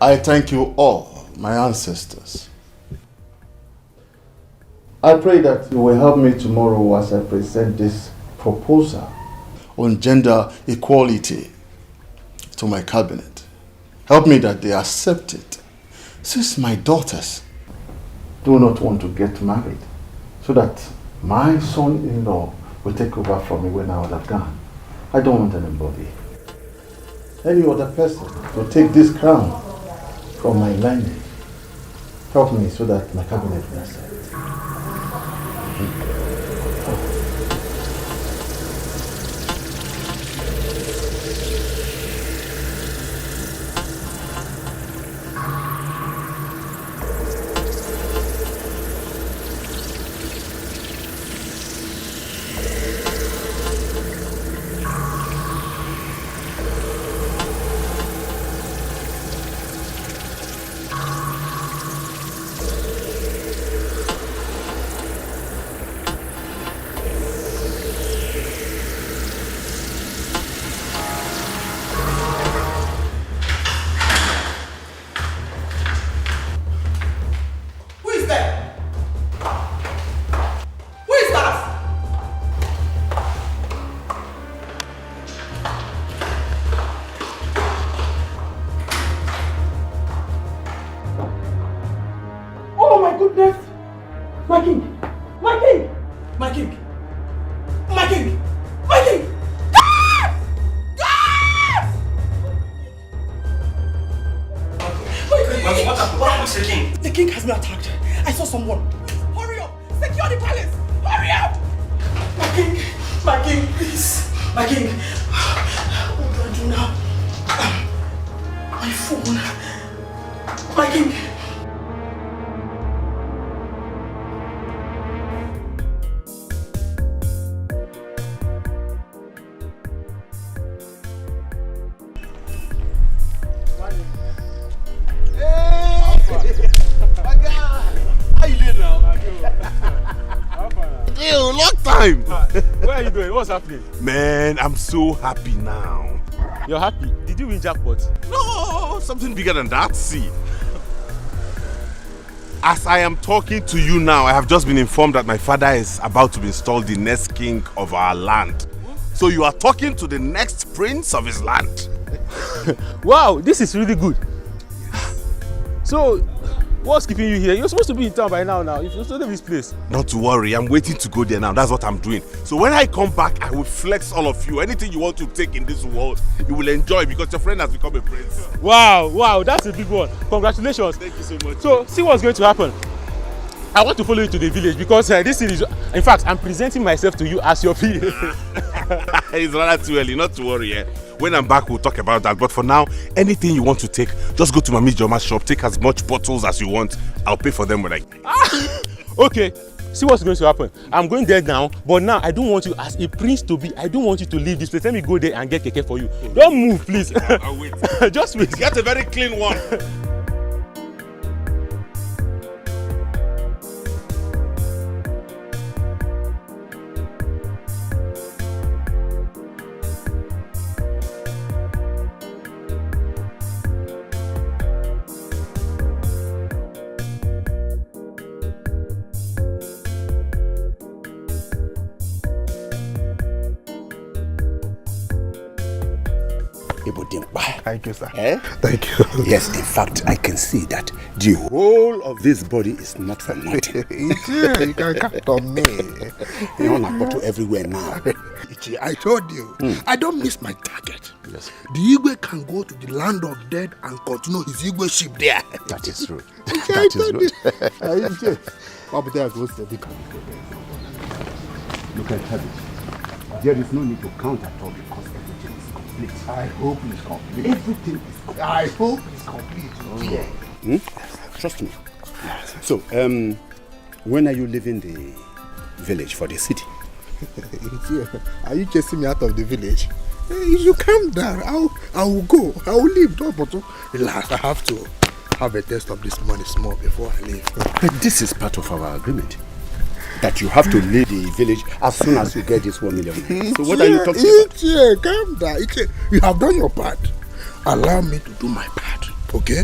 I thank you all, my ancestors. I pray that you will help me tomorrow as I present this proposal on gender equality to my cabinet. Help me that they accept it, since my daughters do not want to get married, so that my son-in-law will take over from me when I would have gone. I don't want anybody, any other person, to take this crown from my lineage. Help me so that my cabinet will accept. Where are you going? What's happening? Man, I'm so happy now. You're happy? Did you win jackpot? No, something bigger than that. See, as I am talking to you now, I have just been informed that my father is about to be installed the next king of our land. So you are talking to the next prince of his land. Wow, this is really good. So, what's keeping you here? You're supposed to be in town by now. If you're still in this place. Not to worry, I'm waiting to go there now. That's what I'm doing. So when I come back, I will flex all of you. Anything you want to take in this world, you will enjoy because your friend has become a prince. Wow, that's a big one. Congratulations. Thank you so much. So, see what's going to happen. I want to follow you to the village because this is, in fact, I'm presenting myself to you as your PA. It's rather too early, not to worry. When I'm back, we'll talk about that. But for now, anything you want to take, just go to Mami Joma's shop, take as much bottles as you want. I'll pay for them when I... Okay, see what's going to happen. I'm going there now, but now I don't want you as a prince to be. I don't want you to leave this place. Let me go there and get keke for you. Don't move, please. I'll wait. Just wait. Get a very clean one. Thank you, sir. Eh? Thank you. Yes, in fact, I can see that the whole of this body is not for nothing. You can count on me. You want a bottle everywhere now. I told you, I don't miss my target. Yes. The Igwe can go to the land of dead and continue his Igwe ship there. That is true. That is good. Look at heaven. There is no need to count at all because everything is complete. I hope it's complete. Everything is complete. I hope it's complete. Trust me. So, when are you leaving the village for the city? Are you chasing me out of the village? If you calm down, I will go. I will leave. Don't relax. I have to have a taste of this money small before I leave. But this is part of our agreement. That you have to leave the village as soon as you get this 1 million. So what are you talking about? Calm down. You have done your part. Allow me to do my part, okay?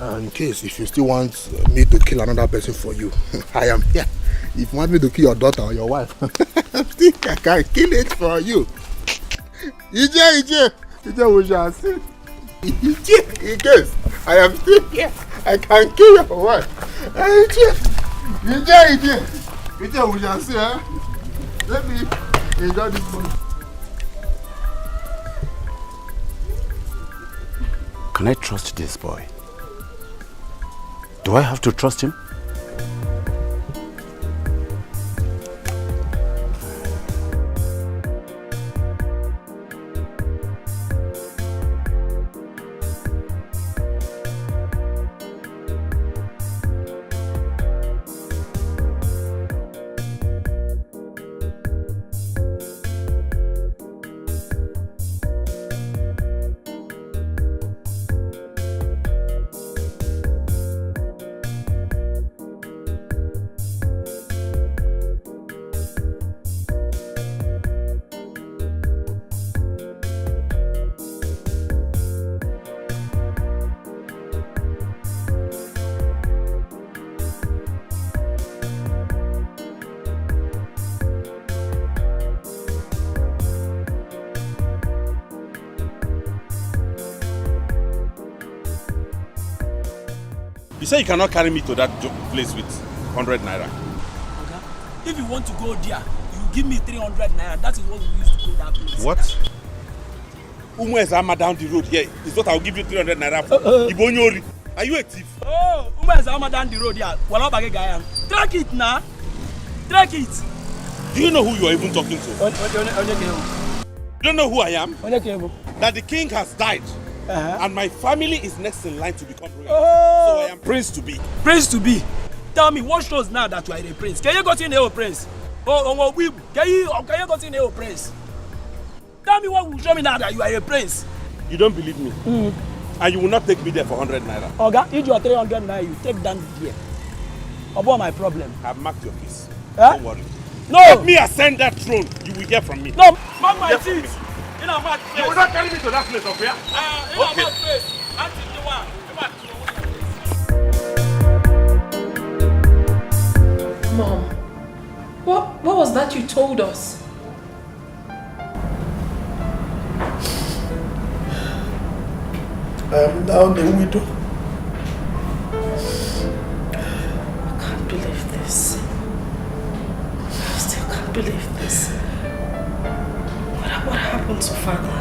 In case if you still want me to kill another person for you, I am here. If you want me to kill your daughter or your wife, I can kill it for you. Ije, we shall see. Ije, in case I am still here, I can kill your wife. Ije, we shall see. Let me enjoy this money. Can I trust this boy? Do I have to trust him? You say you cannot carry me to that place with 100 naira. Okay. If you want to go there, you give me 300 naira. That is what we used to go that place. What? Umu Ezama down the road here. Is what I'll give you 300 naira for. Ibonyori. Are you a thief? Oh, Umu Ezama down the road here. Wala bage gaya. Track it now. Track it. Do you know who you are even talking to? You don't know who I am? That the king has died. And my family is next in line to become royal. So I am prince to be. Prince to be. Tell me, what shows now that you are a prince? Can you go to a prince? Can you go to a prince? Tell me what will show me now that you are a prince. You don't believe me? And you will not take me there for 100 naira. Okay, if you are 300 naira, you take down here. About my problem. I've marked your case. Huh? Don't worry. No! Let me ascend that throne. You will hear from me. No! Mark my teeth! In a mad place. You will not carry me to that place of where? In a mad place. Until the one. Mom, what was that you told us? I am now the widow. I can't believe this. I still can't believe this. What happened to Father?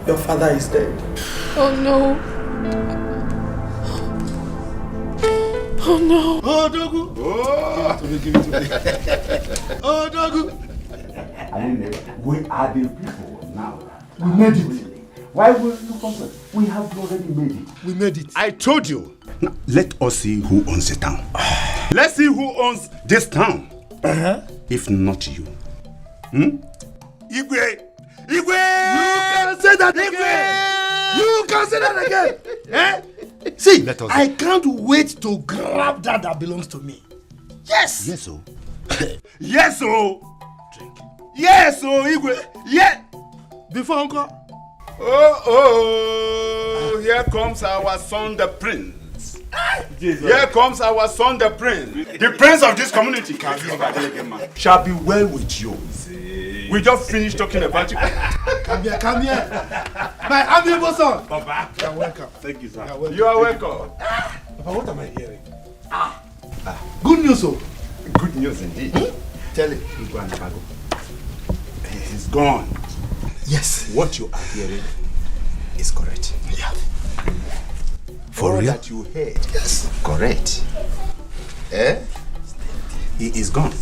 Your father is dead. Oh no. Oh no. Oh, Dogu. Oh. Give it to me. Oh, Dogu. We are the people now. We made it. Why will you complain? We have already made it. We made it. I told you. Now, let us see who owns the town. Let's see who owns this town. If not you. Igwe! Igwe! You can say that again! See, I can't wait to grab that belongs to me. Yes! Yes, oh. Yes, oh! Drink. Yes, oh, Igwe! Yeah! Before Uncle. Oh, here comes our son, the prince. Here comes our son, the prince. The prince of this community. Shall be well with you. We just finished talking about you. Come here. My amiable son. Papa. You're welcome. Thank you, sir. You are welcome. Papa, what am I hearing? Good news, oh. Good news indeed. Tell him. He's gone. He's gone. Yes. What you are hearing is correct. Yeah. For all real? that you heard. Yes. Correct. He is gone.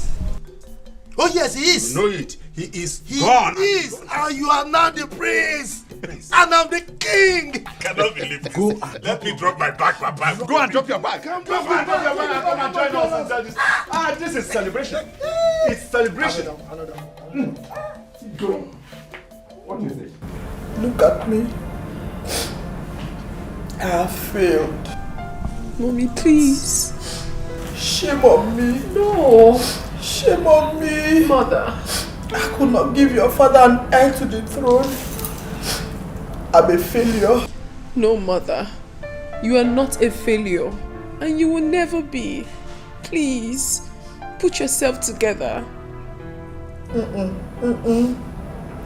Oh yes, he is. You know it. He is gone. He is, and you are now the prince. And I'm the king. I cannot believe this. Go and let me drop my bag, Papa. Go and drop your bag. Come drop your bag and come and join us inside this. This is celebration. It's celebration. Go. What is it? Look at me. I have failed. Mommy, please. Shame on me. No. Shame on me. Mother. I could not give your father an heir to the throne. I'm a failure. No, Mother. You are not a failure. And you will never be. Please, put yourself together.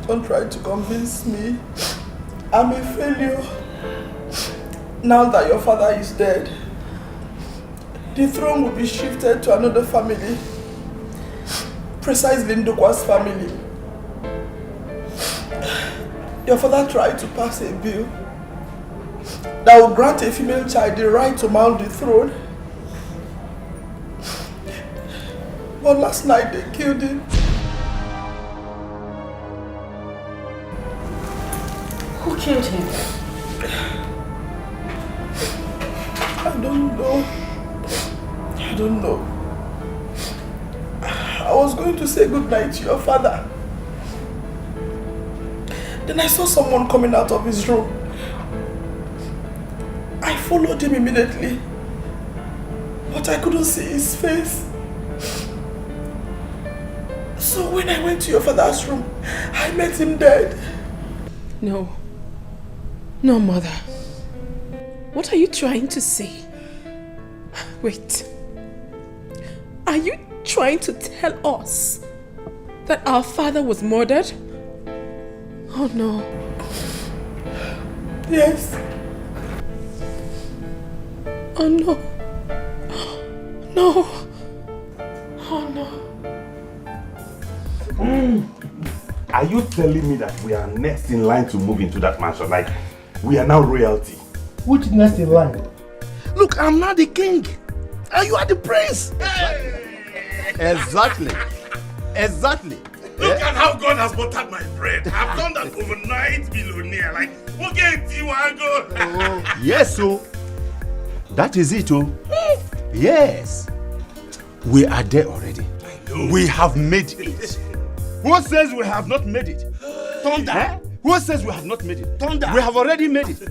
Don't try to convince me. I'm a failure. Now that your father is dead, the throne will be shifted to another family. Precisely Ndokwa's family. Your father tried to pass a bill that will grant a female child the right to mount the throne. But last night they killed him. Who killed him? I don't know. I don't know. I was going to say goodnight to your father. Then I saw someone coming out of his room. I followed him immediately, but I couldn't see his face. So when I went to your father's room, I met him dead. No. No, Mother. What are you trying to say? Wait. Are you trying to tell us that our father was murdered? Oh no. Yes. Oh no. No. Oh no. Are you telling me that we are next in line to move into that mansion? Like, we are now royalty? Which next in line? Look, I'm not the king. And you are the prince. Exactly. Look at how God has buttered my bread. I've done that overnight billionaire. Like, okay, Tiwago. Yes, so that is it, oh. Yes. We are there already. I know. We have made it. Who says we have not made it? Thunder. Eh? Who says we have not made it? Thunder. We have already made it.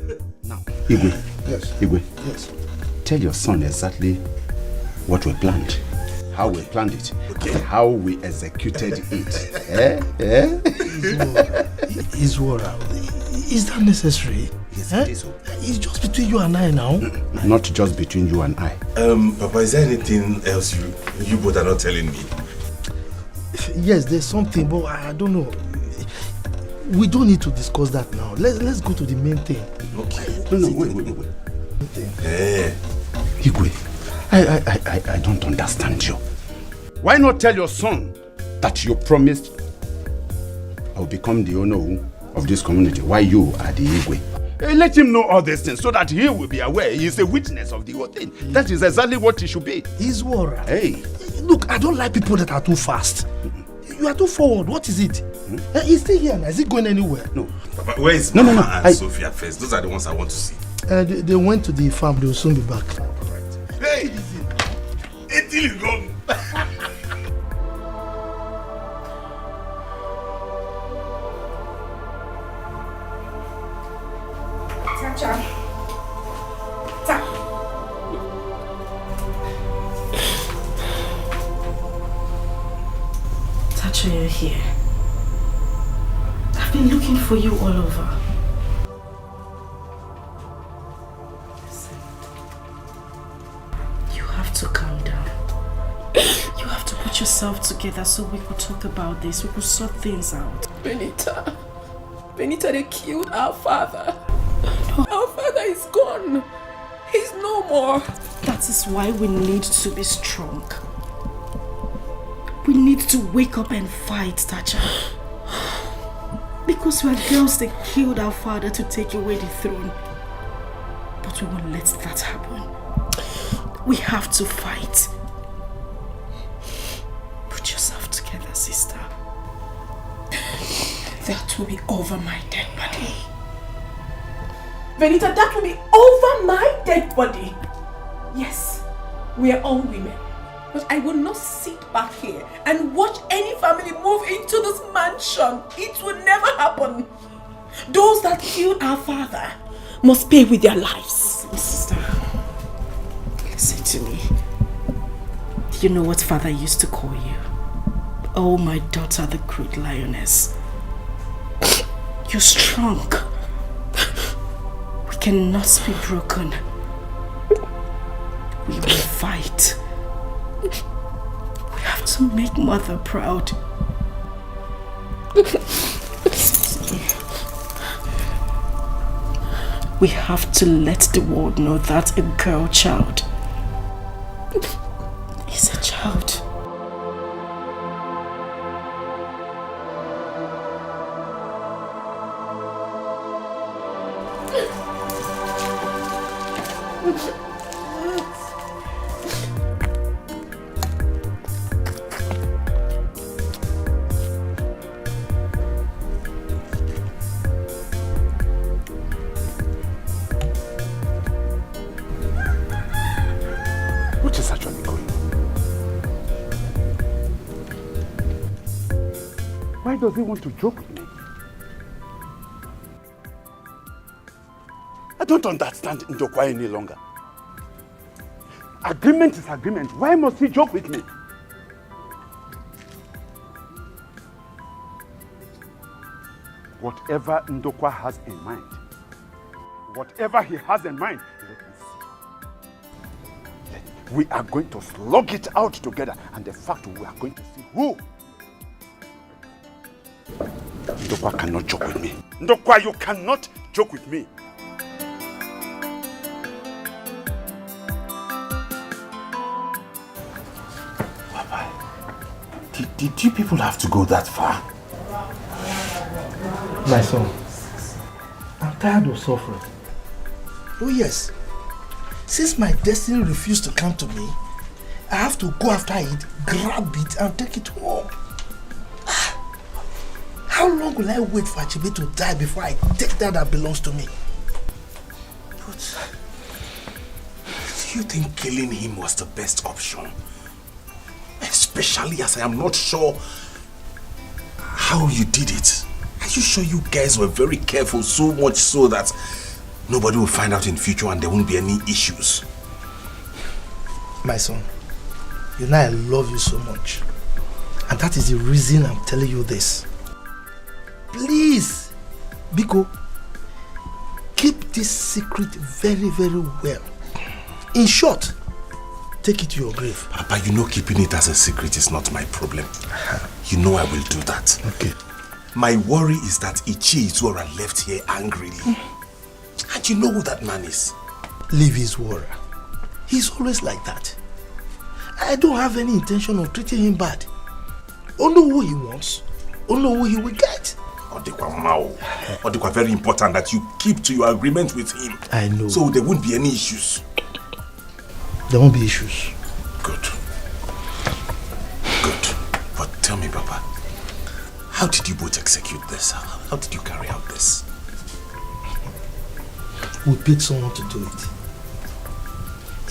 Now, Igwe. Yes. Igwe. Yes. Tell your son exactly what we planned. How we planned it. Okay. And how we executed it. Iswara, is that necessary? Yes, it is. It's just between you and I now. Not just between you and I. Papa, is there anything else you both are not telling me? Yes, there's something, but I don't know. We don't need to discuss that now. Let's go to the main thing. Okay. No, wait. Igwe, I don't understand you. Why not tell your son that you promised I will become the owner of this community? Why you are the Igwe? Let him know all these things so that he will be aware. He is a witness of the whole thing. That is exactly what he should be. Iswara. Hey. Look, I don't like people that are too fast. You are too forward. What is it? He's still here now. Is he going anywhere? No. Papa, where is No. and Sophia first? Those are the ones I want to see. They went to the farm. They will soon be back. Hey! Until you go. Tacha, you're here. I've been looking for you all over. Listen. You have to calm down. You have to put yourself together so we could talk about this. We could sort things out. Benita, they killed our father. Our father is gone. He's no more. That is why we need to be strong. We need to wake up and fight, Tacha. Because we are girls that killed our father to take away the throne. But we won't let that happen. We have to fight. Put yourself together, sister. That will be over my dead body. Benita, that will be over my dead body. Yes, we are all women. But I will not sit back here and watch any family move into this mansion. It will never happen. Those that killed our father must pay with their lives. Sister, listen to me. Do you know what father used to call you? Oh, my daughter, the great lioness. You're strong. We cannot be broken. We will fight. We have to make Mother proud. We have to let the world know that a girl child is a child. What is actually going on? Why does he want to joke with me? I don't understand Ndokwa any longer. Agreement is agreement. Why must he joke with me? Whatever Ndokwa has in mind, whatever he has in mind, let me see. We are going to slug it out together, and the fact we are going to see who. Ndokwa cannot joke with me. Ndokwa, you cannot joke with me. Papa, did you people have to go that far? My son, I'm tired of suffering. Oh yes. Since my destiny refused to come to me, I have to go after it, grab it, and take it home. How long will I wait for Achebe to die before I take that belongs to me? But do you think killing him was the best option? Especially as I am not sure how you did it. Are you sure you guys were very careful, so much so that nobody will find out in future and there won't be any issues? My son, you know I love you so much. And that is the reason I'm telling you this. Please, Biko, keep this secret very, very well. In short, take it to your grave. Papa, you know keeping it as a secret is not my problem. You know I will do that. Okay. My worry is that Ichi Izora left here angrily. And you know who that man is. Leave his worry. He's always like that. I don't have any intention of treating him bad. Only who he wants, only who he will get. Odikwa Mao. Odikwa, very important that you keep to your agreement with him. I know. So there won't be any issues. There won't be issues. Good. Good. But tell me, Papa, how did you both execute this? How did you carry out this? We paid someone to do it.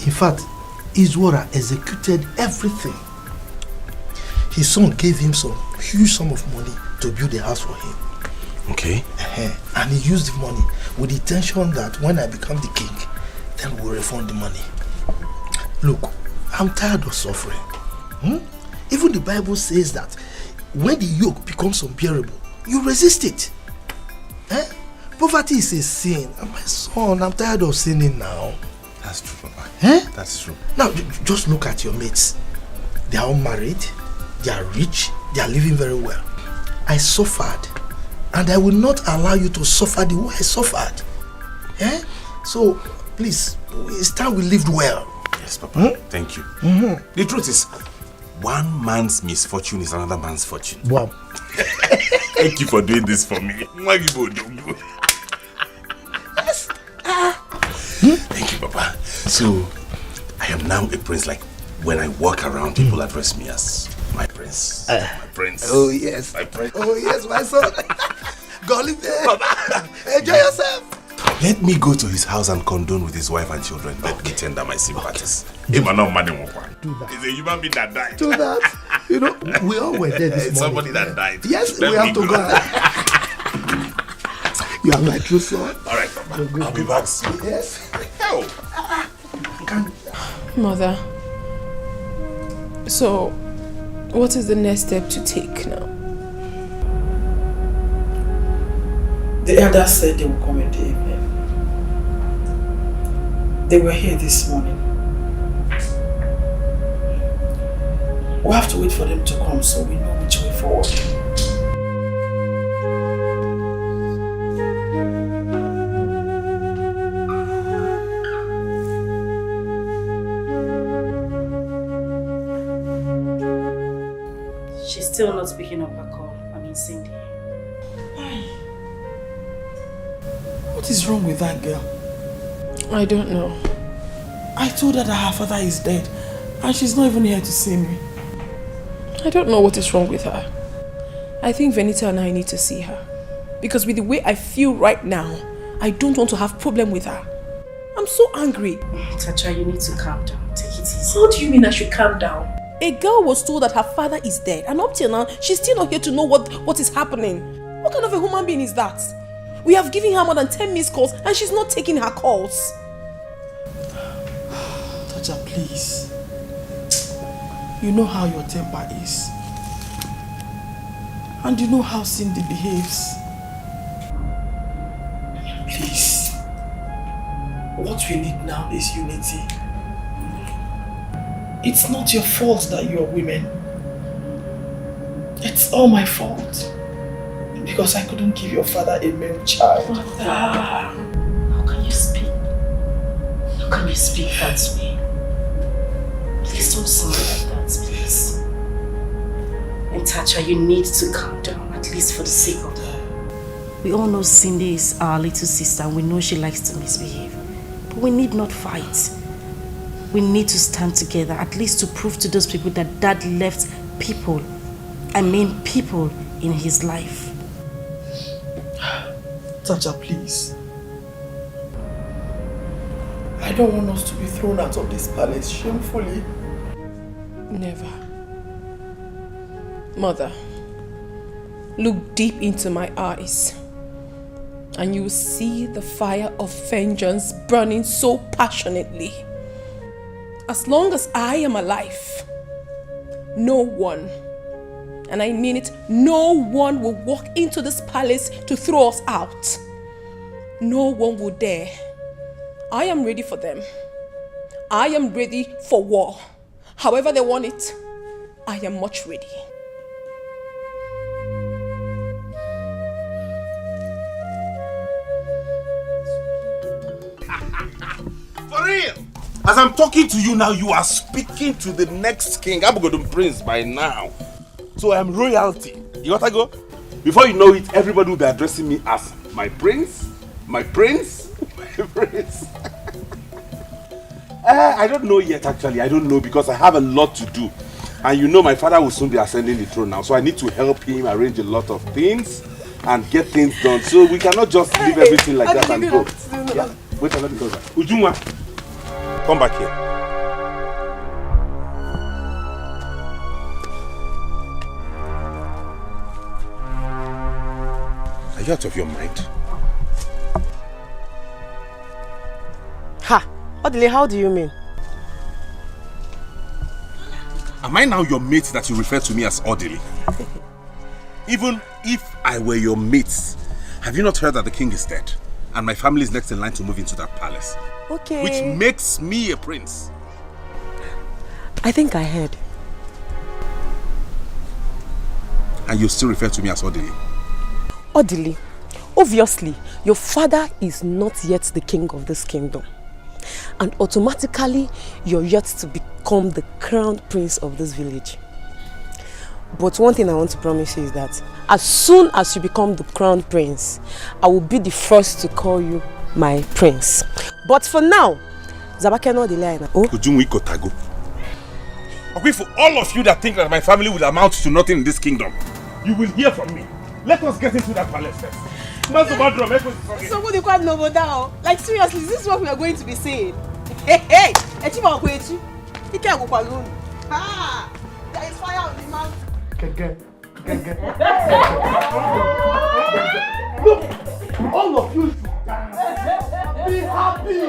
In fact, Izwara executed everything. His son gave him some huge sum of money to build a house for him. Okay. And he used the money with the intention that when I become the king, then we'll refund the money. Look, I'm tired of suffering. Even the Bible says that when the yoke becomes unbearable, you resist it. Poverty is a sin. And my son, I'm tired of sinning now. That's true, Papa. That's true. Now, just look at your mates. They are all married, they are rich, they are living very well. I suffered, and I will not allow you to suffer the way I suffered. So, please, it's time we lived well. Yes, Papa. Thank you. The truth is, one man's misfortune is another man's fortune. Wow. Thank you for doing this for me. Yes. Thank you, Papa. So, I am now a prince. Like, when I walk around, people address me as my prince. My prince. Oh, yes. My prince. Oh, yes, my son. Go live there. Enjoy yourself. Let me go to his house and condone with his wife and children. Let me tender my sympathies. Do that. He's a human being that died. Do that. You know, we all were there this morning. Somebody that died. Yes, we have to go. You are my true son. All right, Papa. I'll be back soon. Yes. Hell. Mother, so What is the next step to take now? The elders said they will come in the evening. They were here this morning. We have to wait for them to come so we know which way forward. She's still not picking up her call. I mean, Cindy. What is wrong with that girl? I don't know. I told her that her father is dead and she's not even here to see me. I don't know what is wrong with her. I think Venita and I need to see her. Because with the way I feel right now, I don't want to have problem with her. I'm so angry. Tacha, you need to calm down. Take it easy. What do you mean I should calm down? A girl was told that her father is dead, and up till now, she's still not here to know what is happening. What kind of a human being is that? We have given her more than 10 missed calls, and she's not taking her calls. Tacha, please. You know how your temper is. And you know how Cindy behaves. Please. What we need now is unity. It's not your fault that you're women. It's all my fault. Because I couldn't give your father a male child. How can you speak? How can you speak that way? Please don't sound like that, please. And Tacha, you need to calm down, at least for the sake of her. We all know Cindy is our little sister and we know she likes to misbehave. But we need not fight. We need to stand together, at least to prove to those people that Dad left people, I mean people, in his life. Tacha, please. I don't want us to be thrown out of this palace shamefully. Never. Mother, look deep into my eyes and you will see the fire of vengeance burning so passionately. As long as I am alive, no one, and I mean it, no one will walk into this palace to throw us out. No one will dare. I am ready for them. I am ready for war. However they want it, I am much ready. For real? As I'm talking to you now, you are speaking to the next king. I'm going to Prince by now. So I am royalty. You gotta go? Before you know it, everybody will be addressing me as my prince, my prince, my prince. I don't know yet actually. I don't know because I have a lot to do. And you know my father will soon be ascending the throne now. So I need to help him arrange a lot of things and get things done. So we cannot just leave everything like that and go. Yeah. Wait, let me go back. Ujunwa, come back here. Are you out of your mind? Ha! Odile, how do you mean? Am I now your mate that you refer to me as Odile? Even if I were your mate, have you not heard that the king is dead? And my family is next in line to move into that palace. Okay. Which makes me a prince. I think I heard. And you still refer to me as Odile? Odile, obviously, your father is not yet the king of this kingdom. And automatically, you're yet to become the crowned prince of this village. But one thing I want to promise you is that as soon as you become the crowned prince, I will be the first to call you my prince. But for now, Zabakeno Odile. Okay, for all of you that think that my family will amount to nothing in this kingdom, you will hear from me. Let us get into that palace first. Somebody quite noble down. Like seriously, this is what we are going to be saying. Hey! He can't go alone. Ah! There is fire on the mountain. Look, all of you should be happy.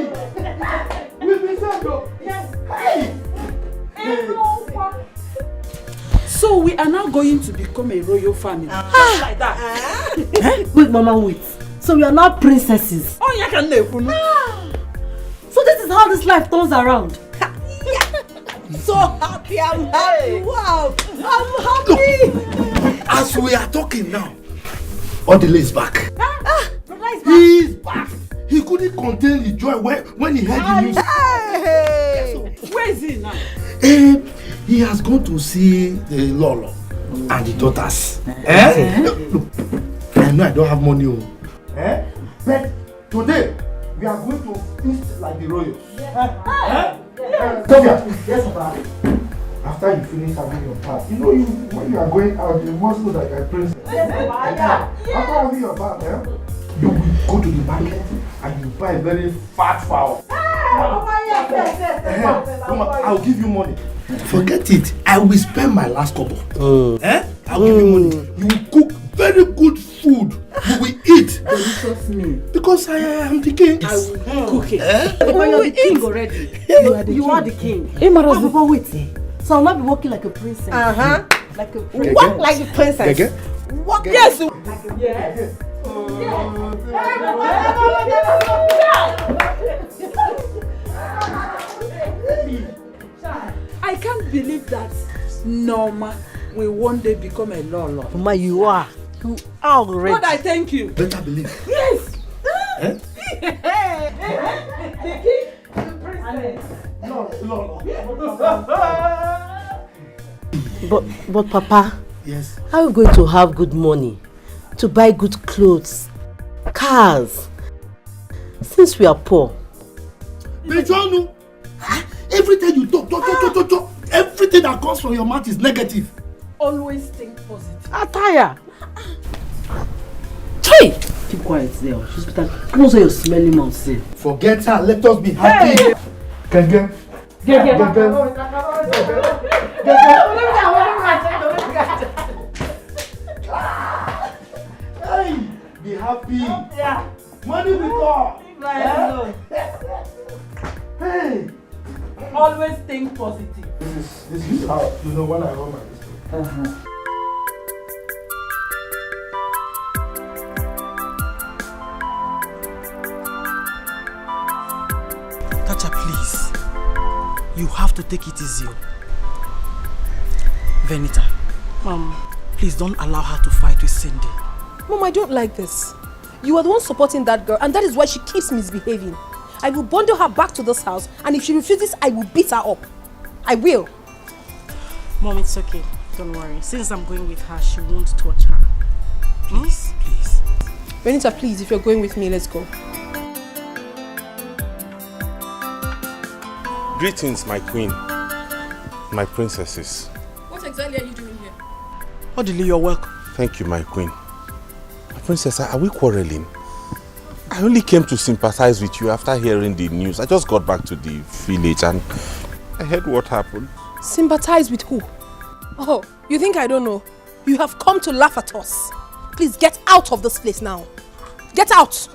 We'll be saved. Yes. Hey! So we are now going to become a royal family. Just like that. Wait, Mama, wait. So we are now princesses. Oh, you can live. So this is how this life turns around. So happy, I'm happy. Wow, I'm happy. As we are talking now, Odile is back. He is back. He couldn't contain the joy when he heard the news. Hey. Where is he now? He has gone to see the Lolo and the daughters. Look, I know I don't have money. But today, we are going to feast like the royals. Sophia, yes, Papa. After you finish having your bath, when you are going out, you must know that you are a princess. After having your bath, you will go to the market and you buy a very fat fowl. I'll give you money. Forget it. I will spend my last couple. I'll give you money. You will cook very good food. You will eat. Trust me. Because I am the king. I will cook it. But you are the king already. You are the king. Papa, wait. So I'll not be walking like a princess. Like a princess. Walk like a princess. Walk. Yes. Yes. I can't believe that Norma will one day become a Lolo. Mama, you are. You are already. God, I thank you. Better believe. Yes. The king, the princess. But Papa, yes. How are you going to have good money to buy good clothes, cars, since we are poor? Bejonu, everything you talk, everything that comes from your mouth is negative. Always think positive. Attire. Hey! Keep quiet there. She's better. Close your smelly mouth, say. Forget her. Let us be happy. Hey. Hey, be happy. Yeah. Money will come. Hey. Always think positive. This is how when I run my business. Tacha, please. You have to take it easy. Venita. Mom. Please don't allow her to fight with Cindy. Mom, I don't like this. You are the one supporting that girl, and that is why she keeps misbehaving. I will bundle her back to this house, and if she refuses, I will beat her up. I will. Mom, it's okay. Don't worry. Since I'm going with her, she won't touch her. Please, please. Benita, please, if you're going with me, let's go. Greetings, my queen. My princesses. What exactly are you doing here? Odile, you're welcome. Thank you, my queen. My princess, are we quarreling? I only came to sympathize with you after hearing the news. I just got back to the village and I heard what happened. Sympathize with who? Oh, you think I don't know? You have come to laugh at us. Please get out of this place now. Get out!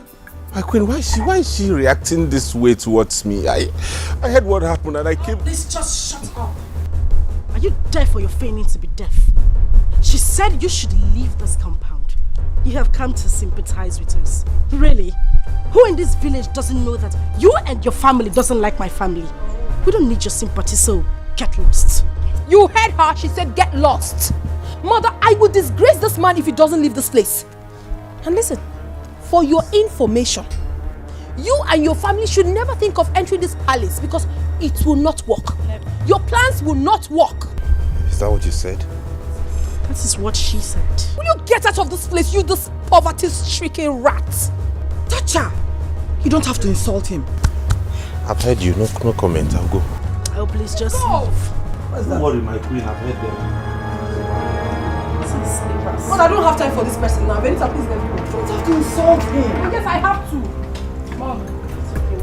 My queen, why is she reacting this way towards me? I heard what happened and I came... Please just shut up. Are you deaf or you're feigning to be deaf? She said you should leave this compound. You have come to sympathize with us. Really? Who in this village doesn't know that you and your family doesn't like my family? We don't need your sympathy, so get lost. You heard her. She said get lost. Mother, I will disgrace this man if he doesn't leave this place. And listen, for your information, you and your family should never think of entering this palace because it will not work. Your plans will not work. Is that what you said? That is what she said. Will you get out of this place, you this poverty-stricken rat? Tacha! You don't have to insult him. I've heard you. No comment. I'll go. Oh, please just move. Don't worry, my queen. I've heard them. But I don't have time for this person now. Benita, please let me go. You don't have to insult him. Yes, I have to. Mom, it's okay.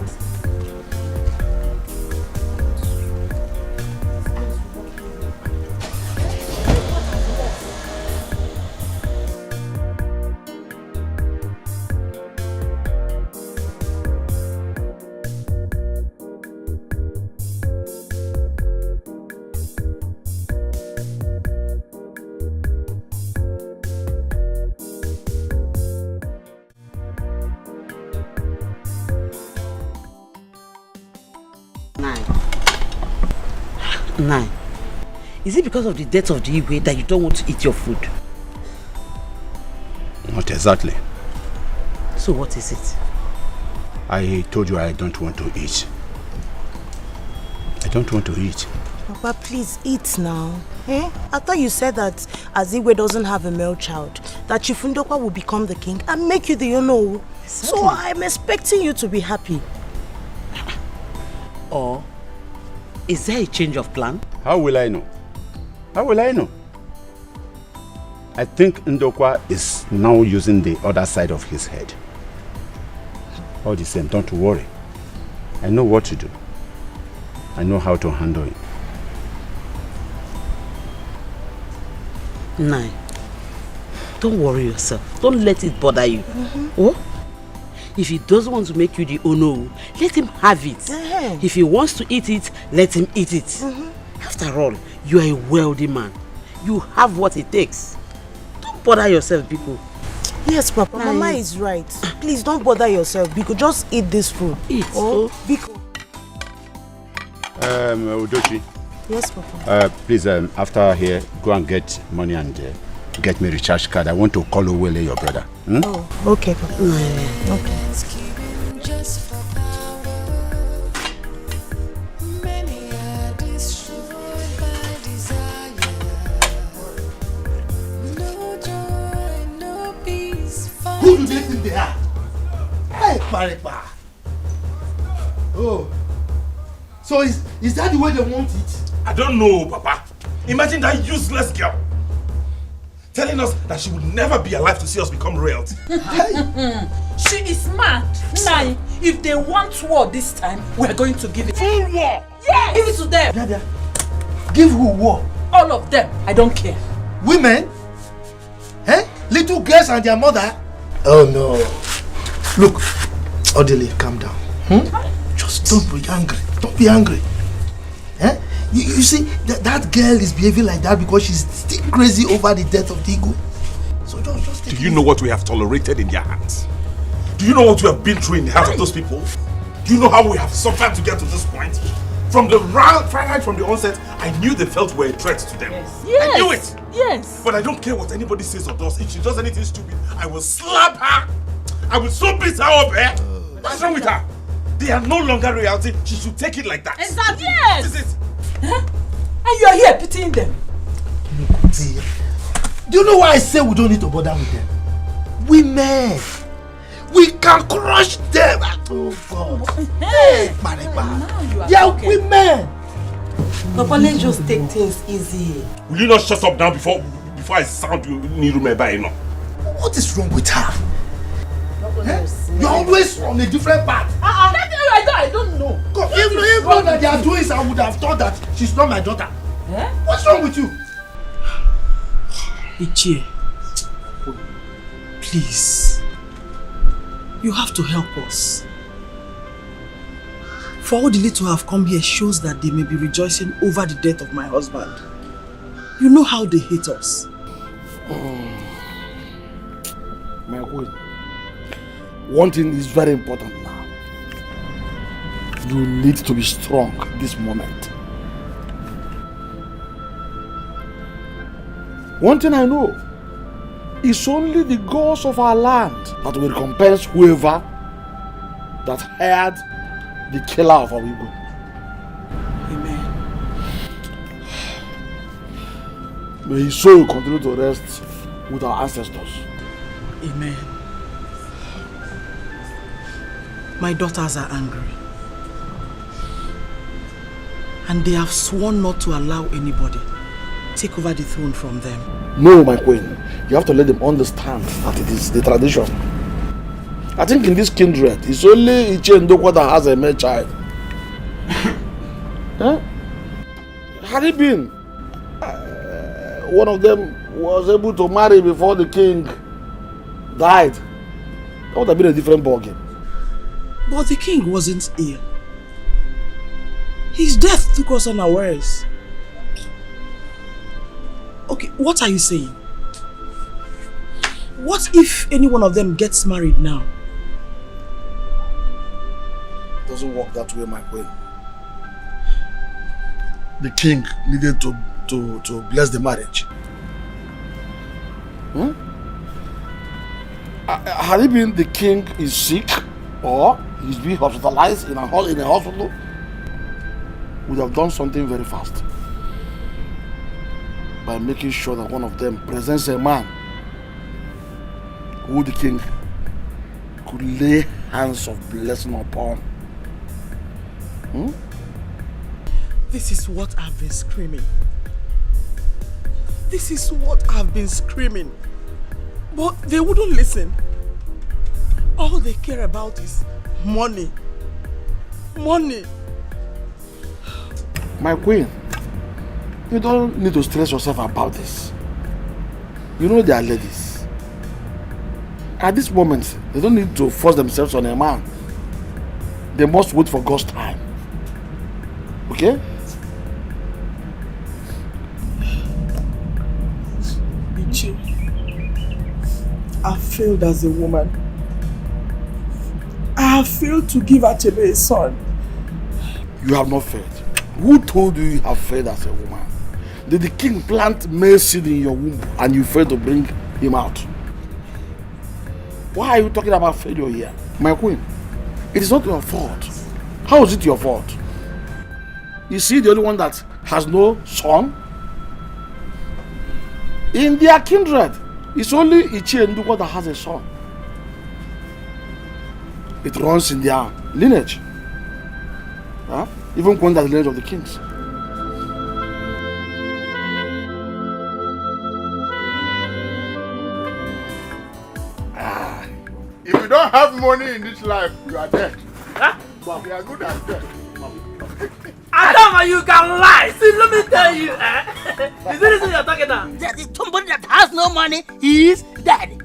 9. Is it because of the death of the Igwe that you don't want to eat your food? Not exactly. So what is it? I told you I don't want to eat. I don't want to eat. Papa, please eat now. Eh? I thought you said that as Igwe doesn't have a male child, that Chifundokwa will become the king and make you the Ono. Exactly. So I'm expecting you to be happy. Or is there a change of plan? How will I know? How will I know? I think Ndokwa is now using the other side of his head. All the same, don't worry. I know what to do. I know how to handle it. 9. Don't worry yourself. Don't let it bother you. Oh? If he doesn't want to make you the Ono, let him have it. If he wants to eat it, let him eat it. After all, you are a wealthy man. You have what it takes. Don't bother yourself, Biko. Yes, Papa. Mama is right. Please don't bother yourself, Biko. Just eat this food. Eat. Oh, Biko. Udochi. Yes, Papa. Please, after here, go and get money and get me a recharge card. I want to call Owele, your brother. Oh, okay, Papa. Okay. Who do they think they are? Hey, Paripa. Oh. So is that the way they want it? I don't know, Papa. Imagine that useless girl telling us that she would never be alive to see us become royalty. She is mad. Nai, if they want war this time, we are going to give it. Full war? Yes! Give it to them. Dada, give who war? All of them. I don't care. Women? Eh? Little girls and their mother? Oh no. Look, Odile, calm down. Just don't be angry. Don't be angry. Eh? You see, that girl is behaving like that because she's still crazy over the death of Digo. So just take Do you know what we have tolerated in their hands? Do you know what we have been through in the hands of those people? Do you know how we have suffered to get to this point? From the right from the onset, I knew they felt were a threat to them. Yes. I knew it. Yes. But I don't care what anybody says or does. If she does anything stupid, I will slap her. I will so beat her up, eh? What's wrong with her? They are no longer reality. She should take it like that. Exactly. Yes. This is it. Huh? And you are here pitying them. Do you know why I say we don't need to bother with them? Women. We can crush them. Oh God. Hey, Mariba. They are women. Papa, let's just take things easy. Will you not shut up now before I sound you Nirumeba enough? What is wrong with her? You're always on a different path. I don't know. Even that they are doing it, I would have thought that she's not my daughter. Eh? What's wrong with you? Ichie, please, you have to help us. For Odile to have come here shows that they may be rejoicing over the death of my husband. You know how they hate us. My queen, one thing is very important now. You need to be strong this moment. One thing I know, it's only the gods of our land that will recompense whoever that hired the killer of our people. Amen. May his soul continue to rest with our ancestors. Amen. My daughters are angry. And they have sworn not to allow anybody take over the throne from them. No, my queen. You have to let them understand that it is the tradition. I think in this kindred, it's only Ichie Ndokwa that has a male child. Huh? Had it been, one of them was able to marry before the king died, that would have been a different ballgame. But the king wasn't ill. His death took us unawares. Okay, what are you saying? What if any one of them gets married now? It doesn't work that way, my queen. the king needed to bless the marriage. Had it been the king is sick or he's being hospitalized in a hospital, would have done something very fast by making sure that one of them presents a man who the king could lay hands of blessing upon. This is what I've been screaming. This is what I've been screaming. But they wouldn't listen. All they care about is money. Money. My queen, you don't need to stress yourself about this. You know they are ladies. At this moment, they don't need to force themselves on a man. They must wait for God's time. Okay? Ichi, I failed as a woman. I have failed to give Achebe a son. You have not failed. Who told you you have failed as a woman? Did the king plant male seed in your womb and you failed to bring him out? Why are you talking about failure here? My queen, it is not your fault. How is it your fault? Is he the only one that has no son? In their kindred, it's only Ichi and Ndukwa that has a son. It runs in their lineage. Huh? Even when that's the lineage of the kings. If you don't have money in this life, you are dead. Huh? You are good at death. Adama, you can lie. See, let me tell you. Is this what you're talking about? Somebody that has no money is dead.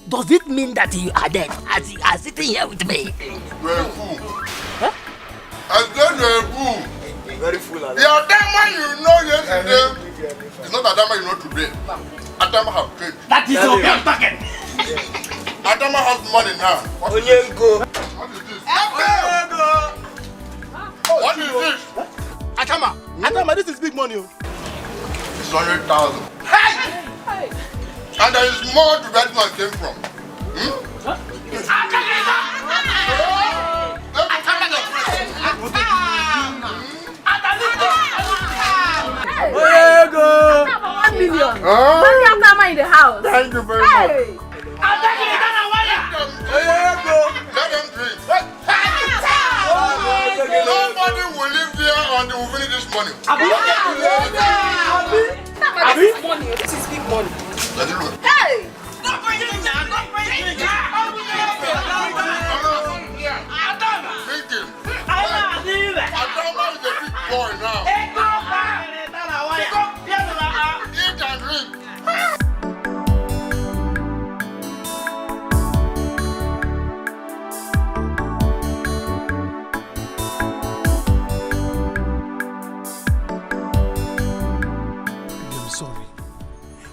Does it mean that you are dead as you are sitting here with me? You're a fool. Huh? I said you're a fool. Very fool. The Adama you know yesterday is not Adama you know today. Adama have paid. That is okay. I'm talking. Adama has money now. What is this? What is this? What is this? Adama, this is big money. It's 100,000. Hey! And there is more to where this man came from. $1 million. Money Adama in the house. Thank you very much. Let them drink. Nobody will live here until we finish this money. This is big money. Let it look. Hey! Don't bring it down. Don't bring it down. Drink him. Adama is a big boy now. Eat and drink.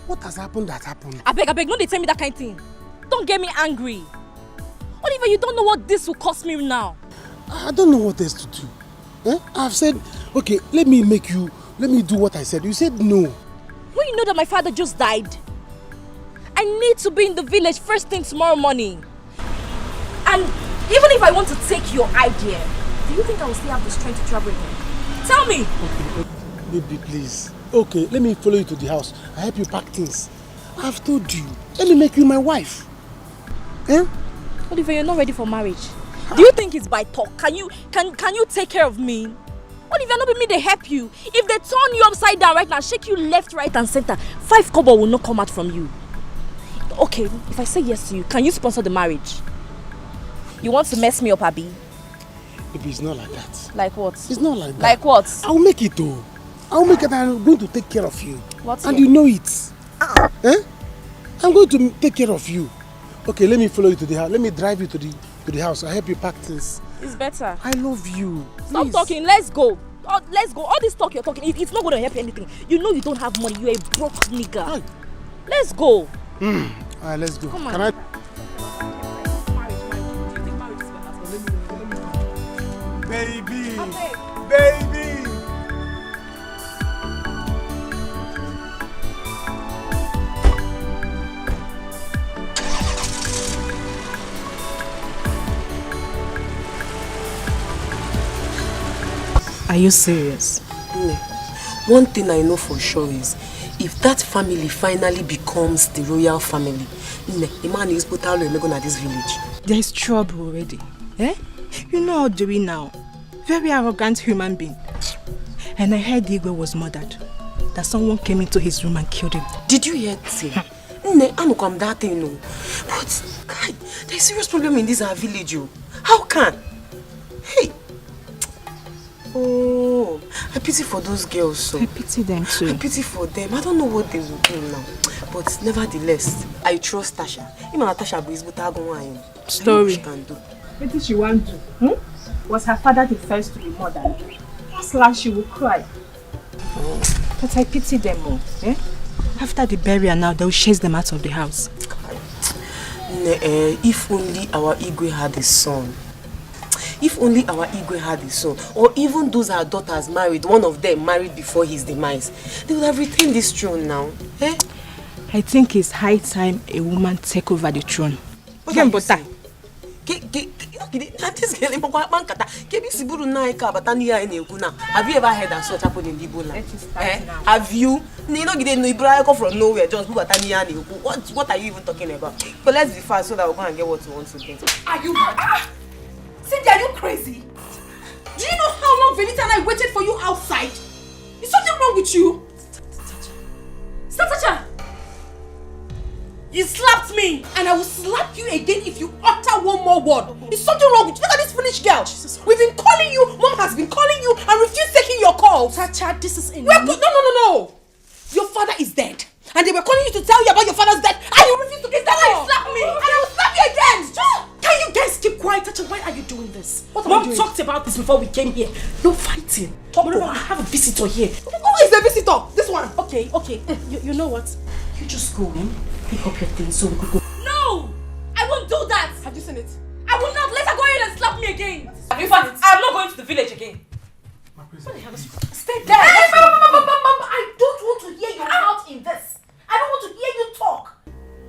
What has happened that happened? I beg, no dey tell me that kind of thing. Don't get me angry. Oliver, you don't know what this will cost me now. I don't know what else to do. I've said, okay, let me do what I said. You said no. When you know that my father just died, I need to be in the village first thing tomorrow morning. And even if I want to take your idea, do you think I will still have the strength to travel again? Tell me. Okay, baby, please. Okay, let me follow you to the house. I help you pack things. I've told you. Let me make you my wife. Oliver, you're not ready for marriage. Do you think it's by talk? Can you take care of me? Oliver, not be me, they help you. If they turn you upside down right now, shake you left, right, and center, 5 kobo will not come out from you. Okay, if I say yes to you, can you sponsor the marriage? You want to mess me up, Abi? Baby, it's not like that. Like what? It's not like that. Like what? I'll make it though. I'll make it and I'm going to take care of you. What? And you know it. I'm going to take care of you. Okay, let me follow you to the house. Let me drive you to the house. I'll help you pack things. It's better. I love you. Stop Please. talking. Let's go. Let's go. All this talk you're talking, it's not going to help you anything. You know you don't have money. You're a broke nigga. Hi. Let's go. Alright, let's go. Come on. Can I? Baby. Are you serious? No. One thing I know for sure is, if that family finally becomes the royal family, the man is put out at this village. There is trouble already. Eh? You know how Dewey now. Very arrogant human being. And I heard Igwe was murdered. That someone came into his room and killed him. Did you hear it? I come that thing, no. But God, there's a serious problem in this our village, you. How can? Hey. Oh, I pity for those girls. So. I pity them too. I pity for them. I don't know what they will do now. But nevertheless, I trust Tasha. Even Tasha is but story. What did she want to do? Was her father the first to be murdered? Last last she will cry. But I pity them all. Eh? After the burial now, they will chase them out of the house. If only our Igwe had a son. If only our Igwe had a son. Or even those our daughters married, one of them married before his demise, they would have retained this throne now. Eh? I think it's high time a woman take over the throne. What are you saying? Have you ever heard that such happened in Igbo land? Have you? You know, you from nowhere, just what are you even talking about? But let's be fast so that we're going to get what we want to get. Are you mad? Cindy, are you crazy? Do you know how long Venita and I waited for you outside? Is something wrong with you? Tasha! You slapped me, and I will slap you again if you utter one more word. Is something wrong with you? Look at this foolish girl. We've been calling you, Mom has been calling you, and refused taking your calls. Tasha, this is enough. No. Your father is dead, and they were calling you to tell you about your father's death, and you refused to give that. You slapped me, and I will slap you again. Can you guys keep quiet? Tasha, why are you doing this? Mom talked about this before we came here. No fighting. I have a visitor here. Who is the visitor? This one. Okay. You know what? You just go in, pick up your things so we could go. No! I won't do that! Have you seen it? I will not let her go in and slap me again! In fact, I'm not going to the village again. Stay there! Hey, Mama, I don't want to hear your mouth in this. I don't want to hear you talk.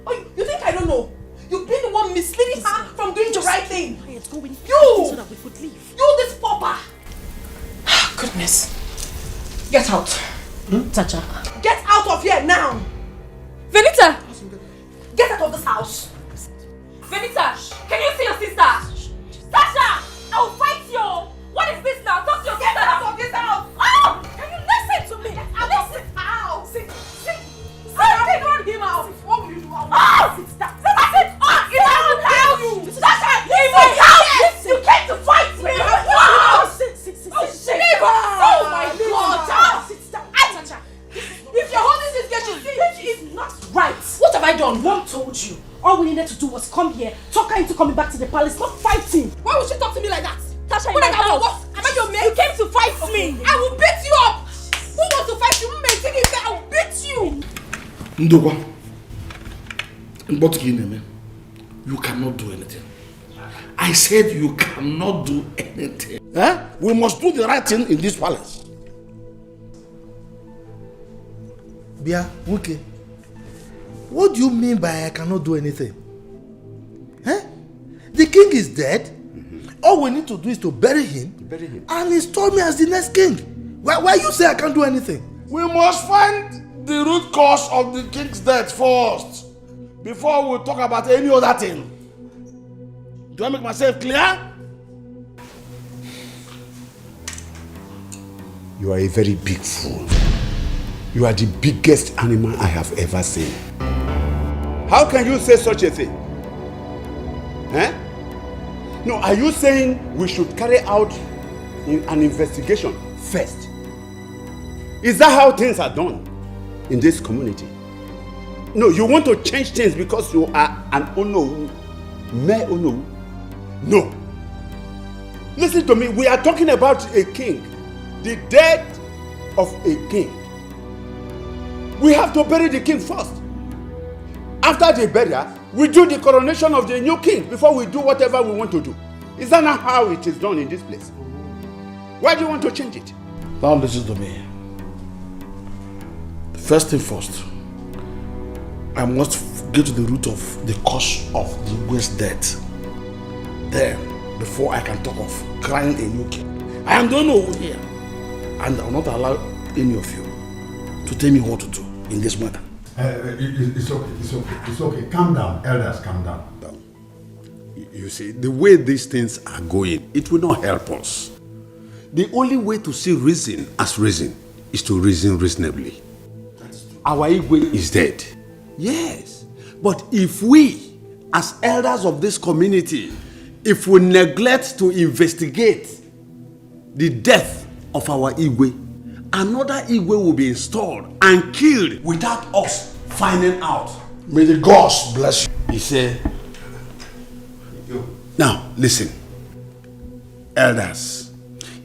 Oh, you think I don't know? You've been the one misleading her from doing the right thing. You! So that we could leave. You, this pauper! Goodness. Get out. Tasha. Get out of here now! Venita! Get out of this house! Venita! Can you see your sister? Tasha! I will fight you! What is this now? Talk to your sister! Get out of this house! Oh! Can you listen to me? Listen out! Sit! Take him out! What will you do? Sit down! Sit! I will tell you! Tasha! In my house! You came to fight me! Sit! Oh my God! Sit down! If you're holding this girl, she is not right. What have I done? Mom told you. All we needed to do was come here, talk her into coming back to the palace, not fighting. Why would she talk to me like that? Tasha, Am I your mate? You came to fight me. I will beat you up. Who wants to fight you? I will beat you. Ndokwa, you cannot do anything. I said you cannot do anything. We must do the right thing in this palace. Bia, okay. What do you mean by I cannot do anything? The king is dead. All we need to do is to bury him and install me as the next king. Why you say I can't do anything? We must find the root cause of the king's death first before we talk about any other thing. Do I make myself clear? You are a very big fool. You are the biggest animal I have ever seen. How can you say such a thing? No, are you saying we should carry out an investigation first? Is that how things are done in this community? No, you want to change things because you are an Ono, mere Ono? No. Listen to me, we are talking about a king, the death of a king. We have to bury the king first. After the burial, we do the coronation of the new king before we do whatever we want to do. Is that not how it is done in this place? Why do you want to change it? Now listen to me. First thing first, I must get to the root of the cause of the Igwe's death. Then, before I can talk of crying a new king. I am the one over here. And I will not allow any of you to tell me what to do in this matter. It's okay. Calm down, elders, calm down. You see, the way these things are going, it will not help us. The only way to see reason as reason is to reason reasonably. Our Igwe is dead. Yes. But if we, as elders of this community, if we neglect to investigate the death of our Igwe, another Igwe will be installed and killed without us finding out. May the gods bless you. He said, now listen, elders,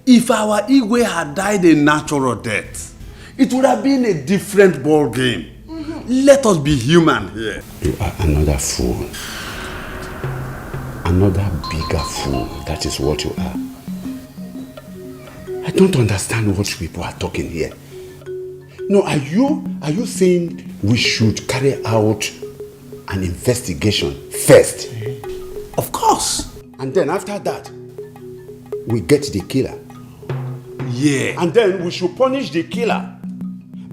if our Igwe had died a natural death, it would have been a different ball game. Let us be human here. You are another fool. Another bigger fool. That is what you are. I don't understand what people are talking here. No, are you saying we should carry out an investigation first? Of course. And then after that, we get the killer. Yeah. And then we should punish the killer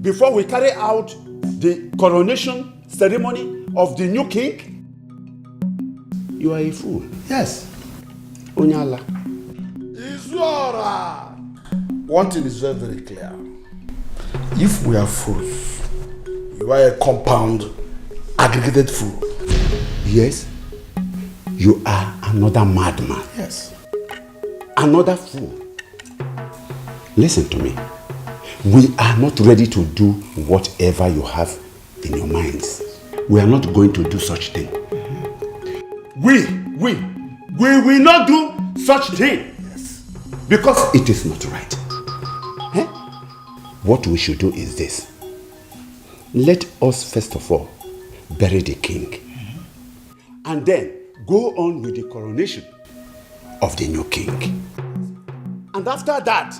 before we carry out the coronation ceremony of the new king. You are a fool. Yes. Onyala. Izora. One thing is very, very clear. If we are fools, you are a compound, aggregated fool. Yes. You are another madman. Yes. Another fool. Listen to me. We are not ready to do whatever you have in your minds. We are not going to do such thing. We will not do such thing. Yes. Because it is not right. Eh? What we should do is this. Let us first of all bury the king. And then go on with the coronation of the new king. And after that,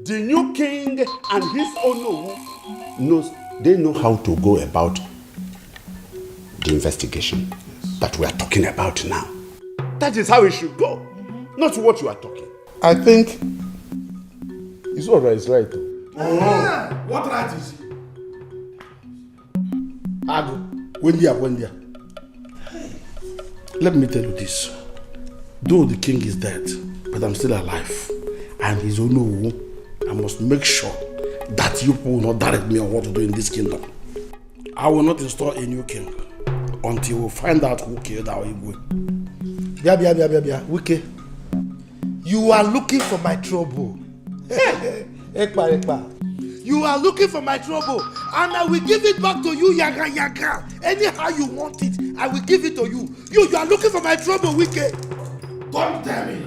the new king and his Ono know how to go about the investigation that we are talking about now. That is how it should go, not what you are talking. I think Izora is right. What right is he? Agu, Wendia. Let me tell you this. Though the king is dead, but I'm still alive. And his Ono, I must make sure that you people will not direct me on what to do in this kingdom. I will not install a new king until we find out who killed our Igwe. Bia, Wike. You are looking for my trouble. Ekpa. You are looking for my trouble, and I will give it back to you, yaga. Anyhow you want it, I will give it to you. You are looking for my trouble, Wike. Don't tell me.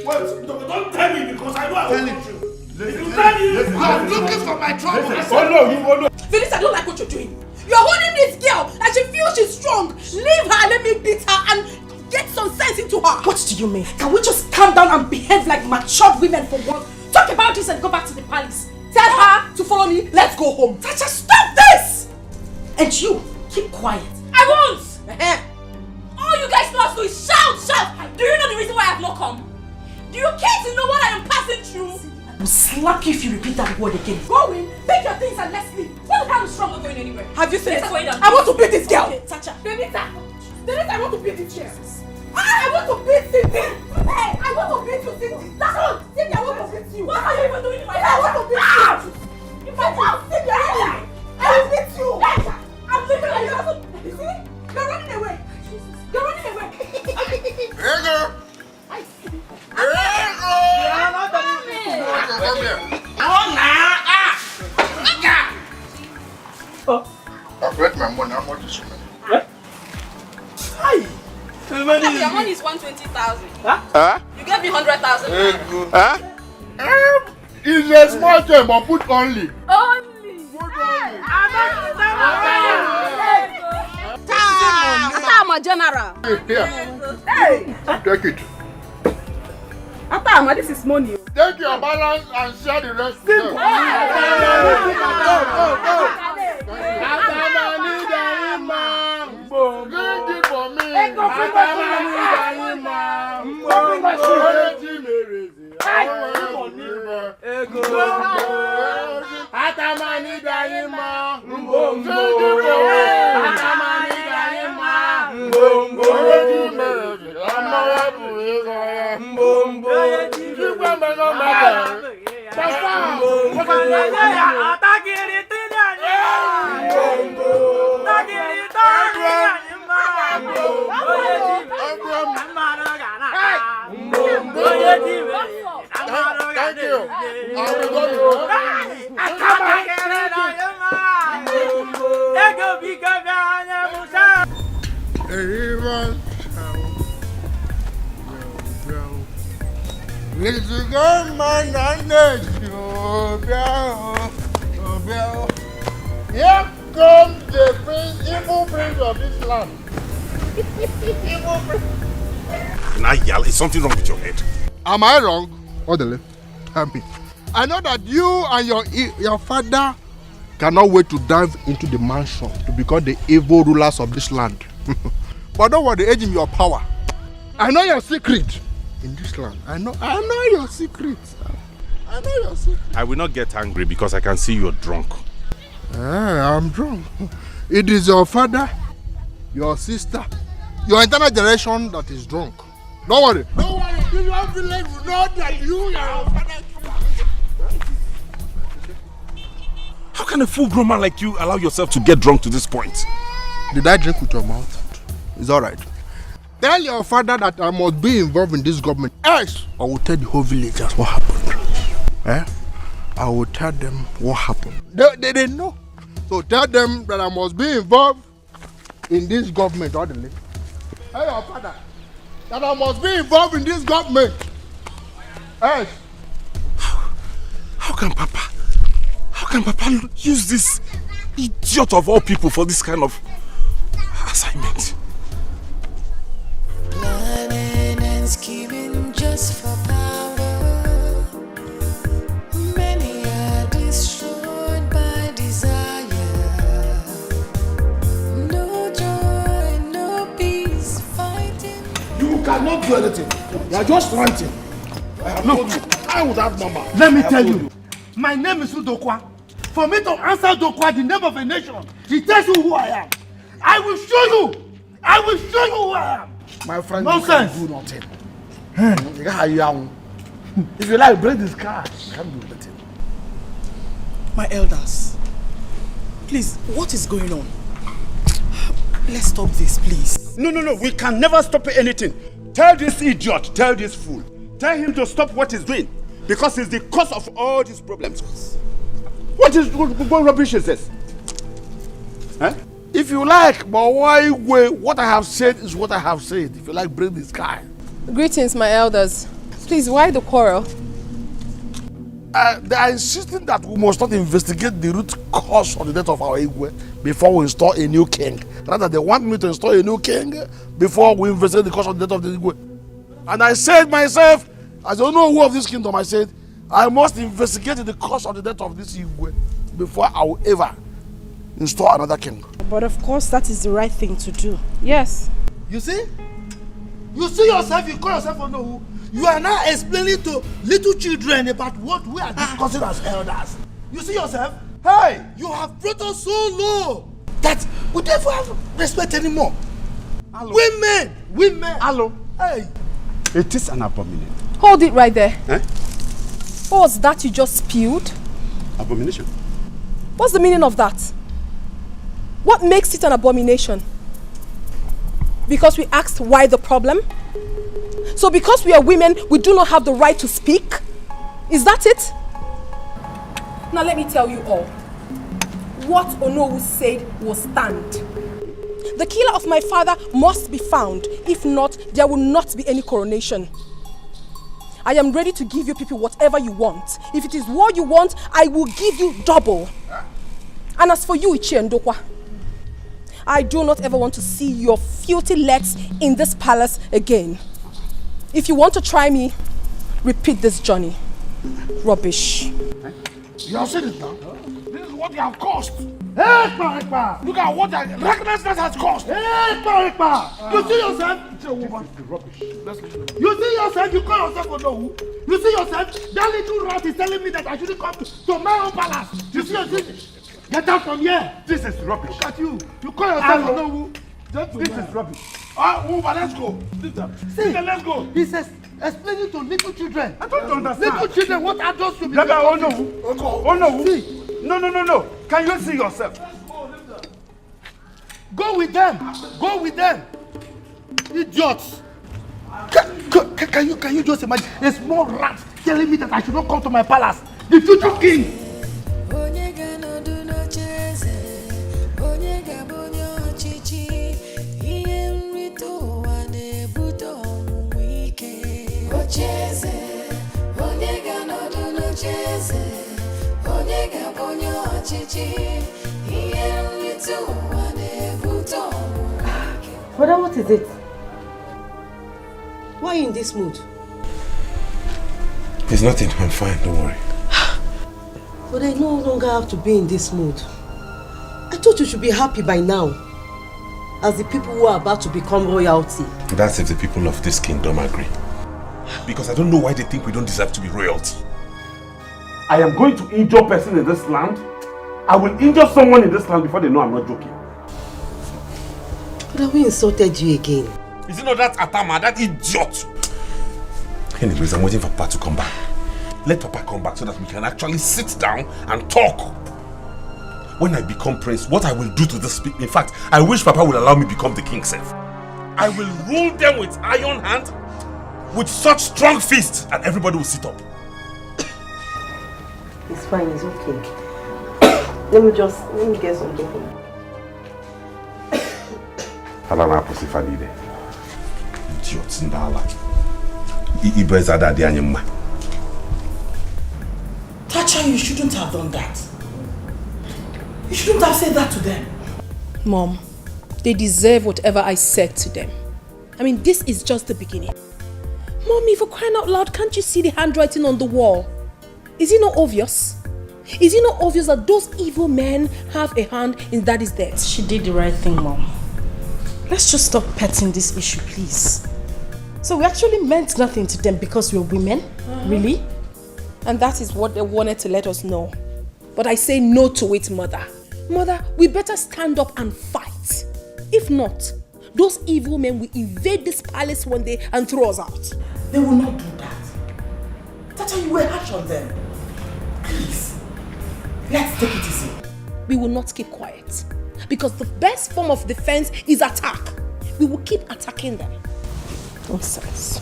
Wait, don't tell me because I know I will hurt you. If you tell me, you are looking for my trouble. Oh no. Phyllis, I don't like what you're doing. You're holding this girl and she feels she's strong. Leave her, let me beat her and get some sense into her. What do you mean? Can we just calm down and behave like matured women for once? Talk about this and go back to the palace. Tell her to follow me, let's go home. Tacha, stop this! And you, keep quiet. I won't! All you guys know how to do is shout! Do you know the reason why I've not come? Do you care to know what I am passing through? I will slap you if you repeat that word again. Go in, pick your things and let's leave. What the hell is wrong? Not going anywhere. Have you seen it? I want to beat this girl. Okay, Tacha. Denita, I want to beat this girl. I want to beat Cindy. Hey, I want to beat you, Cindy. That's all. Cindy, I want to beat you. What are you even doing in my life? I want to beat you. If I want Cindy, I will beat you. I'm leaving you. You see? You're running away. You're running away. Hey, girl. I've read my money. How much is your money? What? Hi. Your money is 120,000. Huh? You gave me 100,000. It's a small thing, but put only. Only. I'm a general. Here. Take it. Atama, this is money. Take your balance and share the rest. Go. Drink it for me. Thank you. Here comes the evil prince of this land. Evil prince. Nayal, is something wrong with your head? Am I wrong? Orderly, tell me. I know that you and your father cannot wait to dive into the mansion to become the evil rulers of this land. But don't worry, age in your power. I know your secret in this land. I know your secret. I know your secret. I will not get angry because I can see you're drunk. I'm drunk. It is your father, your sister, your entire generation that is drunk. Don't worry. Don't worry. You don't believe not that you and your father. How can a full-grown man like you allow yourself to get drunk to this point? Did I drink with your mouth? It's alright. Tell your father that I must be involved in this government. Else, I will tell the whole villagers what happened. I will tell them what happened. They know. So tell them that I must be involved in this government. Tell your father that I must be involved in this government. Else. How can Papa use this idiot of all people for this kind of assignment? Planning and scheming just for power. Many are destroyed by desire. No joy, no peace, fighting. You cannot do anything. You are just ranting. I have told you. I would have mama. Let me tell you, my name is Udokwa. For me to answer Dokwa, the name of a nation, he tells you who I am. I will show you. I will show you who I am. My friend, nonsense. You can do nothing. If you like, break this car. You can't do nothing. My elders, please, what is going on? Let's stop this, please. No. We can never stop anything. Tell this idiot, tell this fool. Tell him to stop what he's doing. Because he's the cause of all these problems. What rubbish is this? If you like, but why wait? What I have said is what I have said. If you like, bring this guy. Greetings, my elders. Please, why the quarrel? They are insisting that we must not investigate the root cause of the death of our Igwe before we install a new king. Rather, they want me to install a new king before we investigate the cause of the death of the Igwe. And I said myself, as I know who of this kingdom, I said, I must investigate the cause of the death of this Igwe before I will ever install another king. But of course, that is the right thing to do. Yes. You see? You see yourself, you call yourself a no. You are now explaining to little children about what we are discussing as elders. You see yourself? Hey, you have brought us so low that we don't have respect anymore. Hello. Women. Hello. Hey. It is an abomination. Hold it right there. What was that you just spewed? Abomination. What's the meaning of that? What makes it an abomination? Because we asked why the problem? So because we are women, we do not have the right to speak? Is that it? Now let me tell you all. What Onowu said will stand. The killer of my father must be found. If not, there will not be any coronation. I am ready to give you people whatever you want. If it is what you want, I will give you double. And as for you, Ichie Ndokwa, I do not ever want to see your filthy legs in this palace again. If you want to try me, repeat this journey. Rubbish. You have seen it now. This is what you have cost. Hey, Ekpa! Look at what recklessness has cost. Hey, Ekpa! You see yourself? It's a woman. Rubbish. You see yourself? You call yourself a no. You see yourself? That little rat is telling me that I shouldn't come to my own palace. You see yourself? Get out from here! This is rubbish. Look at you! You call yourself Onowu? This is rubbish. Let's go. See, let's go. He says, explaining to little children. I don't understand. Little children, what adults should be doing. Oh no. See. No. Can you see yourself? Go with them. Go with them. Idiots. Can you just imagine a small rat telling me that I should not come to my palace? The future king. Brother, what is it? Why are you in this mood? It's nothing, I'm fine, don't worry. But I no longer have to be in this mood. I thought you should be happy by now, as the people who are about to become royalty. That's if the people of this kingdom agree. Because I don't know why they think we don't deserve to be royalty. I am going to injure a person in this land. I will injure someone in this land before they know I'm not joking. But we insulted you again. Is it not that Atama, that idiot? Anyways, I'm waiting for Papa to come back. Let Papa come back so that we can actually sit down and talk. When I become prince, what I will do to this people. In fact, I wish Papa would allow me become the king self. I will rule them with iron hand, with such strong fist, and everybody will sit up. It's fine, it's okay. Let me get something for you. Alana Posifalide. Idiots in Dala. Ibezada Dianyama. Tacha, you shouldn't have done that. You shouldn't have said that to them. Mom, they deserve whatever I said to them. I mean, this is just the beginning. Mommy, for crying out loud, can't you see the handwriting on the wall? Is it not obvious? Is it not obvious that those evil men have a hand in Daddy's death? She did the right thing, Mom. Let's just stop petting this issue, please. So we actually meant nothing to them because we're women? Really? And that is what they wanted to let us know. But I say no to it, Mother. Mother, we better stand up and fight. If not, those evil men will invade this palace one day and throw us out. They will not do that. Tata, you were harsh on them. Please, let's take it easy. We will not keep quiet. Because the best form of defense is attack. We will keep attacking them. Nonsense.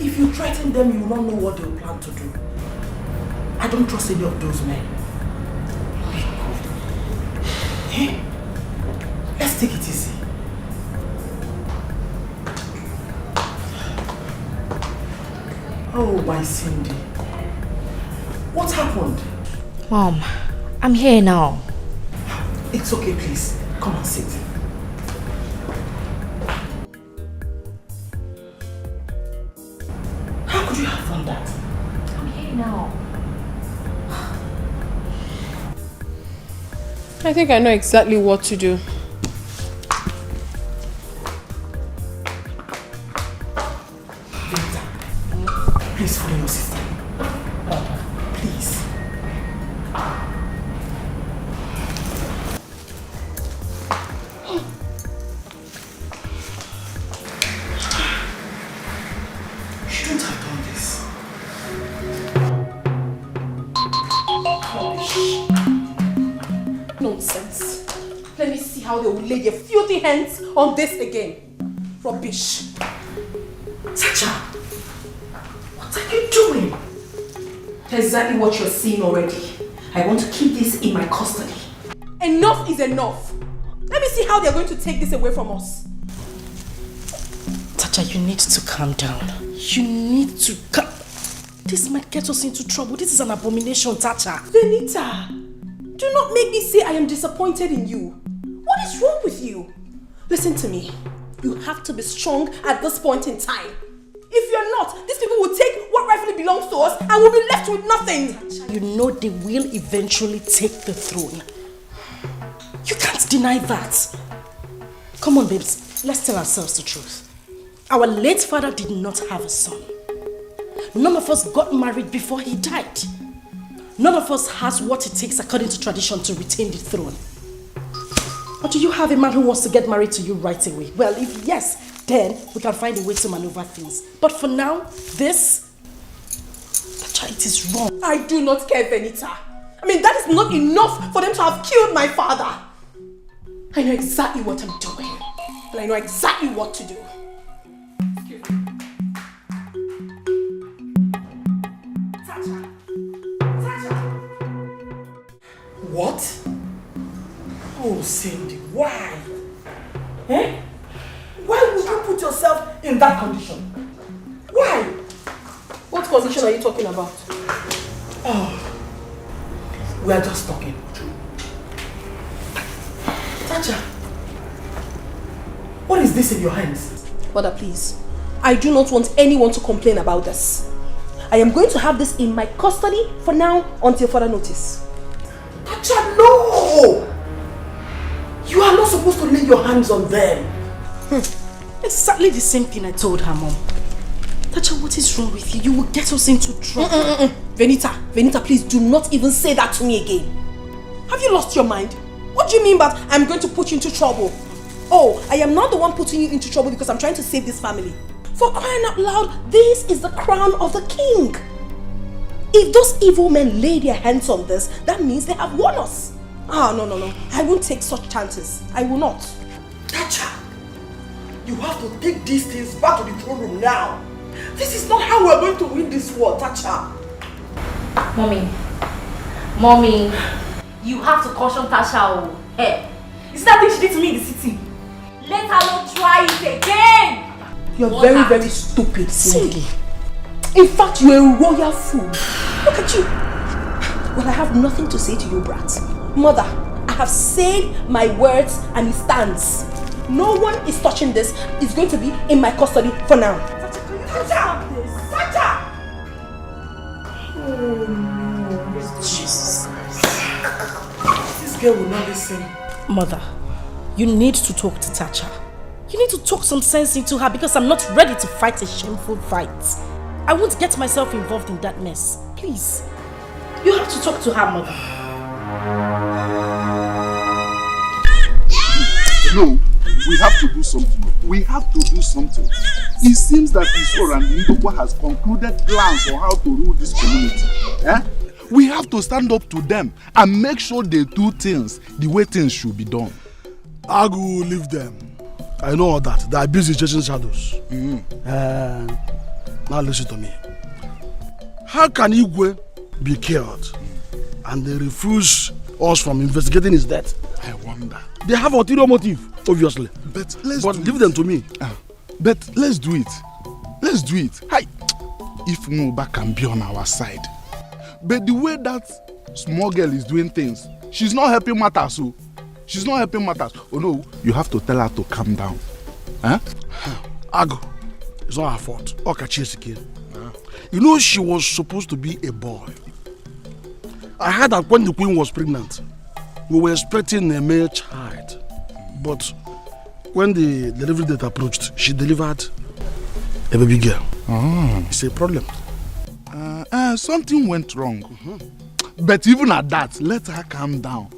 If you threaten them, you will not know what they will plan to do. I don't trust any of those men. Hey, let's take it easy. Oh, my Cindy. What happened? Mom, I'm here now. It's okay, please. Come and sit. How could you have done that? I'm here now. I think I know exactly what to do. Please follow your sister. Please. Shouldn't have done this. Nonsense. Let me see how they will lay their filthy hands on this again. Rubbish. Sacha, what are you doing? Exactly what you're seeing already. I want to keep this in my custody. Enough is enough. Let me see how they're going to take this away from us. Tacha, you need to calm down. You need to calm. This might get us into trouble. This is an abomination, Tacha. Venita, do not make me say I am disappointed in you. What is wrong with you? Listen to me. You have to be strong at this point in time. If you're not, these people will take what rightfully belongs to us and we'll be left with nothing. You know they will eventually take the throne. You can't deny that. Come on, babes. Let's tell ourselves the truth. Our late father did not have a son. None of us got married before he died. None of us has what it takes according to tradition to retain the throne. Or do you have a man who wants to get married to you right away? Well, if yes, then we can find a way to maneuver things. But for now, this, Tacha, it is wrong. I do not care, Venita. I mean, that is not enough for them to have killed my father. I know exactly what I'm doing. And I know exactly what to do. Tacha. What? Oh, Cindy, why? Eh? Why would you put yourself in that condition? Why? What condition are you talking about? Oh, we are just talking. Tacha, what is this in your hands? Mother, please. I do not want anyone to complain about this. I am going to have this in my custody for now until further notice. Tacha, no! You are not supposed to lay your hands on them. Exactly the same thing I told her, Mom. Tacha, what is wrong with you? You will get us into trouble. Venita, please do not even say that to me again. Have you lost your mind? What do you mean by I'm going to put you into trouble? Oh, I am not the one putting you into trouble because I'm trying to save this family. For crying out loud, this is the crown of the king. If those evil men lay their hands on this, that means they have won us. Ah, no. I won't take such chances. I will not. Tacha, you have to take these things back to the throne room now. This is not how we're going to win this war, Tacha. Mommy, you have to caution Tasha. Hey, is that thing she did to me in the city? Let her not try it again. You're very stupid, Cindy. In fact, you're a royal fool. Look at you. Well, I have nothing to say to you, brat. Mother, I have said my words and it stands. No one is touching this. It's going to be in my custody for now. Tacha! Tacha! Oh no. Jesus Christ. This girl will not listen. Mother, you need to talk to Tacha. You need to talk some sense into her because I'm not ready to fight a shameful fight. I won't get myself involved in that mess. Please. You have to talk to her, Mother. No, we have to do something. We have to do something. It seems that Isor and Ndokwa has concluded plans on how to rule this community. We have to stand up to them and make sure they do things the way things should be done. I will leave them. I know all that. They are busy chasing shadows. Now listen to me. How can Igwe be killed and they refuse us from investigating his death? I wonder. They have ulterior motive, obviously. But give them to me. But let's do it. Let's do it. Hi. If Muba can be on our side. But the way that small girl is doing things, she's not helping matters. So she's not helping matters. Oh no, you have to tell her to calm down. Ago, it's not her fault. You know she was supposed to be a boy. I heard that when the queen was pregnant, we were expecting a male child. But when the delivery date approached, she delivered a baby girl. It's a problem. Something went wrong. But even at that, let her calm down.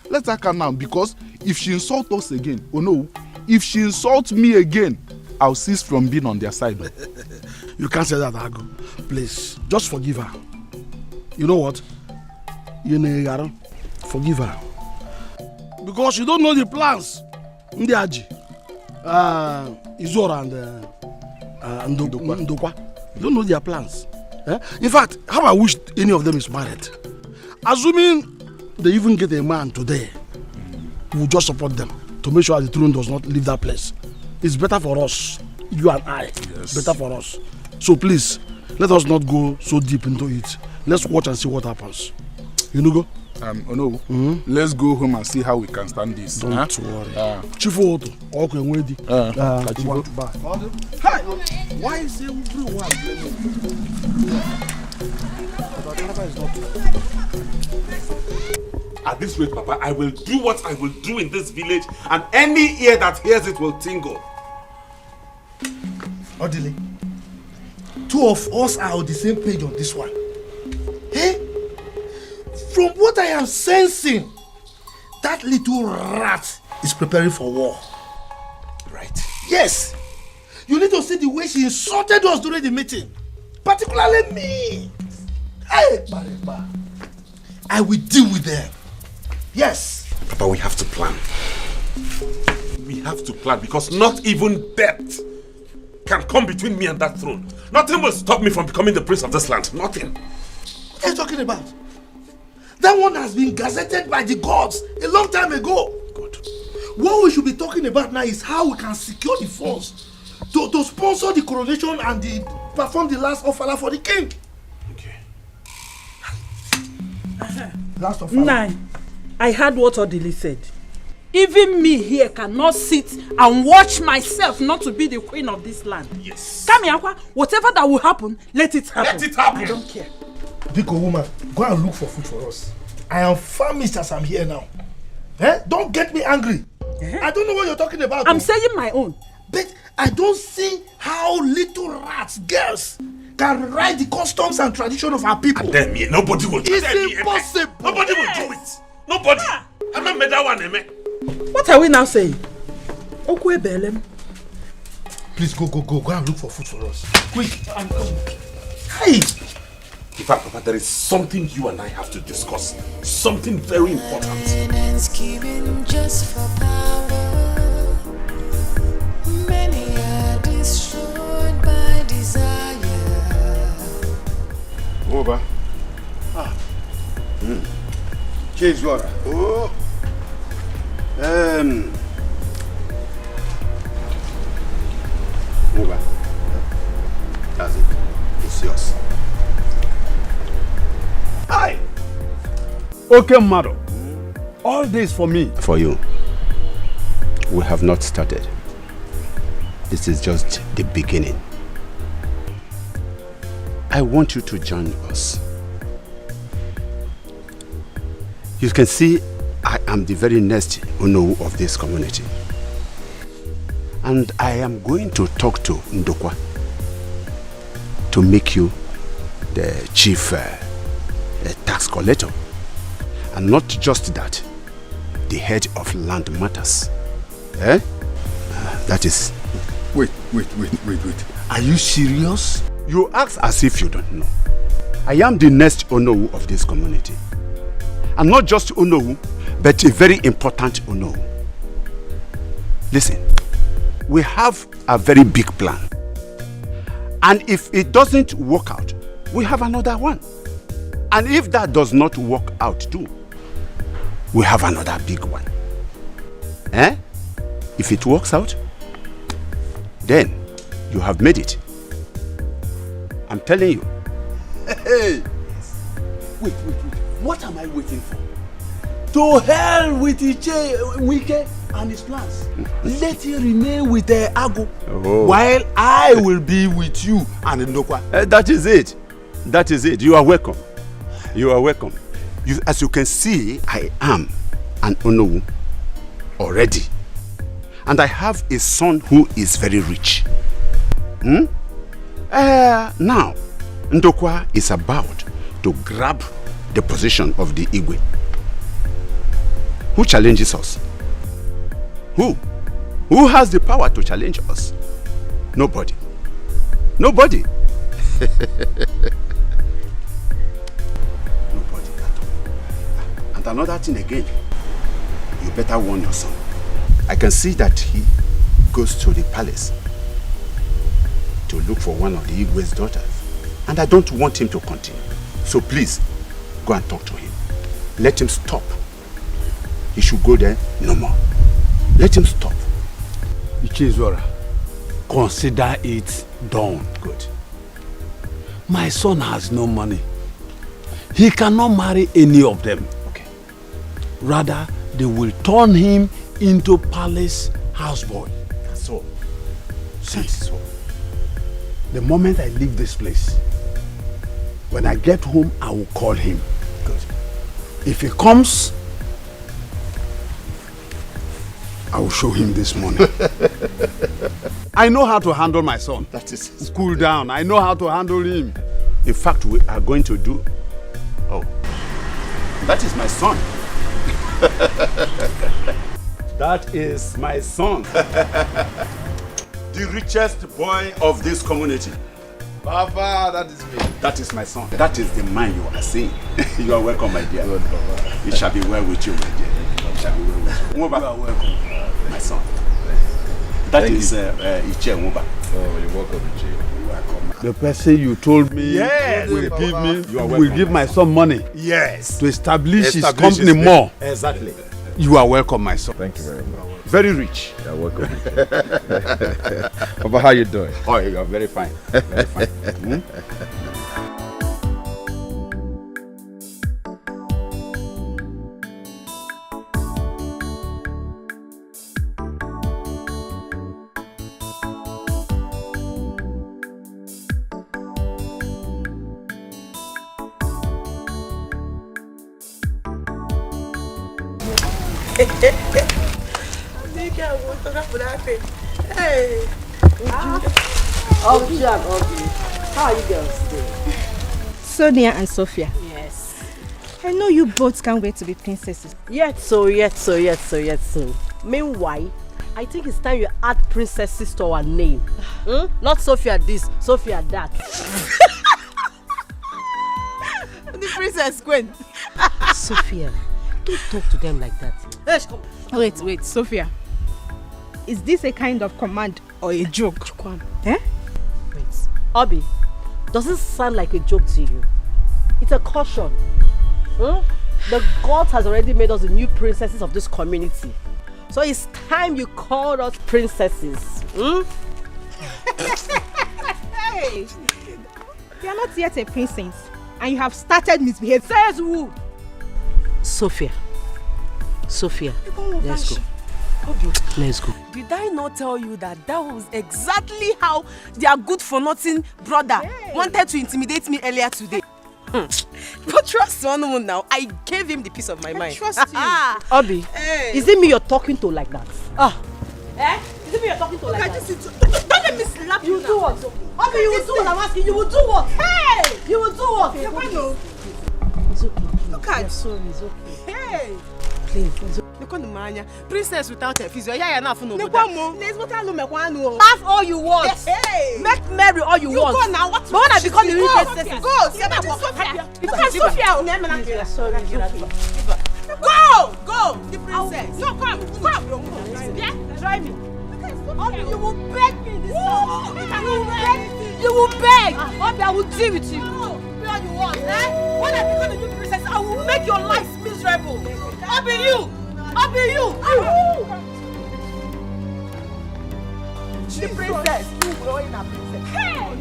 Let her calm down because if she insults us again, oh no, if she insults me again, I'll cease from being on their side. You can't say that, Ago. Please, just forgive her. You know what? Forgive her. Because you don't know the plans. Ndiaji, Izora and Ndokwa. You don't know their plans. In fact, how I wish any of them is married. Assuming they even get a man today, we'll just support them to make sure the throne does not leave that place. It's better for us, you and I. Yes. Better for us. So please, let us not go so deep into it. Let's watch and see what happens. You know, go? Let's go home and see how we can stand this. Don't worry. Chifu Oto, okay, ready. Hey, why is everyone? At this rate, Papa, I will do what I will do in this village, and any ear that hears it will tingle. Odile, two of us are on the same page on this one. Hey? From what I am sensing, that little rat is preparing for war. Right. Yes. You need to see the way she insulted us during the meeting. Particularly me. Hey, Bareba. I will deal with them. Yes. Papa, we have to plan. We have to plan because not even death can come between me and that throne. Nothing will stop me from becoming the prince of this land. Nothing. What are you talking about? That one has been gazetted by the gods a long time ago. Good. What we should be talking about now is how we can secure the funds to sponsor the coronation and perform the last ofala for the king. Okay. Last ofala. Nine. I heard what Odili said. Even me here cannot sit and watch myself not to be the queen of this land. Yes. Come here, whatever that will happen, let it happen. Let it happen. I don't care. Biko woman, go and look for food for us. I am famished as I'm here now. Don't get me angry. I don't know what you're talking about. I'm saying my own. But I don't see how little rats, girls, can ride the customs and tradition of our people. And then nobody will do it. It's impossible. Nobody will do it. Nobody. I'm not made that one, Eme. What are we now saying? Okwe Belem. Please go and look for food for us. Quick, I'm coming. Hey! In fact, Papa, there is something you and I have to discuss. Something very important. Scheming just for power. Many are destroyed by desire. Over. Change water. Oh. Over. That's it. It's yours. Hi. Okay, madam. All this for me. For you. We have not started. This is just the beginning. I want you to join us. You can see I am the very next Onowu of this community. And I am going to talk to Ndokwa to make you the chief tax collector. And not just that, the head of land matters. That is... Wait. Are you serious? You ask as if you don't know. I am the next Onowu of this community. And not just Onowu, but a very important Onowu. Listen, we have a very big plan. And if it doesn't work out, we have another one. And if that does not work out too, we have another big one. If it works out, then you have made it. I'm telling you. Hey! Wait. What am I waiting for? To hell with Wike and his plans. Let him remain with Ago while I will be with you and Ndokwa. That is it. That is it. You are welcome. You are welcome. As you can see, I am an Onowu already. And I have a son who is very rich. Now, Ndokwa is about to grab the position of the Igwe. Who challenges us? Who? Who has the power to challenge us? Nobody. Nobody. Nobody at all. And another thing again, you better warn your son. I can see that he goes to the palace to look for one of the Igwe's daughters. And I don't want him to continue. So please, go and talk to him. Let him stop. He should go there no more. Let him stop. Ichezora, consider it done. Good. My son has no money. He cannot marry any of them. Okay. Rather, they will turn him into palace houseboy. That's all. That's all. The moment I leave this place, when I get home, I will call him. Good. If he comes, I will show him this morning. I know how to handle my son. That is it. Cool down. I know how to handle him. In fact, we are going to do... Oh. That is my son. That is my son. The richest boy of this community. Papa, that is me. That is my son. That is the man you are seeing. You are welcome, my dear. It shall be well with you, my dear. It shall be well with you. Moba, you are welcome, my son. That is Iche Moba. Oh, you're welcome, Iche. You're welcome. The person you told me yes, will will give my son money. Yes. To establish his company more. Exactly. You are welcome, my son. Thank you very much. Very rich. You're welcome. Papa, how you doing? Oh, you are very fine. Very fine. Hey. Obi and Obi. How are you girls doing? Sonia and Sophia. Yes. I know you both can't wait to be princesses. Yet so. Meanwhile, I think it's time you add princesses to our name. Not Sophia this, Sophia that. The princess Queen. Sophia, don't talk to them like that. Wait, Sophia. Is this a kind of command or a joke? Eh? Wait, Obi, does it sound like a joke to you? It's a caution. The God has already made us the new princesses of this community. So it's time you called us princesses. Hey! You are not yet a princess and you have started misbehaving. Says who? Sophia, let's go. Let's go. Did I not tell you that was exactly how their good-for-nothing brother wanted to intimidate me earlier today? But trust one woman now. I gave him the peace of my mind. Trust you. Obi, is it me you're talking to like that? Is it me you're talking to like that? Don't let me slap you. You do what? Obi, you will do what I'm asking. You will do what? Hey! You will do what? It's okay. Look at. Sorry, it's okay. Hey! Please. Princess without a physio. Yeah, enough no. Laugh all you want. Hey. Make merry all you want. Go now. What? But when I become the real princess, Go. The princess. No, come. Yeah, drive me. You will beg me this time. You will beg. I will deal with you. All you want, When I become the new princess, I will make your life miserable. I'll be you. The princess. You growing a princess. Hey!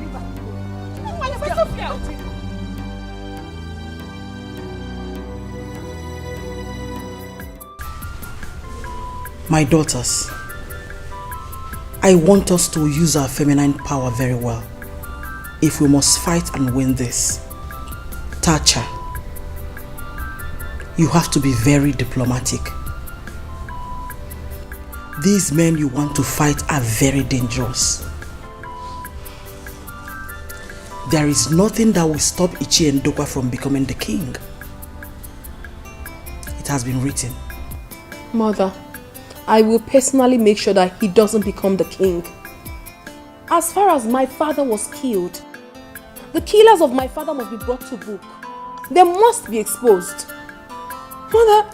My daughters, I want us to use our feminine power very well. If we must fight and win this, Tacha, you have to be very diplomatic. These men you want to fight are very dangerous. There is nothing that will stop Ichi and Dokwa from becoming the king. It has been written. Mother, I will personally make sure that he doesn't become the king. As far as my father was killed, the killers of my father must be brought to book. They must be exposed. Mother,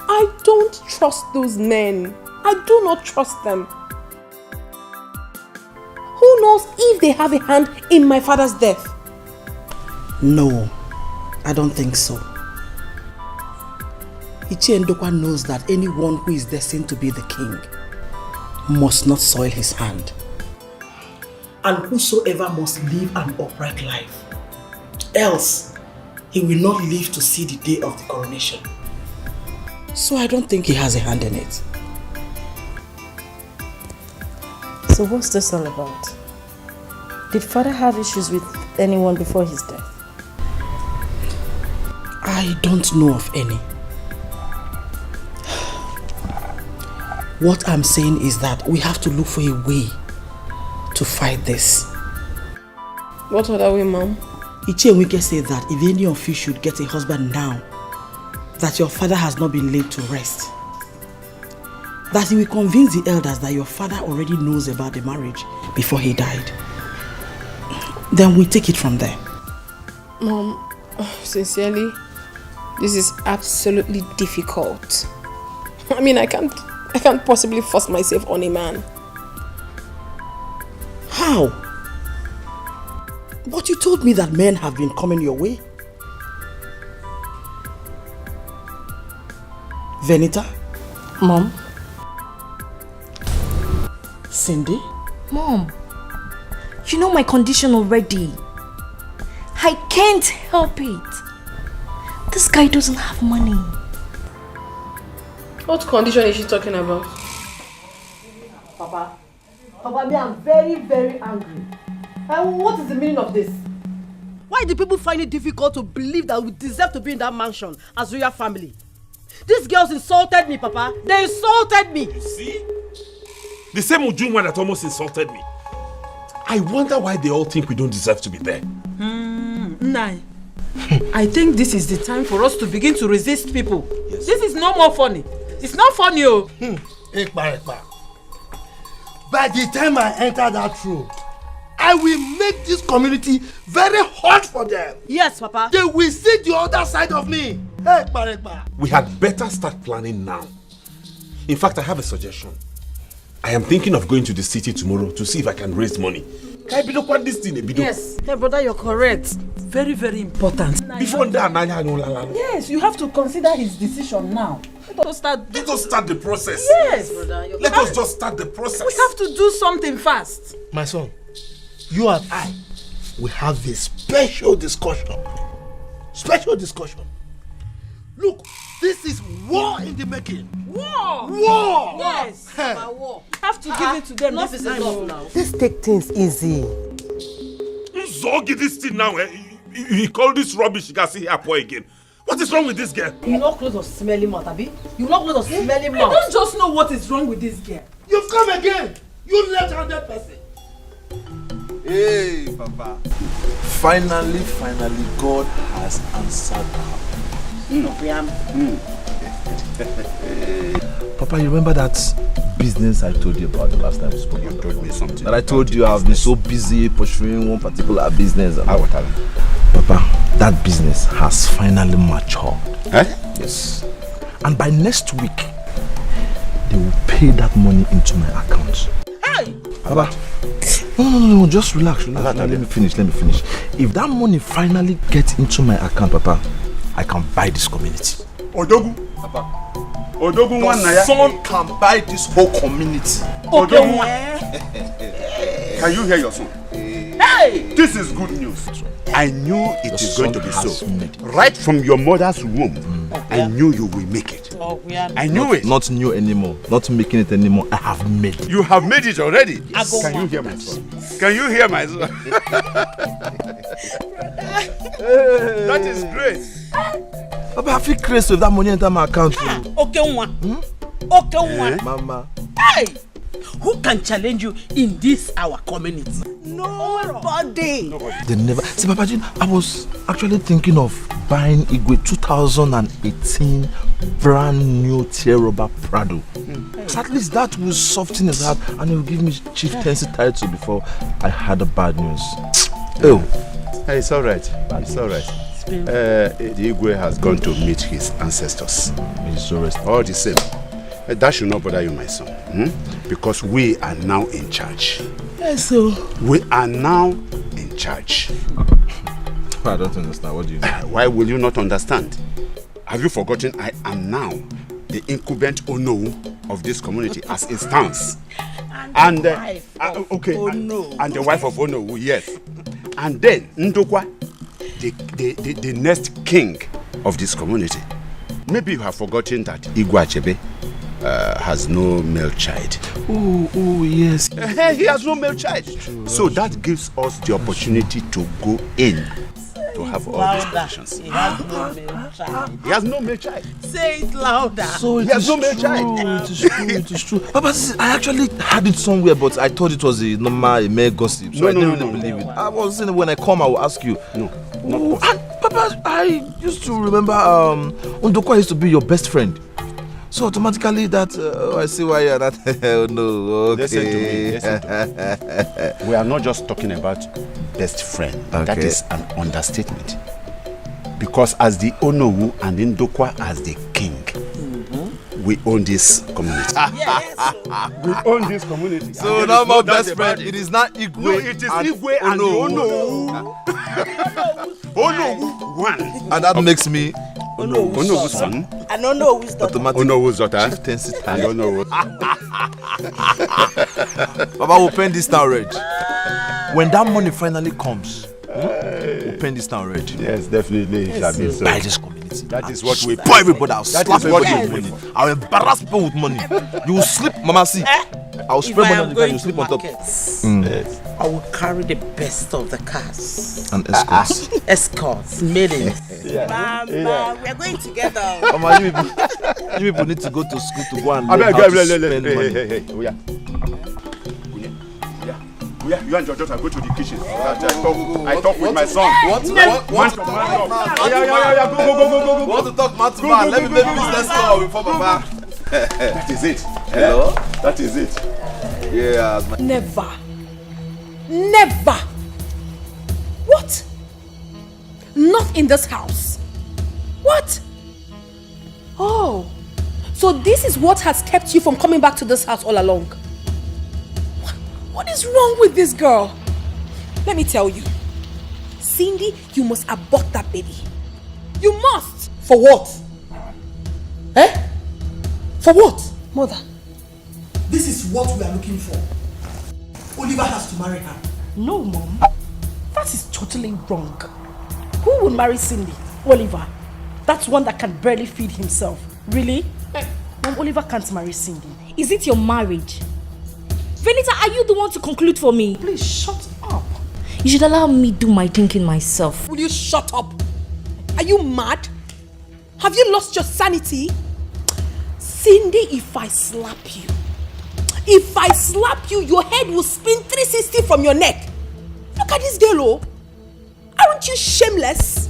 I don't trust those men. I do not trust them. Who knows if they have a hand in my father's death? No, I don't think so. Ichi Ndokwa knows that anyone who is destined to be the king must not soil his hand. And whosoever must live an upright life, else he will not live to see the day of the coronation. So I don't think he has a hand in it. So what's this all about? Did father have issues with anyone before his death? I don't know of any. What I'm saying is that we have to look for a way to fight this. What other way, Mom? Ichi and Wike said that if any of you should get a husband now, that your father has not been laid to rest. That he will convince the elders that your father already knows about the marriage before he died. Then we take it from there. Mom, sincerely, this is absolutely difficult. I mean, I can't possibly force myself on a man. How? But you told me that men have been coming your way. Venita? Mom? Cindy? Mom, you know my condition already. I can't help it. This guy doesn't have money. What condition is she talking about? Papa, me, I'm very, very angry. And what is the meaning of this? Why do people find it difficult to believe that we deserve to be in that mansion as royal family? These girls insulted me, Papa. They insulted me. You see? The same Ujunwa that almost insulted me. I wonder why they all think we don't deserve to be there. Nai. I think this is the time for us to begin to resist people. Yes. This is no more funny. It's not funny, oh. Ekpa. By the time I enter that room, I will make this community very hot for them. Yes, Papa. They will see the other side of me. Ekpa. We had better start planning now. In fact, I have a suggestion. I am thinking of going to the city tomorrow to see if I can raise money. Yes, hey brother, you're correct. Very, very important. Before that, yes, you have to consider his decision now. Let us start the process. Yes, brother. Let us just start the process. We have to do something fast. My son, you and I will have a special discussion. Look, this is war in the making. War! Yes, war. Have to give it to them. Enough is enough now. Let's take things easy. Zogi this thing now, eh? He called this rubbish. You can see here boy again. What is wrong with this girl? You not close of smelly mouth, Abi? You not close of smelly mouth. I don't just know what is wrong with this girl. You've come again. You left-handed person. Hey, Papa. Finally, God has answered her. Papa, you remember that business I told you about the last time we spoke? You told me something. That I told you I've been so busy pursuing one particular business. Papa, that business has finally matured. Eh? Yes. And by next week, they will pay that money into my account. Hey! Papa, no, just relax. Let me finish. If that money finally gets into my account, Papa, I can buy this community. Odogu. Papa. Odogu Your son can buy this whole community. Odogu. Can you hear your son? Hey! This is good news. I knew it is going to be so. Right from your mother's womb, I knew you will make it. I knew it. Not new anymore. Not making it anymore. I have made it. You have made it already. Yes. Can you hear my son? Can you hear my son? That is great. Papa, I feel crazy with that money enter my account. Okay, one. Mama. Hey! Who can challenge you in this our community? Nobody. They never. See, Papa, I was actually thinking of buying Igwe 2018 brand new Tierroba Prado. So at least that will soften his heart and it will give me chieftaincy title before I had the bad news. Oh. Hey, it's all right. It's all right. The Igwe has gone to meet his ancestors. He's so rested. All the same. That should not bother you, my son. Because we are now in charge. Yes, so. We are now in charge. I don't understand. What do you mean? Why will you not understand? Have you forgotten I am now the incumbent Ono of this community as it stands? And the wife of Ono, yes. And then Ndokwa, the next king of this community. Maybe you have forgotten that Igwe Achebe has no male child. Oh, yes. He has no male child. So that gives us the opportunity to go in to have all these positions. He has no male child. He has no male child. Say it louder. So He has no male child. It is true, it is true. Papa, I actually had it somewhere, but I thought it was a normal male gossip, so I didn't really believe it. I was saying when I come, I will ask you. No. And Papa, I used to remember Undokwa used to be your best friend. So automatically that, I see why you're not, oh no, okay. Listen to me. We are not just talking about best friend. Okay. That is an understatement. Because as the Onowu and Ndokwa as the king, we own this community. We own this community. So now my best friend, it is not Igwe. No, it is Igwe and Onowu. Onowu one. And that makes me Onowu's son. And Onowu's daughter. Onowu's daughter. And Onowu. Baba will paint this town red. When that money finally comes, we'll paint this town red. Yes, definitely. It shall be so. Buy this community. That is what we pour everybody. I'll That slap is what everybody we with money. I'll embarrass people with money. You will sleep, Mama. See, I'll spread money on the ground. You sleep on top. Yes. I will carry the best of the cars. And escorts. Escorts, maidens. Mama, we are going together. Mama, you people need to go to school to go and learn how to spend money. Hey, you and your daughter go to the kitchen. I talk with my son. What? Go. Want to talk man to man? Let me make business call before Papa. That is it. Hello? That is it. Yeah. Never. Never. What? Not in this house. What? Oh. So this is what has kept you from coming back to this house all along. What is wrong with this girl? Let me tell you. Cindy, you must abort that baby. You must. For what? For what? Mother. This is what we are looking for. Oliver has to marry her. No, Mom. That is totally wrong. Who would marry Cindy? Oliver. That's one that can barely feed himself. Really? Mom, Oliver can't marry Cindy. Is it your marriage? Venita, are you the one to conclude for me? Please shut up. You should allow me do my thinking myself. Will you shut up? Are you mad? Have you lost your sanity? Cindy, if I slap you, your head will spin 360 from your neck. Look at this girl, oh. Aren't you shameless?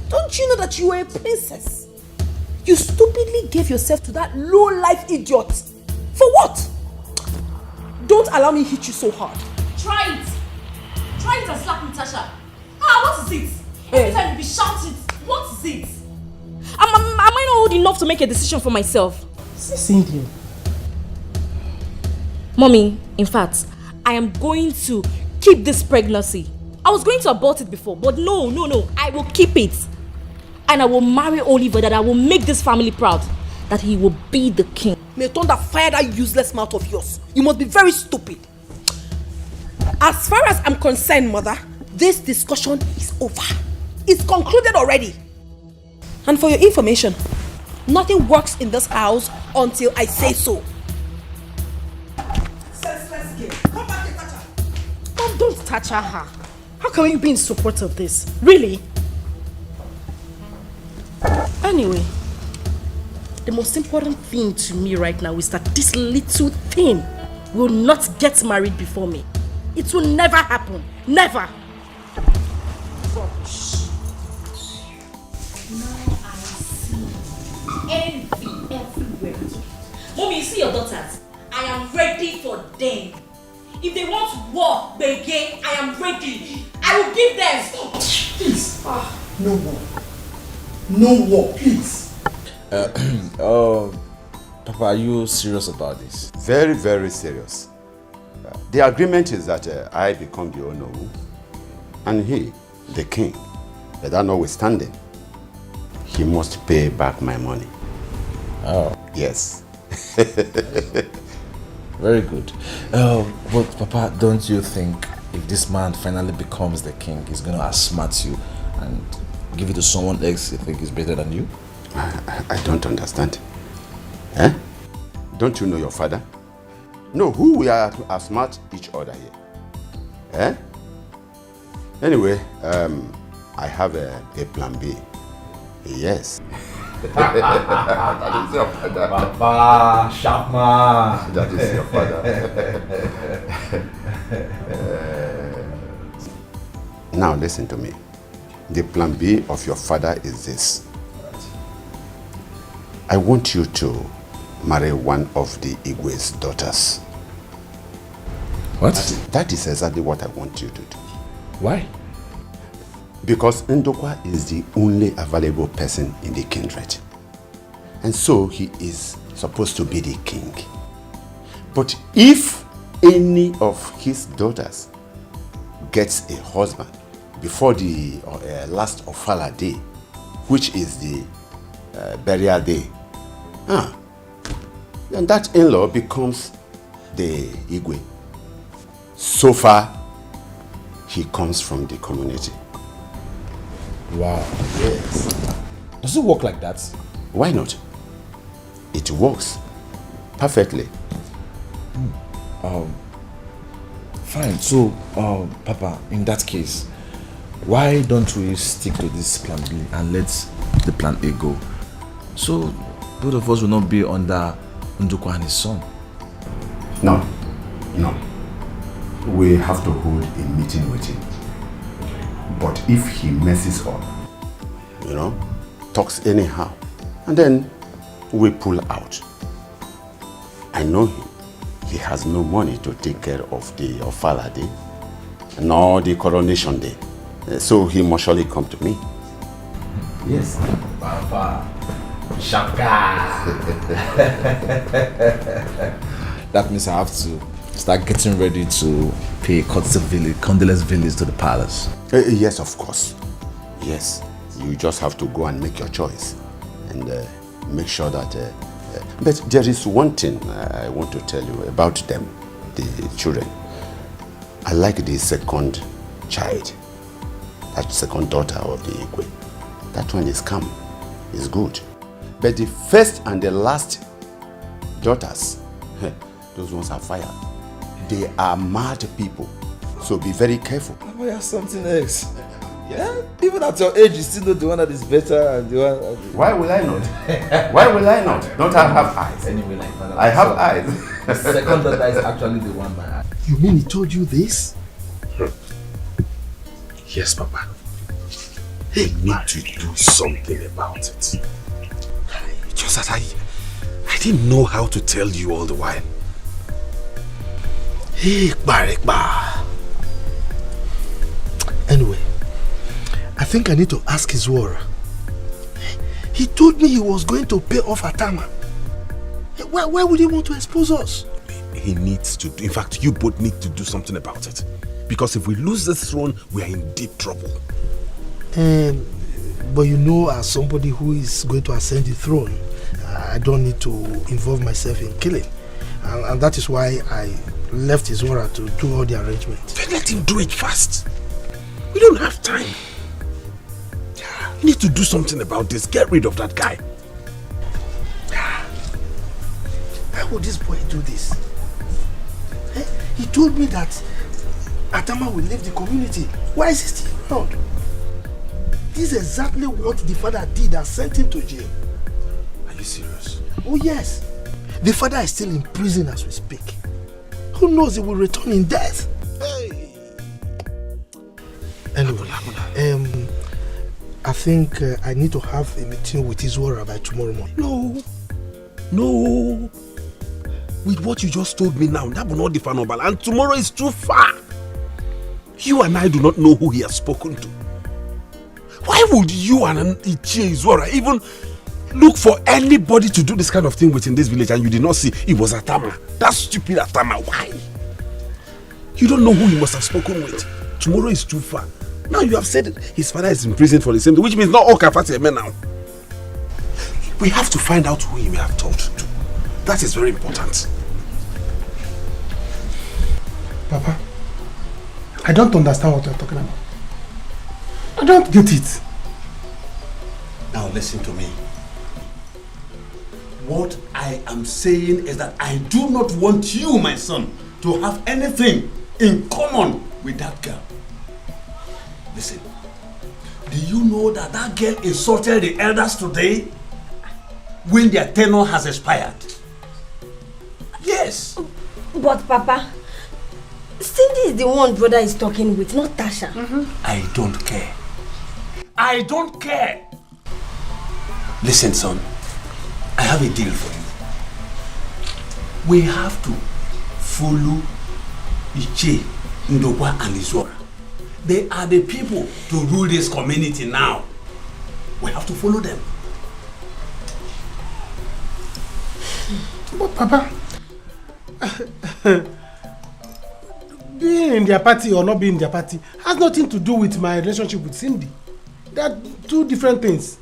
Don't you know that you are a princess? You stupidly gave yourself to that low-life idiot. For what? Don't allow me to hit you so hard. Try it. Try it and slap Natasha. What is it? Every time you be shouting, what is it? Am I not old enough to make a decision for myself? Cindy. Mommy, in fact, I am going to keep this pregnancy. I was going to abort it before, but no, I will keep it. And I will marry Oliver, that I will make this family proud. That he will be the king. May thunder fire that useless mouth of yours. You must be very stupid. As far as I'm concerned, Mother, this discussion is over. It's concluded already. And for your information, nothing works in this house until I say so. Mom, don't touch her. How can we be in support of this? Really? Anyway, the most important thing to me right now is that this little thing will not get married before me. It will never happen. Never. Now I see envy everywhere. Mommy, you see your daughters? I am ready for them. If they want war, begin, I am ready. I will give them. Please. No war. No war, please. Papa, are you serious about this? Very, very serious. The agreement is that I become the Onowu and he, the king. But that notwithstanding, he must pay back my money. Oh. Yes. Very good. But Papa, don't you think if this man finally becomes the king, he's going to outsmart you and give it to someone else you think is better than you? I don't understand. Don't you know your father? No, who we are to outsmart each other here? Anyway, I have a plan B. Yes. That is your father. Papa, sharp man. That is your father. Now listen to me. The plan B of your father is this. I want you to marry one of the Igwe's daughters. What? That is exactly what I want you to do. Why? Because Ndokwa is the only available person in the kindred. And so he is supposed to be the king. But if any of his daughters gets a husband before the last Ofala day, which is the burial day, then that in-law becomes the Igwe. So far, he comes from the community. Wow. Yes. Does it work like that? Why not? It works perfectly. Fine. So, Papa, in that case, why don't we stick to this plan B and let the plan A go? So, both of us will not be under Ndukwa and his son. No. We have to hold a meeting with him. But if he messes up, talks anyhow, and then we pull out. I know him. He has no money to take care of the Ofala day, nor the coronation day. So he must surely come to me. Yes. Papa. Shaka. That means I have to start getting ready to pay condolence village to the palace. Yes, of course. Yes. You just have to go and make your choice. And make sure that... but there is one thing I want to tell you about them, the children. I like the second child. That second daughter of the Igwe. That one is calm. Is good. But the first and the last daughters, those ones are fire. They are mad people. So be very careful. Papa, you have something else. Yeah? Even at your age, you still know the one that is better and the one... Why will I not? Why will I not? Don't I have eyes? Anyway, like father, I have eyes. The second daughter is actually the one by eye. You mean he told you this? Yes, Papa. I need to do something about it. Just that I didn't know how to tell you all the while. Anyway, I think I need to ask his Izwara. He told me he was going to pay off Atama. Why would he want to expose us? He needs to. In fact, you both need to do something about it. Because if we lose this throne, we are in deep trouble. But you know, as somebody who is going to ascend the throne, I don't need to involve myself in killing. And that is why I left his Izwara to do all the arrangements. Then let him do it fast. We don't have time. You need to do something about this. Get rid of that guy. Why would this boy do this? He told me that Atama will leave the community. Why is he still around? This is exactly what the father did and sent him to jail. Are you serious? Oh yes. The father is still in prison as we speak. Who knows, he will return in death. Hey. Anyway, I think I need to have a meeting with Izwara by tomorrow morning. No. With what you just told me now, that will not differ Nobal, and tomorrow is too far. You and I do not know who he has spoken to. Why would you and Ichie Izwara even look for anybody to do this kind of thing within this village and you did not see it was Atama? That stupid Atama. Why? You don't know who he must have spoken with. Tomorrow is too far. Now you have said his father is in prison for the same thing, which means not all Kafati men now. We have to find out who he may have talked to. That is very important. Papa, I don't understand what you're talking about. I don't get it. Now listen to me. What I am saying is that I do not want you, my son, to have anything in common with that girl. Listen, Do you know that that girl insulted the elders today when their tenure has expired? Yes. But Papa, Cindy is the one brother is talking with, not Tasha. I don't care. I don't care. Listen, son. I have a deal for you. We have to follow Iche, Ndokwa, and Izora. They are the people to rule this community now. We have to follow them. But Papa, being in their party or not being in their party has nothing to do with my relationship with Cindy. They are two different things.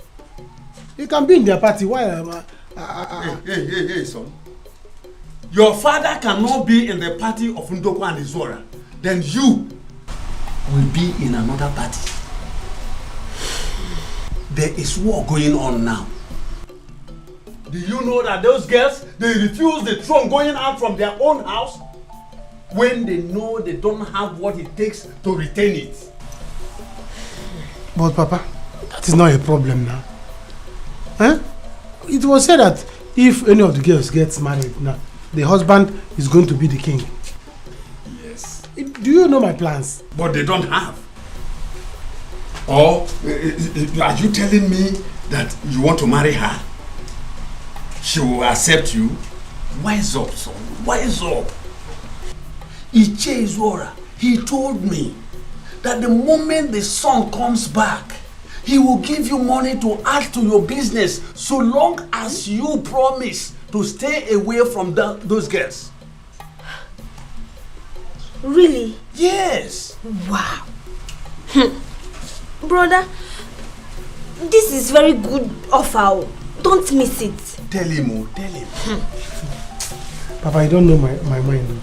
You can be in their party while Hey, son. Your father cannot be in the party of Ndokwa and Izora. Then you will be in another party. There is war going on now. Do you know that those girls, they refuse the throne going out from their own house when they know they don't have what it takes to retain it? But Papa, that is not a problem now. Huh? It was said that if any of the girls gets married now, the husband is going to be the king. Yes. Do you know my plans? But they don't have. Or are you telling me that you want to marry her? She will accept you? Wise up, son. Wise up. Iche Izora, he told me that the moment the son comes back, he will give you money to add to your business so long as you promise to stay away from those girls. Really? Yes. Wow. Brother, this is very good offer. Don't miss it. Tell him, tell him. Papa, you don't know my mind.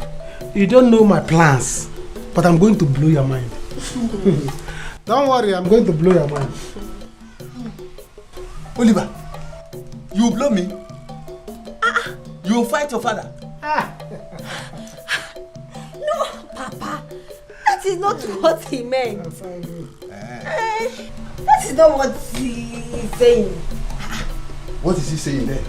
You don't know my plans. But I'm going to blow your mind. Don't worry, I'm going to blow your mind. Oliver, you blow me? You will fight your father? No, Papa. That is not what he meant. That is not what he is saying. What is he saying there?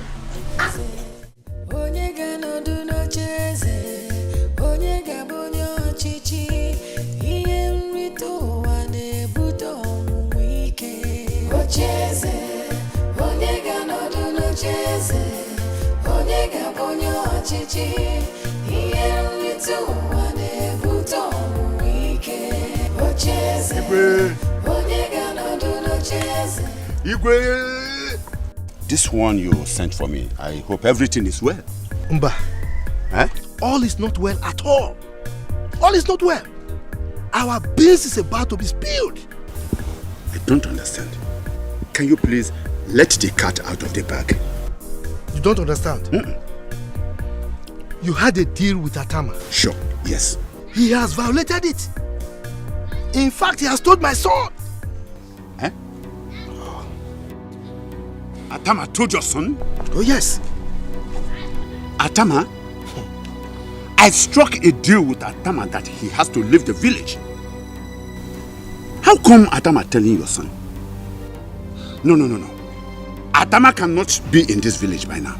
This one you sent for me, I hope everything is well. Mba, all is not well at all. All is not well. Our beans is about to be spilled. I don't understand. Can you please let the cat out of the bag? You don't understand? You had a deal with Atama. Sure, yes. He has violated it. In fact, he has told my son. Atama told your son? Oh, yes. Atama? I struck a deal with Atama that he has to leave the village. How come Atama telling your son? No. Atama cannot be in this village by now.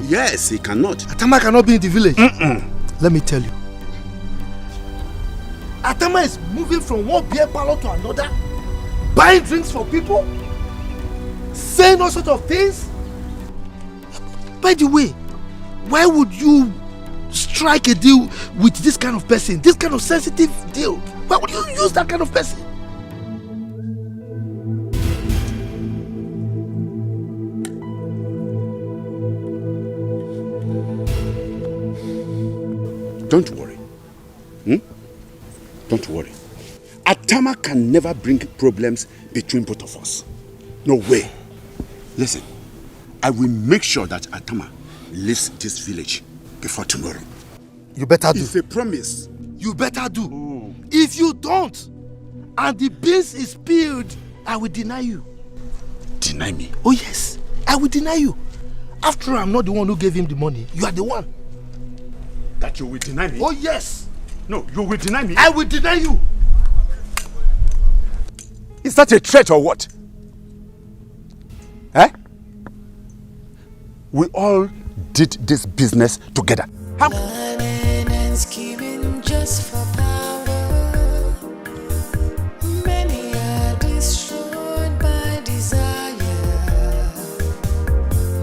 Yes, he cannot. Atama cannot be in the village? Let me tell you. Atama is moving from one beer parlor to another, buying drinks for people, saying all sorts of things. By the way, why would you strike a deal with this kind of person, this kind of sensitive deal? Why would you use that kind of person? Don't worry. Don't worry. Atama can never bring problems between both of us. No way. Listen, I will make sure that Atama leaves this village before tomorrow. You better do. It's a promise. You better do. If you don't, and the beans is spilled, I will deny you. Deny me? Oh yes, I will deny you. After all, I'm not the one who gave him the money. You are the one. That you will deny me? Oh yes. No, you will deny me? I will deny you. Is Is that a threat or what? Eh? We all did this business together. Planning and scheming just for power. Many are destroyed by desire.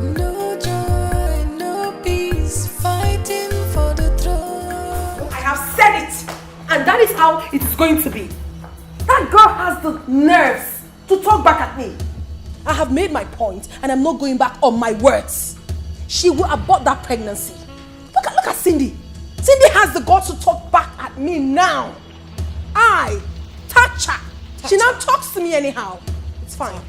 No joy, no peace, fighting for the throne. I have said it, and that is how it is going to be. That girl has the nerves to talk back at me. I have made my point, and I'm not going back on my words. She will abort that pregnancy. Look at Cindy. Cindy has the guts to talk back at me now. I touch her. She now talks to me anyhow. It's fine.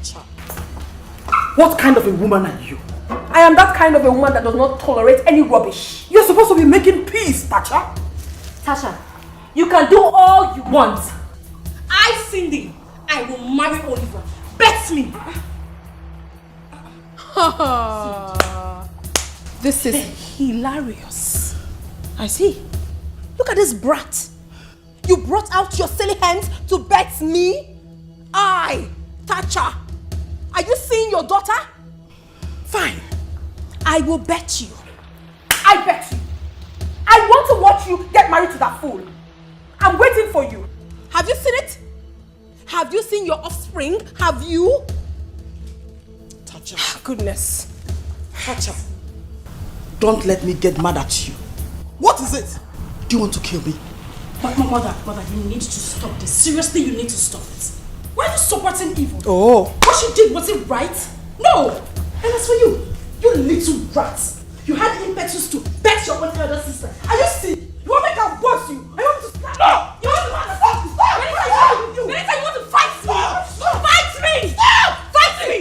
What kind of a woman are you? I am that kind of a woman that does not tolerate any rubbish. You're supposed to be making peace, Tasha. Tasha, you can do all you want. I, Cindy, I will marry Oliver. Bet me. This is hilarious. I see. Look at this brat. You brought out your silly hands to bet me? I, Tacha. Are you seeing your daughter? Fine. I will bet you. I bet you. I want to watch you get married to that fool. I'm waiting for you. Have you seen it? Have you seen your offspring? Have you? Tacha. Goodness. Tacha. Don't let me get mad at you. What is it? Do you want to kill me? Mother, you need to stop this. Seriously, you need to stop it. Why are you supporting evil? Oh. What she did, was it right? No! And as for you, you little rat. You had the impetus to bet your own elder sister. Are you sick? You want me to boss you? I want to stop. No! You want to stop? Stop! Benita, you want to fight me? Stop! Fight me! Stop! Fight me!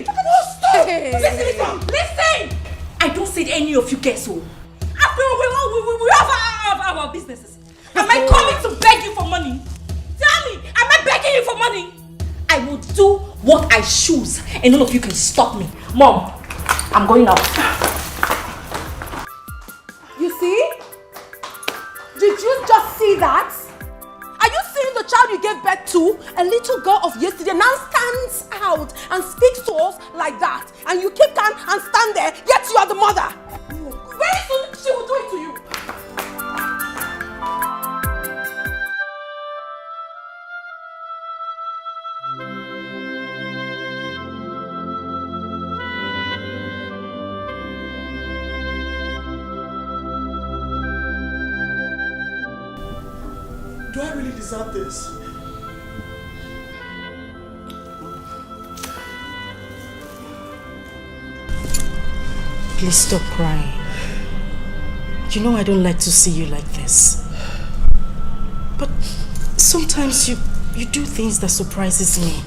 Stop! Listen! I don't say any of you guess so. After all, we have our businesses. Am I coming to beg you for money? Tell me, am I begging you for money? I will do what I choose and none of you can stop me. Mom, I'm going out. You see? Did you just see that? Are you seeing the child you gave birth to? A little girl of yesterday now stands out and speaks to us like that. And you keep calm and stand there, yet you are the mother. Very soon she will do it to you. Do I really deserve this? Please stop crying. You know I don't like to see you like this. But sometimes you do things that surprises me.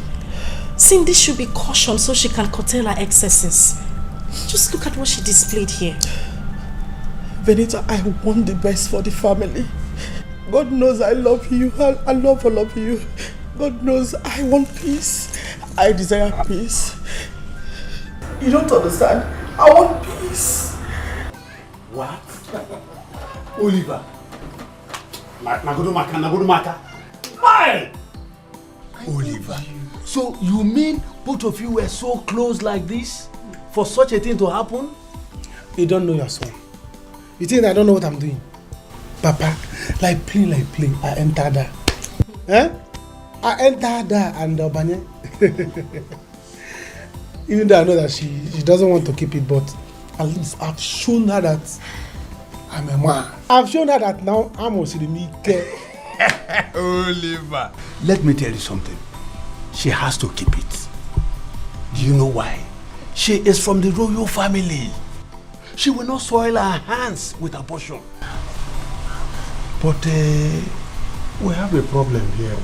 Cindy should be cautioned so she can curtail her excesses. Just look at what she displayed here. Benita, I want the best for the family. God knows I love you. I love all of you. God knows I want peace. I desire peace. You don't understand. I want peace. What? Oliver. Nagudu Why? Oliver. So you mean both of you were so close like this for such a thing to happen? You don't know your son. You think I don't know what I'm doing? Papa, like play, I enter there. Eh? I enter there and Banye. Even though I know that she doesn't want to keep it, but at least I've shown her that I'm a man. I've shown her that now I'm also the Mike. Oliver. Let me tell you something. She has to keep it. Do you know why? She is from the royal family. She will not soil her hands with abortion. But we have a problem here.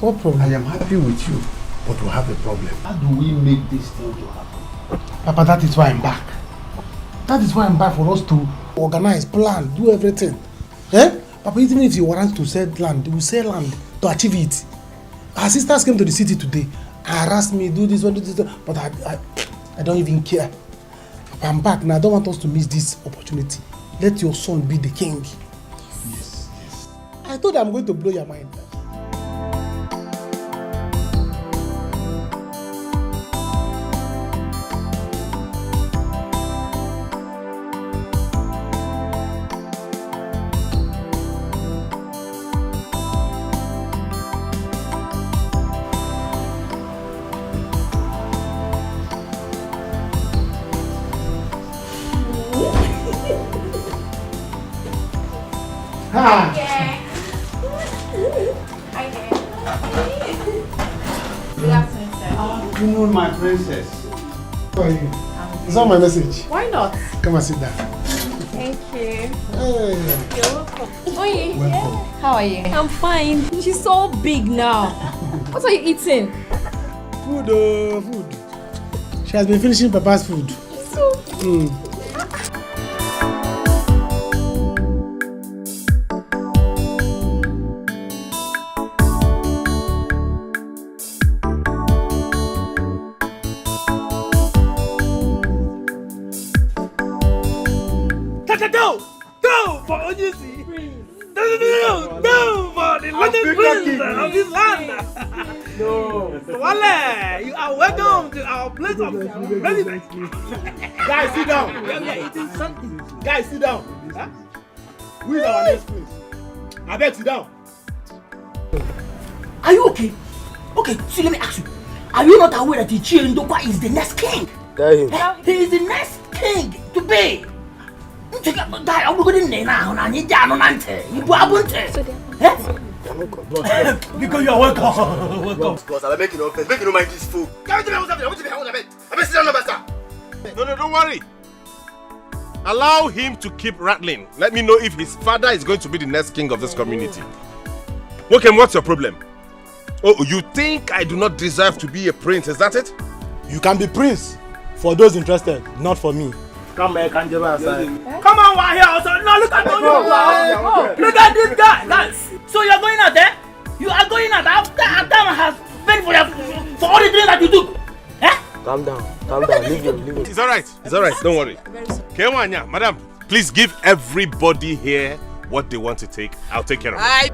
What problem? I am happy with you, but we have a problem. How do we make this thing to happen? Papa, that is why I'm back. That is why I'm back, for us to organize, plan, do everything. Eh? Papa, even if you want to sell land, we sell land to achieve it. Our sisters came to the city today, harassed me, do this one, do this one, but I don't even care. Papa, I'm back now. I don't want us to miss this opportunity. Let your son be the king. Yes. I thought I'm going to blow your mind. Good afternoon, sir. Afternoon, my princess. How are you? Is that my message? Why not? Come and sit down. Thank you. Hey. You're welcome. Oye, Welcome. how are you? I'm fine. She's so big now. What are you eating? Food, food. She has been finishing Papa's food. So. Go for Onyisi. No for the London Prince of this land. No. Wale, you are welcome to our place of residence. Guys, sit down. We are eating something. Guys, sit down. Huh? Who is our next prince? I beg, sit down. Are you okay? Okay, so let me ask you. Are you not aware that Ichie Ndokwa is the next king? Tell him. He is the next king to be. Guy, I'm going to now. I need down on Ante. You go up because you are welcome. Welcome. Because I'll make it offense. Make you no mind this fool. Come to me, I want to be I bet sit down, master. No, don't worry. Allow him to keep rattling. Let me know if his father is going to be the next king of this community. Okay, what's your problem? Oh, you think I do not deserve to be a prince, is that it? You can be prince for those interested, not for me. Come back and give us a Come on, we're here also. No, look at you. Look at this guy. Guys. So you're going out there? You are going out after Adam has paid for all the things that you do. Eh? Calm down. Leave him. It's alright, don't worry. Kewanya, madam, please give everybody here what they want to take. I'll take care of it.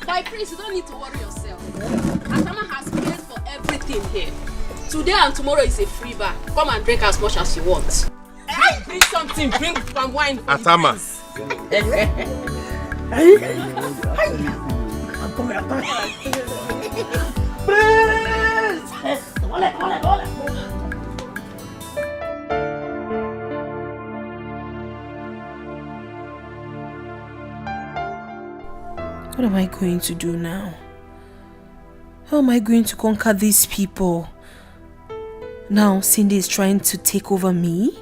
By Prince, you don't need to worry yourself. Atama has paid for everything here. Today and tomorrow is a free bar. Come and drink as much as you want. Bring something, bring some wine. Atama. What am I going to do now? How am I going to conquer these people? Now Cindy is trying to take over me?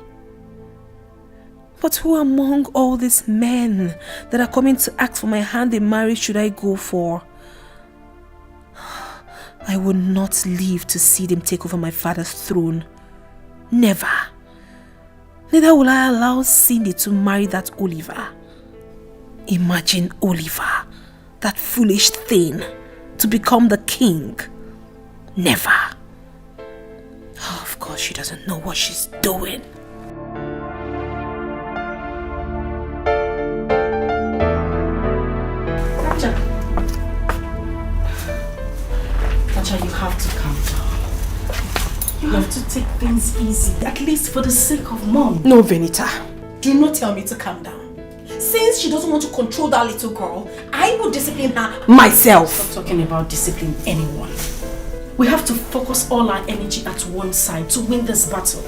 But who among all these men that are coming to ask for my hand in marriage should I go for? I will not live to see them take over my father's throne. Never. Neither will I allow Cindy to marry that Oliver. Imagine Oliver, that foolish thing, to become the king. Never. Oh, of course she doesn't know what she's doing. Tacha, you have to calm down. You have to take things easy, at least for the sake of Mom. No, Venita. Do not tell me to calm down. Since she doesn't want to control that little girl, I will discipline her myself. Stop talking about discipline anyone. We have to focus all our energy at one side to win this battle.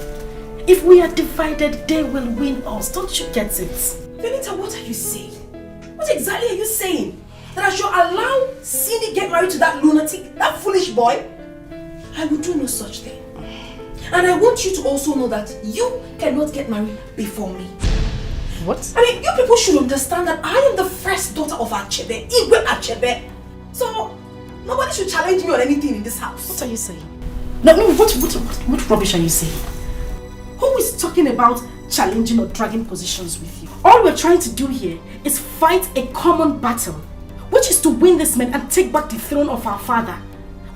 If we are divided, they will win us. Don't you get it? Venita, what are you saying? What exactly are you saying? That I should allow Cindy get married to that lunatic, that foolish boy? I will do no such thing. And I want you to also know that you cannot get married before me. What? I mean, you people should understand that I am the first daughter of Achebe, Igwe Achebe. So, nobody should challenge me on anything in this house. What are you saying? No, what rubbish are you saying? Who is talking about challenging or dragging positions with you? All we're trying to do here is fight a common battle, which is to win this man and take back the throne of our father.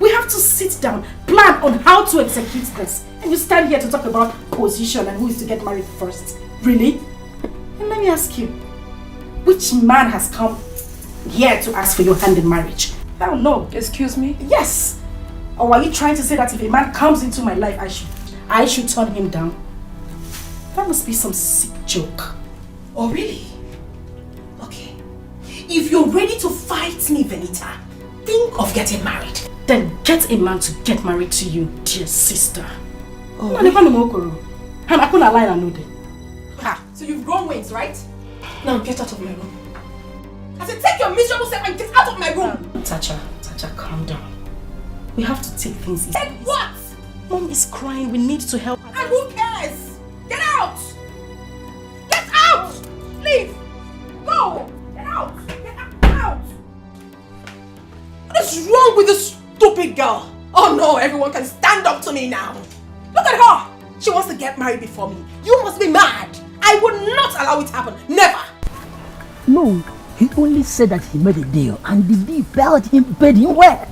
We have to sit down, plan on how to execute this. And you stand here to talk about position and who is to get married first. Really? And let me ask you, which man has come here to ask for your hand in marriage? Oh no. Excuse me? Yes. Or are you trying to say that if a man comes into my life, I should turn him down? That must be some sick joke. Oh really? Okay. If you're ready to fight me, Venita, think of getting married. Then get a man to get married to you, dear sister. Oh, really? So you've grown wings, right? Now get out of my room. I said, take your miserable self and get out of my room. Tacha, calm down. We have to take things easy. Take what? Mom is crying. We need to help her. And who cares? Get out! Get out! Leave! Go! Get out! Get out! What is wrong with this stupid girl? Oh no, everyone can stand up to me now. Look at her! She wants to get married before me. You must be mad. I would not allow it to happen. Never! No, he only said that he made a deal and the deal paid him well.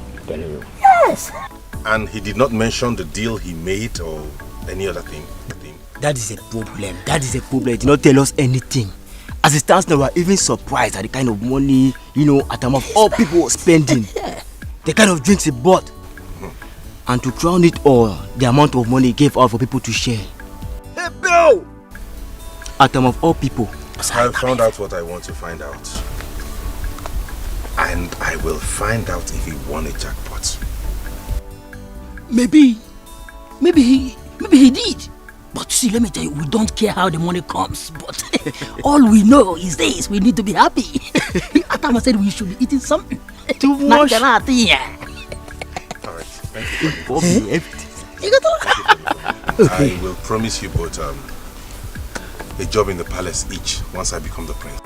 Yes! And he did not mention the deal he made or any other thing. That is a problem. That is a problem. He did not tell us anything. As it stands now, we are even surprised at the kind of money, at time of all people spending. The kind of drinks he bought. And to crown it all, the amount of money he gave out for people to share. Hey, bro! At time of all people. I found out what I want to find out. And I will find out if he won a jackpot. Maybe he did. But see, let me tell you, we don't care how the money comes. But all we know is this: we need to be happy. Atama said we should be eating something. Too much. Alright, thank you. I will promise you both a job in the palace each once I become the prince.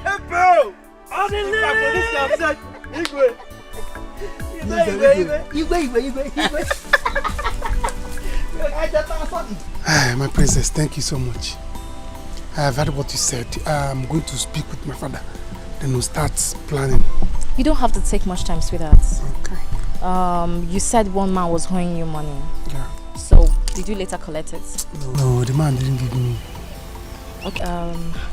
Hey, bro! My princess, thank you so much. I have heard what you said. I'm going to speak with my father. Then we'll start planning. You don't have to take much time, sweetheart. Okay. You said one man was owing you money. Yeah. So, did you later collect it? No, the man didn't give me. Okay.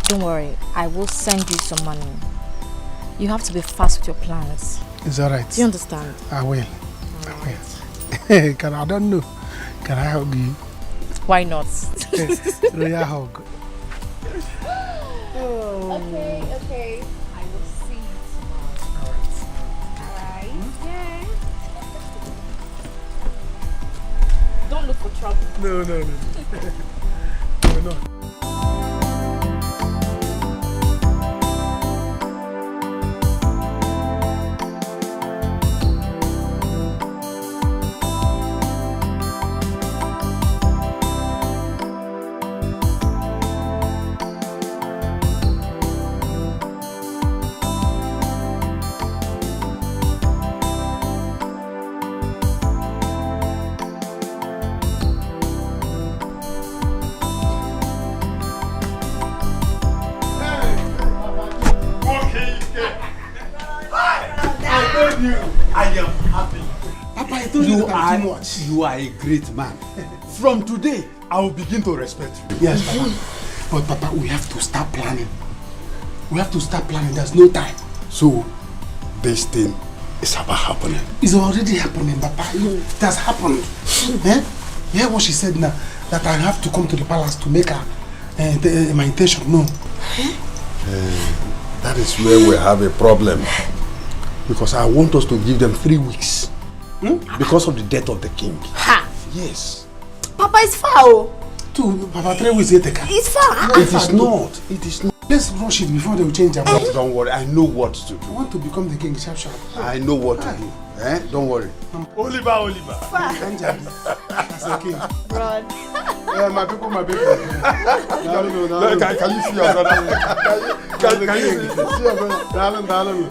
Don't worry. I will send you some money. You have to be fast with your plans. It's alright. Do you understand? I will. I don't know. Can I hug you? Why not? Royal hug. Okay. I will see you tomorrow. Alright. Yeah. Don't look for trouble. No. No. You are a great man. From today, I will begin to respect you. Yes, Papa. But Papa, we have to start planning. There's no time. So, this thing is about happening. It's already happening, Papa. It has happened. Hear what she said now, that I have to come to the palace to make her my intention. No. That is where we have a problem. Because I want us to give them 3 weeks. Because of the death of the king. Ha! Yes. Papa is far. Papa, 3 weeks later. It's far. It is not. It is not. Let's rush it before they will change their mind. Don't worry, I know what to do. I want to become the king sharp. I know what to do. Don't worry. Oliver. That's a king. Run. My people. Can you see your brother? Can you see your brother? Darling.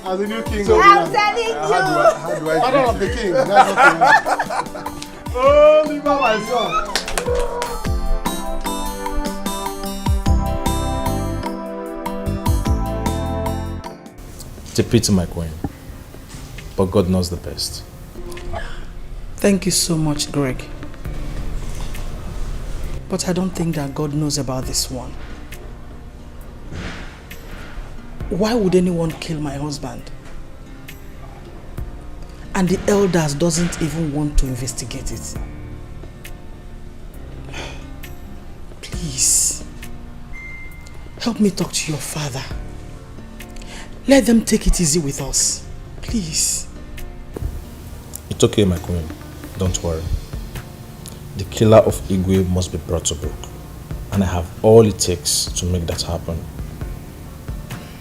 As a new king. So, I'm telling you. How do I Father of the king. That's what Oliver, my son. It's a pity, my queen. But God knows the best. Thank you so much, Greg. But I don't think that God knows about this one. Why would anyone kill my husband? And the elders doesn't even want to investigate it. Please, help me talk to your father. Let them take it easy with us. Please. It's okay, my queen. Don't worry. The killer of Igwe must be brought to book. And I have all it takes to make that happen.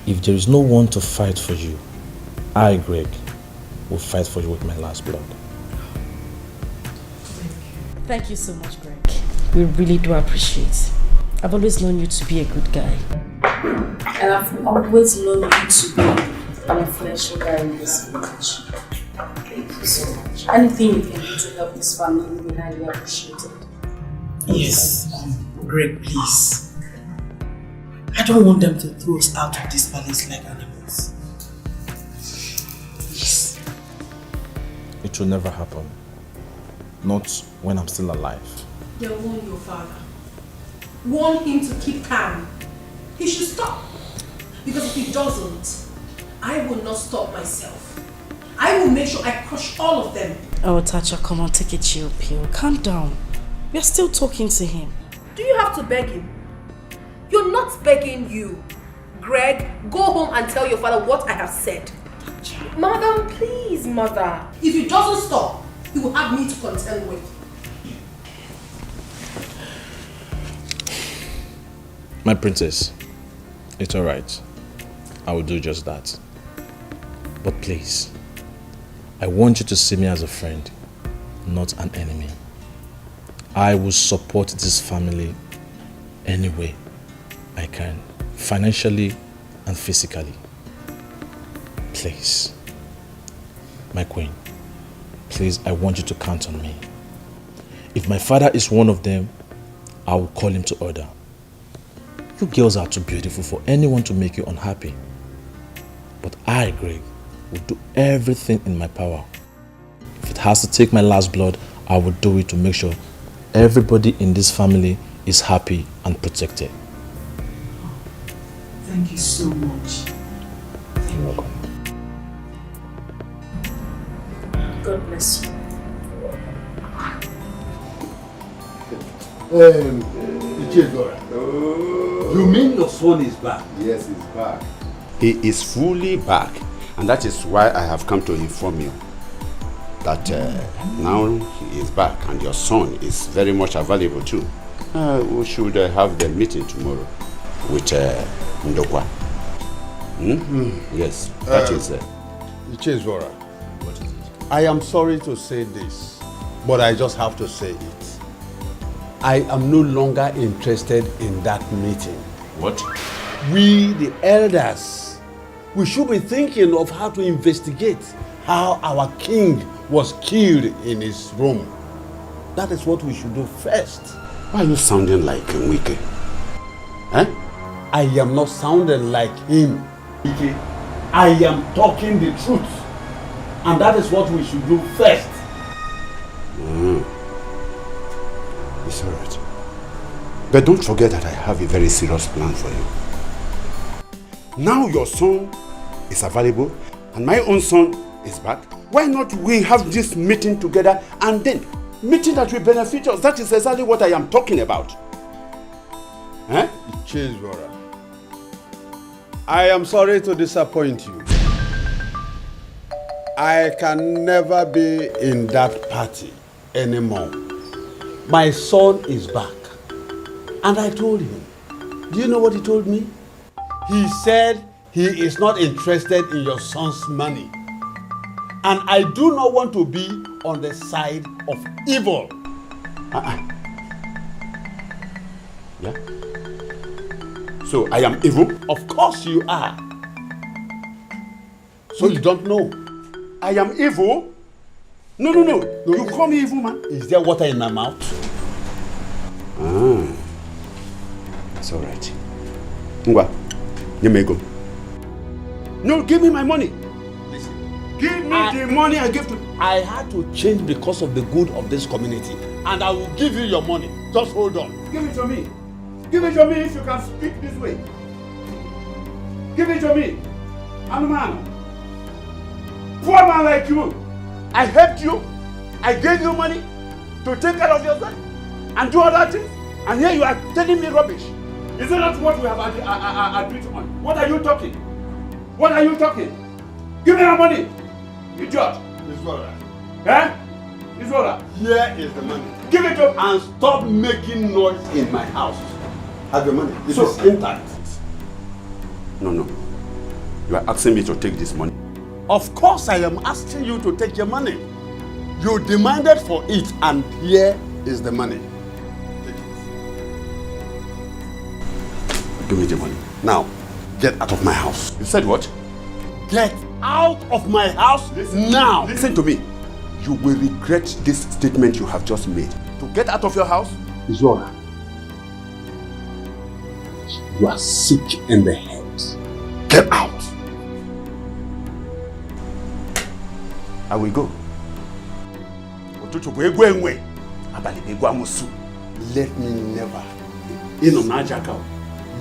If there is no one to fight for you, I, Greg, will fight for you with my last blood. Thank you so much, Greg. We really do appreciate. I've always known you to be a good guy. And I've always known you to be an influential guy in this village. Thank you so much. Anything you can do to help this family will be highly appreciated. Yes, Greg, please. I don't want them to throw us out of this palace like animals. Please. It will never happen. Not when I'm still alive. Then warn your father. Warn him to keep calm. He should stop. Because if he doesn't, I will not stop myself. I will make sure I crush all of them. Oh, Tacha, come on, take a chill pill. Calm down. We are still talking to him. Do you have to beg him? You're not begging you. Greg, go home and tell your father what I have said. Madam, please, mother. If he doesn't stop, he will have me to contend with. My princess, it's alright. I will do just that. But please, I want you to see me as a friend, not an enemy. I will support this family any way I can, financially and physically. Please, my queen, please, I want you to count on me. If my father is one of them, I will call him to order. You girls are too beautiful for anyone to make you unhappy. But I, Greg, will do everything in my power. If it has to take my last blood, I will do it to make sure everybody in this family is happy and protected. Thank you so much. You're welcome. God bless you. You mean your son is back? Yes, he's back. He is fully back, and that is why I have come to inform you that now he is back and your son is very much available too. We should have the meeting tomorrow with Ndokwa. Yes, that is it. Ichezora, What is it? I am sorry to say this, but I just have to say it. I am no longer interested in that meeting. What? We, the elders, we should be thinking of how to investigate how our king was killed in his room. That is what we should do first. Why are you sounding like Wike? Eh? I am not sounding like him. Wike. I am talking the truth. And that is what we should do first. It's all right. But don't forget that I have a very serious plan for you. Now your son is available and my own son is back. Why not we have this meeting together and then meeting that will benefit us? That is exactly what I am talking about. Eh? Chizwara, I am sorry to disappoint you. I can never be in that party anymore. My son is back. And I told him. Do you know what he told me? He said he is not interested in your son's money. And I do not want to be on the side of evil. Yeah? So I am evil? Of course you are. So you don't know. I am evil? No. You call me evil, man. Is there water in my mouth? It's all right. Ngwa, you may go. No, give me my money. Listen. Give me the money I give to... I had to change because of the good of this community. And I will give you your money. Just hold on. Give it to me. Give it to me if you can speak this way. Give it to me. I'm a man. Poor man like you. I helped you. I gave you money to take care of yourself and do other things. And here you are telling me rubbish. Is that not what we have agreed on? What are you talking? What are you talking? Give me your money. Idiot. It's all right. Eh? It's all right. Here is the money. Give it to... And stop making noise in my house. have your money. It is intact. No. You are asking me to take this money? Of course I am asking you to take your money. You demanded for it and here is the money. Take it. Give me the money. Now, get out of my house. You said what? Get out of my house now. Listen to me. You will regret this statement you have just made. To get out of your house is your. You are sick in the head. Get out. I will go. Let me never.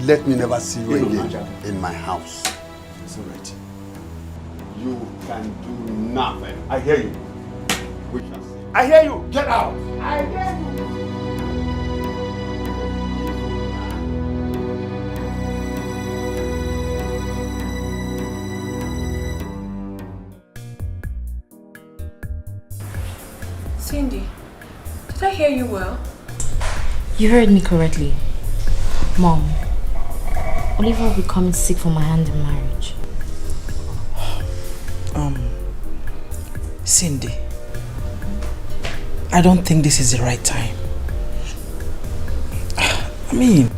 Let me never see you again in my house. It's all right. You can do nothing. I hear you. We shall see. I hear you. Get out. I hear you. Cindy, did I hear you well? You heard me correctly. Mom, Oliver will be coming sick for my hand in marriage. Cindy, I don't think this is the right time. I mean,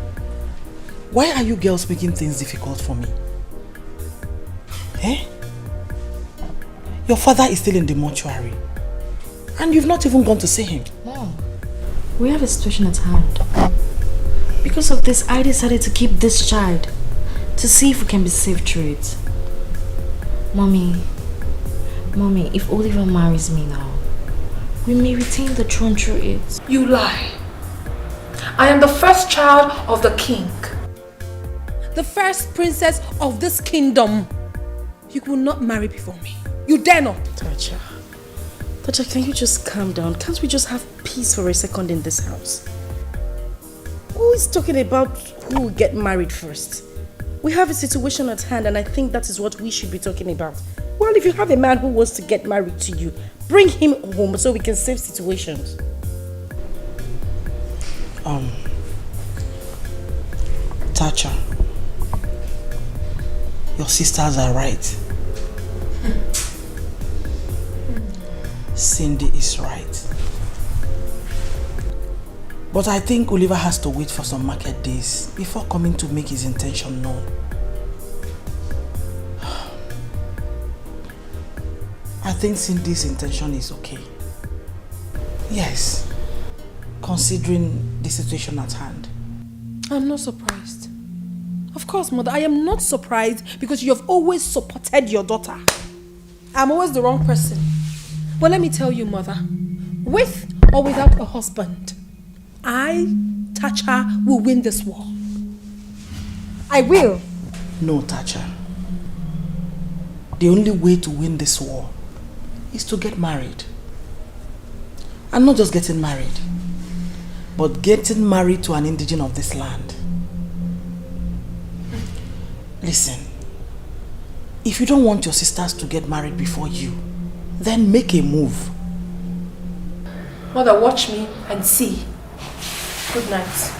why are you girls making things difficult for me? Eh? Your father is still in the mortuary. And you've not even gone to see him. Mom, we have a situation at hand. Because of this, I decided to keep this child to see if we can be saved through it. Mommy, if Oliver marries me now, we may retain the throne through it. You lie. I am the first child of the king. The first princess of this kingdom. You will not marry before me. You dare not. Tacha, can you just calm down? Can't we just have peace for a second in this house? Who is talking about who will get married first? We have a situation at hand and I think that is what we should be talking about. Well, if you have a man who wants to get married to you, bring him home so we can save situations. Tacha, your sisters are right. Cindy is right. But I think Oliver has to wait for some market days before coming to make his intention known. I think Cindy's intention is okay. Yes, considering the situation at hand. I'm not surprised. Of course, Mother, I am not surprised because you have always supported your daughter. I'm always the wrong person. But let me tell you, Mother, with or without a husband, I, Tacha, will win this war. I will. No, Tacha. The only way to win this war is to get married. And not just getting married, but getting married to an indigene of this land. Listen, if you don't want your sisters to get married before you, then make a move. Mother, watch me and see. Good night.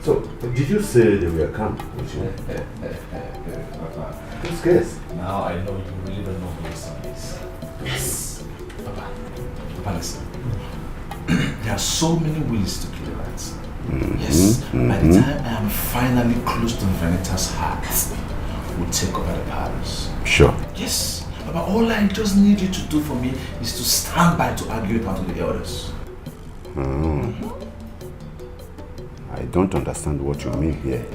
So, did you say they were come with you? Who's guess? Now I know you really don't know who your son is. Yes. Papa, listen. There are so many ways to kill a rat. Yes. By the time I am finally close to Venita's heart, we'll take over the palace. Sure. Yes. Papa, all I just need you to do for me is to stand by to argue it out with the elders. I don't understand what you mean here.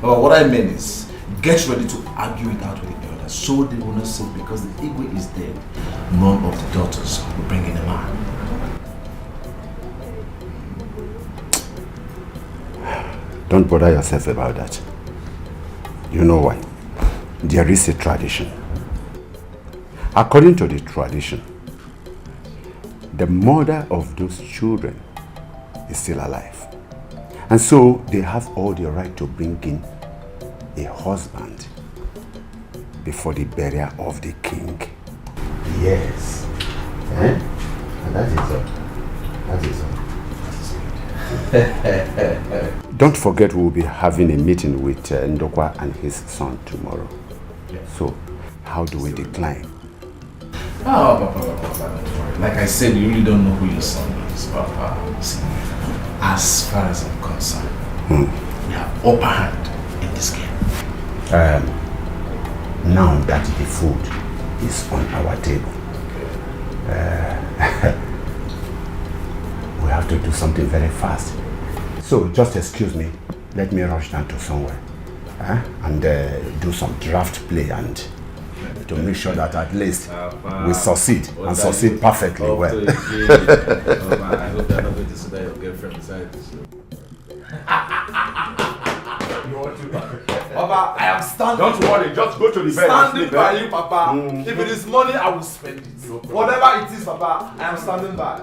Well, what I mean is, get ready to argue it out with the elders so they will not say because the Igwe is dead, none of the daughters will bring in a man. Don't bother yourself about that. You know why? There is a tradition. According to the tradition, the mother of those children is still alive. And so they have all the right to bring in a husband before the burial of the king. Yes. And that is all. That is all. Don't forget we'll be having a meeting with Ndokwa and his son tomorrow. So, how do we decline? Oh, Papa, like I said, you really don't know who your son is, Papa. See, as far as I'm concerned, we have upper hand in this game. Now that the food is on our table, we have to do something very fast. So just excuse me, let me rush down to somewhere and do some draft play and to make sure that at least we succeed and succeed perfectly well. I hope you're not going to sit down your girlfriend beside this. You want to? Papa, I am standing. Don't worry, just go to the bed. Standing by you, Papa. If it is money, I will spend it. Whatever it is, Papa, I am standing by.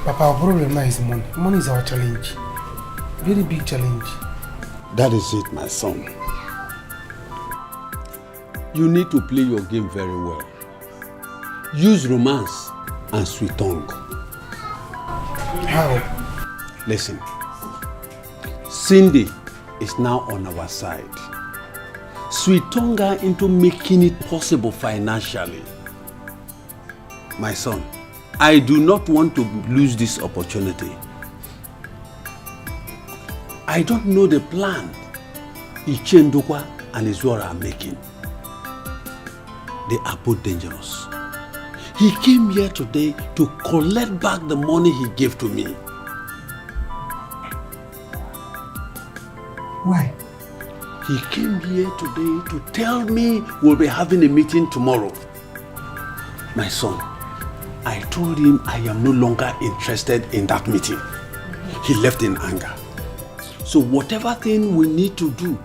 Papa, our problem now is money. Money is our challenge. Very big challenge. That is it, my son. You need to play your game very well. Use romance and sweet tongue. How? Listen. Cindy is now on our side. Sweet tongue her into making it possible financially. My son, I do not want to lose this opportunity. I don't know the plan Ichendokwa and Izora are making. They are both dangerous. He came here today to collect back the money he gave to me. Why? He came here today to tell me we'll be having a meeting tomorrow. My son, I told him I am no longer interested in that meeting. He left in anger. So whatever thing we need to do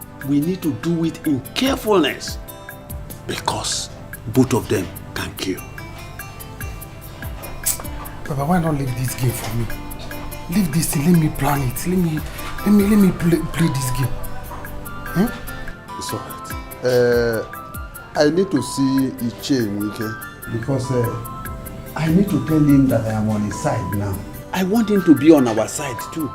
it in carefulness. Because both of them can kill. Papa, why not leave this game for me? Leave this thing, let me plan it. Let me play this game. It's alright. I need to see Iche Wike because I need to tell him that I am on his side now. I want him to be on our side too.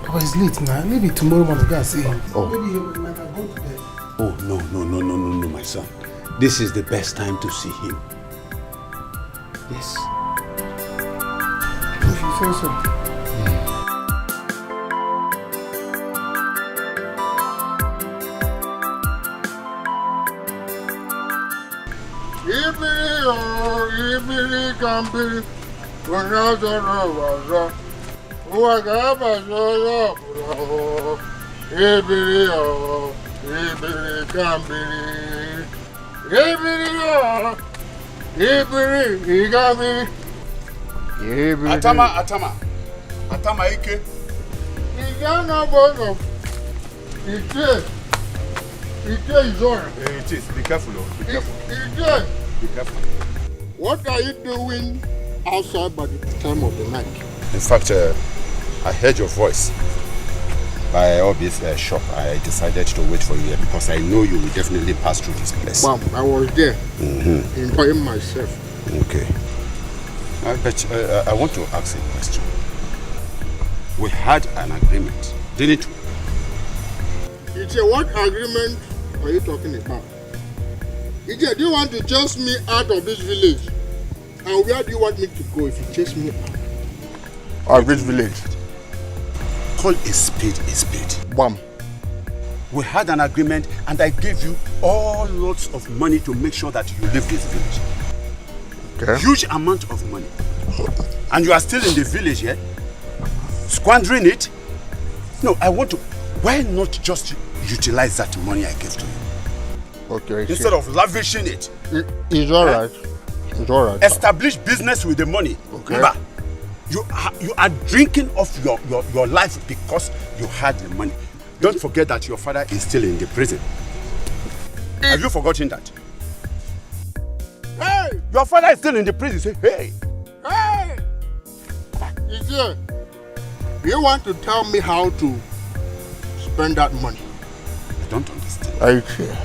Papa, it's late now. Maybe tomorrow morning I can see him. Oh. Maybe he might have gone to bed. Oh, no, my son. This is the best time to see him. Yes. If you say so. Ibiri kambiri, wazara, wagaba zara, ibiri kambiri, ibiri kambiri. Atama Ike. Igana bono, Ike Izora. It is. Be careful, be careful. Ike. Be careful. What are you doing outside by the time of the night? In fact, I heard your voice by Obi's shop. I decided to wait for you here because I know you will definitely pass through this place. Mom, I was there, enjoying myself. Okay. But I want to ask a question. We had an agreement, didn't we? Ije, what agreement are you talking about? Ije, do you want to chase me out of this village? And where do you want me to go if you chase me out of this village? Call a spade a spade. Bam. We had an agreement and I gave you all lots of money to make sure that you leave this village. Okay. Huge amount of money. And you are still in the village, yeah? Squandering it? No, I want to... Why not just utilize that money I gave to you? Okay. Instead of lavishing it. It's alright. It's alright. Establish business with the money. Okay. Remember, You are drinking off your life because you had the money. Don't forget that your father is still in the prison. Have you forgotten that? Hey! Your father is still in the prison. Say, hey! Hey! Ije, you want to tell me how to spend that money? I don't understand. Are you sure?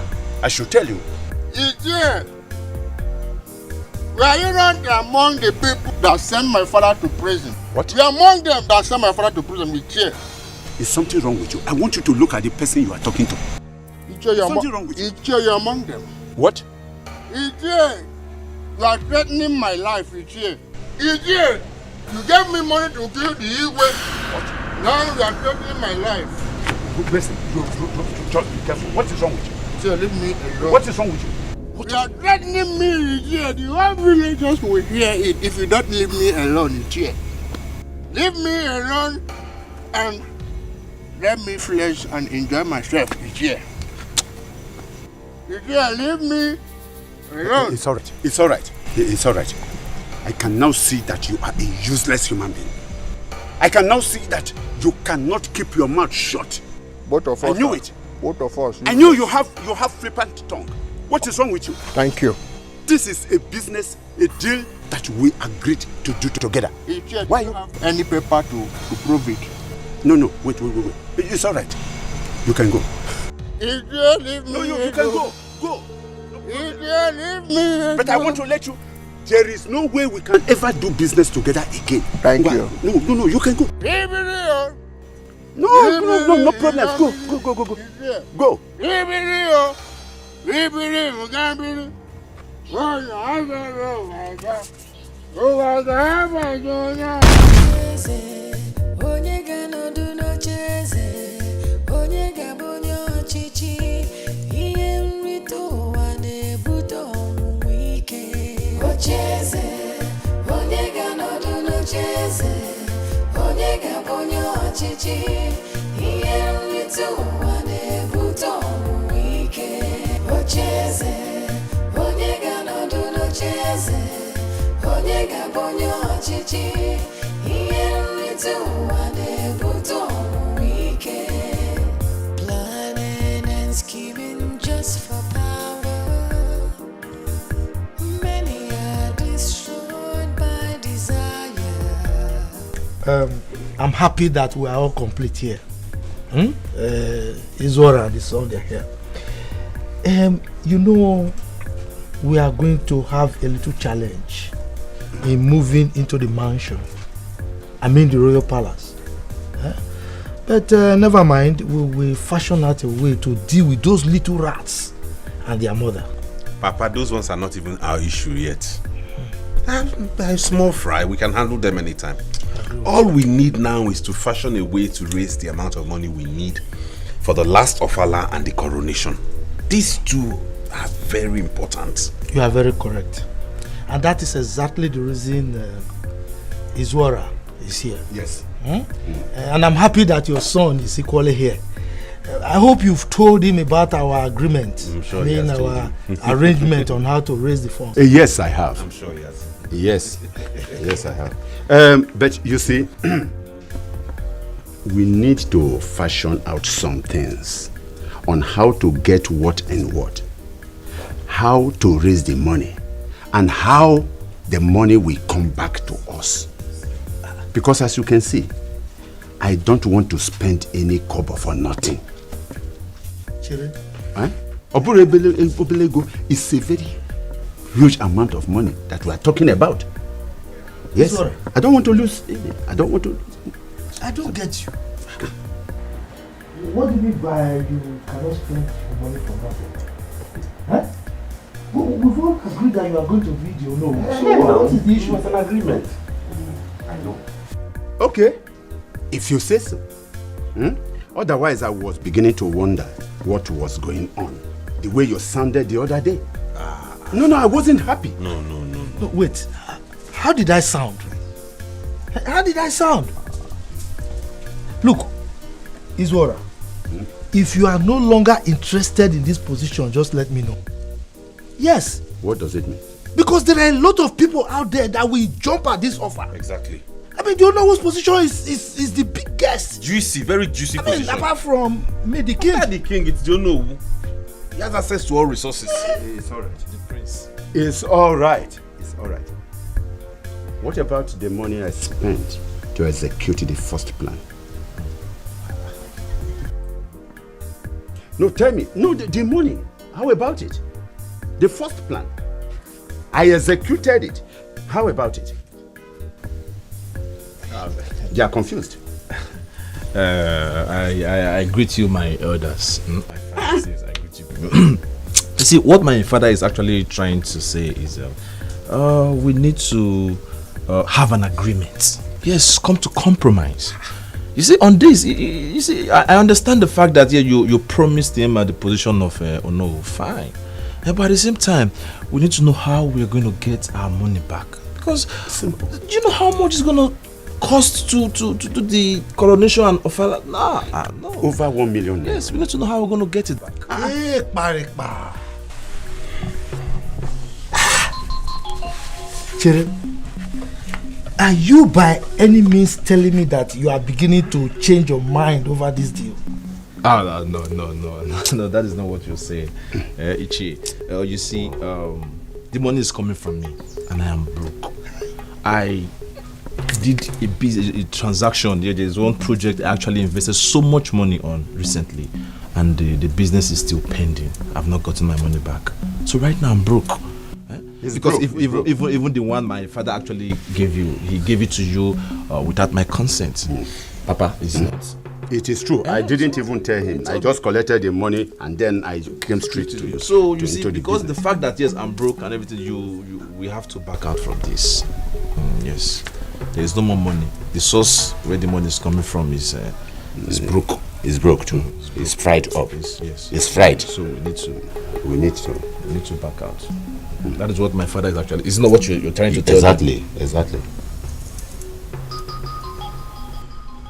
I should tell you. Ije, were you not among the people that sent my father to prison? What? You are among them that sent my father to prison, Ije. Is something wrong with you? I want you to look at the person you are talking to. Ije, you are something wrong with you. Ije, you are among them. What? Ije, you are threatening my life, Ije. Ije, you gave me money to kill the Igwe. Now you are threatening my life. Listen, just be careful. What is wrong with you? Ije, leave me alone. What is wrong with you? You are threatening me, Ije. The whole villagers will hear it if you don't leave me alone, Ije. Leave me alone and let me flex and enjoy myself, Ije. Ije, leave me alone. It's alright. It's alright. It's alright. I can now see that you are a useless human being. I can now see that you cannot keep your mouth shut. Both of us. I knew it. Both of us. I knew you have flippant tongue. What is wrong with you? Thank you. This is a business, a deal that we agreed to do together. Ije, why do you have any paper to prove it? No. Wait. It's alright. You can go. Ije, leave me. No, you can go. Go. Ije, leave me. But I want to let you. There is no way we can ever do business together again. Thank you. No, you can go. Leave me. No problem. Go. Go. Leave me. Leave me. You can't be. Onye ga-anọdụ n'ocheeze, onye ga-abụ onye ọchịchị, ihe nrite ụwa na-ebute ọnwụnwa ike. Ocheeze, onye ga-anọdụ n'ocheeze, onye ga-abụ onye ọchịchị, ihe nrite ụwa na-ebute ọnwụnwa ike. Ocheeze, onye ga-anọdụ n'ocheeze, onye ga-abụ onye ọchịchị, ihe nrite ụwa na-ebute ọnwụnwa ike. Planning and scheming just for power, many are destroyed by desire. I'm happy that we are all complete here. Izora and the son, they're here. You know, we are going to have a little challenge in moving into the mansion. I mean the royal palace. But never mind, we will fashion out a way to deal with those little rats and their mother. Papa, those ones are not even our issue yet. They're a small fry, we can handle them anytime. All we need now is to fashion a way to raise the amount of money we need for the last ofala and the coronation. These two are very important. You are very correct. And that is exactly the reason Izwara is here. Yes. And I'm happy that your son is equally here. I hope you've told him about our agreement. I'm sure he has told our him. arrangement on how to raise the funds. Yes, I have. I'm sure he has. Yes, I have. But you see, we need to fashion out some things on how to get what and what, how to raise the money, and how the money will come back to us. Because as you can see, I don't want to spend any kobo for nothing. Chiri? Obelego is a very huge amount of money that we are talking about. Yes, Sorry. I don't want to lose it. I don't want to. I don't get you. What do you mean by you cannot spend money for nothing? We've all agreed that you are going to video, no? So what is the issue? It was an agreement. I know. Okay, if you say so. Otherwise, I was beginning to wonder what was going on. The way you sounded the other day. No, I wasn't happy. No. No, wait. How did I sound? How did I sound? Look, Izwara, if you are no longer interested in this position, just let me know. Yes. What does it mean? Because there are a lot of people out there that will jump at this offer. Exactly. I mean, the Onowo's position is the biggest. Juicy, very juicy position. Apart from me, the king. The king, it's the Onowu. He has access to all resources. It's all right. The prince. It's all right. It's all right. What about the money I spent to execute the first plan? No, tell me. No, the money. How about it? The first plan. I executed it. How about it? They are confused. I greet you, my elders. I greet you. You see, what my father is actually trying to say is we need to have an agreement. Yes, come to compromise. You see, on this, you see, I understand the fact that you promised him at the position of Ono, fine. But at the same time, we need to know how we're going to get our money back. Because, do you know how much it's going to cost to do the coronation and Ofala? No. Over 1 million. Yes, we need to know how we're going to get it back. Hey, Parikpa. Chere, are you by any means telling me that you are beginning to change your mind over this deal? No, that is not what you're saying. Ichi, you see, the money is coming from me and I am broke. I did a transaction. There's one project I actually invested so much money on recently and the business is still pending. I've not gotten my money back. So right now I'm broke. Because even the one my father actually gave you, he gave it to you without my consent. Papa, it's not. It is true. I didn't even tell him. I just collected the money and then I came straight to you. So you see, because the fact that yes, I'm broke and everything, we have to back out from this. Yes, there is no more money. The source where the money is coming from is broke. It's broke too. It's fried up. Yes. It's fried. So we need to back out. That is what my father is actually. It's not what you're trying to tell me. Exactly.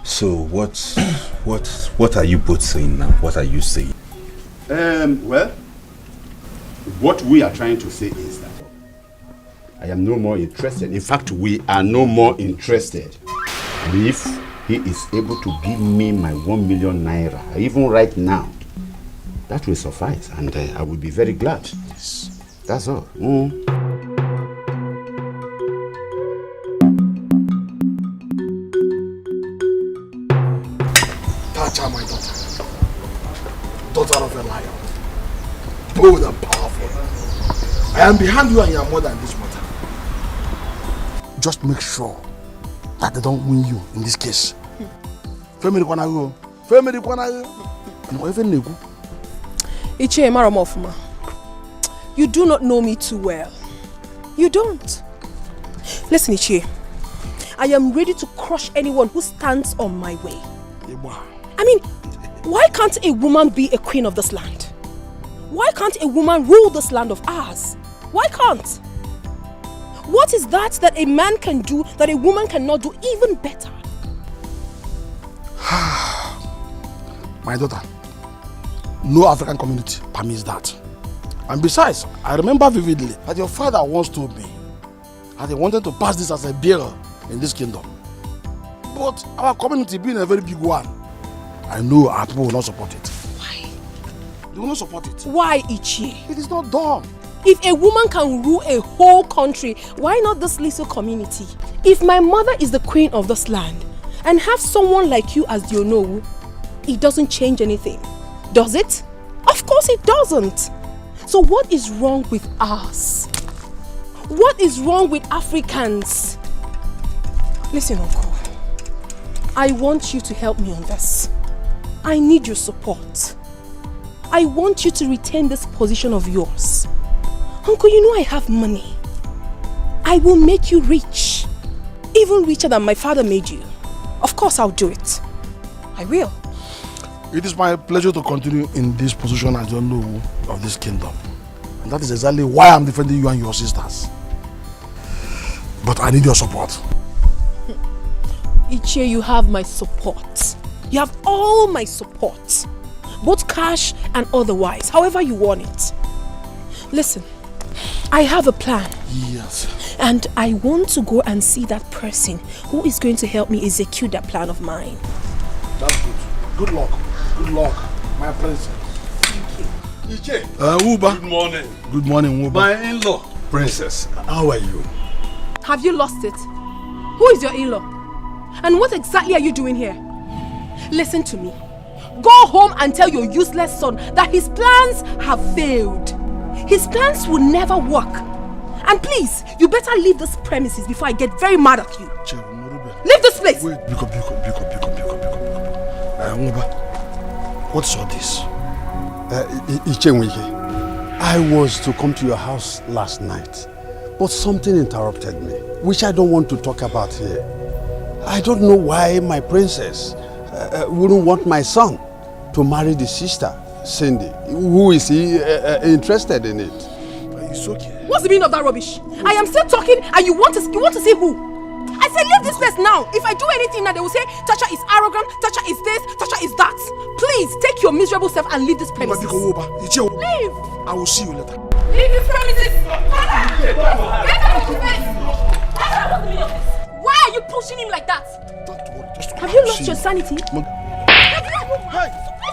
So what are you both saying now? What are you saying? Well, what we are trying to say is that I am no more interested. In fact, we are no more interested. If he is able to give me my 1 million naira, even right now, that will suffice, and I will be very glad. Yes. That's all. Tacha, my daughter. Daughter of a lion. Bold and powerful. I am behind you and your mother in this matter. Just make sure that they don't win you in this case. Family Kwanago. Family Kwanago. Ichie Maramofuma. You do not know me too well. You don't. Listen, Ichie. I am ready to crush anyone who stands on my way. I mean, why can't a woman be a queen of this land? Why can't a woman rule this land of ours? Why can't? What is that a man can do that a woman cannot do even better? My daughter, no African community permits that. And besides, I remember vividly that your father once told me that he wanted to pass this as a bill in this kingdom. But our community being a very big one, I know our people will not support it. Why? They will not support it. Why, Ichie? It is not done. If a woman can rule a whole country, why not this little community? If my mother is the queen of this land and have someone like you as the Onowu, it doesn't change anything. Does it? Of course it doesn't. So what is wrong with us? What is wrong with Africans? Listen, Uncle. I want you to help me on this. I need your support. I want you to retain this position of yours. Uncle, you know I have money. I will make you rich. Even richer than my father made you. Of course I'll do it. I will. It is my pleasure to continue in this position as the Onowu of this kingdom. And that is exactly why I'm defending you and your sisters. But I need your support. Ichie, you have my support. You have all my support. Both cash and otherwise, however you want it. Listen, I have a plan. Yes. And I want to go and see that person who is going to help me execute that plan of mine. That's good. Good luck. Good luck, my princess. Iche. Uba. Good morning. Good morning, Uba. My in-law. Princess, how are you? Have you lost it? Who is your in-law? And what exactly are you doing here? Listen to me. Go home and tell your useless son that his plans have failed. His plans will never work. And please, you better leave this premises before I get very mad at you. Leave this place! Wait, Biko. Uba, what's all this? Ichenwike, I was to come to your house last night, but something interrupted me, which I don't want to talk about here. I don't know why my princess wouldn't want my son to marry the sister, Cindy. Who is he interested in it? It's okay. What's the meaning of that rubbish? I am still talking and you want to see who? I said leave this place now. If I do anything now, they will say Tasha is arrogant, Tasha is this, Tasha is that. Please take your miserable self and leave this premises. Leave. I will see you later. Leave this premises. Get out of the place. Why are you pushing him like that? Have you lost your sanity? Why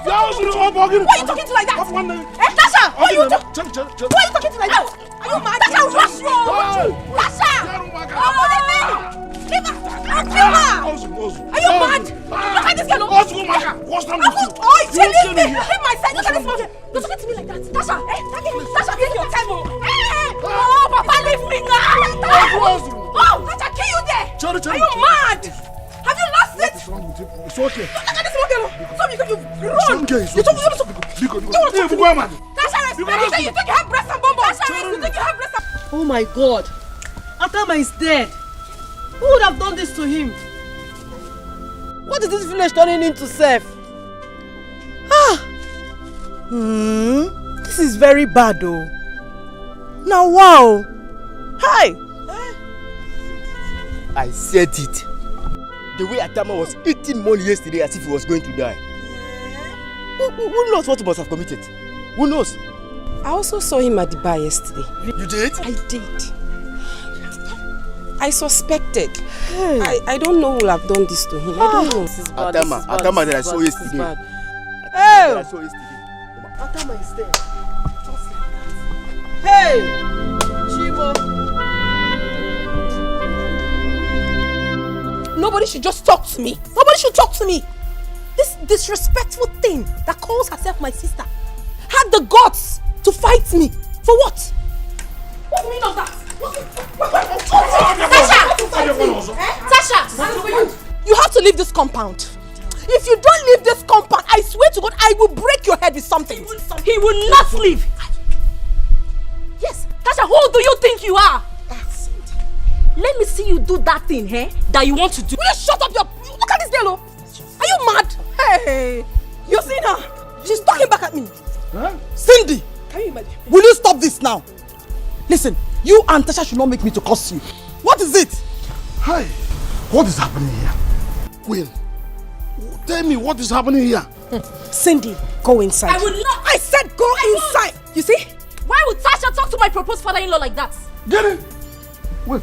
are you talking to like that? Tasha! Why are you talking to like that? Are you mad? Tasha, what's wrong? Tasha! Leave her! I'll kill her! Are you mad? Look at this girl! What's wrong with you? Oh, leave me! Leave my side! Look at this woman! Don't talk to me like that! Tasha! Tasha, take your time! Oh, Papa, leave me now! Oh, Tasha, kill you there! Are you mad? Have you lost it? It's okay. Look at this woman! Stop, you run! It's okay. You talk to me! Tasha, respect! You think you have breast and bumbo! Tasha, you think you have breast and... Oh my God! Atama is dead. Who would have done this to him? What is this village turning into, Seth? This is very bad, though. Now, wow. Hi. I said it. The way Atama was eating money yesterday as if he was going to die. Who knows what he must have committed? Who knows? I also saw him at the bar yesterday. You did? I did. I suspected. I don't know who will have done this to him. I don't know. Atama that I saw yesterday. Hey! I saw yesterday. Atama is dead. Just like that. Hey! Chibo. Nobody should just talk to me. Nobody should talk to me. This disrespectful thing that calls herself my sister had the guts to fight me. For what? What's the meaning of that? Tasha! You have to leave this compound. If you don't leave this compound, I swear to God, I will break your head with something. He will not leave. Yes, Tasha, who do you think you are? Let me see you do that thing, that you want to do. Will you shut up your... Look at this girl, Are you mad? Hey, you seen her? She's talking back at me. Huh? Cindy! Can you imagine? Will you stop this now? Listen, you and Tasha should not make me to curse you. What is it? Hi, what is happening here? Queen, tell me what is happening here. Cindy, go inside. I will not. I said go inside. You see? Why would Tasha talk to my proposed father-in-law like that? Get it? Wait.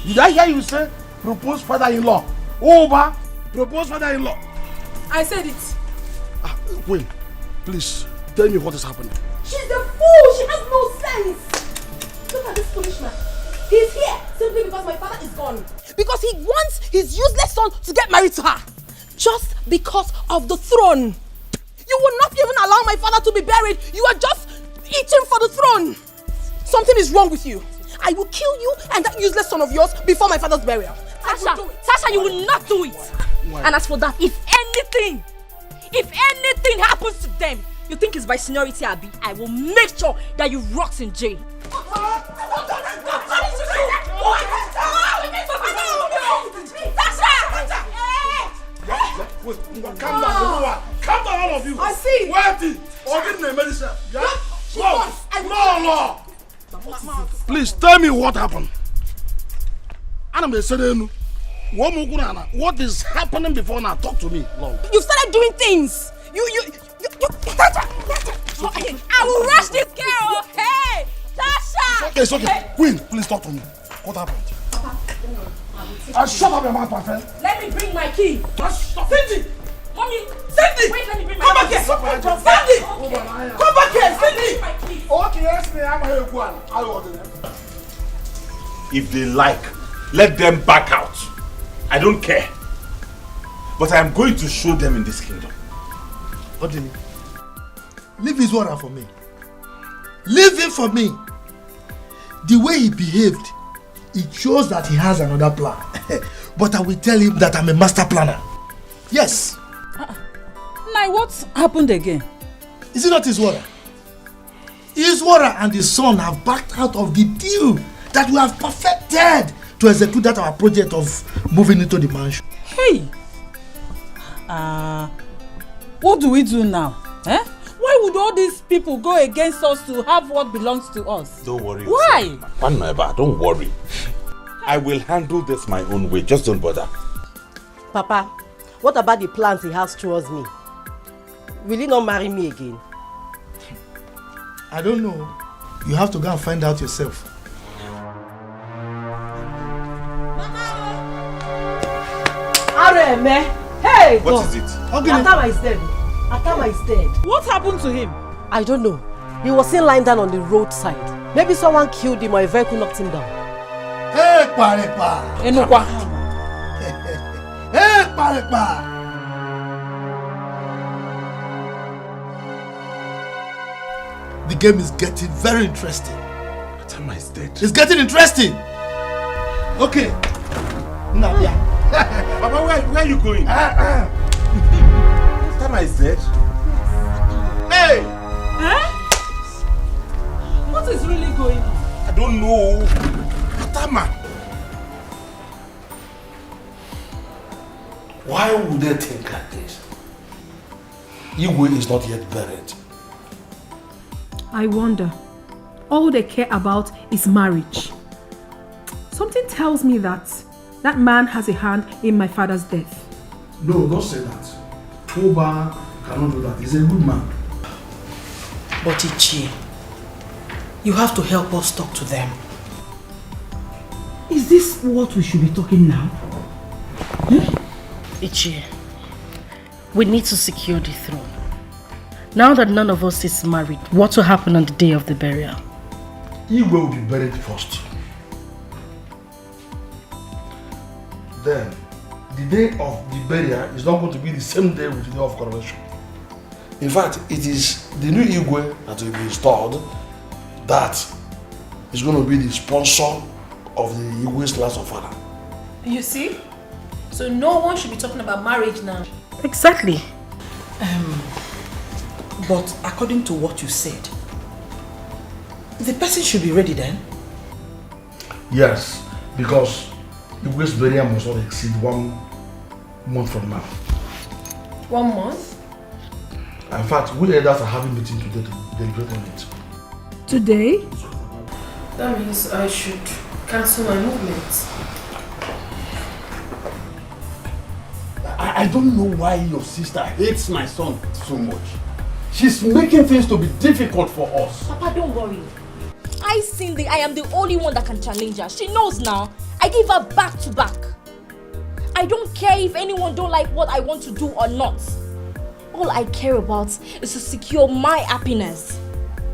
Did I hear you say proposed father-in-law? Over proposed father-in-law. I said it. Queen, please tell me what is happening. She's a fool. She has no sense. Look at this foolish man. He's here simply because my father is gone. Because he wants his useless son to get married to her. Just because of the throne. You will not even allow my father to be buried. You are just itching for the throne. Something is wrong with you. I will kill you and that useless son of yours before my father's burial. Tasha, you will not do it. Why? And as for that, if anything happens to them, you think it's by seniority, Abby, I will make sure that you rot in jail. Calm down, calm down, all of you. I see. Wait, or give me medicine. No. Please tell me what happened. What is happening before now? Talk to me, Lord. You started doing things. I will rush this girl. Hey, Tasha. It's okay. Queen, please talk to me. What happened? Shut up your mouth, my friend. Let me bring my key. Cindy! Mommy! Cindy! Wait, let me bring my Come back key. here! Cindy! Come back here, Cindy! Okay, yes, I'm here. If they like, let them back out. I don't care. But I am going to show them in this kingdom. What do you mean? Leave his water for me. Leave him for me. The way he behaved, it shows that he has another plan. But I will tell him that I'm a master planner. Yes. Now what happened again? Is it not his water? His water and his son have backed out of the deal that we have perfected to execute that our project of moving into the mansion. Hey! What do we do now? Eh? Why would all these people go against us to have what belongs to us? Don't worry. Why? Don't worry. I will handle this my own way. Just don't bother. Papa, what about the plans he has towards me? Will he not marry me again? I don't know. You have to go and find out yourself. Areme! Hey! What is it? Atama is dead. Atama is dead. What happened to him? I don't know. He was seen lying down on the roadside. Maybe someone killed him or a vehicle knocked him down. Hey, Parepa! Enokwa. Hey, Parepa! The game is getting very interesting. Atama is dead. It's getting interesting. Okay. Now, yeah. Papa, where are you going? Atama is dead. Hey! Eh? What is really going on? I don't know. Atama. Why would they think like this? Igwe is not yet buried. I wonder. All they care about is marriage. Something tells me that that man has a hand in my father's death. No, don't say that. Oba cannot do that. He's a good man. But Ichie, you have to help us talk to them. Is this what we should be talking now? Ichie, we need to secure the throne. Now that none of us is married, what will happen on the day of the burial? Igwe will be buried first. Then, the day of the burial is not going to be the same day with the day of coronation. In fact, it is the new Igwe that will be installed that is going to be the sponsor of the Igwe's last of father. You see? So no one should be talking about marriage now. Exactly. But according to what you said, the person should be ready then? Yes, because Igwe's burial must not exceed 1 month from now. 1 month? In fact, we elders are having a meeting today to deliberate on it. Today? That means I should cancel my movements. I don't know why your sister hates my son so much. She's making things to be difficult for us. Papa, don't worry. I Cindy, I am the only one that can challenge her. She knows now. I give her back to back. I don't care if anyone don't like what I want to do or not. All I care about is to secure my happiness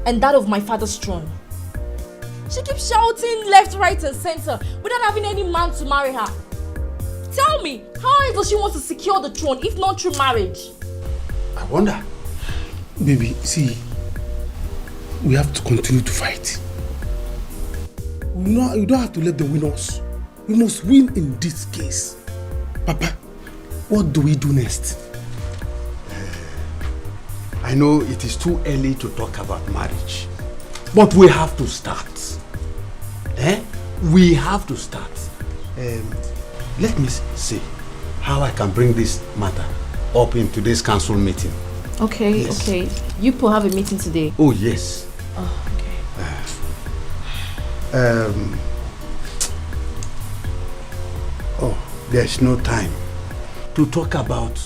and that of my father's throne. She keeps shouting left, right and center without having any man to marry her. Tell me, how does she want to secure the throne if not through marriage? I wonder. Baby, see, we have to continue to fight. No, you don't have to let them win us. We must win in this case. Papa, what do we do next? I know it is too early to talk about marriage, but we have to start. We have to start. Let me see how I can bring this matter up in today's council meeting. Okay, Yes. okay. You people have a meeting today. Oh, yes. Oh, okay. There's no time to talk about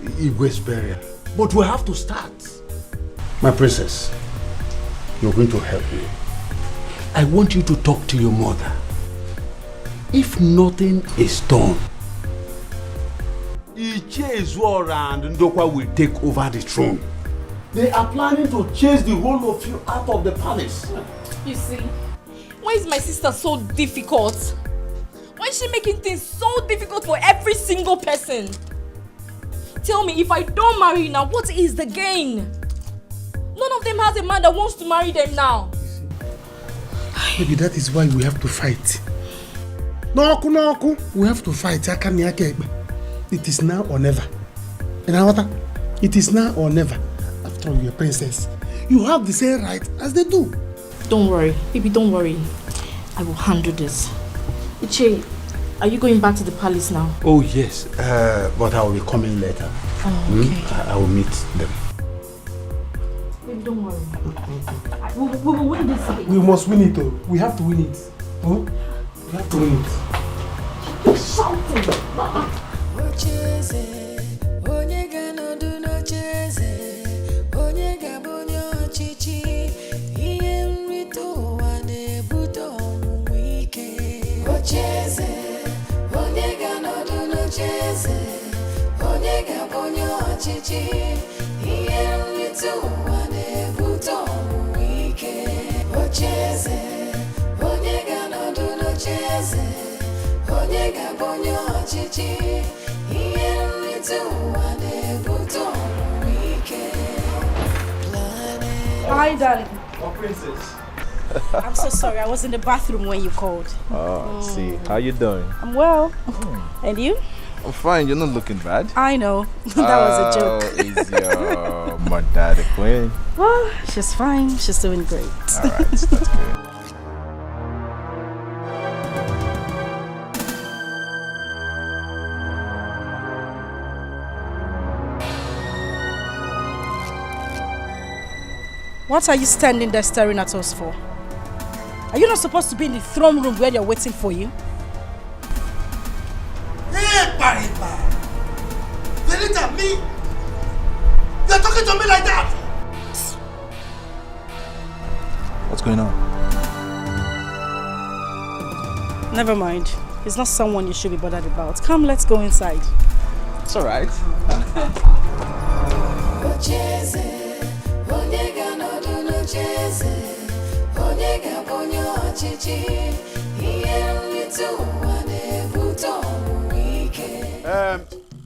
Igwe's burial, but we have to start. My princess, you're going to help me. I want you to talk to your mother. If nothing is done, Ichezora and Ndokwa will take over the throne. They are planning to chase the whole of you out of the palace. You see, why is my sister so difficult? Why is she making things so difficult for every single person? Tell me, if I don't marry you now, what is the gain? None of them has a man that wants to marry them now. Maybe that is why we have to fight. No, we have to fight. It is now or never. It is now or never. After all, you're a princess. You have the same right as they do. Don't worry, baby, don't worry. I will handle this. Iche, are you going back to the palace now? Oh yes, but I will be coming later. Oh, okay. I will meet them. Baby, don't worry. We will win this game. We must win it though. We have to win it. We have to win it. Keep shouting. Hi, darling. Oh, princess. I'm so sorry. I was in the bathroom when you called. Oh, see. How you doing? I'm well. And you? I'm fine. You're not looking bad. I know. That was a joke. Is your mother the queen? Well, she's fine. She's doing great. All right. That's good. What are you standing there staring at us for? Are you not supposed to be in the throne room where they're waiting for you? Hey, Paripa! Venita, me? You're talking to me like that? What's going on? Never mind. He's not someone you should be bothered about. Come, let's go inside. It's all right.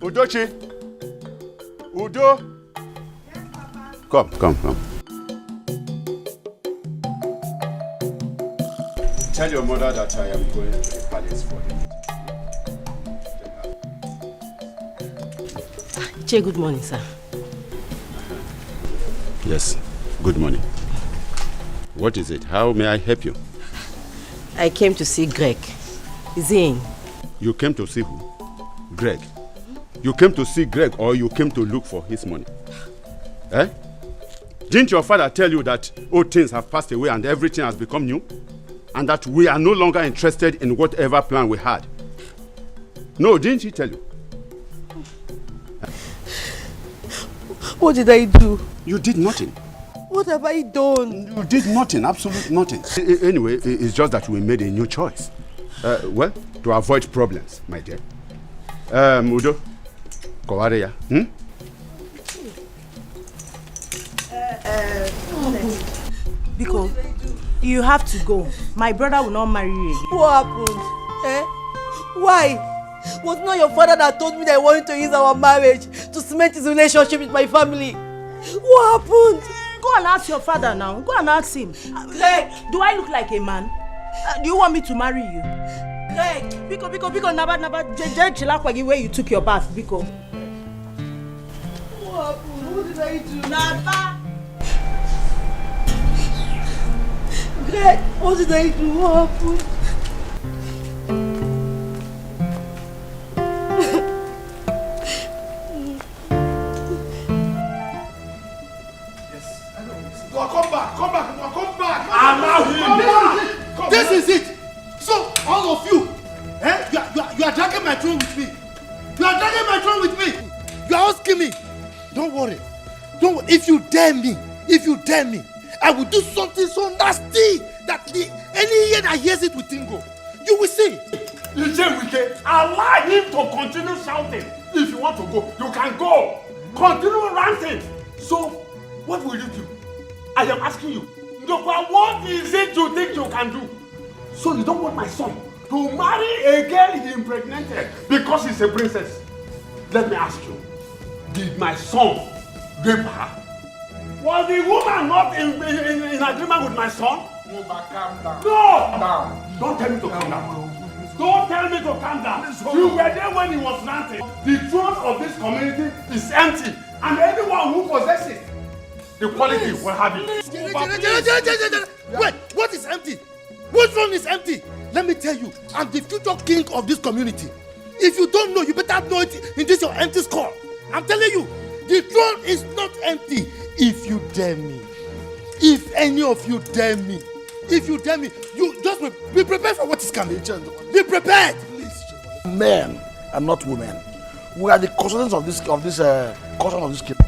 Udochi. Udo. Come. Tell your mother that I am going to the palace for him. Che, good morning, sir. Yes, good morning. What is it? How may I help you? I came to see Greg. Is he in? You came to see who? Greg. You came to see Greg or you came to look for his money? Eh? Didn't your father tell you that old things have passed away and everything has become new? And that we are no longer interested in whatever plan we had? No, didn't he tell you? What did I do? You did nothing. What have I done? You did nothing, absolutely nothing. Anyway, it's just that we made a new choice. Well, to avoid problems, my dear. Udo, Kawareya. Because you have to go. My brother will not marry you again. What happened? Why? Was not your father that told me that he wanted to use our marriage to cement his relationship with my family? What happened? Go and ask your father now. Go and ask him. Greg, do I look like a man? Do you want me to marry you? Greg, Biko, naba, Chilakwagi, where you took your bath, Biko. What happened? What did I do? Naba. Greg, what did I do? What happened? Come back. I'm out here. This is it. So, all of you, you are dragging my throne with me. You are dragging my throne with me. You are asking me. Don't worry. If you dare me, I will do something so nasty that any ear that hears it will tingle. You will see. Allow him to continue shouting. If you want to go, you can go. Continue ranting. So, what will you do? I am asking you. Ndokwa, what is it you think you can do? So you don't want my son to marry a girl he impregnated because she's a princess? Let me ask you. Did my son rape her? Was the woman not in agreement with my son? No, but calm down. No! Calm down. Don't tell me to calm down. Don't tell me to calm down. You were there when he was ranting. The throne of this community is empty, and anyone who possesses the quality will have it. Wait, what is empty? Which throne is empty? Let me tell you, I'm the future king of this community. If you don't know, you better know it in this your empty skull. I'm telling you, the throne is not empty. If you dare me, if any of you dare me, you just be prepared for what is coming. Be prepared. Please, men and not women. We are the custodians of this caution of this kingdom.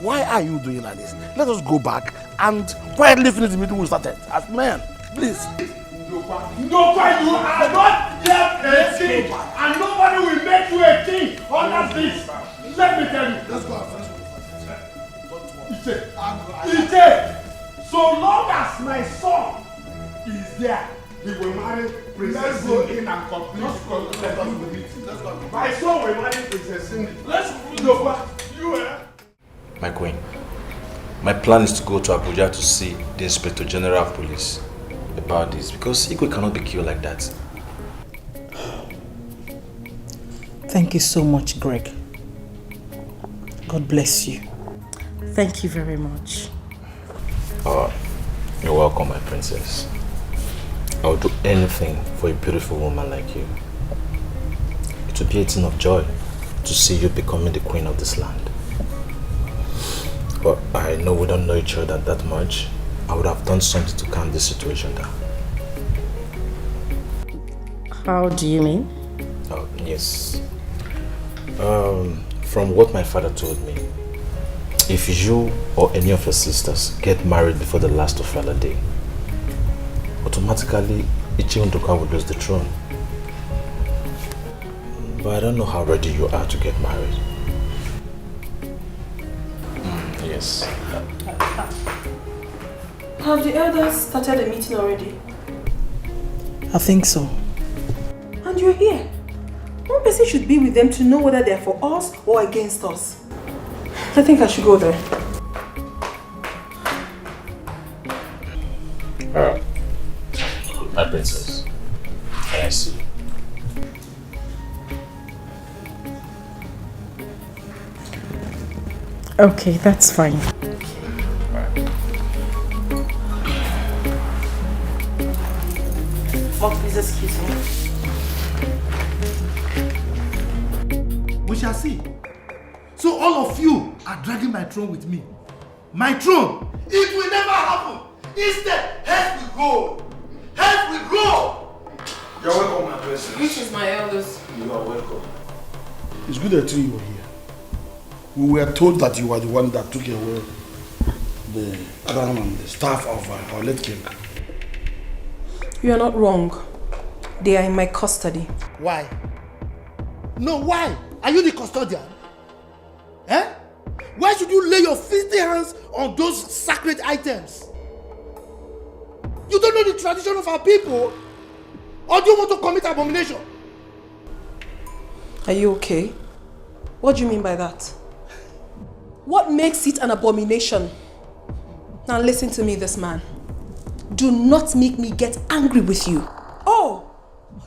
Why are you doing like this? Let us go back and quietly finish the meeting we started as men. Please. Ndokwa, you are not yet a king, and nobody will make you a king under this. Let me tell you. Let's go. Ite, so long as my son is there, he will marry Princess. Let's go in and complete the meeting. Let's go. My son will marry Princess Cindy. Let's go. You My queen, my plan is to go to Abuja to see the Inspector General of Police about this because Igwe cannot be killed like that. Thank you so much, Greg. God bless you. Thank you very much. Oh, you're welcome, my princess. I will do anything for a beautiful woman like you. It will be a thing of joy to see you becoming the queen of this land. But I know we don't know each other that much. I would have done something to calm this situation down. How do you mean? Oh, yes. From what my father told me, if you or any of your sisters get married before the last of Fela Day, automatically Ichi Nduka will lose the throne. But I don't know how ready you are to get married. Yes. Have the elders started a meeting already? I think so. And you're here. One person should be with them to know whether they're for us or against us. I think I should go there. My princess, can I see you? Okay, that's fine. Oh, please excuse me. We shall see. So all of you are dragging my throne with me. My throne! It will never happen! Instead, heads will go! Heads will go! You're welcome, my princess. Which is my elders? You are welcome. It's good that you were here. We were told that you were the one that took away the staff of our late king. You are not wrong. They are in my custody. Why? No, why? Are you the custodian? Eh? Why should you lay your filthy hands on those sacred items? You don't know the tradition of our people? Or do you want to commit abomination? Are you okay? What do you mean by that? What makes it an abomination? Now listen to me, this man. Do not make me get angry with you. Oh,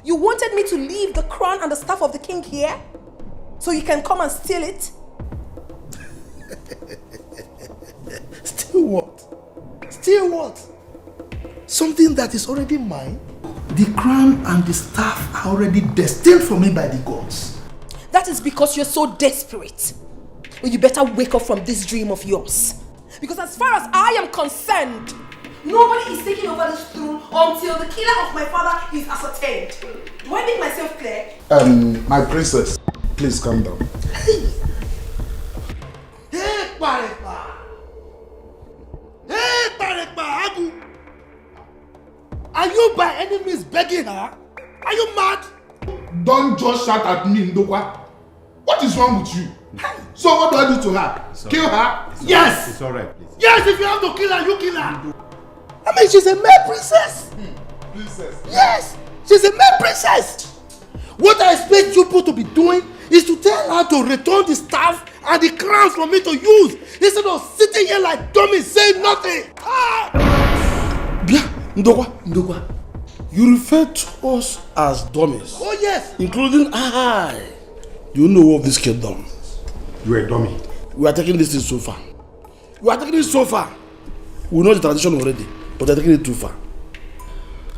you wanted me to leave the crown and the staff of the king here? So you can come and steal it? Steal what? Steal what? Something that is already mine? The crown and the staff are already destined for me by the gods. That is because you're so desperate. Well, you better wake up from this dream of yours. Because as far as I am concerned, nobody is taking over this throne until the killer of my father is ascertained. Do I make myself clear? My princess, please calm down. Hey, Parekpa! Hey, Parekpa, Abu! Are you by any means begging her? Are you mad? Don't just shout at me, Ndokwa. What is wrong with you? So what do I do to her? Kill her? Yes! It's alright, please. Yes, if you have to kill her, you kill her. I mean, she's a male princess. Princess? Yes, she's a male princess. What I expect you people to be doing is to tell her to return the staff and the crowns for me to use instead of sitting here like dummies saying nothing. Ndokwa, you refer to us as dummies. Oh yes. Including I. You know of this kingdom. You are a dummy. We are taking this thing so far. We know the tradition already, but they're taking it too far.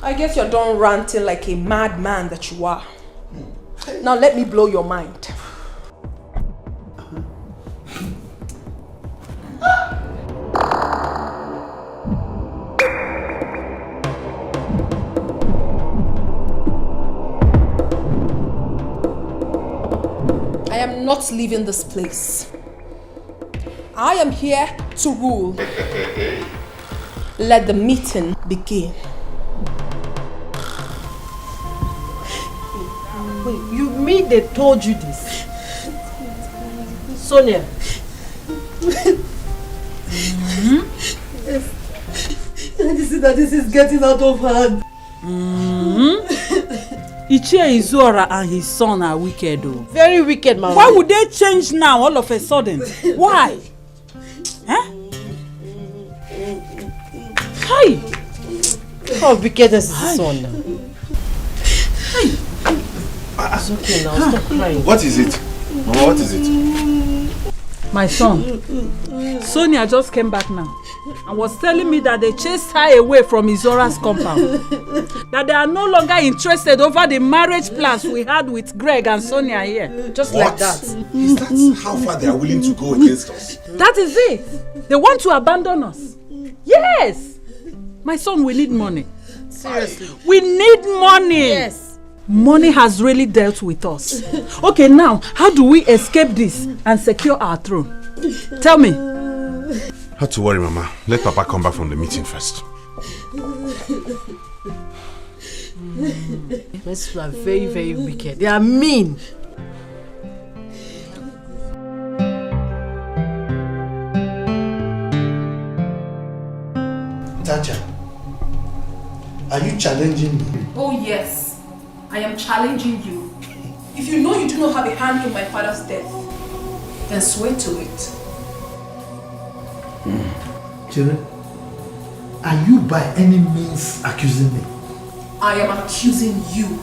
I guess you're done ranting like a madman that you are. Now let me blow your mind. I am not leaving this place. I am here to rule. Let the meeting begin. Wait, you mean they told you this? Sonia. This is getting out of hand. Ichie Izora and his son are wicked though. Very wicked, man. Why would they change now all of a sudden? Why? Huh? Hi! How wicked is his son now? It's okay now, stop crying. What is it? Mama, what is it? My son, Sonia just came back now and was telling me that they chased her away from Izora's compound. That they are no longer interested over the marriage plans we had with Greg and Sonia here. Just What? like that. Is that how far they are willing to go against us? That is it. They want to abandon us. Yes. My son, we need money. Seriously. We need money. Yes. Money has really dealt with us. Okay, now, how do we escape this and secure our throne? Tell me. Not to worry, Mama. Let Papa come back from the meeting first. These people are very, very wicked. They are mean. Tacha, are you challenging me? Oh yes, I am challenging you. If you know you do not have a hand in my father's death, then swear to it. Chere, are you by any means accusing me? I am accusing you.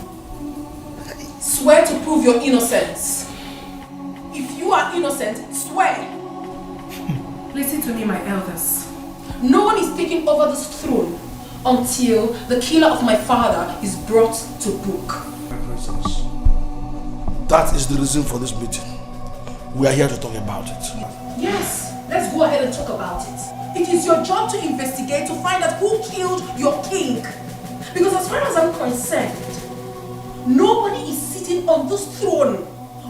Swear to prove your innocence. If you are innocent, swear. Listen to me, my elders. No one is taking over this throne until the killer of my father is brought to book. That is the reason for this meeting. We are here to talk about it. Yes, let's go ahead and talk about it. It is your job to investigate to find out who killed your king. Because as far as I'm concerned, nobody is sitting on this throne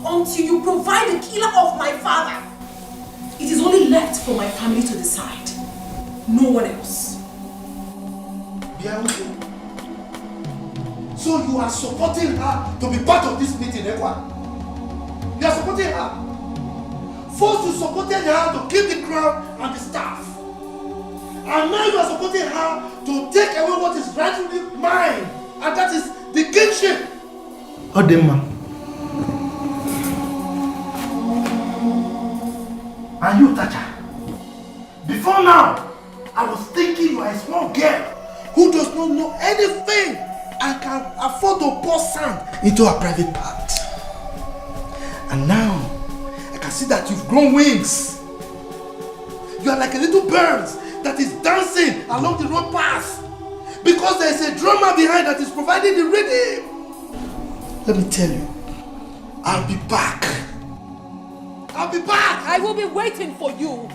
until you provide the killer of my father. It is only left for my family to decide. No one else. So you are supporting her to be part of this meeting, Ekwa? You are supporting her. First you supported her to keep the crown and the staff. And now you are supporting her to take away what is rightfully mine. And that is the kingship. Odema. And you, Tacha. Before now, I was thinking you are a small girl who does not know anything and can afford to pour sand into her private part. And now, I can see that you've grown wings. You are like a little bird that is dancing along the road path because there is a drummer behind that is providing the rhythm. Let me tell you, I'll be back. I'll be back. I will be waiting for you.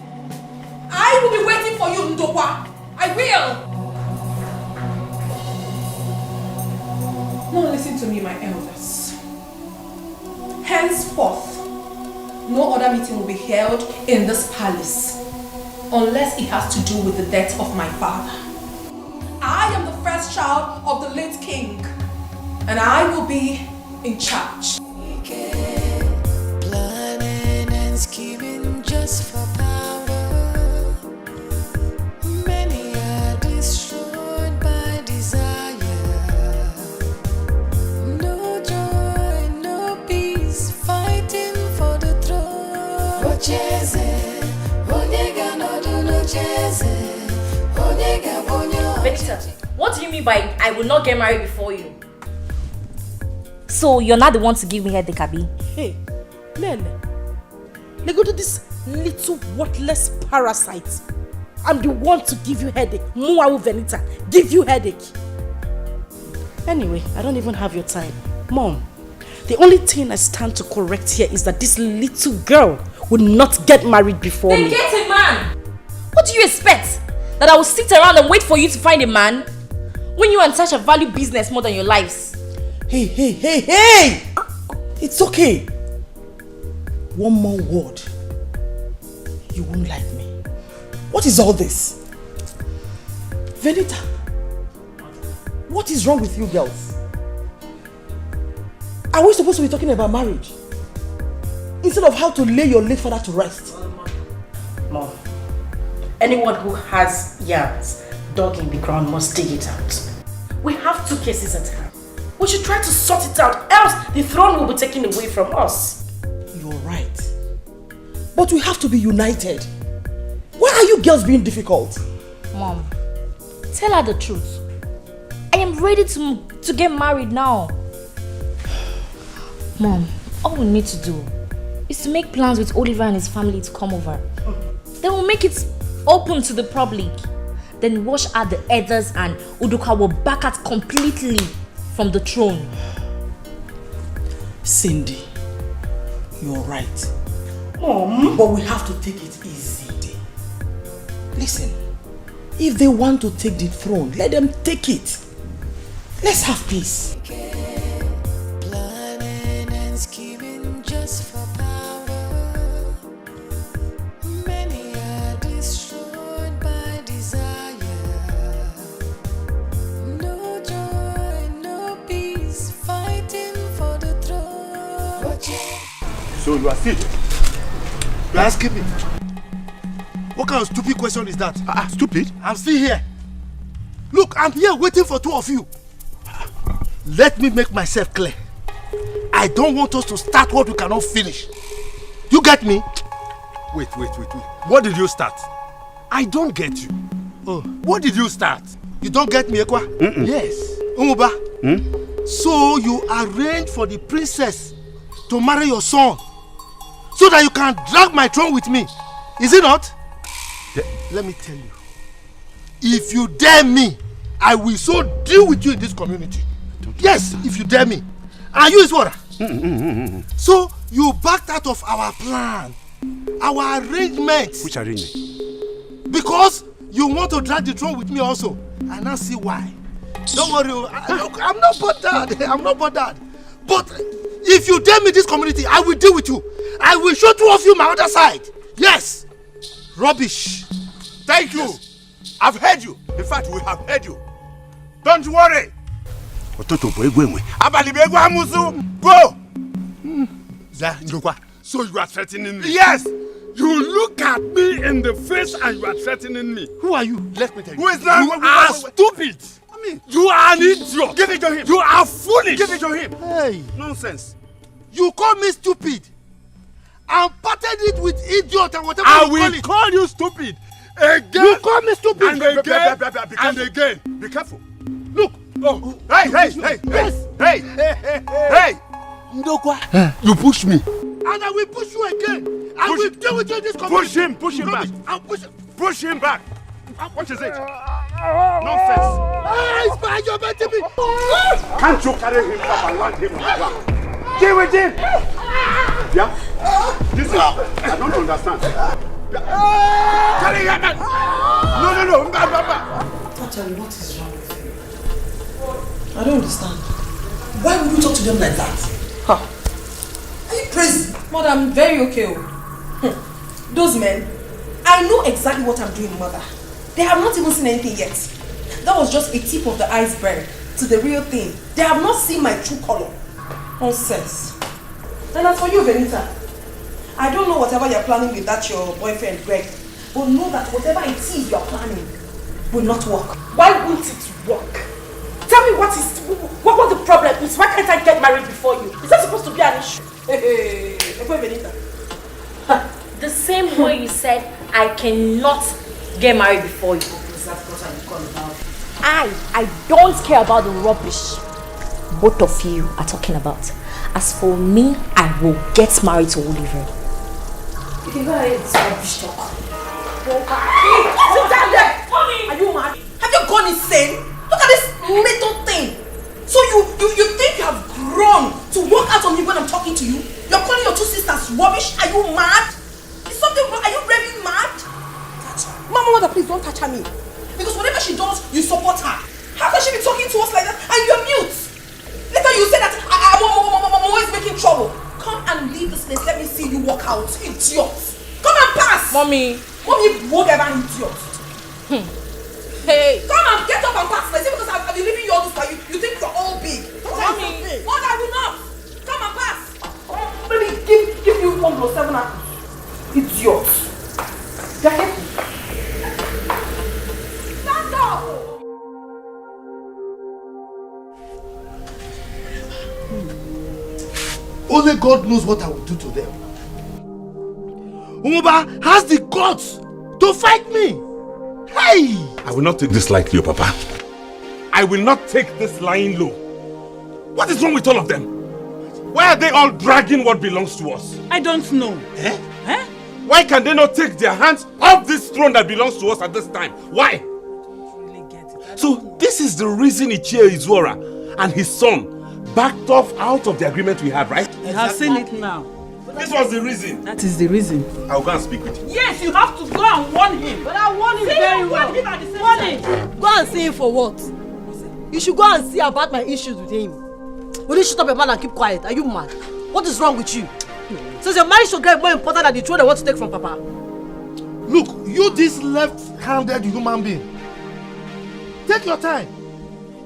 I will be waiting for you, Ndokwa. I will. Now listen to me, my elders. Henceforth, no other meeting will be held in this palace unless it has to do with the death of my father. I am the first first child of the late king. And I will be in charge. Planning and scheming just for power. Many are destroyed by desire. No joy, no peace, fighting for the throne. Victor, what do you mean by I will not get married before you? So you're not the one to give me headache, Abi? Hey, Nene, go to this little worthless parasite. I'm the one to give you headache. Muawu Venita, give you headache. Anyway, I don't even have your time. Mom, the only thing I stand to correct here is that this little girl would not get married before Then me. get a man! What do you expect? That I will sit around and wait for you to find a man? When you and Tasha value business more than your lives? Hey! It's okay. One more word. You won't like me. What is all this? Venita, what is wrong with you girls? Are we supposed to be talking about marriage? Instead of how to lay your late father to rest? Mom, anyone who has yarns dug in the ground must dig it out. We have 2 cases at hand. We should try to sort it out, else the throne will be taken away from us. You're right. But we have to be united. Why are you girls being difficult? Mom, tell her the truth. I am ready to get married now. Mom, all we need to do is to make plans with Oliver and his family to come over. Then we'll make it open to the public. Then wash out the others and Udoka will back out completely from the throne. Cindy, you're right. Mom, but we have to take it easy. Listen, if they want to take the throne, let them take it. Let's have peace. Planning and scheming just for power. Many are destroyed by desire. No joy, no peace, fighting for the throne. So you are still here? You are asking me? What kind of stupid question is that? Stupid? I'm still here. Look, I'm here waiting for 2 of you. Let me make myself clear. I don't want us to start what we cannot finish. You get me? Wait. What did you start? I don't get you. Oh. What did you start? You don't get me, Ekwa? Yes. Umuba. So you arranged for the princess to marry your son so that you can drag my throne with me. Is it not? Let me tell you. If you dare me, I will so deal with you in this community. Yes, if you dare me. And you is what? So you backed out of our plan, our arrangement. Which arrangement? Because you want to drag the throne with me also. And now see why. Don't worry. Look, I'm not bothered. But if you dare me this community, I will deal with you. I will show 2 of you my other side. Yes. Rubbish. Thank you. I've heard you. In fact, we have heard you. Don't worry. Go. So you are threatening me? Yes. You look at me in the face and you are threatening me. Who are you? Let me tell you. Who is that? You are stupid. I mean, you are an idiot. Give it to him. You are foolish. Give it to him. Hey. Nonsense. You call me stupid and parted it with idiot and whatever I you will call it. call you stupid. Again. You call me stupid. And again. And again. Be careful. Look. Oh. Hey. Ndokwa. You push me. And I will push you again. I will deal with you in this community. Push him back. I'll push him back. What is it? Nonsense. It's by your baby. Can't you carry him up and land him on the ground? Deal with him. Yeah? This is, I don't understand. Carry him back. No. Tell me what is wrong with you? I don't understand. Why would you talk to them like that? Huh? Are you crazy? Mother, I'm very okay. Those men, I know exactly what I'm doing, Mother. They have not even seen anything yet. that was just a tip of the iceberg to the real thing. They have not seen my true color. Nonsense. And as for you, Benita, I don't know whatever you're planning with that your boyfriend, Greg, but know that whatever it is you're planning will not work. Why won't it work? Tell me what the problem is. Why can't I get married before you? Is that supposed to be an issue? Hey, Benita. The same way you said I cannot get married before you. That's what I'm calling about. I don't care about the rubbish both of you are talking about. As for me, I will get married to Oliver. You can go ahead with rubbish talk. Sit down there! Mommy! Are you mad? Have you gone insane? Look at this little thing. So you think you have grown to walk out on me when I'm talking to you? You're calling your two sisters rubbish? Are you mad? Is something wrong? Are you really mad? Mama, mother, please don't touch her me. Because whatever she does, you support her. How can she be talking to us like that and you're mute? Later you say that I'm always making trouble. Come and leave this place. Let me see you walk out. Idiot. Come and pass. Mommy, whatever idiot. Hey. Come and get up and pass. Is it because I've been leaving you all this while you think you're all big? Mommy. Mother, I will not. Come and pass. Let me give you 1 plus 7 apples. Idiot. Stand up. Only God knows what I will do to them. Umuba has the guts to fight me. Hey! I will not take this lightly, Papa. I will not take this lying low. What is wrong with all of them? Why are they all dragging what belongs to us? I don't know. Eh? Why can they not take their hands off this throne that belongs to us at this time? Why? So this is the reason Ichie Izuora and his son backed off out of the agreement we had, right? You have seen it now. This was the reason. That is the reason. I'll go and speak with him. Yes, you have to go and warn him. But I warn him very well. Warn him. Go and see him for what? You should go and see about my issues with him. Will you shut up your mouth and keep quiet? Are you mad? What is wrong with you? Since your marriage to Greg more important than the throne they want to take from Papa. Look, you this left-handed human being. Take your time.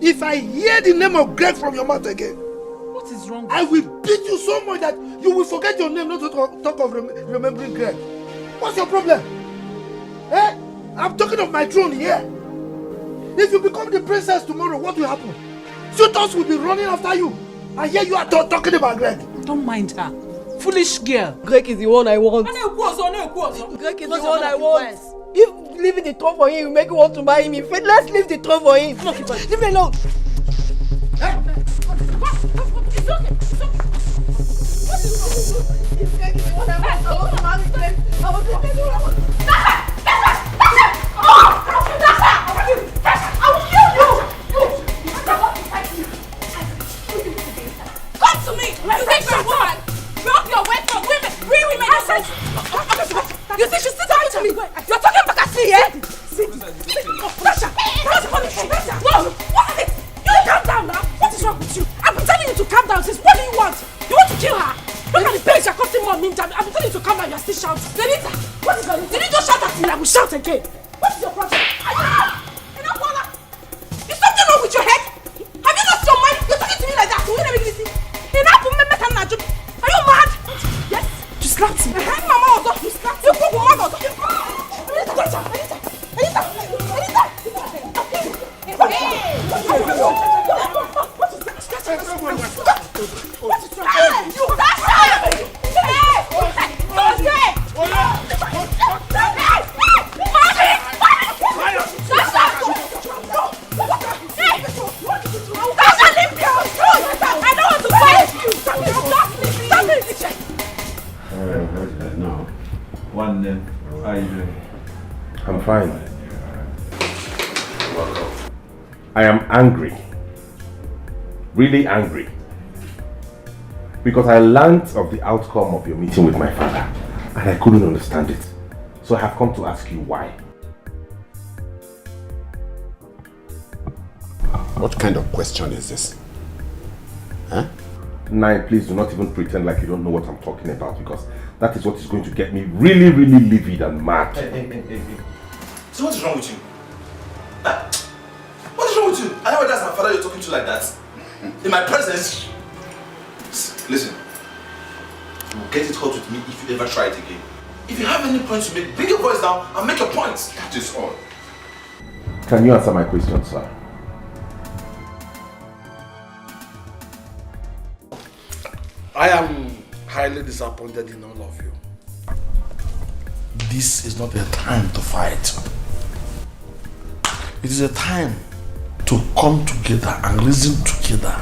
If I hear the name of Greg from your mouth again, what is wrong with I will beat you so much that you will forget your name, not to talk of remembering Greg. What's your problem? Eh? I'm talking of my throne here. If you become the princess tomorrow, what will happen? Suitors will be running after you. And here you are talking about Greg. Don't mind her. Foolish girl. Greg is the one I want. Greg is the one I want. If leaving the throne for him will make you want to marry me, let's leave the throne for him. Leave me alone. It's okay. If Greg is the one I want to marry Greg. I want to marry Greg. I will kill you. Come to me. You think you're a woman? Drop your way from women. We women. You think she's still talking to me? You're talking back at me, eh? Tasha! No! What is it? You calm down now. What is wrong with you? I've been telling you to calm down since. What do you want? You want to kill her? Look at the pain you're causing more meantime. I've been telling you to calm down. You're still shouting. Benita, what is going on? Did you just shout at me? I will shout again. What is your problem? Are you mad? Is something wrong with your head? Have you lost your mind? You're talking to me like that. Will you let me listen? Are you mad? Yes. You slapped me. Mama also. You slapped me. You broke my mother. How are you doing? I'm fine. I am angry. Really angry. Because I learned of the outcome of your meeting with my father and I couldn't understand it. So I have come to ask you why. What kind of question is this? Huh? Nai, please do not even pretend like you don't know what I'm talking about, because that is what is going to get me really, really livid and mad. Hey. So what is wrong with you? that's my father you're talking to like that? In my presence? Listen, you will get it hot with me if you ever try it again. If you have any points to make, bring your voice down and make your points. That is all. Can you answer my question, sir? I am highly disappointed in all of you. This is not a time to fight. It is a time to come together and reason together.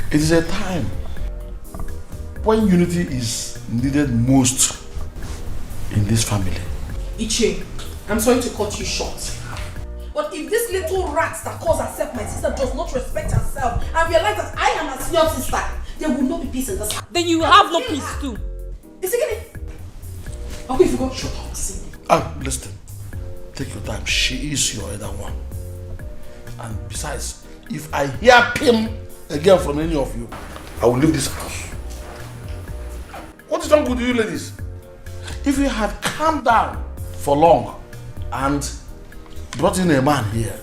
It is a time when unity is needed most in this family. Iche, I'm sorry to cut you short. But if this little rat that calls herself my sister does not respect herself and realize that I am her senior sister, there will not be peace in this house. Then you have no peace too. Is it getting? Okay, if you go, shut up. Ah, listen. Take your time. She is your other one. And besides, if I hear him again from any of you, I will leave this house. What is wrong with you ladies? If you had calmed down for long and brought in a man here,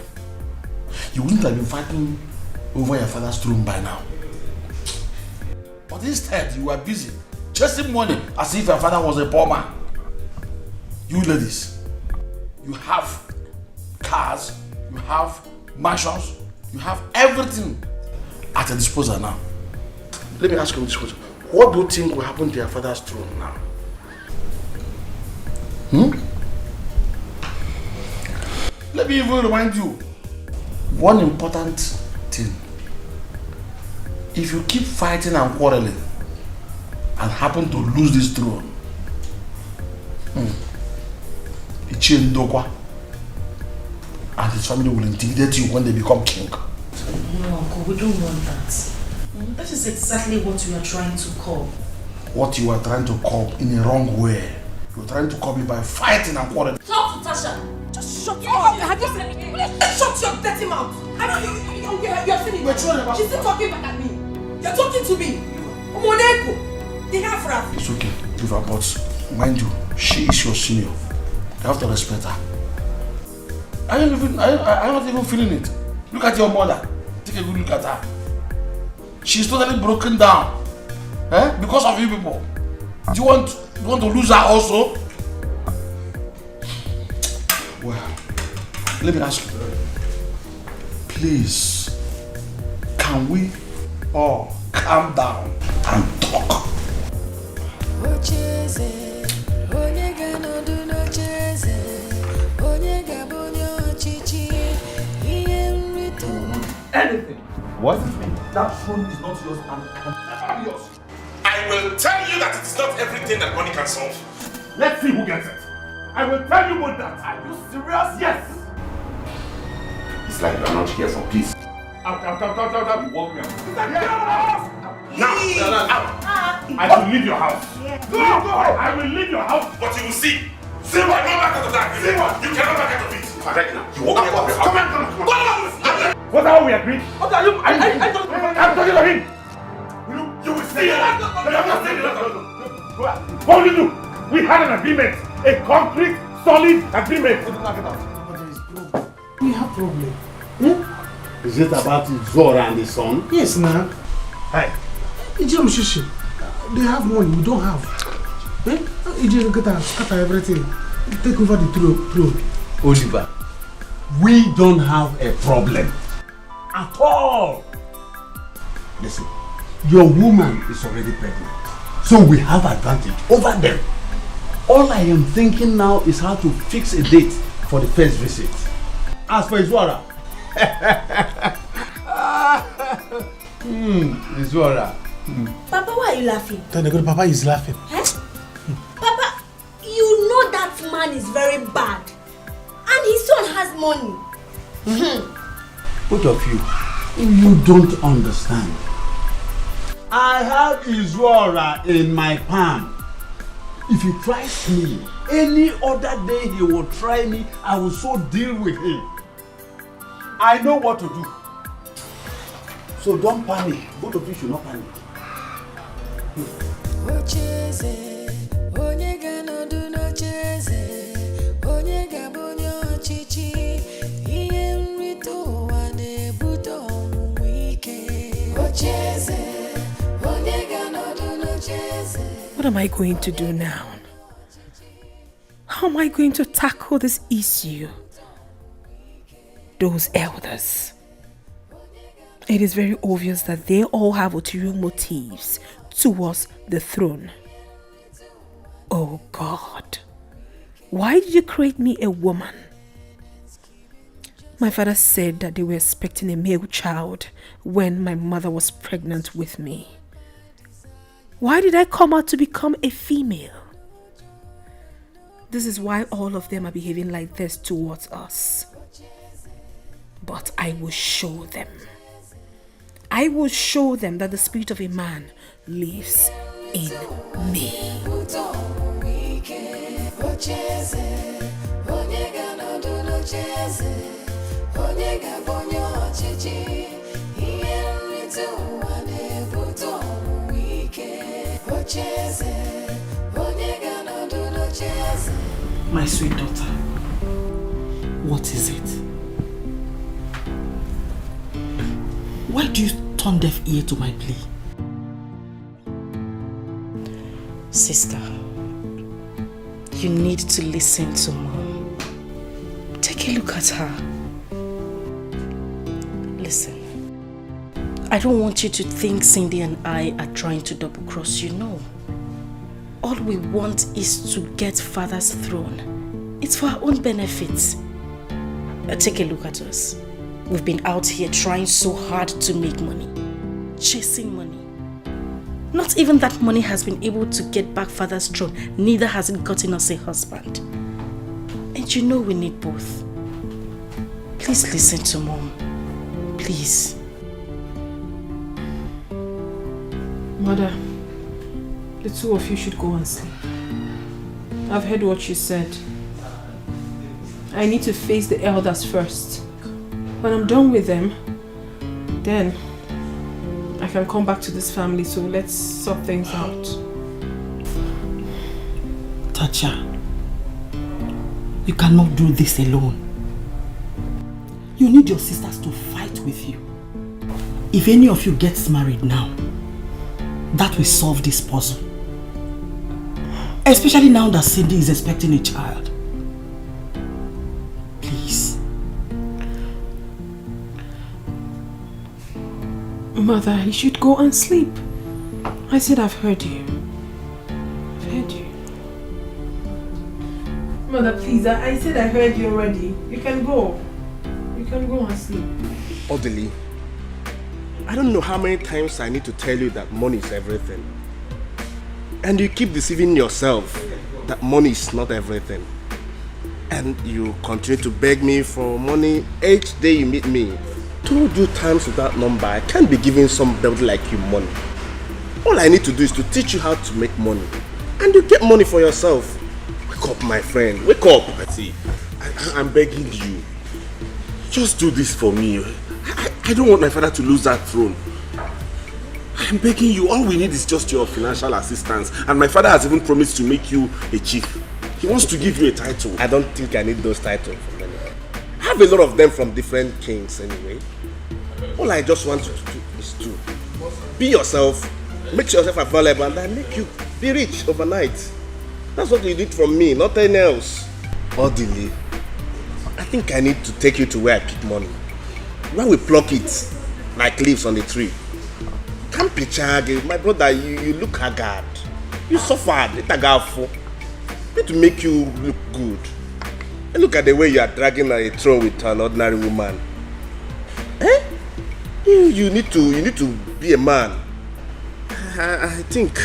you wouldn't have been fighting over your father's throne by now. But instead, you were busy chasing money as if your father was a poor man. You ladies, you have cars, you have mansions, you have everything at your disposal now. Let me ask you this question. What do you think will happen to your father's throne now? Let me even remind you one important thing. If you keep fighting and quarreling and happen to lose this throne, Ichie Ndokwa and his family will intimidate you when they become king. No, Uncle, we don't want that. That is exactly what we are trying to curb. What you are trying to curb in a wrong way. You're trying to curb it by fighting and quarreling. Talk to Tasha. Just shut up. Have you seen me? Please shut your dirty mouth. I know you're finished. She's still talking back at me. You're talking to me. Umoneko. They have Raf. It's okay, River, but mind you, she is your senior. You have to respect her. I'm not even feeling it. Look at your mother. Take a good look at her. She's totally broken down. Because of you people. Do you want to lose her also? Well, let me ask you. Please, can we all calm down and talk? Anything. What? That phone is not yours and can yours. I will tell you that it is not everything that money can solve. Let's see who gets it. I will tell you both that. Are you serious? Yes. It's like you are not here for peace. Out. You walk me out. Now, I will leave your house. Go! I will leave your house. But you will see. See what? Come back out of that. See what? You cannot back out of it. Right now. You walk me out of your house. Come on. What are we agreed? What are you? I'm talking to him. You will see. What will you do? We had an agreement. A concrete, solid agreement. We have problem. Is it about Zora and his son? Yes, now. Hey. Ijam Shishi. They have money, we don't have. Ijam get and scatter everything. Take over the throne. Oliver, we don't have a problem at all. Listen, your woman is already pregnant, so we have advantage over them. All I am thinking now is how to fix a date for the first visit. As for Izwara, Izwara. Papa, why are you laughing? Then the good Papa is laughing. Papa, you know that man is very bad. And his son has money. Both of you don't understand. I have Izwara in my palm. If he tries me, any other day he will try me, I will so deal with him. I know what to do. So don't panic. Both of you should not panic. What am I going to do now? How am I going to tackle this issue? Those elders. It is very obvious that they all have ulterior motives towards the throne. Oh God, why did you create me a woman? My father said that they were expecting a male child when my mother was pregnant with me. Why did I come out to become a female? This is why all of them are behaving like this towards us. But I will show them. I will show them that the spirit of a man lives in me. My sweet daughter, what is it? Why do you turn deaf ear to my plea? Sister, you need to listen to Mom. Take a look at her. Listen, I don't want you to think Cindy and I are trying to double cross you, no. All we want is to get Father's throne. It's for our own benefit. Take a look at us. We've been out here trying so hard to make money. Chasing money. Not even that money has been able to get back Father's throne. Neither has it gotten us a husband. And you know we need both. Please listen to Mom. Please. Mother, the two of you should go and sleep. I've heard what you said. I need to face the elders first. When I'm done with them, then I can come back to this family, so let's sort things out. Tacha, you cannot do this alone. You need your sisters to fight with you. If any of you gets married now, that will solve this puzzle. Especially now that Cindy is expecting a child. Please. Mother, you should go and sleep. I said I've heard you. I've heard you. Mother, please, I said I heard you already. You can go. You can go and sleep. Orderly, I don't know how many times I need to tell you that money is everything. And you keep deceiving yourself that money is not everything. And you continue to beg me for money each day you meet me. 2 due times with that number, I can't be giving somebody like you money. All I need to do is to teach you how to make money. And you get money for yourself. Wake up, my friend. Wake up. See, I'm begging you. Just do this for me. I don't want my father to lose that throne. I'm begging you. All we need is just your financial assistance. And my father has even promised to make you a chief. He wants to give you a title. I don't think I need those titles from anyone. I have a lot of them from different kings anyway. All I just want you to do is to be yourself, make yourself available, and I make you be rich overnight. That's what you need from me, nothing else. Orderly, I think I need to take you to where I pick money. When we pluck it, like leaves on the tree. Can't be charged. My brother, you look haggard. You suffered. It's a gafo. Need to make you look good. And look at the way you are dragging a throne with an ordinary woman. Eh? You need to be a man. I think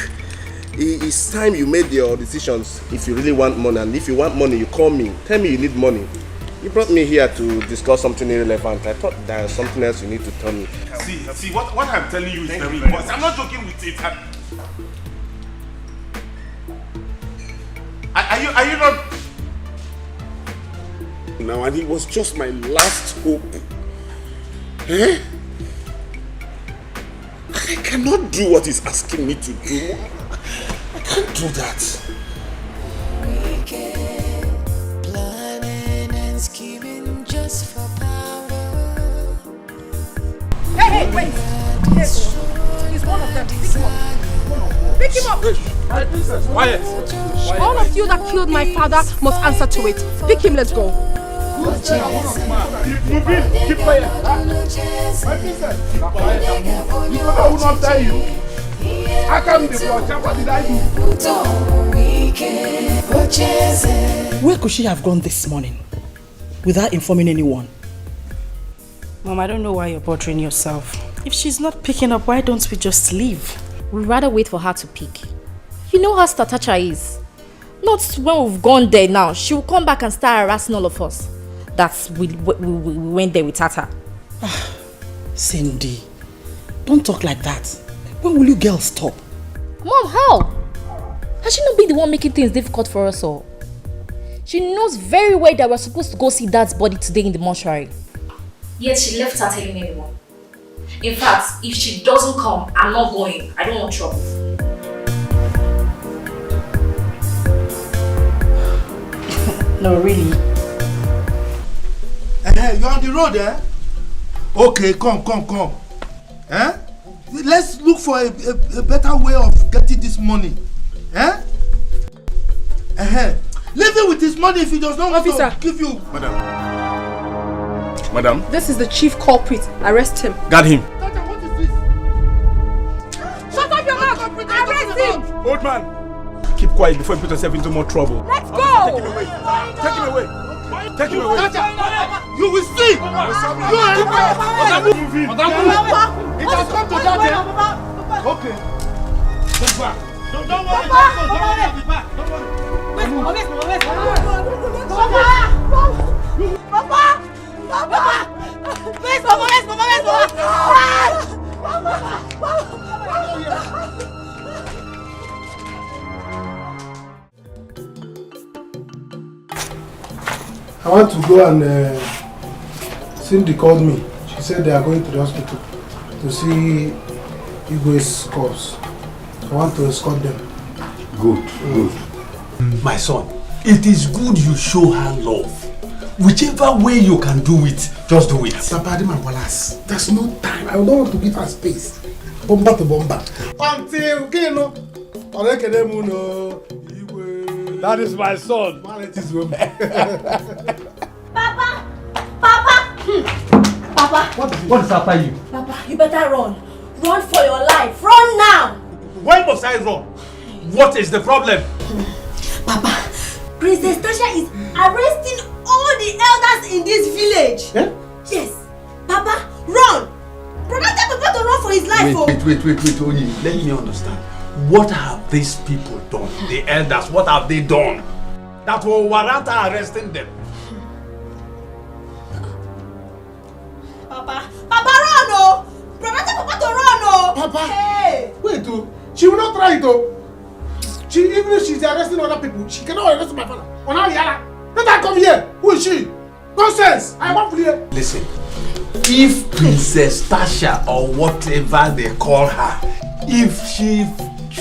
it's time you made your decisions. If you really want money, and if you want money, you call me. Tell me you need money. You brought me here to discuss something irrelevant. I thought there's something else you need to tell me. See, what I'm telling you is very important. I'm not joking with it. Are you not? Now, and it was just my last hope. Eh? I cannot do what he's asking me to do. I can't do that. Planning and scheming just for power. Hey, wait! Yes, he's one of them. Pick him up. Pick him up. Quiet. All of you that killed my father must answer to it. Pick him, let's go. Keep quiet. My princess, keep quiet and move. You know I will not tell you. I can't be blocked. What did I do? Where could she have gone this morning without informing anyone? Mom, I don't know why you're bothering yourself. If she's not picking up, why don't we just leave? We'd rather wait for her to pick. You know how Statacha is. Not when we've gone there now. She will come back and start harassing all of us. That's we went there with Tata. Cindy, don't talk like that. When will you girls stop? Mom, how? Has she not been the one making things difficult for us all? She knows very well that we're supposed to go see Dad's body today in the mortuary. Yet she left her telling anyone. In fact, if she doesn't come, I'm not going. I don't want trouble. No, really. You're on the road, eh? Okay, come. Eh? Let's look for a better way of getting this money. Eh? Leave it with his money if he does not want to give you. Madam. This is the chief culprit. Arrest him. Got him. Shut up your mouth! Arrest him! Old man. Keep quiet before you put yourself into more trouble. Let's go! Take him away. Take him away. Take him away. You will see! You are it has come to that, eh? Okay. Go back. Don't worry. Don't back. Don't worry. Papa! Where's Mama? I want to go and Cindy called me. She said they are going to the hospital to see Igwe's corpse. I want to escort them. Good. My son, it is good you show her love. Whichever way you can do it, just do it. Papa Adima Wallace, there's no time. I don't want to give her space. Bomba to bomba. Until Kino. That is my son. Papa! What is after you? Papa, you better run. Run for your life. Run now! Why must I run? What is the problem? Papa, Princess Tasha is arresting all the elders in this village. Eh? Yes. Papa, run! Brother, tell Papa to run for his life. Wait, Onyi. Let me understand. What have these people done? The elders, what have they done? That will warrant arresting them. Papa, run, oh! Brother, tell Papa to run, oh! Papa! Hey! Wait, oh. She will not try it, oh. Even if she's arresting other people, she cannot arrest my father. Let her come here. Who is she? Nonsense! I want to hear. Listen, if Princess Tasha or whatever they call her, if she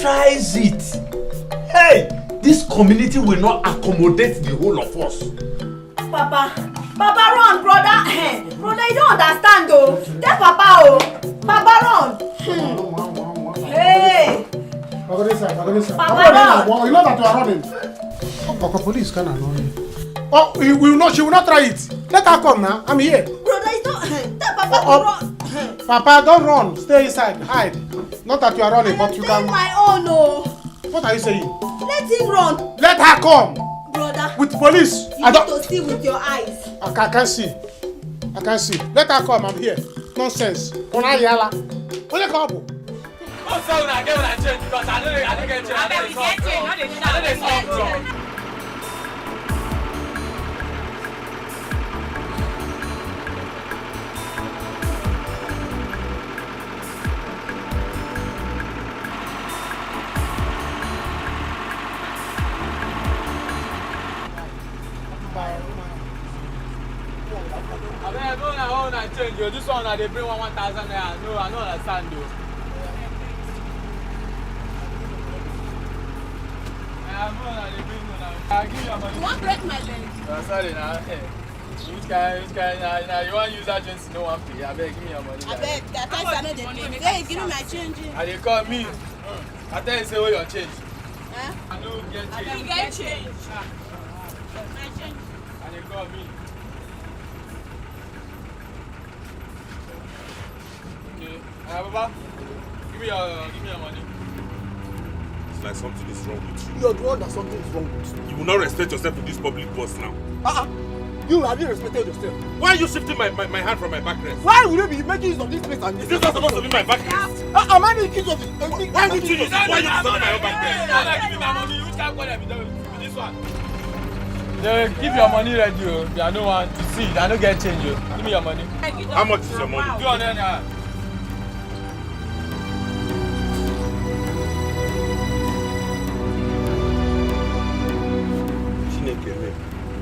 tries it, hey, this community will not accommodate the whole of us. Papa, run, brother. Brother, you don't understand, though. Tell Papa, oh. Papa, run. Hey. Papa, run. you know that you are running. Papa, police can annoy you. Oh, she will not try it. Let her come now. I'm here. Brother, you don't. Tell Papa to run. Papa, don't run. Stay inside. Hide. Not that you are running, but you can. My own, oh. What are you saying? Let him run. Let her come. Brother. With police. You need to see with your eyes. I can't see. Let her come. I'm here. Nonsense. Ona yala. Only come. Oh, so I get what I change because I don't get change. I don't change. This one they bring 1,000 naira. No, I don't understand though. I'll give you your money. You want to break my leg? Sorry now. Which kind now you want to use that change no one pay. I beg, give me your money. I beg, that time I know the money. Hey, give me my change. And they call me. I tell you say where your change. I don't get change. You get change. And they call me. Okay. Baba, give me your money. It's like something is wrong with you. You're the one that something is wrong with. You will not respect yourself in this public bus now. You have you respected yourself? Why are you shifting my hand from my backrest? Why would you be making use of this place? And is this not supposed to be my backrest? Am I making use of it? Why would you use it? Why are you disturbing my own backrest? Give me my money. You can't go there with this one. Keep your money ready, yo. There are no one to see. I don't get change, yo. Give me your money. How much is your money? 200 naira.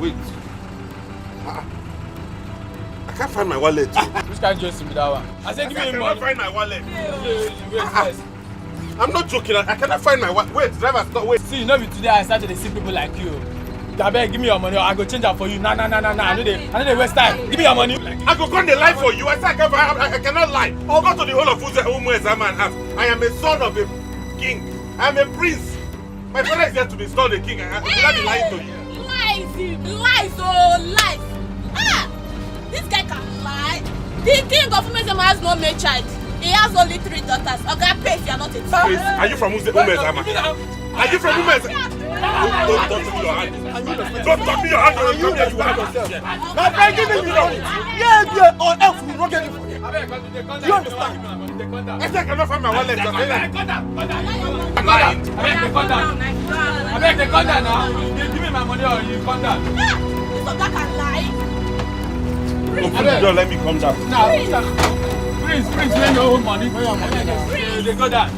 Wait. I can't find my wallet. Which kind of just be that one? I said give me money. I cannot find my wallet. Wait first. I'm not joking. I cannot find my wallet. Wait, driver, stop. Wait. See, you know, today I started to see people like you. Gabby, give me your money. I go change that for you. Nah. I know they waste time. Give me your money. I go come the lie for you. I said I cannot lie. Go to the whole of whom man has. I am a son of a king. I am a prince. My father is here to be installed a king. I will not be lying to you. Lies, this guy can lie. The king of Umezema has no male child. He has only 3 daughters. Okay, pay if you are not a child. Are you from Umezema? Are you from Umezema? Don't touch me your hand. Don't touch me your hand. Don't touch me your hand. Now, I'm giving you money. Yeah, or else we will not get it for you. Do you understand? I said I cannot find my wallet. I'm lying. I beg the conda now. You give me my money or you conda. This of that can lie. Open the door, let me come down. Prince, lend your own money. They go down.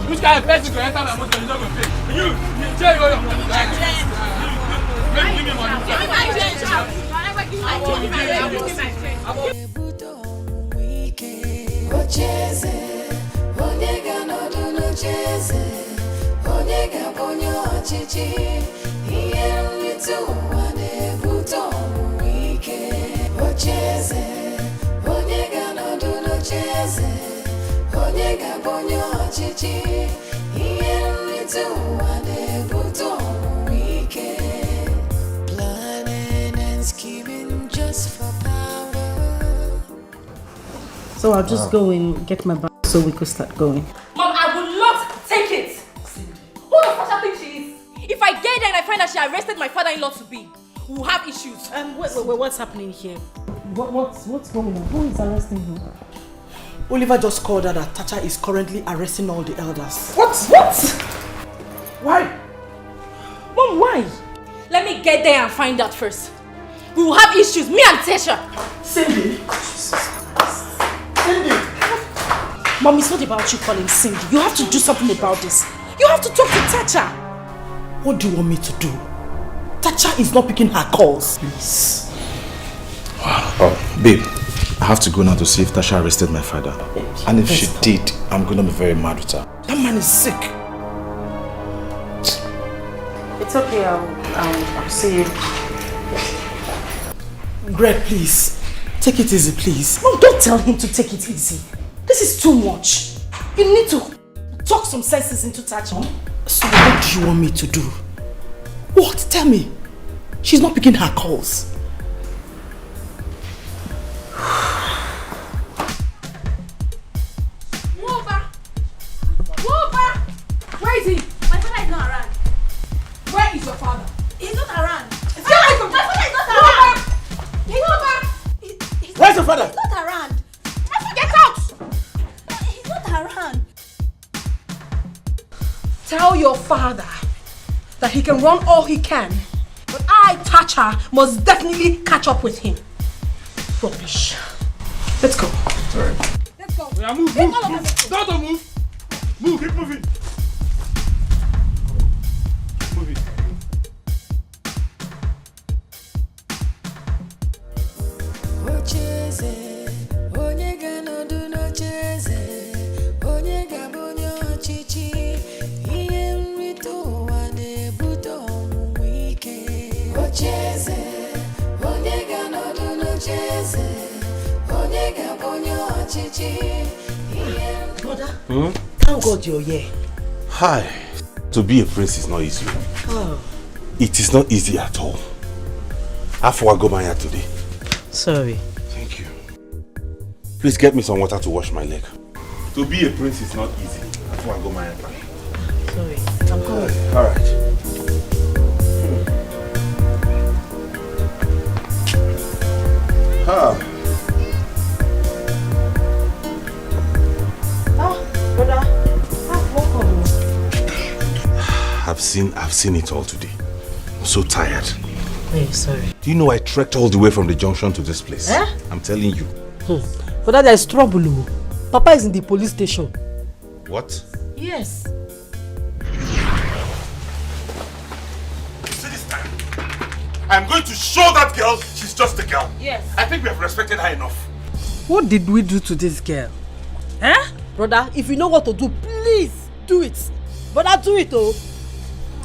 Which kind of person can enter my motor? You don't go pay. You change all your money. Give me money. Give me my change. Ocheze, onye nodu n'ocheze, onye ga-abonye ọchịchị, ihe nrite ụwa na-ebute ọnwụ ike. Ocheze, onye nodu n'ocheze, onye ga-abonye ọchịchị, ihe nrite ụwa na-ebute ọnwụ ike. Planning and scheming just for power. So I'll just go and get my bag so we could start going. Mom, I will not take it. Who the fuck I think she is? If I get there and I find that she arrested my father-in-law to be, we'll have issues. Wait, what's happening here? What's going on? Who is arresting who? Oliver just called her that Tacha is currently arresting all the elders. What? Why? Mom, why? Let me get there and find out first. We will have issues, me and Tasha. Cindy? Mom, it's not about you calling Cindy. You have to do something about this. You have to talk to Tacha. What do you want me to do? Tacha is not picking her calls. Please. Oh, babe, I have to go now to see if Tasha arrested my father. And if she did, I'm gonna be very mad with her. That man is sick. It's okay, I'll see you. Greg, please. Take it easy, please. Mom, don't tell him to take it easy. This is too much. You need to talk some senses into Tacha. So what do you want me to do? What? Tell me. She's not picking her calls. Woba! Where is he? My father is not around. Where is your father? He's not around. My father is not around. Where's your father? He's not around. Get out! He's not around. Tell your father that he can run all he can, but I, Tacha, must definitely catch up with him. Rubbish. Let's go. Sorry. Let's go. Yeah, move. Don't move. Move, keep moving. Move it. Ocheze, onye ga-anọdụ n'ocheze, onye ga-abụ ọchịchị, ihe nrite ụwa na-ebute ọnwụnwa ike. Ocheze, onye ga-anọdụ n'ocheze, onye ga Brother, Hmm? thank God you're here. Hi. To be a prince is not easy. Oh, It is not easy at all. How far I go my hair today? sorry. Thank you. Please get me some water to wash my leg. To be a prince is not easy. How far I go my hair. Sorry. I'm coming. All right. Brother. Welcome. I've seen it all today. I'm so tired. Hey, sorry. Do you know I trekked all the way from the junction to this place? Eh? I'm telling you. Brother, there's trouble. Papa is in the police station. What? Yes. See this time? I'm going to show that girl she's just a girl. Yes. I think we have respected her enough. What did we do to this girl? Eh? Brother, if you know what to do, please do it. Brother, do it, oh.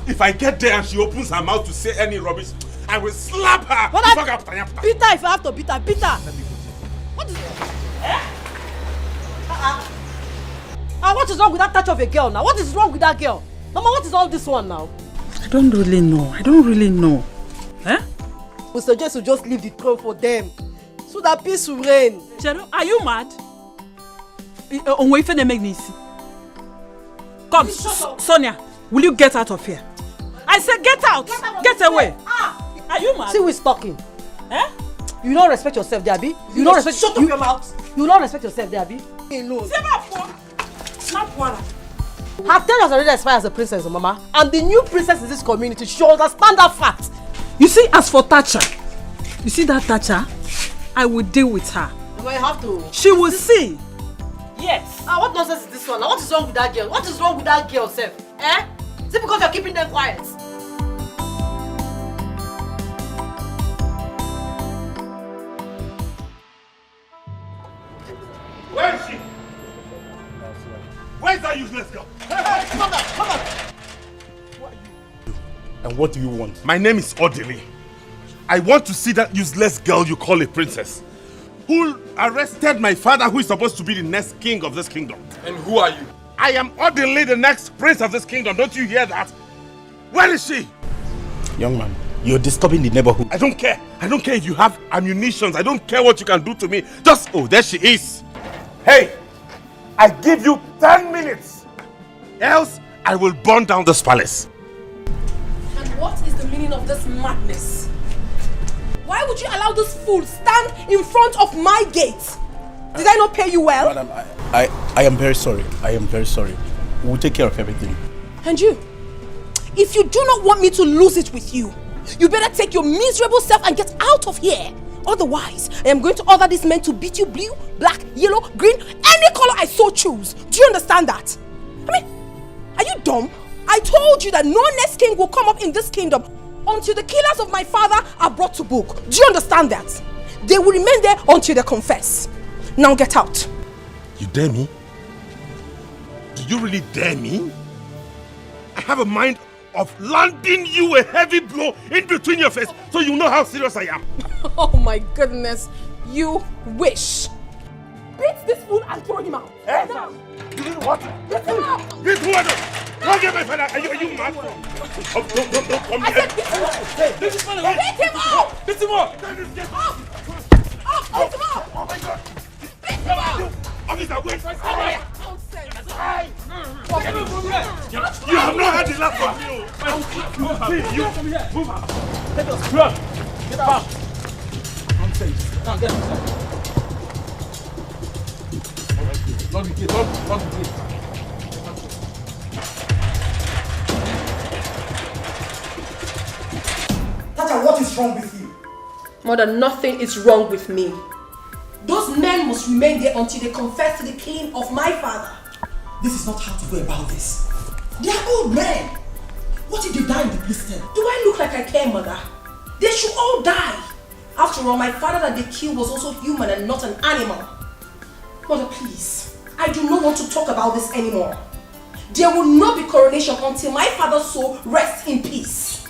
If I get there and she opens her mouth to say any rubbish, I will slap her. Brother, Peter, if you have to beat her, Peter. What is what is wrong with that touch of a girl now? What is wrong with that girl? Mama, what is all this one now? I don't really know. Eh? We suggest you just leave the throne for them, so that peace will reign. Cheru, are you mad? Come, Sonia, will you get out of here? I said get out! Get away! Are you mad? See who is talking. Eh? You don't respect yourself, Debbie. You don't respect. Shut up your mouth. You don't respect yourself, Debbie. Alone. Her tenure has already expired as a princess, Mama. I'm the new princess in this community. She understand that fact. You see, as for Thatcher, you see that Thatcher? I will deal with her. You have to. She will see. Yes. What nonsense is this one? What is wrong with that girl? What is wrong with that girl, Seth? Eh? Is it because you're keeping them quiet? Where is she? Where is that useless girl? Hey, come on. And what do you want? My name is Odili. I want to see that useless girl you call a princess, who arrested my father, who is supposed to be the next king of this kingdom. And who are you? I am Odili, the next prince of this kingdom. Don't you hear that? Where is she? Young man, you're disturbing the neighborhood. I don't care. I don't care if you have ammunitions. I don't care what you can do to me. Just, oh, there she is. Hey, I give you 10 minutes. Else, I will burn down this palace. And what is the meaning of this madness? Why would you allow this fool stand in front of my gate? Did I not pay you well? Madam, I am very sorry. I am very sorry. We'll take care of everything. And you? If you do not want me to lose it with you, you better take your miserable self and get out of here. Otherwise, I am going to order these men to beat you blue, black, yellow, green, any color I so choose. Do you understand that? I mean, are you dumb? I told you that no next king will come up in this kingdom until the killers of my father are brought to book. Do you understand that? They will remain there until they confess. Now get out. You dare me? Do you really dare me? I have a mind of landing you a heavy blow in between your face so you know how serious I am. Oh my goodness. You wish. Beat this fool and throw him out. Eh? Now. You know what? Beat him out. Beat who? Don't get my father. Are you mad? Oh, don't come here. Beat him out. Beat him out. Beat him out. Beat him out. Oh my God. Beat him out. Officer, wait. Nonsense. You have not had the last of me. Please, you come here. Move out. Let us run. Get out. Nonsense. Now get inside. Lock the gate. Lock the gate. Tata, what is wrong with you? Mother, nothing is wrong with me. Those men must remain there until they confess to the killing of my father. This is not how to go about this. They are old men. What if they die in the police cell? Do I look like I care, Mother? They should all die. After all, my father that they killed was also human and not an animal. Mother, please. I do not want to talk about this anymore. There will not be coronation until my father's soul rests in peace.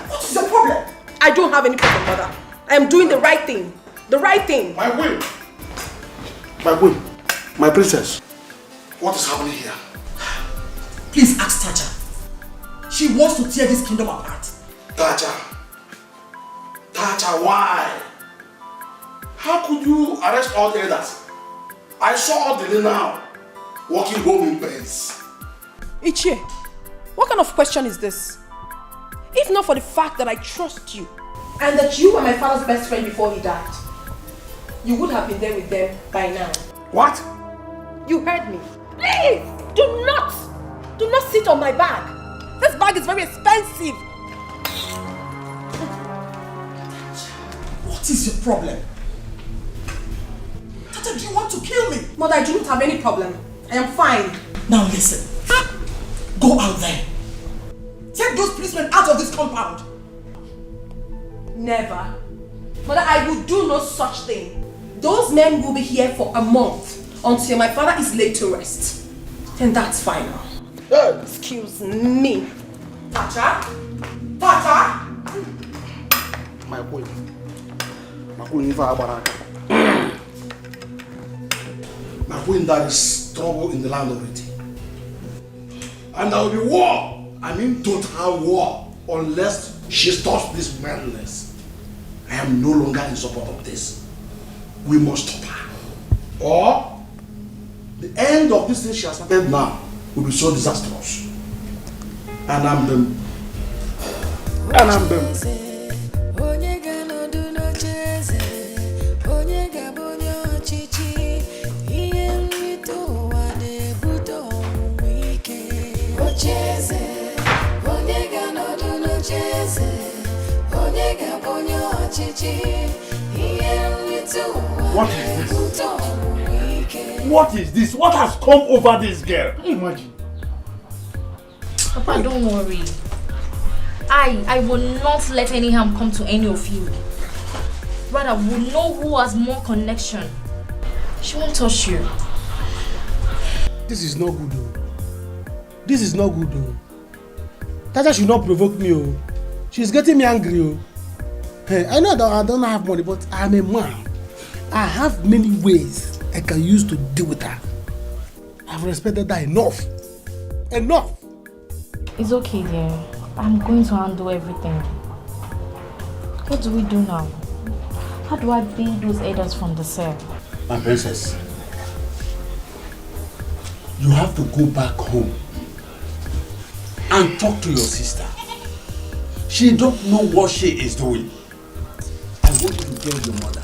What is your problem? I don't have any problem, Mother. I am doing the right thing. The right thing. My will. My queen, my princess, what is happening here? Please ask Tacha. She wants to tear this kingdom apart. Tacha, why? How could you arrest all the elders? I saw Odile now, walking home in beds. Ichie, what kind of question is this? If not for the fact that I trust you, and that you were my father's best friend before he died, you would have been there with them by now. What? You heard me. Please, do not sit on my bag. This bag is very expensive. What is your problem? Tata, do you want to kill me? Mother, I do not have any problem. I am fine. Now listen. Go out there. Take those policemen out of this compound. Never. Mother, I will do no such thing. Those men will be here for a month until my father is laid to rest. Then that's final. Excuse me. Tacha? My queen, if I my queen, there is trouble in the land already. And there will be war. I mean total war. Unless she stops this madness. I am no longer in support of this. We must stop her. Or the end of this thing she has started now will be so disastrous. And I'm them. What is this? What is this? What has come over this girl? Imagine. Papa, don't worry. I will not let any harm come to any of you. Rather, we'll know who has more connection. She won't touch you. This is not good though. This is not good though. Tata should not provoke me oh. She's getting me angry oh. Hey, I know that I don't have money, but I'm a man. I have many ways I can use to deal with her. I've respected her enough. Enough! It's okay, dear. I'm going to handle everything. What do we do now? How do I pay those elders from the cell? My princess, you have to go back home and talk to your sister. She don't know what she is doing. I want you to tell your mother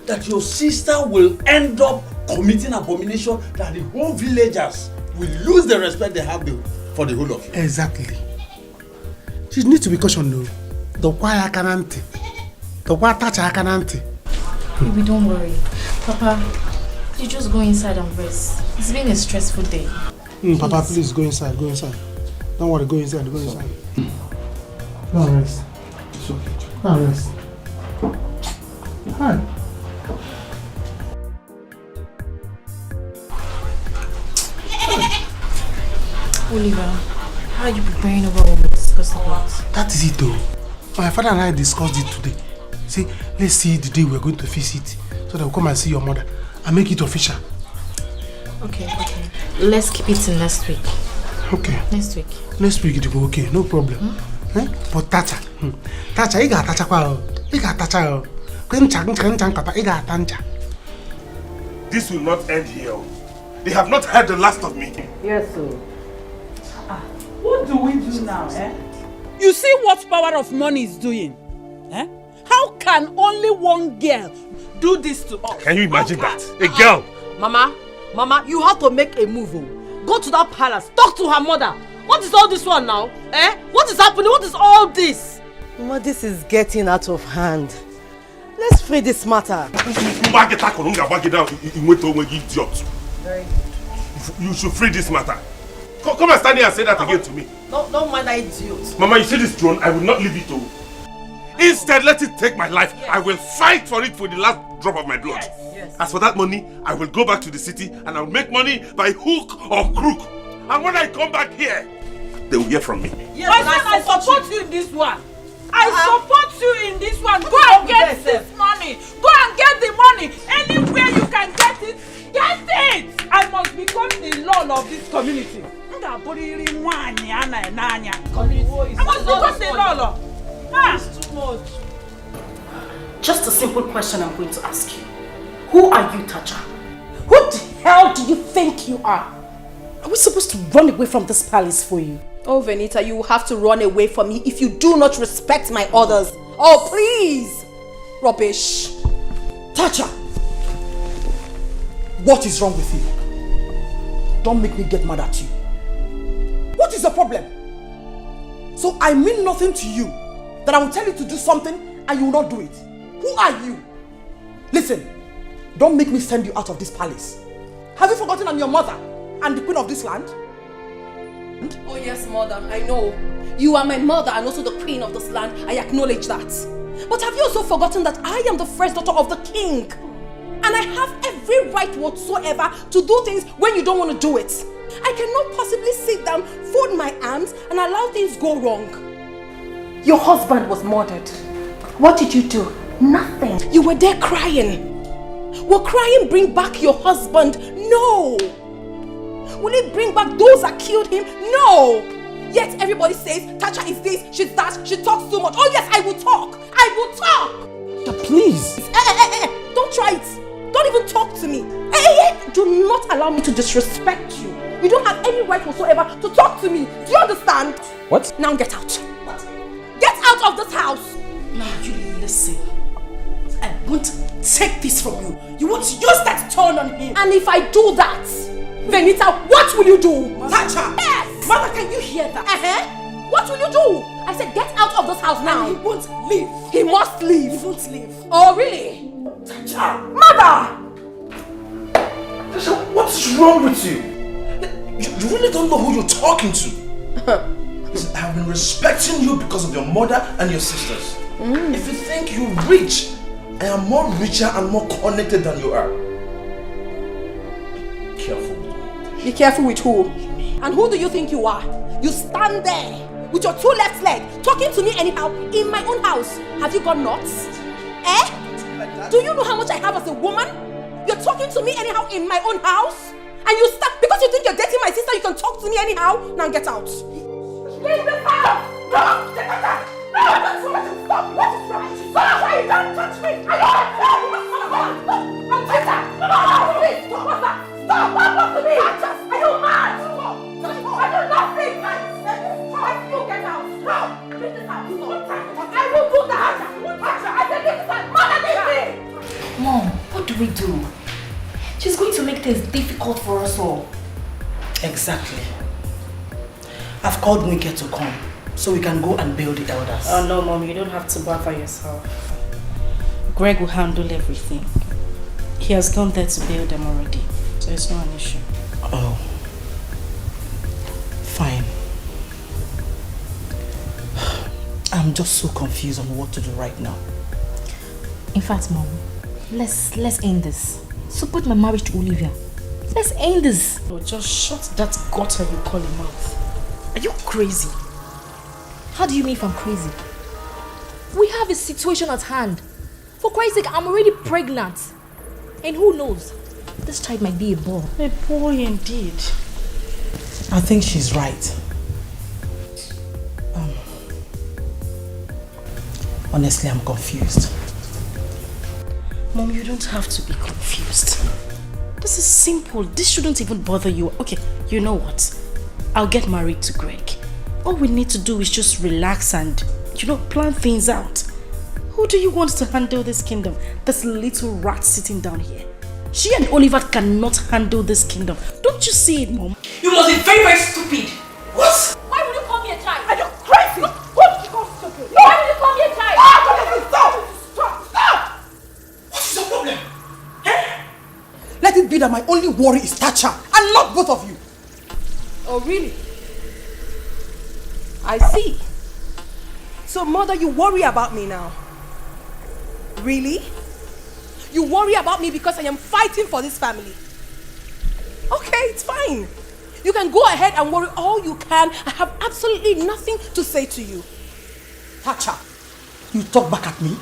that your sister will end up committing abomination that the whole villagers will lose the respect they have for the whole of you. Exactly. She needs to be cautioned though. The choir can't. The choir touch her can't. Baby, don't worry. Papa, you just go inside and rest. It's been a stressful day. Papa, please go inside. Go inside. Don't worry, go inside. Go inside. Go and rest. It's okay. Go and rest. Hi. Oliver, how are you preparing over what we discussed about? That is it though. My father and I discussed it today. See, let's see the day we're going to visit so that we'll come and see your mother and make it official. Okay. Let's keep it till next week. Okay. Next week. Next week it will go okay, no problem. Eh? But Tacha, you got Tacha kwa. You got Tacha. This will not end here. They have not heard the last of me. Yes, sir. What do we do now, eh? You see what power of money is doing? Eh? How can only one girl do this to us? Can you imagine that? A girl! Mama, you have to make a move. Go to that palace, talk to her mother. What is all this one now? Eh? What is happening? What is all this? Mama, this is getting out of hand. Let's free this matter. You should free this matter. Come and stand here and say that again to me. Don't mind that idiot. Mama, you see this throne? I will not leave it to. Instead, let it take my life. Yes. I will fight for it for the last drop of my blood. Yes. As for that money, I will go back to the city and I will make money by hook or crook. And when I come back here, they will hear from me. Yes, my son, I support you in this one. I support you in this one. Go and get this money. Go and get the money. Anywhere you can get it, That's it! I must become the law of this community. I must become the law. It's too much. Just a simple question I'm going to ask you. Who are you, Tacha? Who the hell do you think you are? Are we supposed to run away from this palace for you? Oh, Venita, you will have to run away from me if you do not respect my orders. Oh, please! Rubbish. Tacha! What is wrong with you? Don't make me get mad at you. What is the problem? So I mean nothing to you that I will tell you to do something and you will not do it. Who are you? Listen, don't make me send you out of this palace. Have you forgotten I'm your mother and the queen of this land? Oh yes, mother, I know. You are my mother and also the queen of this land. I acknowledge that. But have you also forgotten that I am the first daughter of the king? And I have every right whatsoever to do things when you don't want to do it. I cannot possibly sit down, fold my arms and allow things go wrong. Your husband was murdered. What did you do? Nothing. You were there crying. Will crying bring back your husband? No. Will it bring back those that killed him? No. Yet everybody says, Tacha is this, she's that, she talks too much. Oh yes, I will talk. I will talk. Please. Don't try it. Don't even talk to me. Do not allow me to disrespect you. You don't have any right whatsoever to talk to me. Do you understand? What? Now get out. What? Get out of this house. Now you listen. I want to take this from you. You want to use that turn on him. And if I do that, Venita, what will you do? Tacha! Yes! Mother, can you hear that? What will you do? I said get out of this house now. And he won't leave. He must leave. He won't leave. Oh, really? Tacha! Mother! Tasha, what's wrong with you? You really don't know who you're talking to. I have been respecting you because of your mother and your sisters. If you think you're rich, I am more richer and more connected than you are. Be careful. Be careful with who? And who do you think you are? You stand there with your two left legs talking to me anyhow in my own house. Have you got nuts? Do you know how much I have as a woman? You're talking to me anyhow in my own house? And you start, because you think you're dating my sister, you can talk to me anyhow? Now get out. Leave this house! No! Get out! No! Stop! What is wrong? Stop! Why you don't touch me? I don't I'm Tessa! No! Please! What's that? Stop! What happened to me? Are you mad? I do nothing! I still get out! No! Leave this house! I will do that! I said leave this house! Mother, leave me! Mom, what do we do? She's going to make things difficult for us all. Exactly. I've called Mwike to come so we can go and bail the elders. Oh no, Mom, you don't have to bother yourself. Greg will handle everything. He has gone there to bail them already, so it's not an issue. Oh. Fine. I'm just so confused on what to do right now. In fact, Mom, let's end this. Support my marriage to Olivia. Let's end this. Oh, just shut that gutter you call a mouth. Are you crazy? How do you mean if I'm crazy? We have a situation at hand. For Christ's sake, I'm already pregnant. And who knows? This child might be a boy. A boy indeed. I think she's right. Honestly, I'm confused. Mom, you don't have to be confused. This is simple. This shouldn't even bother you. Okay, you know what? I'll get married to Greg. All we need to do is just relax and, plan things out. Who do you want to handle this kingdom? This little rat sitting down here. She and Oliver cannot handle this kingdom. Don't you see it, Mom? You must be very, very stupid. What? Why would you call me a child? Are you crazy? What? You call stupid? Why would you call me a child? Stop! What is the problem? Let it be that my only worry is Tacha and not both of you. Oh, really? I see. So, Mother, you worry about me now? Really? You worry about me because I am fighting for this family? Okay, it's fine. You can go ahead and worry all you can. I have absolutely nothing to say to you. Tacha, you talk back at me?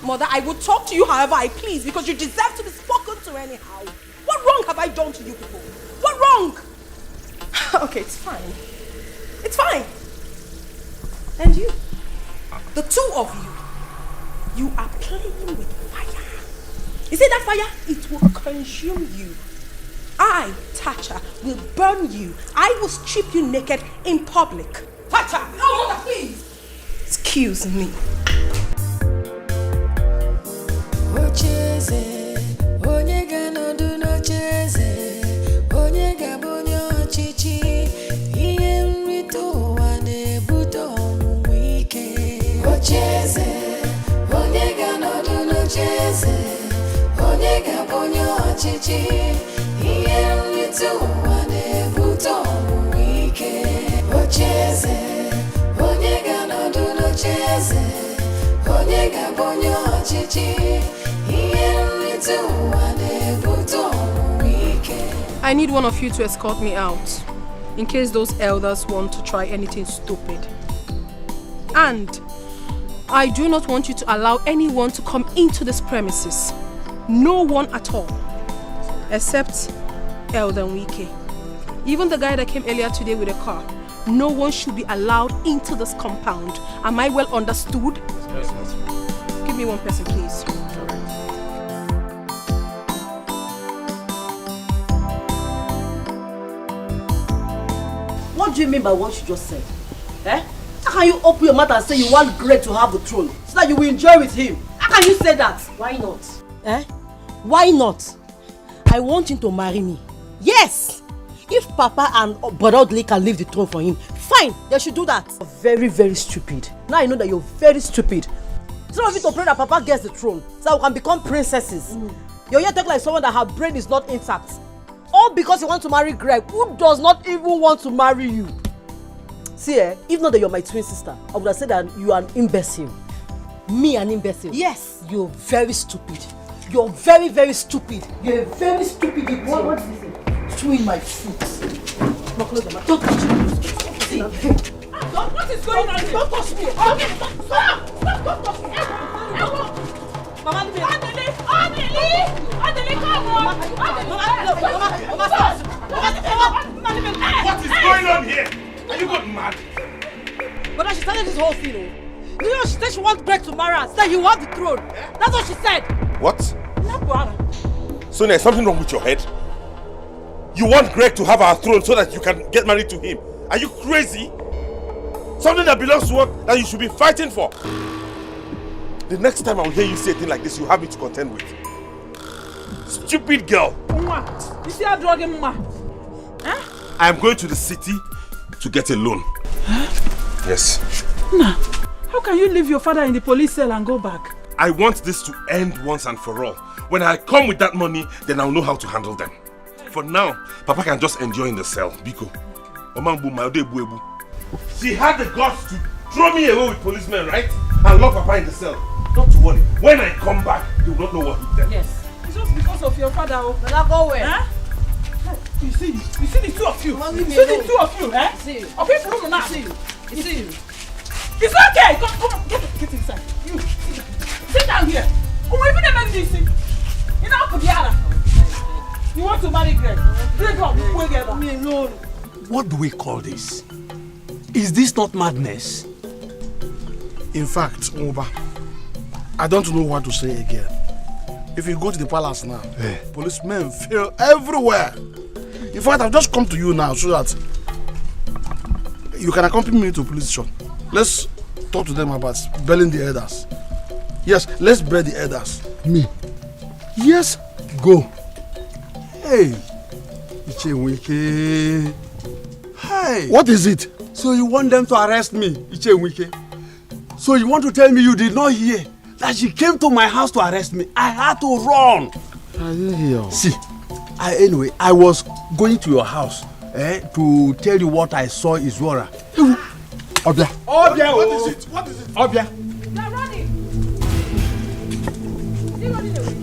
Mother, I will talk to you however I please because you deserve to be spoken to anyhow. What wrong have I done to you people? What wrong? Okay, it's fine. It's fine. And you, the two of you are playing with fire. You see that fire? It will consume you. I, Tacha, will burn you. I will strip you naked in public. Tacha! No, mother, please! Excuse me. I need one of you to escort me out, in case those elders want to try anything stupid. And I do not want you to allow anyone to come into this premises. No one at all. Except Elder Wike. Even the guy that came earlier today with a car. No one should be allowed into this compound. Am I well understood? Yes, yes. Give me one person, please. What do you mean by what you just said? Eh? How can you open your mouth and say you want Greg to have the throne so that you will enjoy with him? How can you say that? Why not? Eh? Why not? I want him to marry me. Yes! If Papa and Brother Odley can leave the throne for him, fine, they should do that. You're very, very stupid. Now I know that you're very stupid. Instead of you to pray that Papa gets the throne so that we can become princesses. You're here talking like someone that her brain is not intact. All because you want to marry Greg, who does not even want to marry you. See, if not that you're my twin sister, I would have said that you are an imbecile. Me, an imbecile? Yes. You're very stupid. You're very, very stupid. You're very stupid. What is this? Chewing my foot. No, close the mouth. Don't touch me. See. What is going on here? Don't touch me. Okay, stop. Don't touch me. Mama, leave me. Adele, come on. What is going on here? Are you got mad? But she started this whole thing. You know, she said she wants Greg to marry her. Said you want the throne. That's what she said. What? Sonia, is something wrong with your head? You want Greg to have our throne so that you can get married to him? Are you crazy? Something that belongs to us that you should be fighting for. The next time I will hear you say a thing like this, you have me to contend with. Stupid girl. You see how drugging Mama? Huh? I am going to the city to get a loan. Huh? Yes. Nah, how can you leave your father in the police cell and go back? I want this to end once and for all. When I come with that money, then I'll know how to handle them. For now, Papa can just enjoy in the cell. Biko. She had the guts to throw me away with policemen, right? And lock Papa in the cell. Not to worry. When I come back, you will not know what hit them. Yes. It's just because of your father. Now go where? Huh? You see the two of you. You see the two of you, eh? See you. Okay, from now. See you. You see you. It's okay. Come on. Get inside. You sit down here. Oh, even the man this. You know for the other. You want to marry Greg? Greg, go together. Me alone. What do we call this? Is this not madness? In fact, Oba, I don't know what to say again. If you go to the palace now, policemen feel everywhere. In fact, I've just come to you now so that you can accompany me to police station. Let's talk to them about belling the elders. Yes, let's bear the elders. Me? Yes. Go. Hey. Ichewike. Hey. What is it? So you want them to arrest me, Ichewike? So you want to tell me you did not hear that she came to my house to arrest me? I had to run. I didn't hear. See, anyway, I was going to your house to tell you what I saw is Zora. Obia. Obia. What is it? What is it? Obia. They're running. They're running away.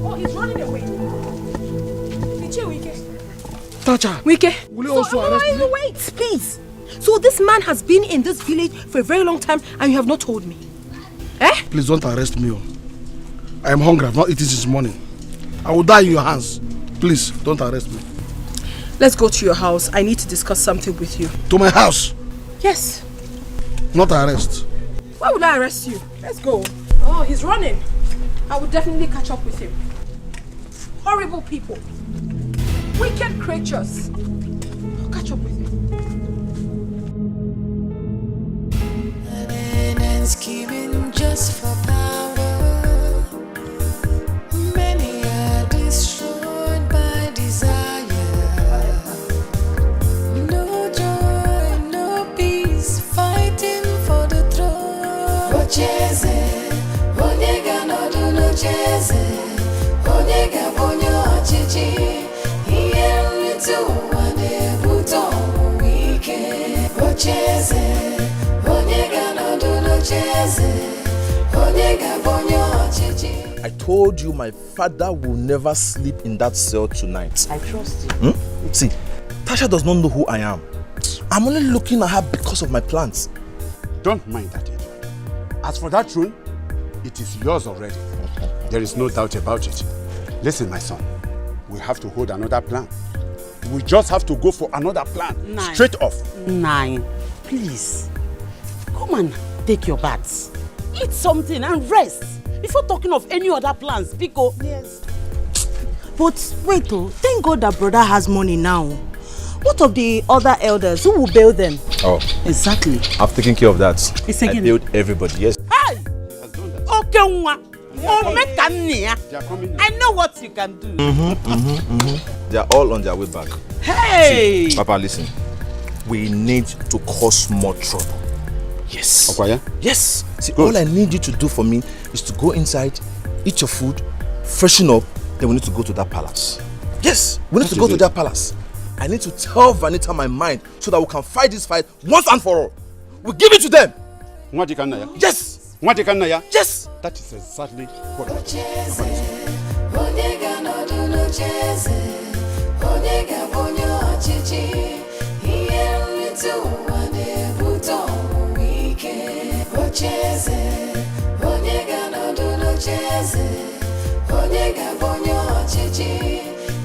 Oh, he's running away. Tacha. Wike. Will you also arrest me? Wait, please. So this man has been in this village for a very long time and you have not told me. Eh? Please don't arrest me. I am hungry. I've not eaten since morning. I will die in your hands. Please, don't arrest me. Let's go to your house. I need to discuss something with you. To my house? Yes. Not arrest. Why would I arrest you? Let's go. Oh, he's running. I will definitely catch up with him. Horrible people. Wicked creatures. I'll catch up with him. And scheming just for power. Many are destroyed by desire. No joy, no peace, fighting for the throne. Ocheze, Onyega no do no cheze. Onyega bonyo chichi. Here to one buto wike. Ocheze, Onyega no do no cheze. Onyega bonyo chichi. I told you my father will never sleep in that cell tonight. I trust you. See, Tasha does not know who I am. I'm only looking at her because of my plans. Don't mind that idiot. As for that throne, it is yours already. There is no doubt about it. Listen, my son, we have to hold another plan. We just have to go for another plan. Nine. Straight off. 9. Please. Come and take your baths. Eat something and rest. Before talking of any other plans, Pico. Yes. But wait, thank God that brother has money now. What of the other elders? Who will bail them? Oh. Exactly. I've taken care of that. It's I again. bailed everybody, yes. Hey! Okay, I know what you can do. They are all on their way back. Hey! See, Papa, listen. We need to cause more trouble. Yes. Okay, yes. See, all I need you to do for me is to go inside, eat your food, freshen up, then we need to go to that palace. Yes, we need to go to that palace. I need to tell Vanita my mind so that we can fight this fight once and for all. We give it to them. Yes. Yes. That is exactly what I Onyega no do no cheze. Onyega bonyo chichi. Here to one buto wike. Ocheze. Onyega no do no cheze. Onyega bonyo chichi.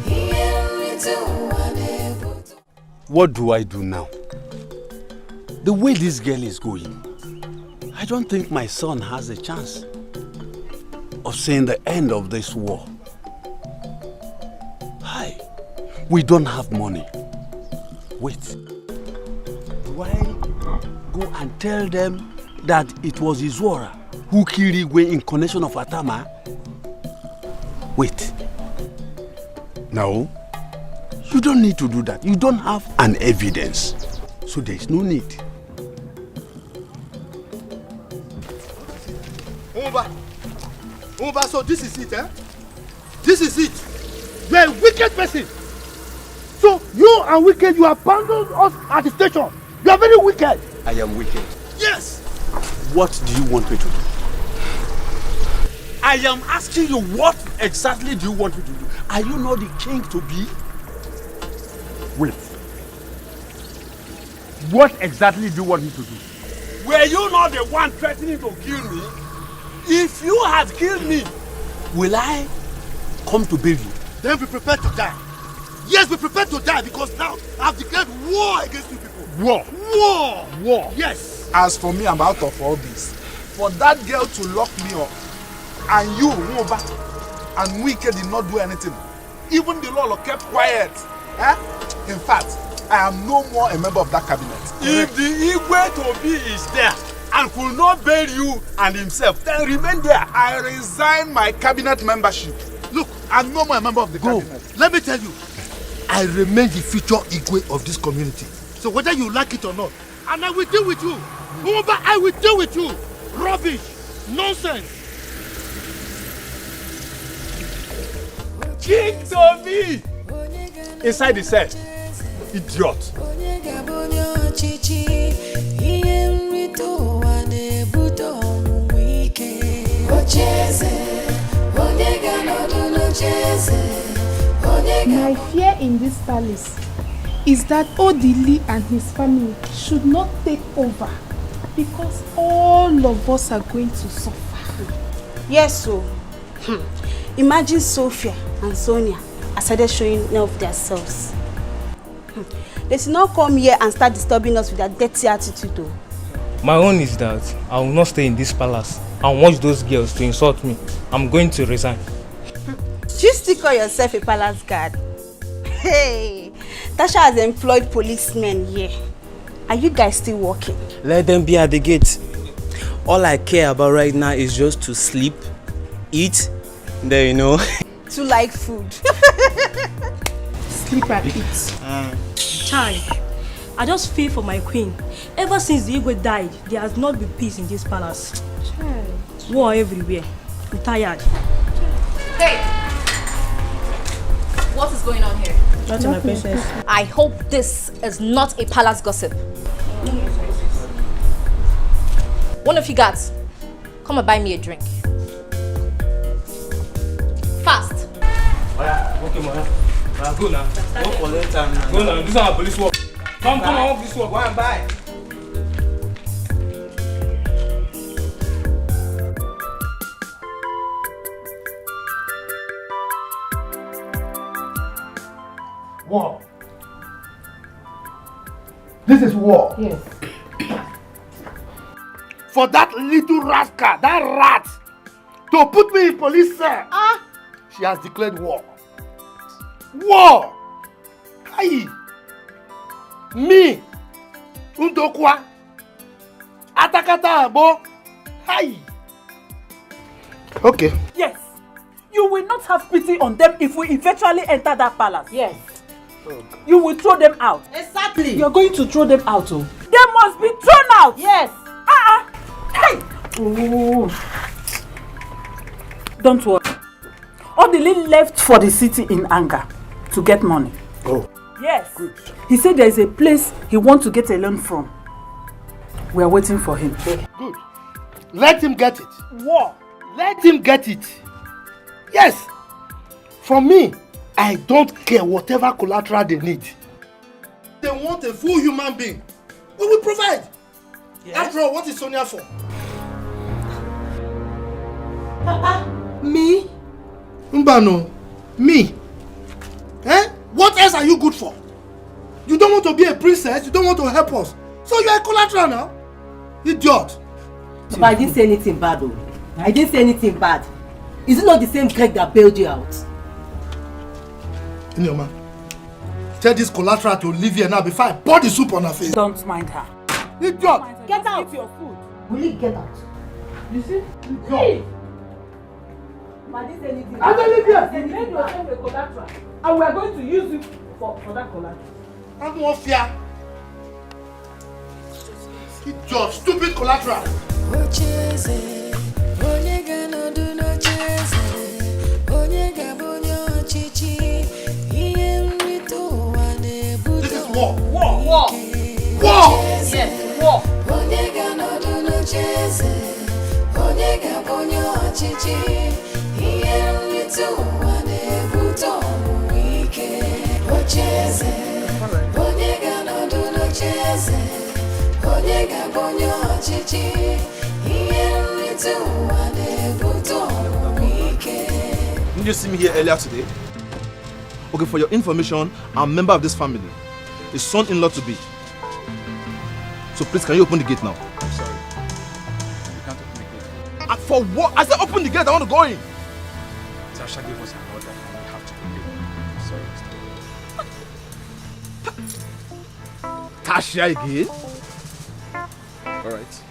Here to one buto. What do I do now? The way this girl is going, I don't think my son has a chance of seeing the end of this war. Hi, we don't have money. Wait, do I go and tell them that it was Izora who killed Igwe in connection of Atama? Wait, no, you don't need to do that. You don't have an evidence, so there is no need. Umba, so this is it, eh? This is it. You are a wicked person. So you and wicked, you abandoned us at the station. You are very wicked. I am wicked. Yes. What do you want me to do? I am asking you, what exactly do you want me to do? Are you not the king to be? Wait. What exactly do you want me to do? Were you not the one threatening to kill me? If you had killed me, will I come to bail you? Then be prepared to die. Yes, be prepared to die because now I have declared war against you people. War. War. War. Yes. As for me, I'm out of all this. For that girl to lock me up, and you, Nwuba, and Wike did not do anything. Even the Lolo kept quiet. Eh? In fact, I am no more a member of that cabinet. If the Igwe Tobi is there and could not bail you and himself, then remain there. I resign my cabinet membership. Look, I'm no more a member of the cabinet. Let me tell you, I remain the future Igwe of this community. So whether you like it or not, and I will deal with you. Nwuba, I will deal with you. Rubbish. Nonsense. King Tobi! Inside the cell. Idiot. My fear in this palace is that Odili and his family should not take over Because all of us are going to suffer. Yes, so. Imagine Sophia and Sonia are started showing off themselves. They should not come here and start disturbing us with their dirty attitude though. My own is that I will not stay in this palace and watch those girls to insult me. I'm going to resign. You still call yourself a palace guard? Hey, Tasha has employed policemen here. Are you guys still working? Let them be at the gate. All I care about right now is just to sleep, eat, there you know. To like food. Sleep and eat. Chai, I just feel for my queen. Ever since the Igwe died, there has not been peace in this palace. Chai. War everywhere. I'm tired. Hey! What is going on here? Nothing, my princess. I hope this is not a palace gossip. One of you guys, come and buy me a drink. Fast. Okay, Moya. Go now. Go for that time now. Go now. This is our police work. Come on, police work. Go and buy. War. This is war. Yes. For that little rascal, that rat, to put me in police cell. She has declared war. War! Aye! Me! Undokwa! Atakata abo! Aye! Okay. Yes. You will not have pity on them if we eventually enter that palace. Yes. You will throw them out. Exactly. You are going to throw them out, oh. They must be thrown out. Yes. Hey! Oh. Don't worry. Odili left for the city in anger to get money. Oh. Yes. Good. He said there is a place he wants to get a loan from. We are waiting for him. Good. Let him get it. War. Let him get it. Yes. For me, I don't care whatever collateral they need. They want a full human being. We will provide. Yes. After all, what is Sonia for? Papa, me? Mbano, me. Eh? What else are you good for? You don't want to be a princess, you don't want to help us. So you are a collateral now? Idiot. But I didn't say anything bad though. I didn't say anything bad. Is it not the same Greg that bailed you out? Inyoma, tell this collateral to leave here now before I pour the soup on her face. Don't mind her. Idiot! Get out! Eat your food. Will you get out? You see? Idiot! But I didn't say anything. I don't leave here! They made yourself a collateral. And we are going to use you for that collateral. I don't want fear. Idiot, stupid collateral. This is war. War. War. War. Yes, war. Didn't you see me here earlier today? Okay, for your information, I'm a member of this family. His son-in-law to be. So please, can you open the gate now? I'm sorry. You can't open the gate. For what? I said open the gate, I want to go in. Tasha gave us an order and we have to obey. Sorry. Tasha again? Alright.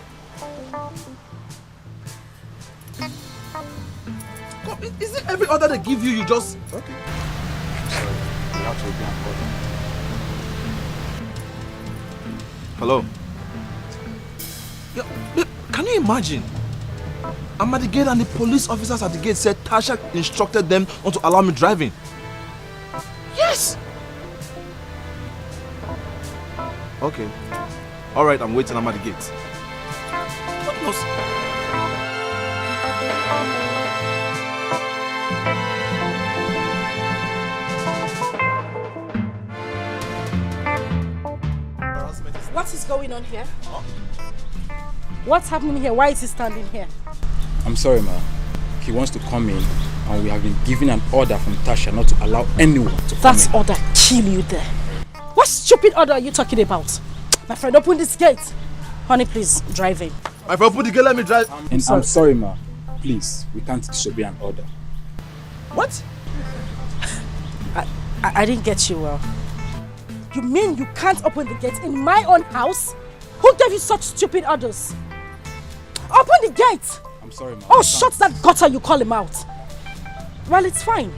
Is it every order they give you, you just... Okay. I'm sorry. We have to obey an order. Hello? Yeah, can you imagine? I'm at the gate and the police officers at the gate said Tasha instructed them not to allow me driving. Yes! Okay. Alright, I'm waiting, I'm at the gate. What knows? What is going on here? What's happening here? Why is he standing here? I'm sorry, ma. He wants to come in, and we have been given an order from Tasha not to allow anyone to come That's in. order kill you there. What stupid order are you talking about? My friend, open this gate. Honey, please, drive in. My friend, open the gate, let me drive. I'm sorry, ma. Please, we can't disobey an order. What? I didn't get you well. You mean you can't open the gate in my own house? Who gave you such stupid orders? Open the gate! I'm sorry, ma. Oh, shut that gutter you call him out. Well, it's fine.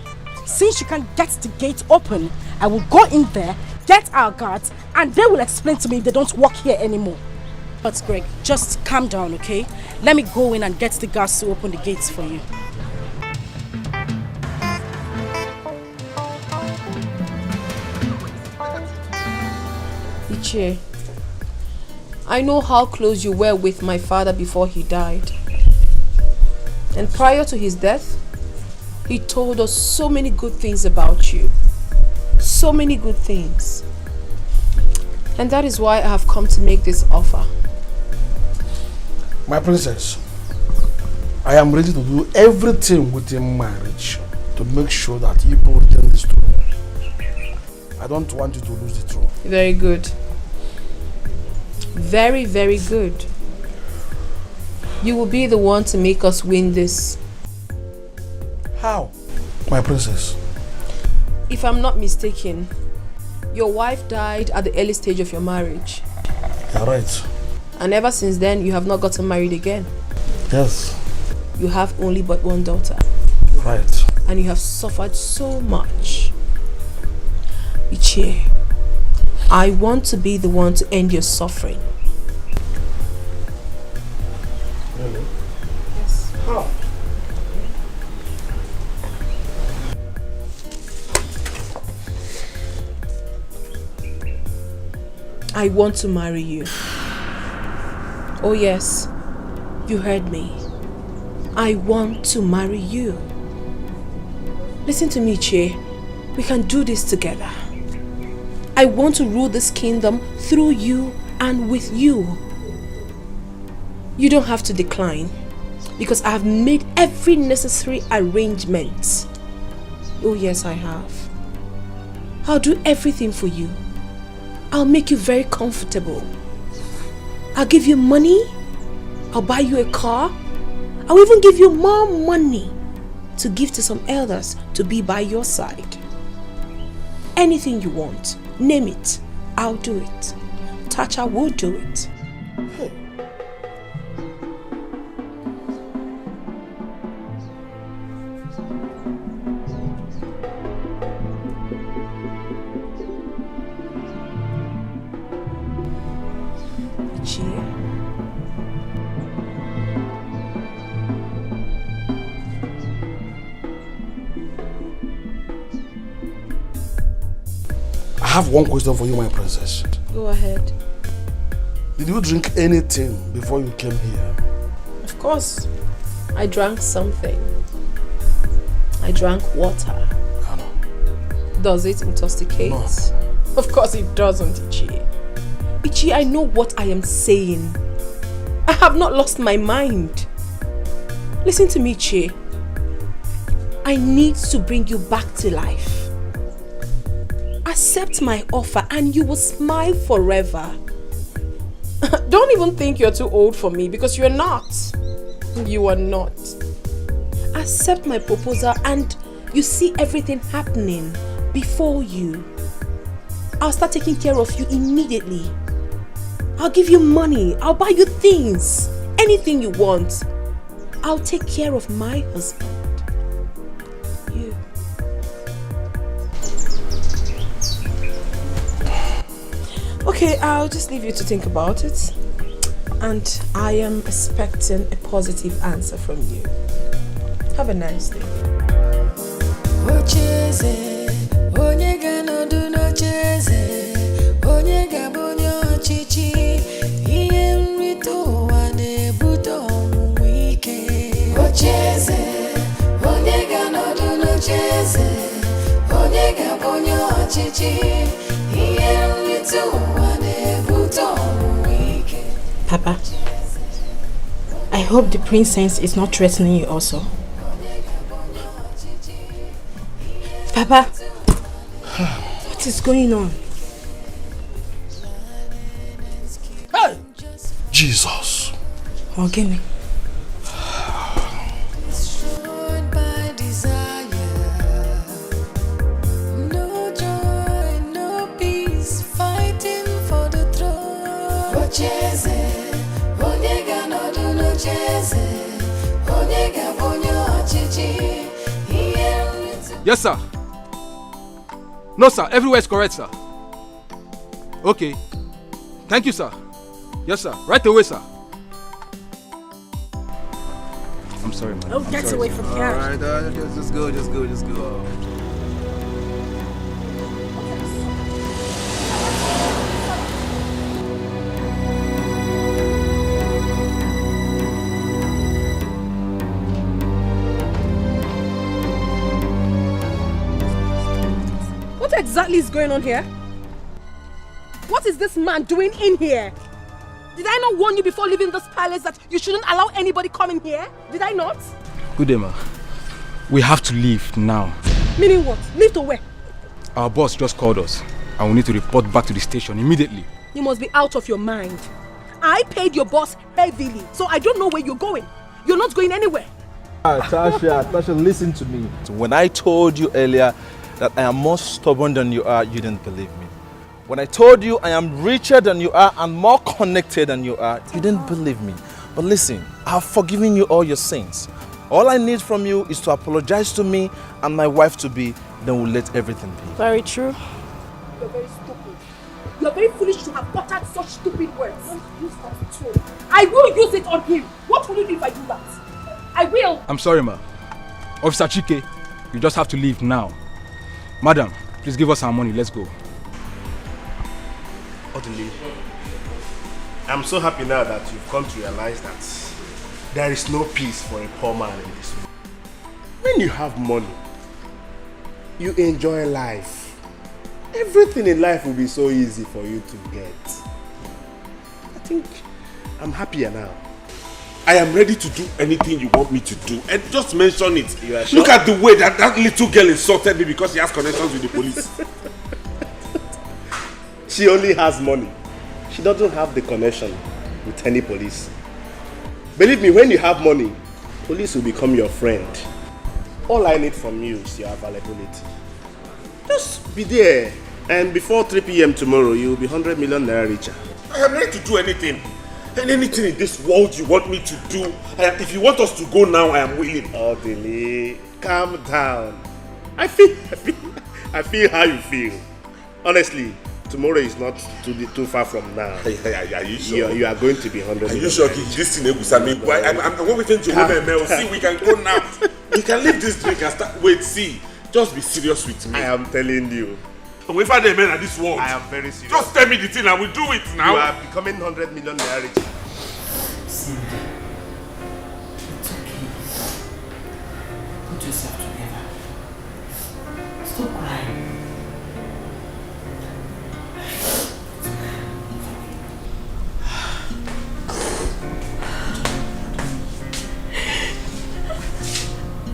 Since you can get the gate open, I will go in there, get our guards, and they will explain to me if they don't work here anymore. But Greg, just calm down, okay? Let me go in and get the guards to open the gates for you. Ichie, I know how close you were with my father before he died. And prior to his death, he told us so many good things about you. So many good things. And that is why I have come to make this offer. My princess, I am ready to do everything within marriage to make sure that you both retain this throne. I don't want you to lose the throne. Very good. Very, very good. You will be the one to make us win this. How? My princess. If I'm not mistaken, your wife died at the early stage of your marriage. You're right. And ever since then, you have not gotten married again. Yes. You have only but one daughter. Right. And you have suffered so much. Ichie, I want to be the one to end your suffering. Really? Yes. How? I want to marry you. Oh yes, you heard me. I want to marry you. Listen to me, Che. We can do this together. I want to rule this kingdom through you and with you. You don't have to decline because I have made every necessary arrangement. Oh yes, I have. I'll do everything for you. I'll make you very comfortable. I'll give you money. I'll buy you a car. I'll even give you more money to give to some elders to be by your side. Anything you want, name it. I'll do it. Tasha will do it. Hey. I have one question for you, my princess. Go ahead. Did you drink anything before you came here? Of course. I drank something. I drank water. Does it intoxicate? No. Of course it doesn't, Ichie. Ichie, I know what I am saying. I have not lost my mind. Listen to me, Ichie. I need to bring you back to life. Accept my offer and you will smile forever. Don't even think you're too old for me because you're not. You are not. Accept my proposal and you see everything happening before you. I'll start taking care of you immediately. I'll give you money. I'll buy you things. Anything you want. I'll take care of my husband. You. Okay, I'll just leave you to think about it. And I am expecting a positive answer from you. Have a nice day. Papa, I hope the princess is not threatening you also. Papa, what is going on? Hey! Jesus. Ogene. By desire, no joy, no peace, fighting for the throne. Ocheze, onyega no do no cheze, onyega bonyo chichi. Yes, sir. No, sir. Everywhere is correct, sir. Okay. Thank you, sir. Yes, sir. Right away, sir. I'm sorry, man. Oh, get away from here. Alright, just go. What exactly is going on here? What is this man doing in here? Did I not warn you before leaving this palace that you shouldn't allow anybody come in here? Did I not? Good day, ma. We have to leave now. Meaning what? Leave to where? Our boss just called us and we need to report back to the station immediately. You must be out of your mind. I paid your boss heavily, so I don't know where you're going. You're not going anywhere. Tasha, listen to me. When I told you earlier that I am more stubborn than you are, you didn't believe me. When I told you I am richer than you are and more connected than you are, you didn't believe me. But listen, I have forgiven you all your sins. All I need from you is to apologize to me and my wife to be, then we'll let everything be. Very true. You're very stupid. You're very foolish to have uttered such stupid words. Don't use that tone. I will use it on him. What will you do if I do that? I will. I'm sorry, ma. Officer Chike, you just have to leave now. Madam, please give us our money. Let's go. Odili, I'm so happy now that you've come to realize that there is no peace for a poor man in this world. When you have money, you enjoy life. Everything in life will be so easy for you to get. I think I'm happier now. I am ready to do anything you want me to do. And just mention it. You are sure? Look at the way that little girl insulted me because she has connections with the police. She only has money. She doesn't have the connection with any police. Believe me, when you have money, police will become your friend. All I need from you is your availability. Just be there, and before 3 p.m. tomorrow, you will be 100 million naira richer. I am ready to do anything. And anything in this world you want me to do. If you want us to go now, I am willing. Odili, calm down. I feel how you feel. Honestly, tomorrow is not too far from now. Are you sure? You are going to be 100 Are million. you sure? This thing is I'm waiting to women. See, we can go now. We can leave this drink and start. Wait, see. Just be serious with me. I am telling you. We find a man at this world. I am very serious. Just tell me the thing and we'll do it now. You are becoming 100 million naira richer. See, it's okay. Put yourself together. Stop crying.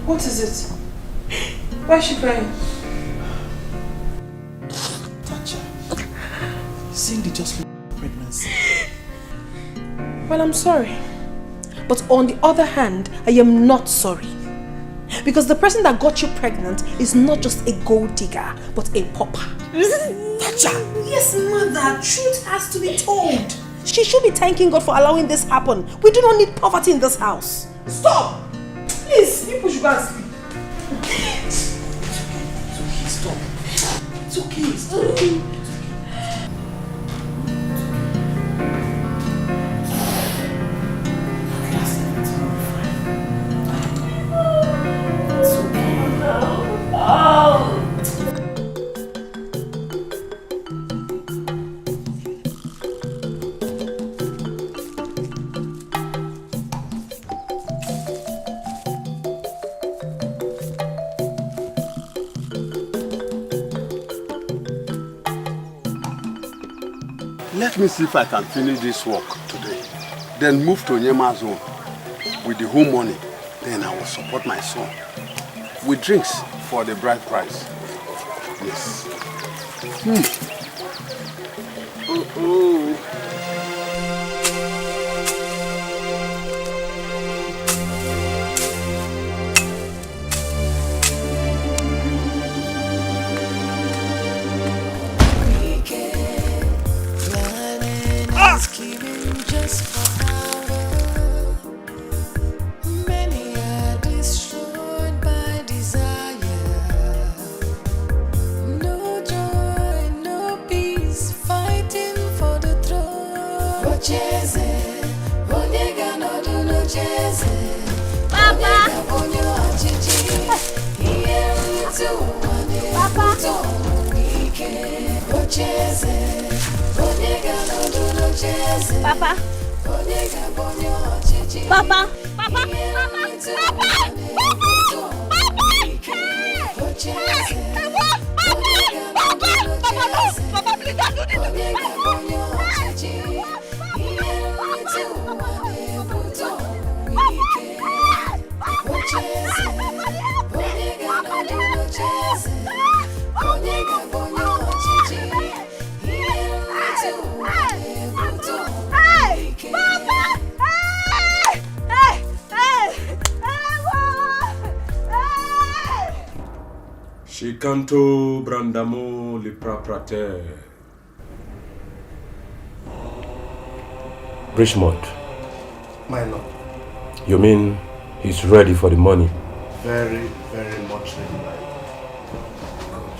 What is it? Why is she crying? Cindy just lost pregnancy. Well, I'm sorry. But on the other hand, I am not sorry. Because the person that got you pregnant is not just a gold digger, but a pauper. Thatcher! Yes, mother. Truth has to be told. She should be thanking God for allowing this happen. We do not need poverty in this house. Stop! Please, people should go and sleep. Stop. It's okay. Stop. Let me see if I can finish this work today. Then move to Nyema's home. With the whole money, then I will support my son. With drinks for the bride price. Yes. Just for power. Many are destroyed by desire. No joy, no peace, fighting for the throne. Ocheze, Onyega no do no cheze. Papa, Onyo achichi. Here to one. Papa, Ocheze, Onyega no do no cheze. Papa. Papa, Papa, Shikanto brandamo lipraprate. Richmond. My lord. You mean he's ready for the money? Very, very much ready, my lord.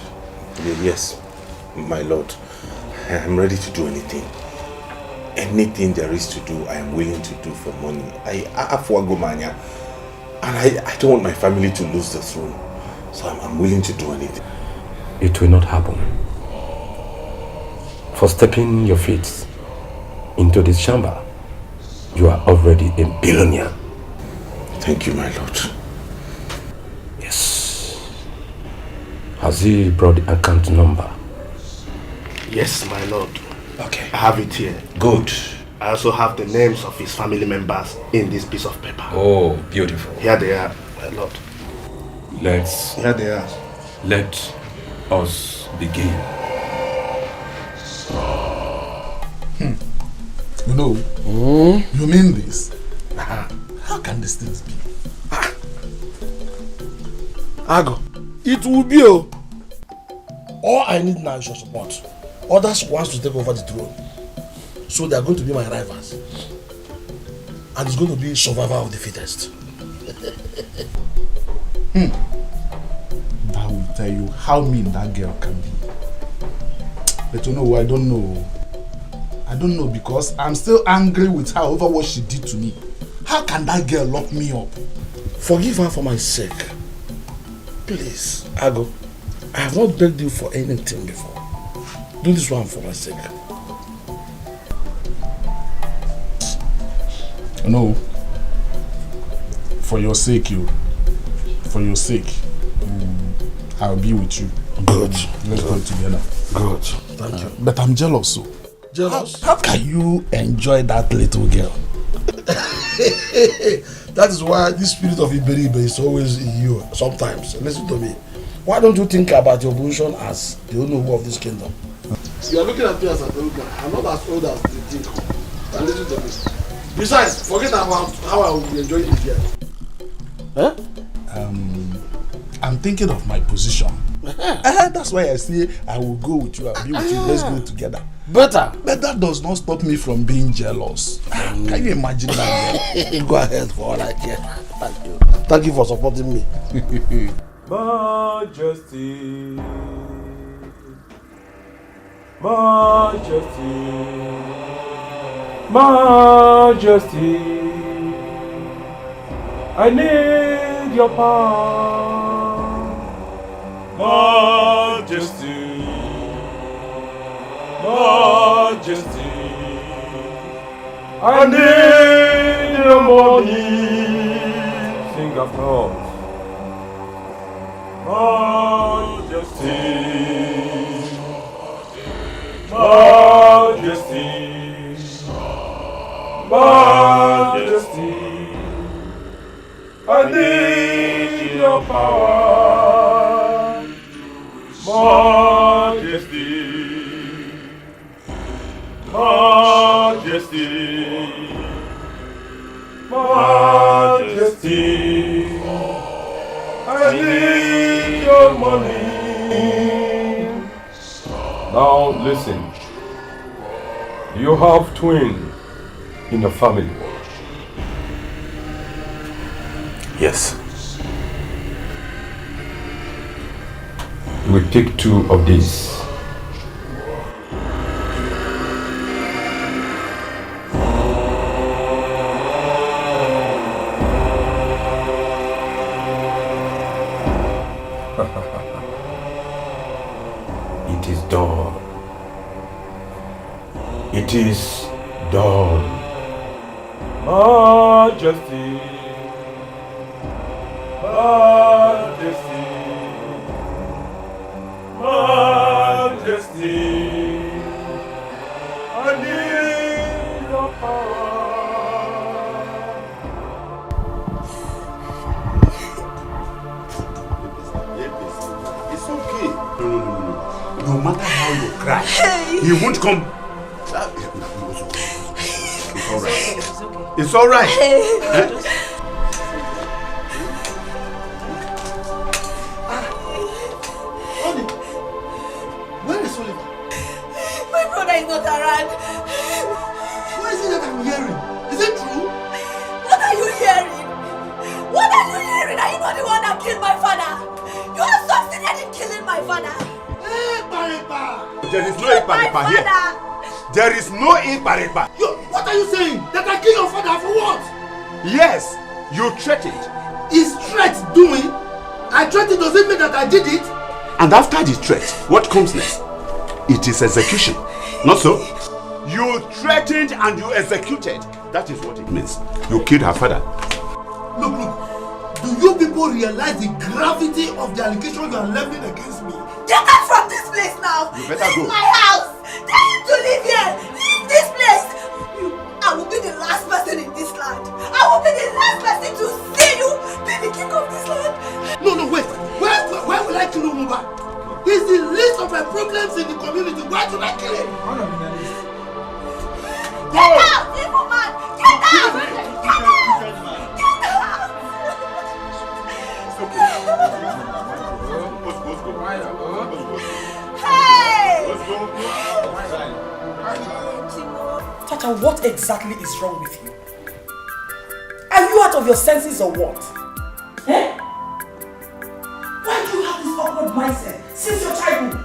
Yes, my lord. I am ready to do anything. Anything there is to do, I am willing to do for money. I Afuagomania, and I don't want my family to lose the throne. So I'm willing to do anything. It will not happen. For stepping your feet into this chamber, you are already a billionaire. Thank you, my lord. Yes. Has he brought the account number? Yes, my lord. Okay. I have it here. Good. I also have the names of his family members in this piece of paper. Oh, beautiful. Here they are, my lord. Here they are. Let us begin. You know, you mean this? How can these things be? Ago, it will be. All I need now is your support. Others want to take over the throne. So they are going to be my rivals. And it's going to be survival of the fittest. That will tell you how mean that girl can be. But you know, I don't know. I don't know because I'm still angry with her over what she did to me. How can that girl lock me up? Forgive her for my sake. Please, Ago. I have not begged you for anything before. Do this one for my sake. No. For your sake, For your sake. I'll be with you. Good. Let's go together. Good. Thank you. But I'm jealous, so. Jealous? How can you enjoy that little girl? That is why this spirit of Iberibe is always in you. Sometimes. Listen to me. Why don't you think about your position as the owner of this kingdom? You are looking at me as an old man. I'm not as old as you think. But listen to me. Besides, forget about how I will be enjoying this year. Huh? I'm thinking of my position. That's why I say I will go with you. I'll be with you. Let's go together. Better. But that does not stop me from being jealous. Can you imagine that? Go ahead for all I care. Thank you. Thank you for supporting me. Majesty. Majesty. Majesty. I need your power. Majesty. Majesty. I need your money. Sing after us. Majesty. Majesty. Majesty. I need your power, majesty, majesty, majesty. I need your money. Now listen. You have twins in the family. Yes. You will take 2 of these. It is done. It is done. Majesty. Majesty. Majesty. I need your It's okay. No matter how you cry, he won't come. It's alright. It's alright. Where is Oliver? My brother is not around. What is it that I'm hearing? Is it true? What are you hearing? What are you hearing? Are you not the one that killed my father? You have succeeded in killing my father. There is no Iparepa here. There is no Iparepa. What are you saying? That I killed your father for what? Yes, you threatened. Is threat doing? I threatened, does it mean that I did it? And after the threat, what comes next? It is execution. Not so? You threatened and you executed. That is what it means. You killed her father. Look. Do you people realize the gravity of the allegation you are leveling against me? Get out from this place now! You better This go. is my house! Tell him to leave here! Leave this place! I will be the last person in this land! I will be the last person to see you be the king of this land! No, wait. Why will I kill Umuba? He's the least of my problems in the community. Why should I kill him? Get out, evil man! Get out! Get out! Get out! Hey! Tata, what exactly is wrong with you? Are you out of your senses or what? Eh? Why do you have this awkward mindset since your childhood?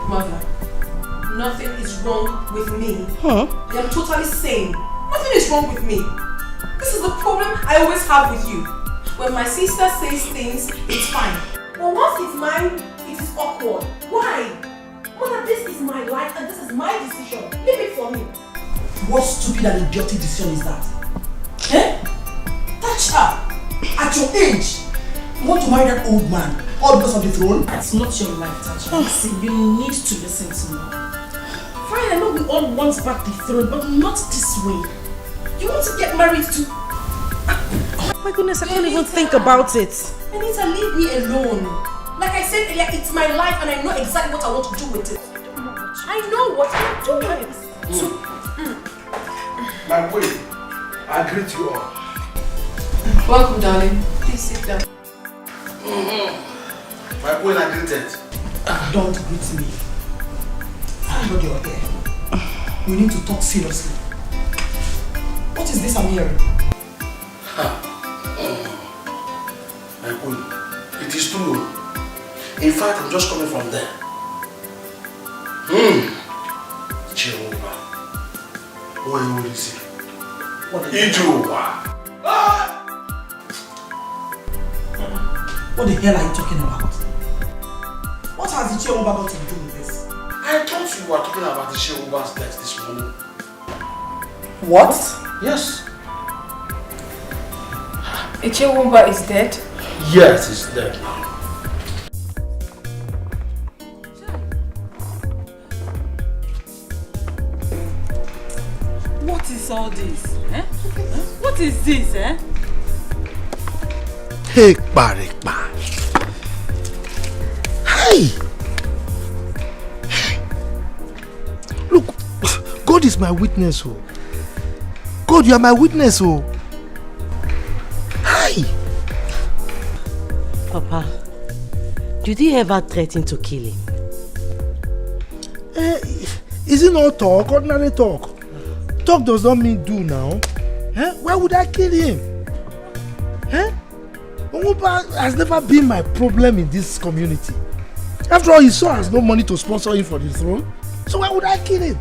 Mother, nothing is wrong with me. Huh? I am totally sane. Nothing is wrong with me. This is the problem I always have with you. When my sister says things, it's fine. But once it's mine, it is awkward. Why? Mother, this is my life and this is my decision. Leave it for me. What stupid and idiotic decision is that? Eh? Touch her! At your age! You want to marry that old man? All because of the throne? It's not your life, Tacha. Listen, you need to listen to me. Fine, I know we all want back the throne, but not this way. You want to get married to... Oh my goodness, I can't even think about it. Anita, leave me alone. Like I said earlier, it's my life and I know exactly what I want to do with it. I know what I'm doing. My queen, I greet you all. Welcome, darling. Please sit down. My queen, I greeted. Don't greet me. Thank God you're here. We need to talk seriously. What is this I'm hearing? My queen, it is true. In fact, I'm just coming from there. Jehovah. What will you say? Jehovah. What the hell are you talking about? What has the Jehovah got to do with this? I thought you were talking about the Jehovah's death this morning. What? Yes. Ichewumba is dead? Yes, he's dead now. What is all this? Eh? What is this? Eh? Hey, Barikba. Hey! Look, God is my witness, oh. God, you are my witness, oh. Hi! Papa, did he ever threaten to kill him? Is it not talk? Ordinary talk. Talk does not mean do now. Why would I kill him? Ongupa has never been my problem in this community. After all, his son has no money to sponsor him for the throne. So why would I kill him?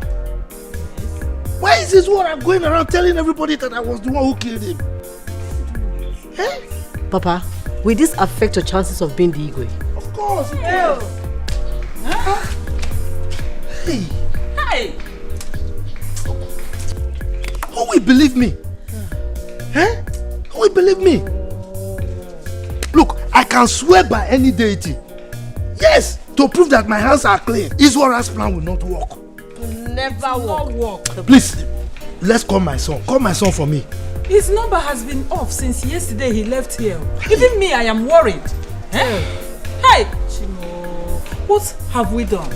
Why is this what I'm going around telling everybody that I was the one who killed him? Papa, will this affect your chances of being the Igwe? Of course, it will. Hey. Hey. Who will believe me? Who will believe me? Look, I can swear by any deity. Yes, to prove that my hands are clean. Israel's plan will not work. Never work. Please, let's call my son. Call my son for me. His number has been off since yesterday he left here. Even me, I am worried. Hey, Chimo, what have we done?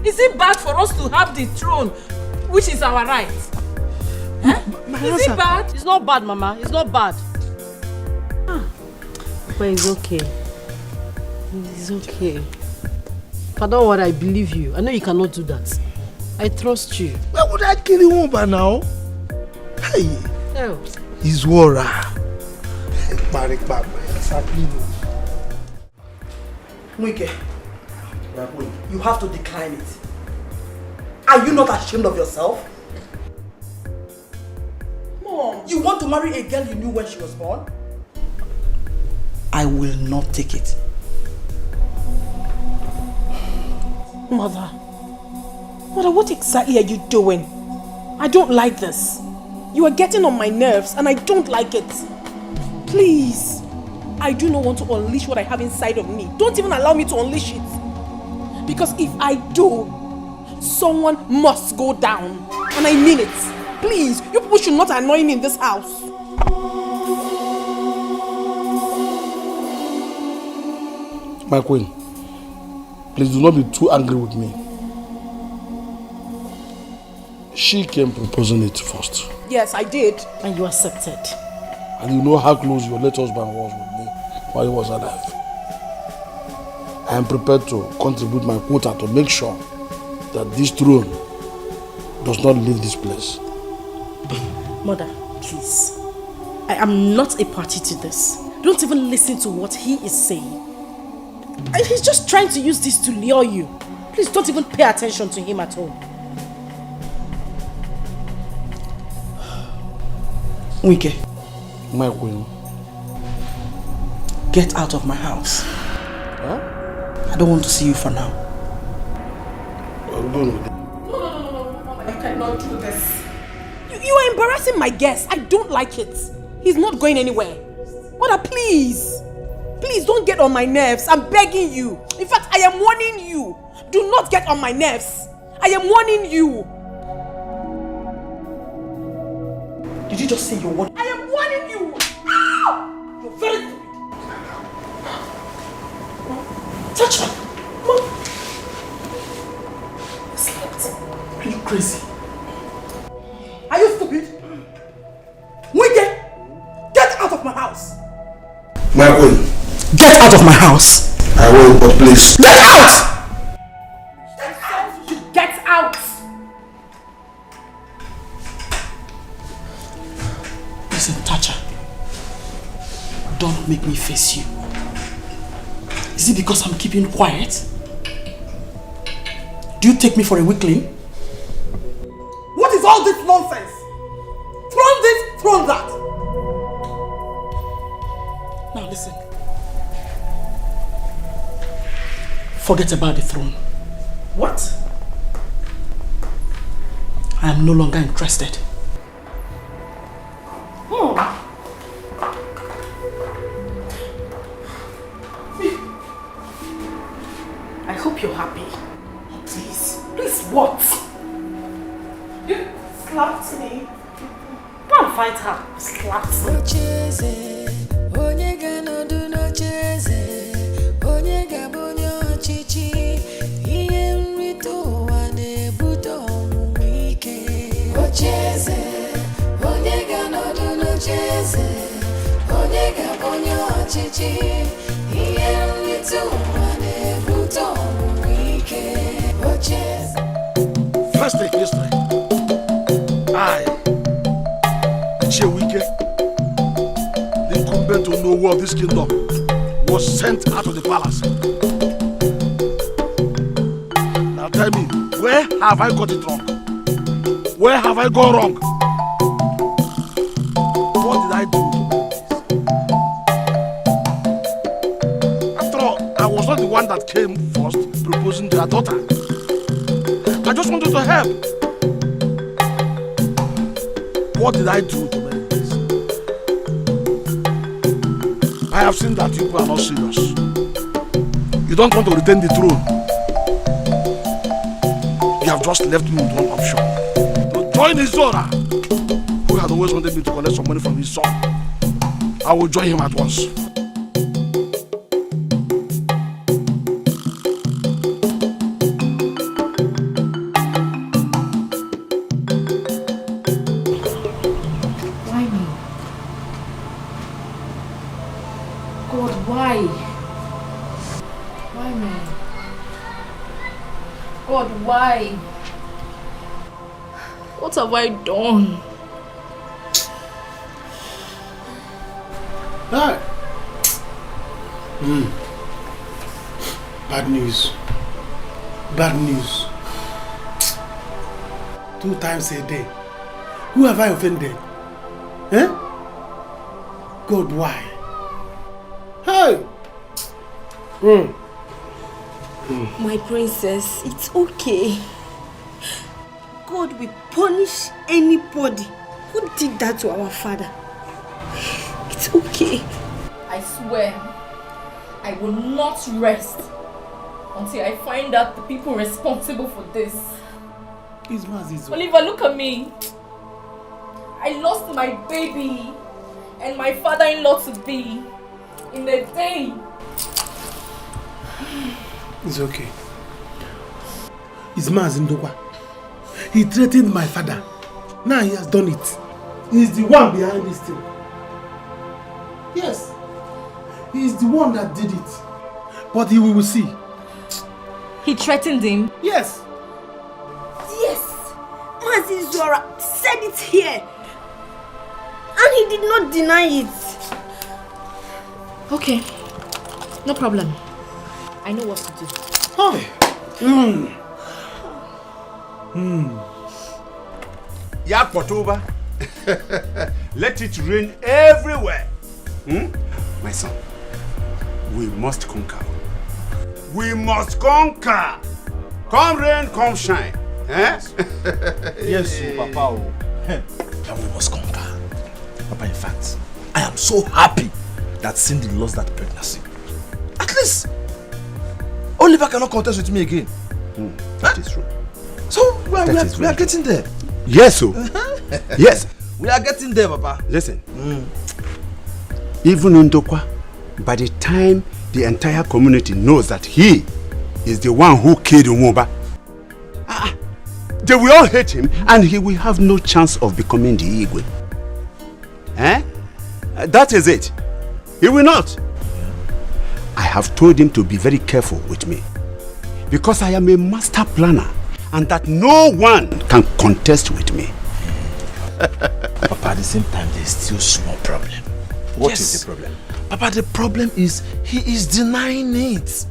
Is it bad for us to have the throne, which is our right? Is it bad? It's not bad, Mama. It's not bad. But it's okay. It's okay. Father, what I believe you. I know you cannot do that. I trust you. Why would I kill him by now? Hey. He's Wara. Mwike, you have to decline it. Are you not ashamed of yourself? Mom, you want to marry a girl you knew when she was born? I will not take it. Mother, what exactly are you doing? I don't like this. You are getting on my nerves and I don't like it. Please, I do not want to unleash what I have inside of me. Don't even allow me to unleash it. Because if I do, someone must go down. And I mean it. Please, you people should not annoy me in this house. My queen, please do not be too angry with me. She came proposing it first. Yes, I did. And you accepted. And you know how close your late husband was with me while he was alive. I am prepared to contribute my quota to make sure that this throne does not leave this place. Mother, please. I am not a party to this. Don't even listen to what he is saying. And he's just trying to use this to lure you. Please don't even pay attention to him at all. Wike, my queen, get out of my house. Huh? I don't want to see you for now. No, I cannot do this. You are embarrassing my guest. I don't like it. He's not going anywhere. Mother, please. Please don't get on my nerves. I'm begging you. In fact, I am warning you. Do not get on my nerves. I am warning you. Did you just say you're warning? I am warning you. Ow! You're very stupid. Touch her. Mom. Slept. Are you crazy? Are you stupid? Wige, get out of my house. My queen. Get out of my house. I will, but please. Get out! Get out! Listen, Tacha. Don't make me face you. Is it because I'm keeping quiet? Do you take me for a weakling? What is all this nonsense? Throw this, throw that. Now listen. Forget about the throne. What? I am no longer interested. I hope you're happy. Please. Please what? You slapped me. Go and fight her. Slapped me. cheze Onega bonyo chichi Iye litu wane buto wike Ocheze First take history. I, Chewike, the incumbent Onowu of this kingdom, was sent out of the palace. Now tell me, where have I got it wrong? Where have I gone wrong? What did I do? After all, I was not the one that came first proposing to her daughter. I just wanted to help. What did I do to merit this? I have seen that you people are not serious. You don't want to retain the throne. You have just left me with one option. To join Izora, who had always wanted me to collect some money from his son. I will join him at once. Why? What have I done? Ah. Bad news. Bad news. 2 times a day. Who have I offended? Eh? God, why? Hey! My princess, it's okay. God will punish anybody who did that to our father. It's okay. I swear, I will not rest until I find out the people responsible for this. Oliver, look at me. I lost my baby and my father-in-law to be in a day. It's okay. It's Mazindokwa. He threatened my father. Now he has done it. He's the one behind this thing. Yes. He is the one that did it. But he will see. He threatened him? Yes. Yes. Mazi Zora said it here. And he did not deny it. Okay. No problem. I know what to do. Oh. Yakpotoba. Let it rain everywhere. My son, we must conquer. We must conquer. Come rain, come shine. Eh? Yes, Papa. And we must conquer. Papa, in fact, I am so happy that Cindy lost that pregnancy. At least Oliver cannot contest with me again. That is true. So we are getting there. Yes, so. Yes. We are getting there, Papa. Listen. Even Ndokwa, by the time the entire community knows that he is the one who killed Umoba, they will all hate him and he will have no chance of becoming the Igwe. That is it. He will not. I have told him to be very careful with me because I am a master planner and that no one can contest with me. Papa, at the same time, there's still a small problem. What is the problem? Papa, the problem is he is denying it.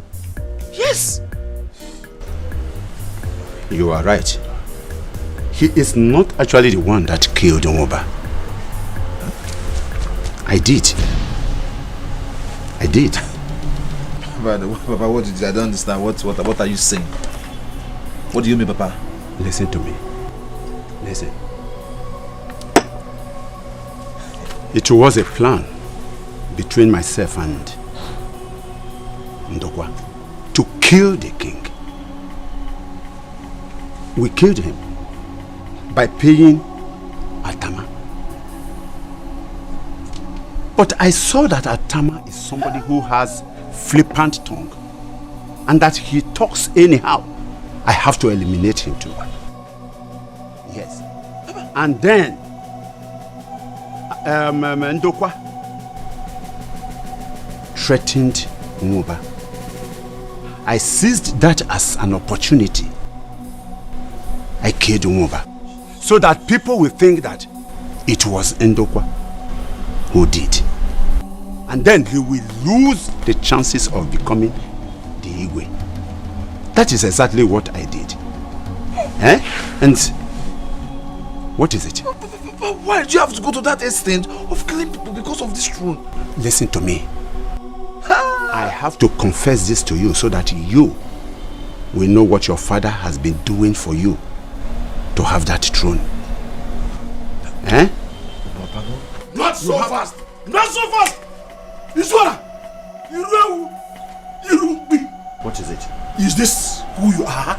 Yes. You are right. He is not actually the one that killed Umoba. I did. Papa, what did you? I don't understand. What are you saying? What do you mean, Papa? Listen to me. Listen. It was a plan between myself and Ndokwa to kill the king. We killed him by paying Atama. But I saw that Atama is somebody who has flippant tongue and that he talks anyhow. I have to eliminate him too. Yes. And then Ndokwa threatened Nwuba. I seized that as an opportunity. I killed Nwuba so that people will think that it was Ndokwa who did. And then he will lose the chances of becoming the Igwe. That is exactly what I did. And what is it? But why do you have to go to that extent of killing people because of this throne? Listen to me. I have to confess this to you so that you will know what your father has been doing for you to have that throne. Not so fast! Not so fast! Iswara! What is it? Is this who you are?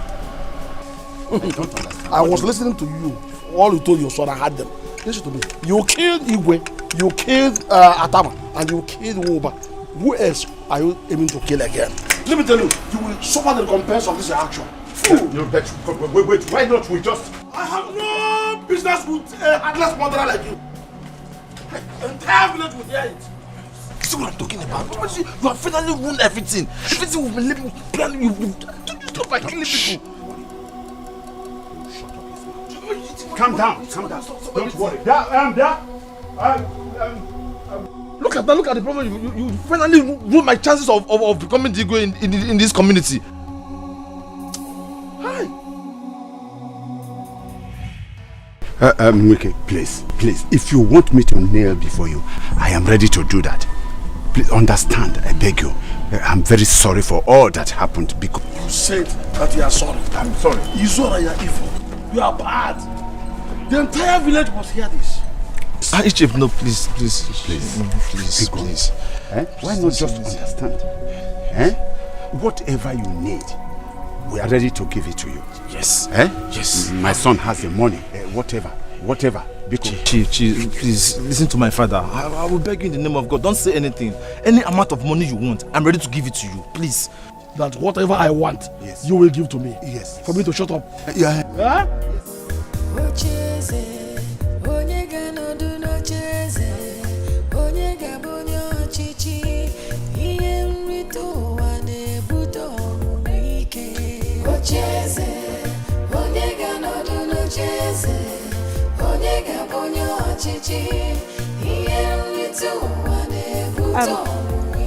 I was listening to you. All you told your son, I had them. Listen to me. You killed Igwe, you killed Atama, and you killed Nwuba. Who else are you aiming to kill again? Let me tell you, you will suffer the recompense of this action. No, wait, why not we just... I have no business with a heartless murderer like you. The entire village will hear it. See what I'm talking about? You have finally ruined everything. Everything we've been living, planning, you stop by killing people. Calm down. Don't worry. Look at that, look at the problem. You finally ruined my chances of becoming the Igwe in this community. Hi. Mwike, please, if you want me to kneel before you, I am ready to do that. Please understand, I beg you. I'm very sorry for all that happened because... You said that you are sorry. I'm sorry. Iswara, you are evil. You are bad. The entire village must hear this. Chief, no, please. Please. Why not just understand? Whatever you need, we are ready to give it to you. Yes. Yes. My son has the money. Whatever. Chief, please listen to my father. I will beg you in the name of God. Don't say anything. Any amount of money you want, I'm ready to give it to you. Please. That whatever I want, you will give to me. Yes. For me to shut up. Yeah.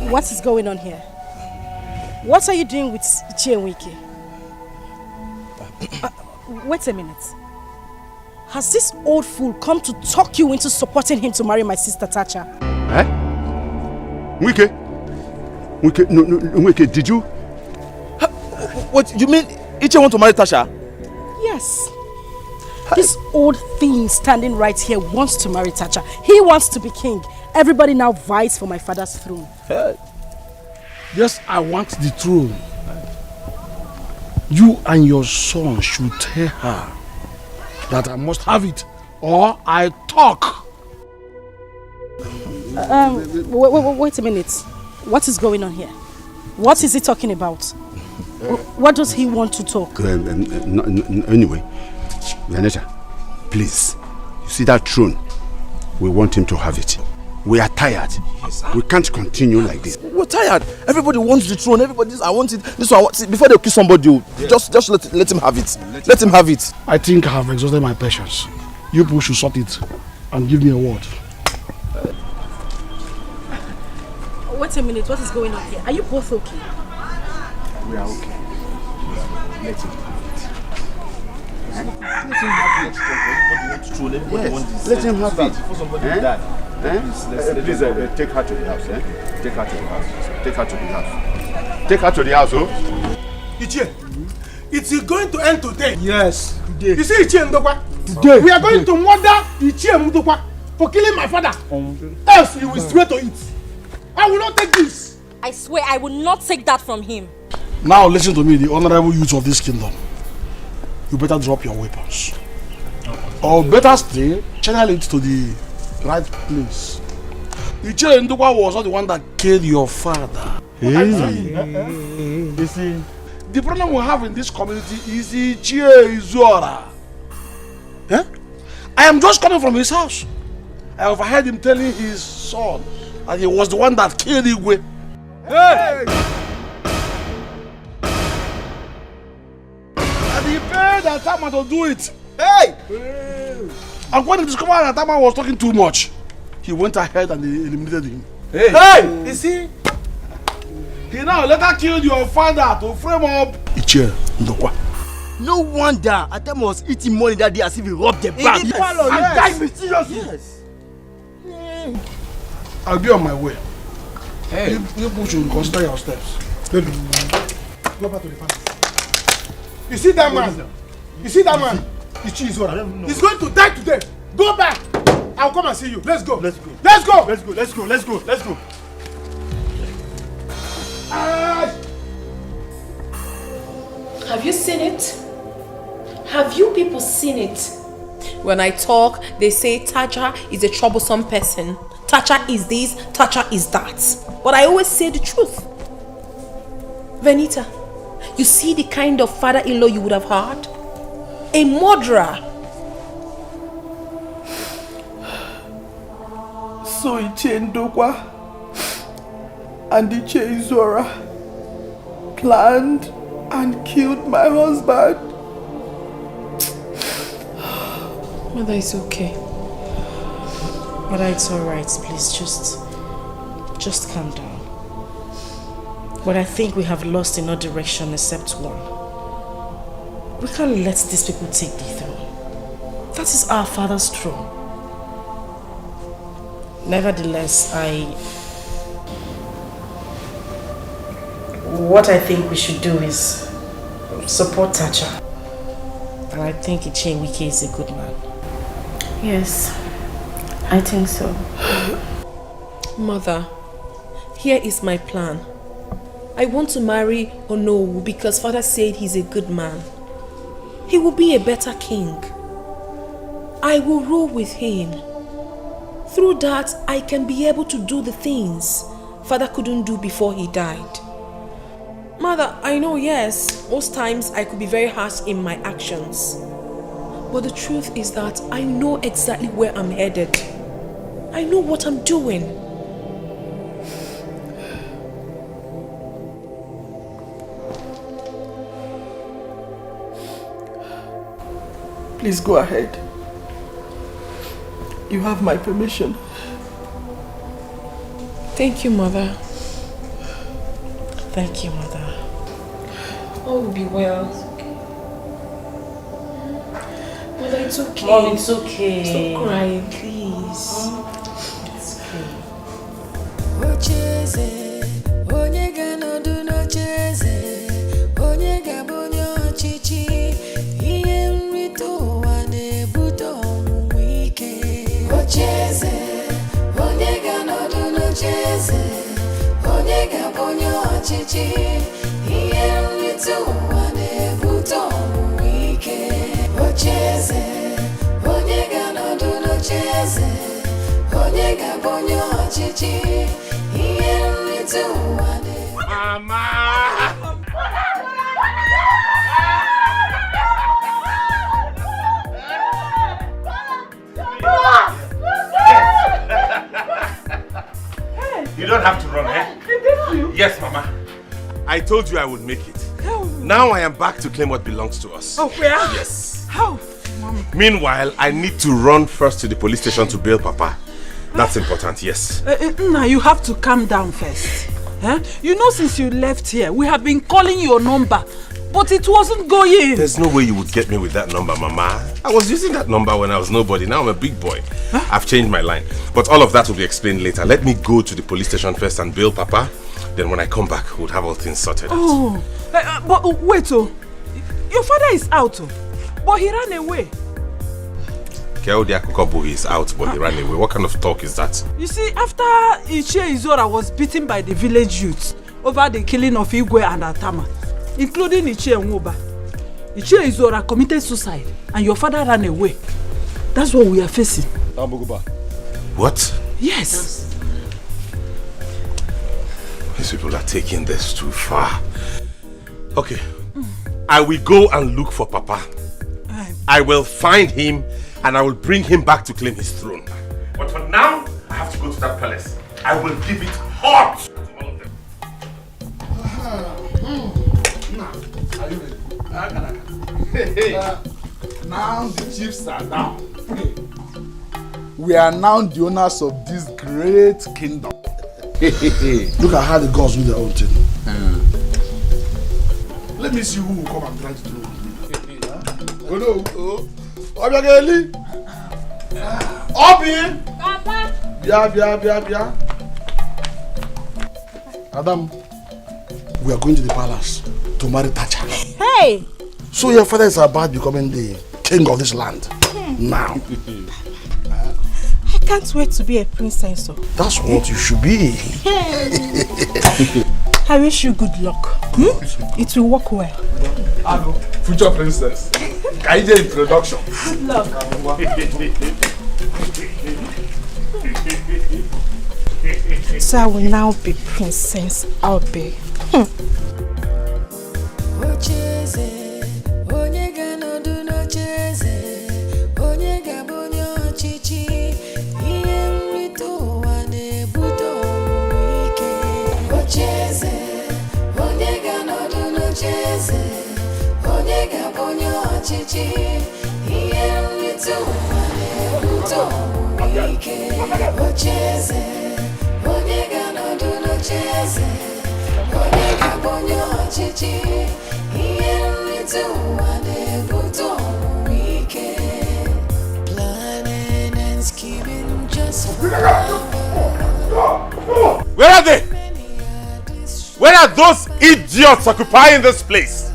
What is going on here? What are you doing with Ichie and Wike? Wait a minute. Has this old fool come to talk you into supporting him to marry my sister Tacha? Wike, no, Wike, did you? What, you mean Ichie want to marry Tasha? Yes. This old thing standing right here wants to marry Tacha. He wants to be king. Everybody now vies for my father's throne. Yes, I want the throne. You and your son should tell her that I must have it, or I talk. Wait a minute. What is going on here? What is he talking about? What does he want to talk? Anyway, Vanessa, please. You see that throne? We want him to have it. We are tired. Yes, we can't continue like this. We're tired. Everybody wants the throne. Everybody, I want it. This one, before they kill somebody, just let him have it. Let him have it. I think I have exhausted my patience. You people should sort it and give me a word. Wait a minute. What is going on here? Are you both okay? We are okay. Let him have it. Everybody wants this. Let him have it. Before somebody die. Please take her to the house. Take her to the house. Take her to the house, oh. Ichie, it's going to end today. Yes, today. You see Ichie Ndokwa? Today. We are going to murder Ichie Ndokwa for killing my father. Else you will swear to it. I will not take this. I swear I will not take that from him. Now listen to me, the honorable youth of this kingdom. You better drop your weapons. Or better still, channel it to the right place. Ichie Ndokwa was not the one that killed your father. You see, the problem we have in this community is Ichie Izora. I am just coming from his house. I overheard him telling his son that he was the one that killed Igwe. Hey! And he paid Atama to do it. Hey! And when he discovered that Atama was talking too much, he went ahead and eliminated him. Hey! You see? He now later killed your father to frame up Ichie Ndokwa. No wonder Atama was eating money that day as if he robbed the bank. Yes. And died mysteriously. Yes. I'll be on my way. Hey. You should consider your steps. Baby, go back to the palace. You see that man? You see that man? Ichie Izora. He's going to die today. Go back. I'll come and see you. Let's go. Let's go. Let's go. Let's go. Let's go. Let's go. Let's go. Have you seen it? Have you people seen it? When I talk, they say Taja is a troublesome person. Taja is this, Taja is that. But I always say the truth. Venita, you see the kind of father-in-law you would have had? A murderer. So Ichie Ndokwa and Ichie Izora planned and killed my husband. Mother, it's okay. Mother, it's alright. Please, just calm down. But I think we have lost in all direction except one. We can't let these people take the throne. That is our father's throne. Nevertheless, what I think we should do is support Tacha. And I think Ichie Wike is a good man. Yes, I think so. Mother, here is my plan. I want to marry Onowu because father said he's a good man. He will be a better king. I will rule with him. Through that, I can be able to do the things father couldn't do before he died. Mother, I know, yes, most times I could be very harsh in my actions. But the truth is that I know exactly where I'm headed. I know what I'm doing. Please go ahead. You have my permission. Thank you, Mother. Thank you, Mother. All will be well. Mother, it's okay. Mom, it's okay. Stop crying, please. It's okay. Ocheze, onye ga-anọdụ n'ocheze, onye ga-abụ onye ọchịchị, ihe nrite ụwa na-ebute ọnwụnwa ike. Ocheze, onye ga-anọdụ n'ocheze, onye ga-abụ onye ọchịchị, ihe nrite ụwa na-ebute ọnwụnwa ike. Ocheze, onye ga-anọdụ n'ocheze, onye ga-abụ onye ọchịchị, ihe nrite ụwa na-ebute. Mama! You don't have to run, eh? Yes, Mama. I told you I would make it. Now I am back to claim what belongs to us. Oh, where? Yes. How? Mama. Meanwhile, I need to run first to the police station to bail Papa. That's important, yes. Now you have to calm down first. You know, since you left here, we have been calling your number, but it wasn't going. There's no way you would get me with that number, Mama. I was using that number when I was nobody. Now I'm a big boy. I've changed my line. But all of that will be explained later. Let me go to the police station first and bail Papa. Then when I come back, we'll have all things sorted out. Oh, but wait, your father is out, but he ran away. Keodia Kokobu is out, but he ran away. What kind of talk is that? You see, after Ichie Izora was beaten by the village youths over the killing of Igwe and Atama, including Ichie Nwoba, Ichie Izora committed suicide and your father ran away. That's what we are facing. What? Yes. These people are taking this too far. Okay. I will go and look for Papa. I will find him and I will bring him back to claim his throne. But for now, to that palace, I will give it hot to all of them. Now, are you ready? Now the chiefs are down. We are now the owners of this great kingdom. Look at how the gods do their own thing. Let me see who will come and try to do it. Oh no! Obiageli! Obi! Papa! Bia. Adam, we are going to the palace to marry Tacha. Hey! So your father is about becoming the king of this land. Now. I can't wait to be a princess. That's what you should be. I wish you good luck. It will work well. Hello, future princess. Kaide introduction. Good luck. So I will now be Princess Albe. Where are they? Where are those idiots occupying this place?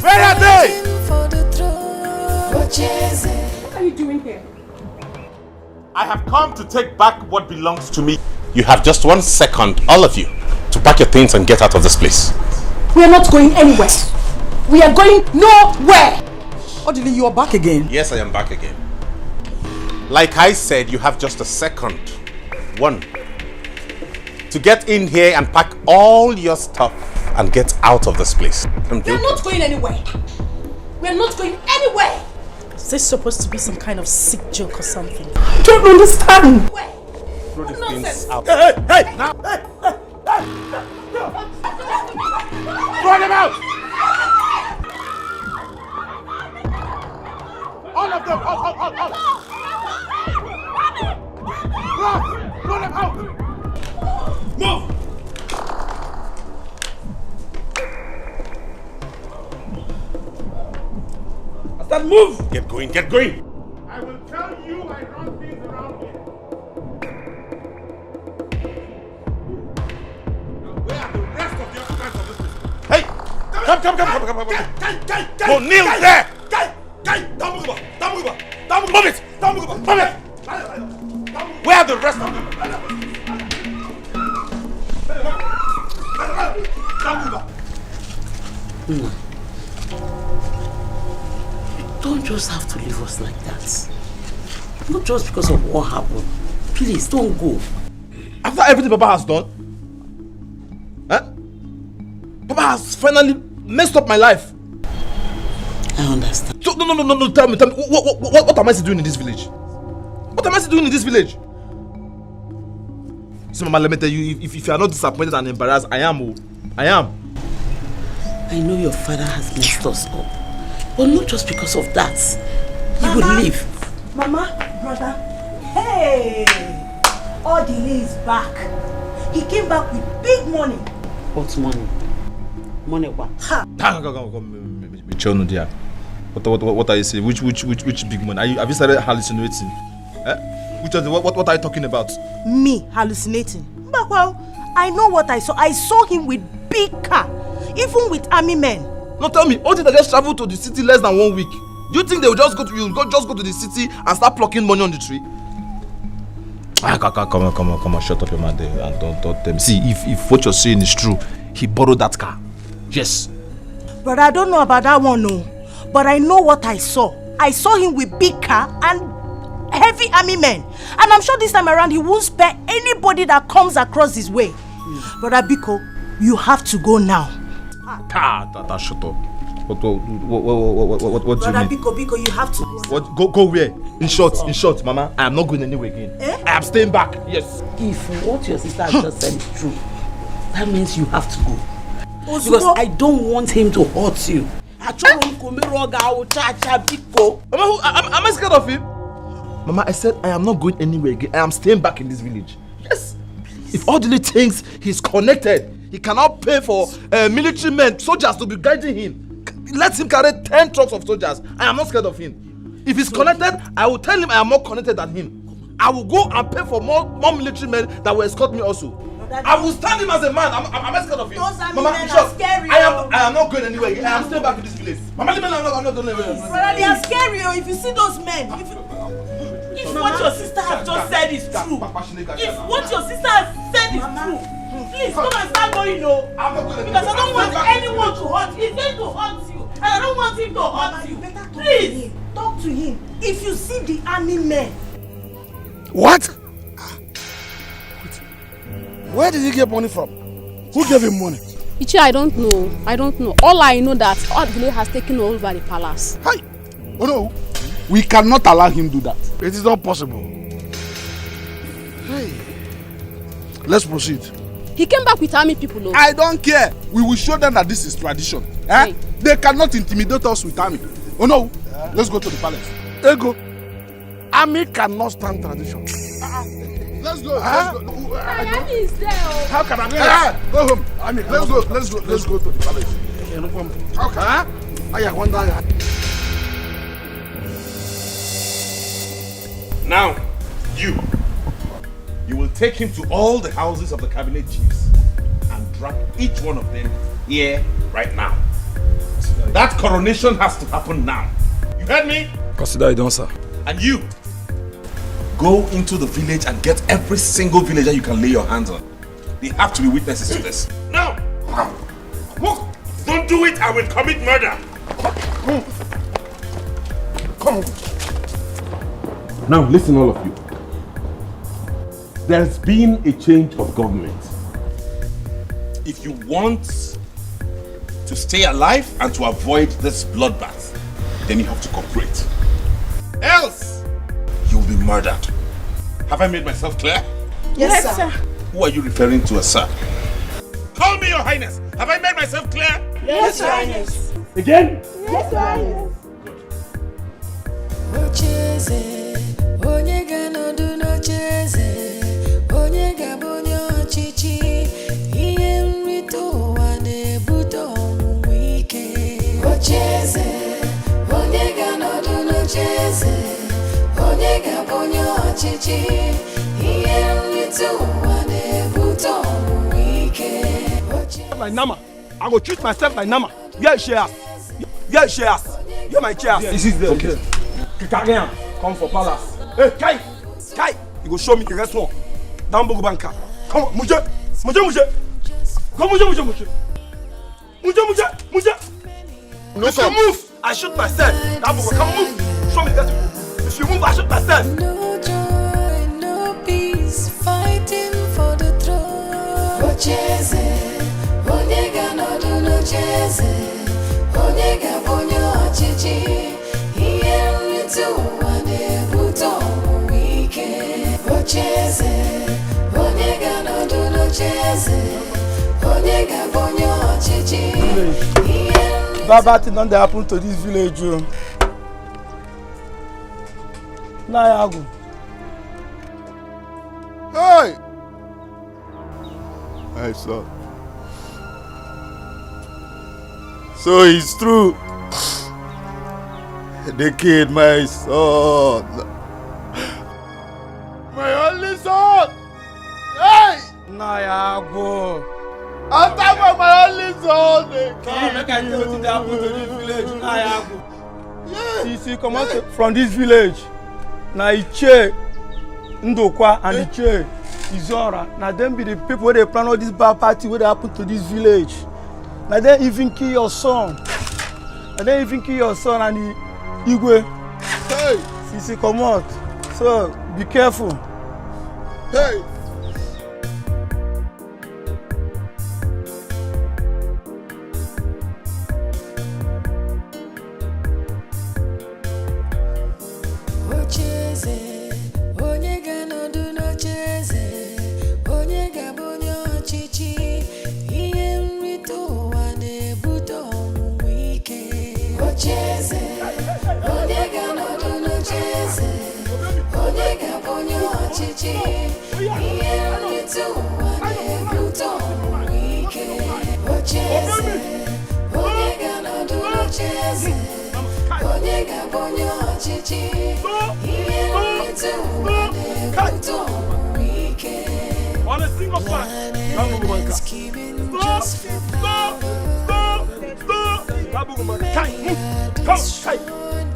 Where are they? What are you doing here? I have come to take back what belongs to me. You have just 1 second, all of you, to pack your things and get out of this place. We are not going anywhere. We are going nowhere. Odili, you are back again. Yes, I am back again. Like I said, you have just 1 second. 1. To get in here and pack all your stuff and get out of this place. We are not going anywhere. We are not going anywhere. Is this supposed to be some kind of sick joke or something? I don't understand. Throw these things out. Hey! Now! Throw them out! All of them! Out! Run! Throw them out! Move! Then move! Get going! I will tell you I run things around here. Now where are the rest of the occupants of this place? Hey! Come! Go kneel there! Move it! Where are the rest of them? Don't just have to leave us like that. Not just because of what happened. Please, don't go. After everything Papa has done? Papa has finally messed up my life. I understand. So, no, tell me, what am I doing in this village? What am I doing in this village? So, Mama, let me tell you, if you are not disappointed and embarrassed, I am. I know your father has messed us up. But not just because of that. He would leave. Mama, brother. Hey! Odile is back. He came back with big money. What money? Money what? Come, dear. What are you saying? Which big money? Have you started hallucinating? What are you talking about? Me hallucinating? But well, I know what I saw. I saw him with big car, even with army men. No, tell me, all they just traveled to the city less than 1 week. Do you think they will just go to the city and start plucking money on the tree? Come on, shut up your mouth there and don't tell me. See, if what you're saying is true, he borrowed that car. Yes. But I don't know about that one, no. But I know what I saw. I saw him with big car and heavy army men. And I'm sure this time around he won't spare anybody that comes across his way. Brother Biko, you have to go now. Shut up. What do you Brother mean? Biko, you have to go. What? Go where? In short, Mama, I am not going anywhere again. I am staying back. Yes. If what your sister has just said is true, that means you have to go. Because I don't want him to hurt you. Mama, am I scared of him? Mama, I said I am not going anywhere again. I am staying back in this village. Yes. If Odile thinks he's connected, he cannot pay for military men, soldiers to be guiding him. Let him carry 10 trucks of soldiers. I am not scared of him. If he's connected, I will tell him I am more connected than him. I will go and pay for more military men that will escort me also. I will stand him as a man. Am I scared of him? Mama, scary. I am not going anywhere again. I am staying back in this village. Mama, I'm not going anywhere. Brother, they are scary. If you see those men, if what your sister has just said is true, if what your sister has said is true, please come and start going, no. Because I don't want anyone to hurt you. He's going to hurt you. And I don't want him to hurt you. Please, talk to him. If you see the army men. What? Where did he get money from? Who gave him money? Ichi, I don't know. All I know that Odile has taken over the palace. Hi! Oh no! We cannot allow him to do that. It is not possible. Hey. Let's proceed. He came back with army people, though. I don't care. We will show them that this is tradition. Hey. They cannot intimidate us with army. Oh no! Let's go to the palace. There you go. Army cannot stand tradition. Let's go. Army is there. How can Army? Go home. Army, let's go to the palace. How can? I wonder. Now, you will take him to all the houses of the cabinet chiefs and drag each one of them here right now. That coronation has to happen now. You heard me? Consider it done, sir. And you, go into the village and get every single villager you can lay your hands on. They have to be witnesses to this. Now, don't do it, I will commit murder. Come. Now listen, all of you. There's been a change of government. If you want to stay alive and to avoid this bloodbath, then you have to cooperate. Else, you'll be murdered. Have I made myself clear? Yes, sir. Who are you referring to as sir? Call me, Your Highness. Have I made myself clear? Yes, Your Highness. Again? Yes, Your Highness. Like Nama, I will treat myself like Nama. Yeah, shares. Yeah, shares. Yeah, my chairs. This is the okay. Kikarian, come for palace. Hey, Kai, you go show me the restaurant. Down Bogo Banka. Come on, Muje. Come, Muje. No, if you move, I shoot myself. Down Bogo, come move. Show me the restaurant. If you move, I shoot myself. No joy, no peace, fighting for the throne. Onyega no do no cheze. Onyega bonyo chichi. Iye mritu wane buto wike. Ocheze. Onyega no do no cheze. Onyega bonyo chichi. Bad thing don't happen to this village. Nayago. Hey! My son. So it's true. They killed my son. My only son. Hey! Nayago. On top of my only son. They killed. Make I tell you what happened to this village. Nayago. See, come out from this village. Na Iche, Ndokwa, and Iche, Izora. Now them be the people where they plan all this bad party where they happen to this village. Now they even kill your son. And the Igwe. Hey! See, come out. So be careful. Hey! ọchịchị ihe nrite ụwa na-ebute ọnwụ ike ocheeze onye ga-anọdụ n'ocheeze onye ga-abụ onye ọchịchị ihe nrite ụwa na-ebute ọnwụ ike planets keeping just for power destroyed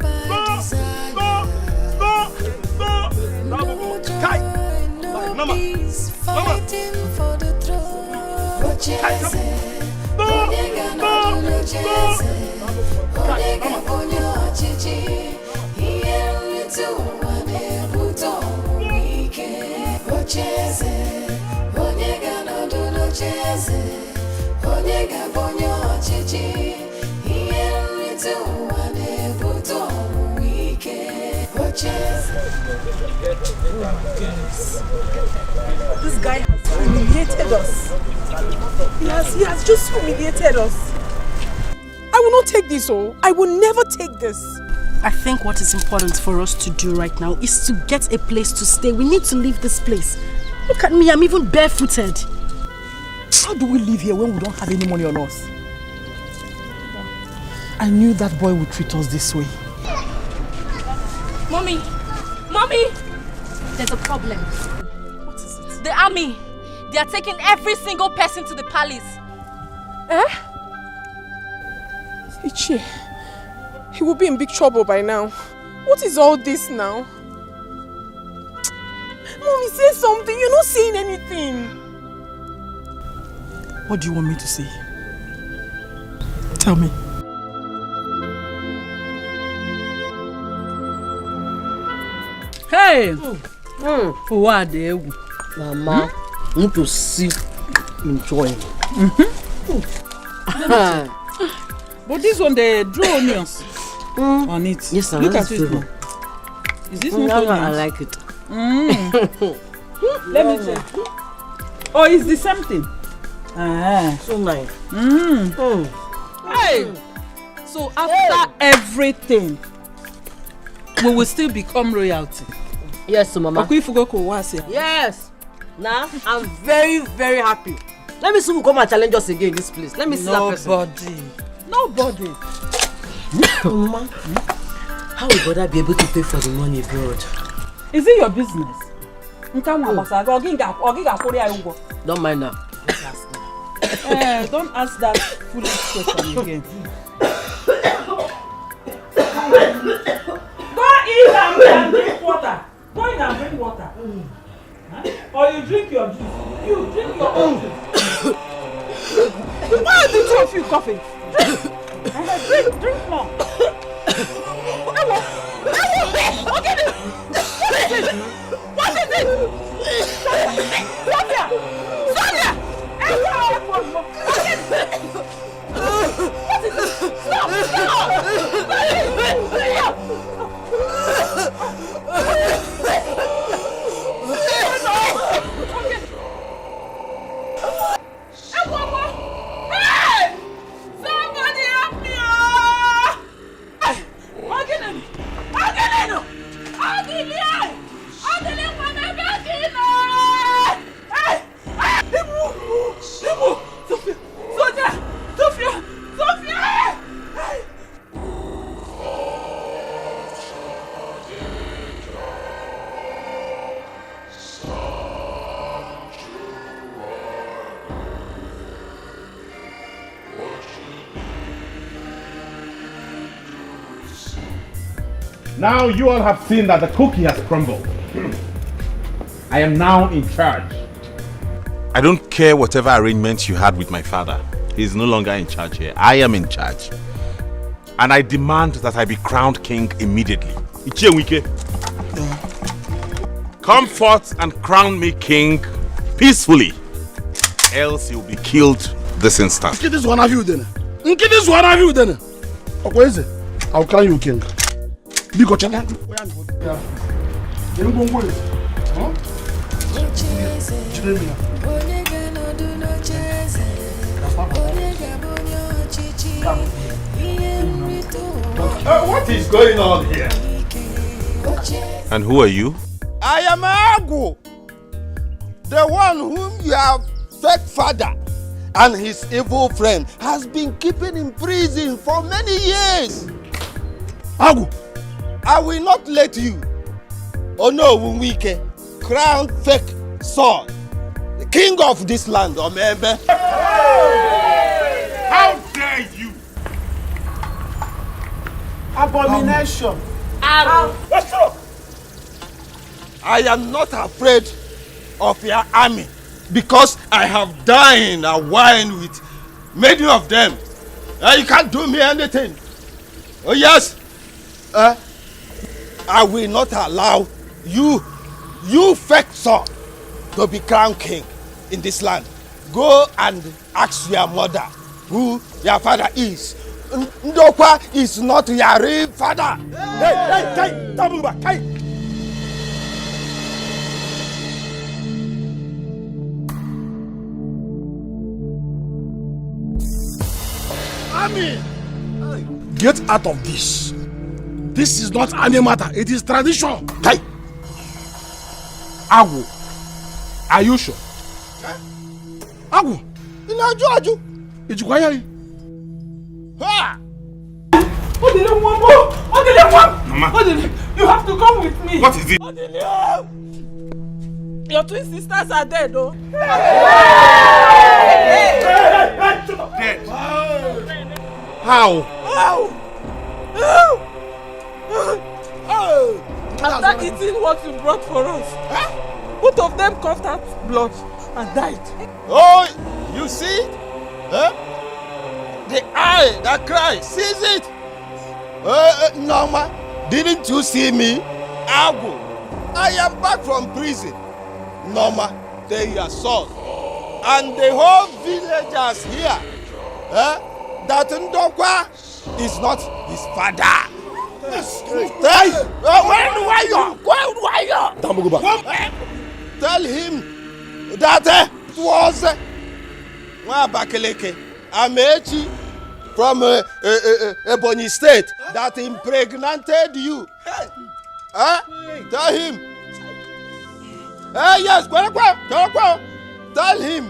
by desire no joy, no peace, fighting for the throne. Ocheeze, onye ga-anọdụ n'ocheeze, onye ga-abụ onye ọchịchị, ihe nrite ụwa na-ebute ọnwụ ike. Ocheeze, onye ga-anọdụ n'ocheeze, onye ga-abụ onye ọchịchị, ihe nrite ụwa na-ebute ọnwụ ike. Ocheeze. This guy has humiliated us. He has just humiliated us. I will not take this, oh. I will never take this. I think what is important for us to do right now is to get a place to stay. We need to leave this place. Look at me, I'm even barefooted. How do we live here when we don't have any money on us? I knew that boy would treat us this way. Mommy! Mommy! There's a problem. What is it? The army. They are taking every single person to the palace. Eh? Ichie, he will be in big trouble by now. What is all this now? Mommy, say something. You're not saying anything. What do you want me to say? Tell me. Hey! Who are they? Mama, want to see enjoying. But this one, they draw onions on it. Yes, sir. Look at it. Is this not onions? I like it. Let me check. Oh, it's the same thing. So nice. Hey! So after everything, we will still become royalty. Yes, Mama. Yes. Now, I'm very, very happy. Let me see who come and challenge us again in this place. Let me see that person. Nobody. Mama, how will brother be able to pay for the money abroad? Is it your business? Don't mind now. Don't ask that foolish question again. Go in and drink water. Go in and drink water. Or you drink your juice. You drink your own juice. Why are the two of you coughing? Drink more. What is it? Sonia! Sonia! What is it? Stop! Hey! Somebody help me! Now you all have seen that the cookie has crumbled. I am now in charge. I don't care whatever arrangements you had with my father. He's no longer in charge here. I am in charge. And I demand that I be crowned king immediately. Ichewike, come forth and crown me king peacefully. Else you'll be killed this instant. This one of you then. This one of you then. What is it? I'll crown you king. Because you're not. What is going on here? And who are you? I am Agu, the one whom your fake father and his evil friend has been keeping in prison for many years. Agu, I will not let you, Onowunwike, crown fake son, the king of this land, Omembe. How dare you? Abomination. I am not afraid of your army because I have dined and wine with many of them. You can't do me anything. Oh yes, I will not allow you fake son to be crown king in this land. Go and ask your mother who your father is. Ndokwa is not your real father. Hey, Tabuba, hey. Army, get out of this. This is not any matter. It is tradition. Hey, Agu, are you sure? Agu, Aju. Ijukwaya. Ha! Mama. You have to come with me. What is it? Your twin sisters are dead, though. Dead. How? After eating what you brought for us, both of them coughed out blood and died. Oh, you see? Huh? The eye that cries sees it. Norma, didn't you see me? Agu, I am back from prison. Norma, take your son. And the whole villagers here, that Ndokwa is not his father. Tell him that it was Wabakeleke Amechi from Ebonyi State that impregnated you. Tell him. Yes, tell him.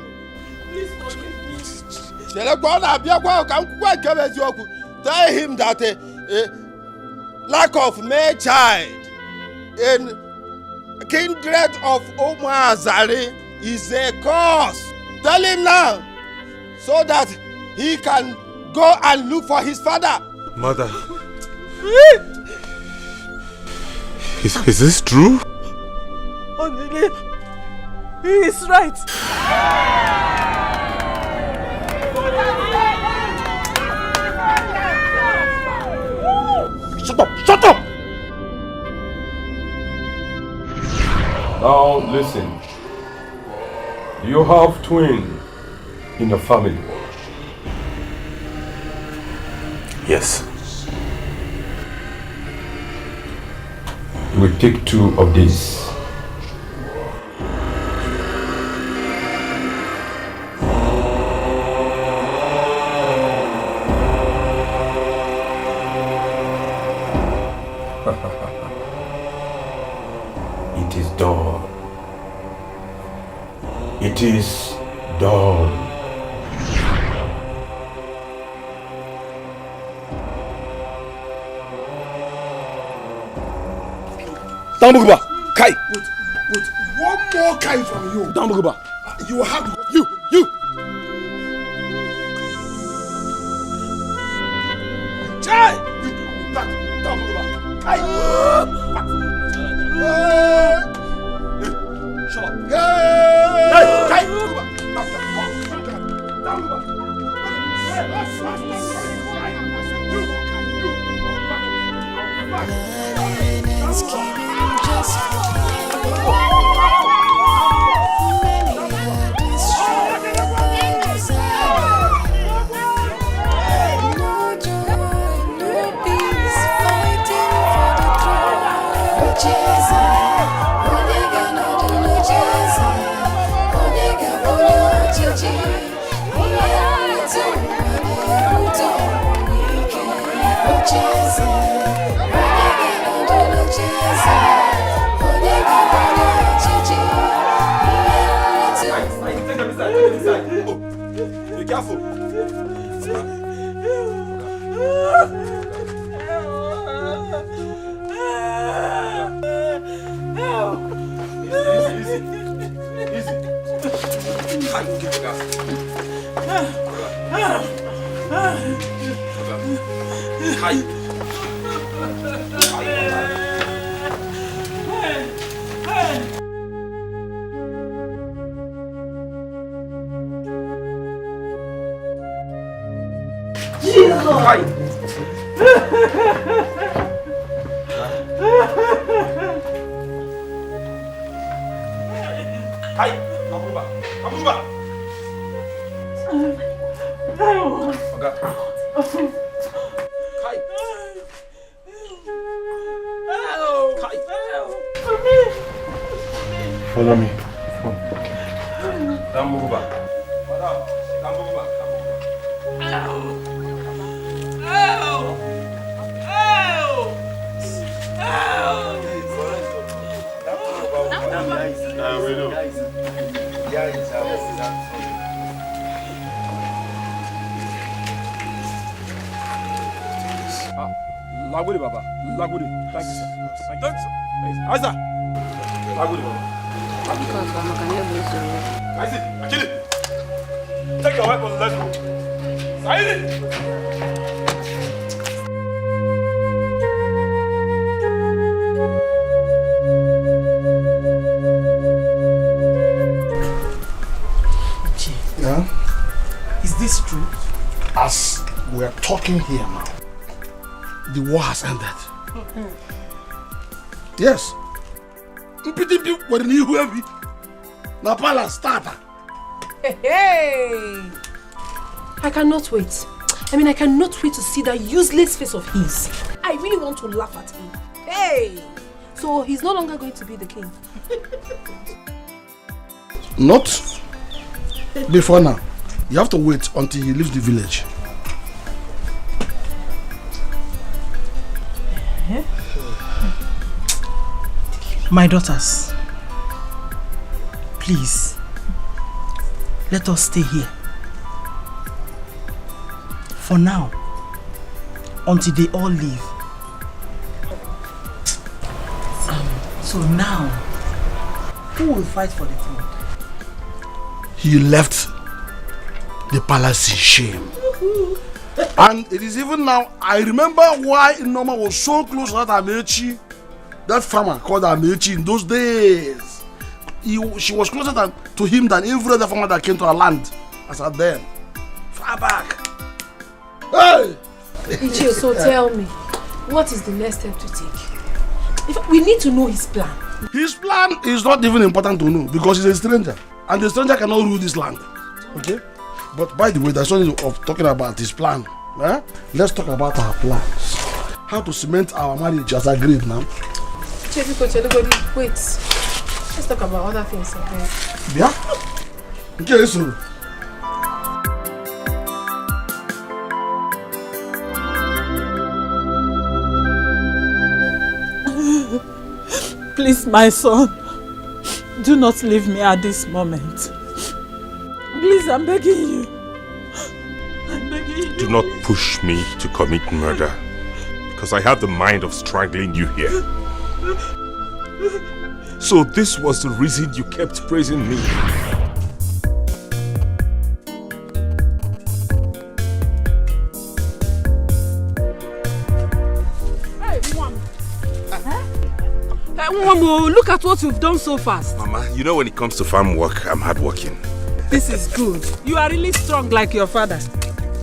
Tell him that lack of male child in kindred of Omazari is a cause. Tell him now so that he can go and look for his father. Mother, is this true? He is right. Shut up! Now listen. You have twins in your family. Yes. You will take 2 of these. It is done. It is done. Dambuguba, Kai. Wait, one more kind from you. Dambuguba. You have you. Chai! Back, Dambuguba. Kai. Shut up. Hey, Kai. Back, Dambuguba. Jesus. careful. Hi, Abuba. Oga. Kai. Follow me. Don't move back. Madam, don't move back. Lagode, Baba. Lagode. Thank you, sir. Thank you, sir. Aisa. Lagode, Baba. Aisa, Akili. Take your weapons, let's go. Saidi. Yeah? Is this true? As we are talking here now, the war has ended. Yes. Mpitipi were ni heavy. Na palace starter. Hey! I cannot wait. I mean, I cannot wait to see that useless face of his. I really want to laugh at him. Hey! So he's no longer going to be the king. Not before now. You have to wait until he leaves the village. My daughters, please, let us stay here. For now, until they all leave. So now, who will fight for the throne? He left the palace in shame. And it is even now, I remember why Noma was so close to that Amechi, that farmer called Amechi in those days. She was closer to him than every other farmer that came to our land as at then. Far back. Hey! Ichie, so tell me, what is the next step to take? We need to know his plan. His plan is not even important to know because he's a stranger. And the stranger cannot rule this land. Okay? But by the way, there's something of talking about his plan. Eh? Let's talk about our plans. How to cement our marriage as agreed now. Wait. Let's talk about other things. Okay? Yeah? Okay, so. Please, my son, do not leave me at this moment. Please, I'm begging you. I'm begging you. Do not push me to commit murder, because I have the mind of strangling you here. So this was the reason you kept praising me. Mama, look at what you've done so fast. Mama, you know when it comes to farm work, I'm hardworking. This is good. You are really strong like your father.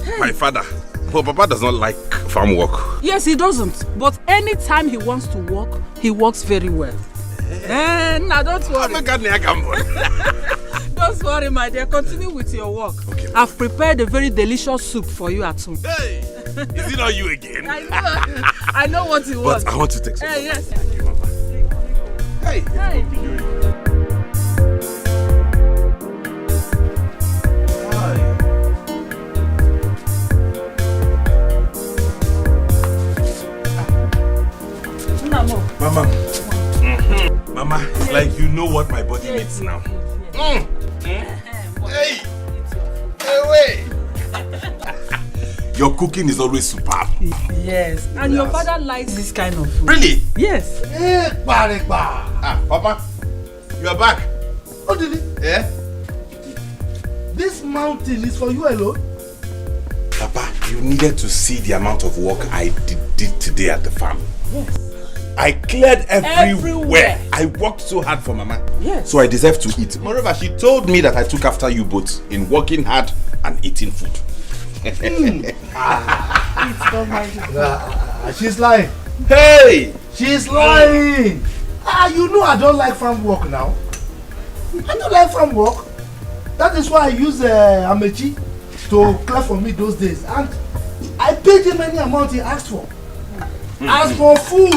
Hey. My father? But Papa does not like farm work. Yes, he doesn't. But anytime he wants to work, he works very well. Now don't worry. Don't worry, my dear. Continue with your work. Okay. I've prepared a very delicious soup for you at home. Hey! Is it not you again? I know. I know what he wants. But I want to take some. Hey, yes. Thank you, Mama. Hey! Hey! Mama. Mama, it's like you know what my body needs now. Hey! Hey, wait! Your cooking is always superb. Yes, and your father likes this kind of food. Really? Yes. Hey, Barikba. Papa, you are back. Oh, did it? Yeah? This mountain is for you alone? Papa, you needed to see the amount of work I did today at the farm. Yes. I cleared everywhere. I worked so hard for Mama. Yes. So I deserve to eat. Moreover, she told me that I took after you both in working hard and eating food. She's lying. Hey! She's lying. You know I don't like farm work now. I don't like farm work. That is why I use Amechi to clear for me those days. And I paid him any amount he asked for. As for food,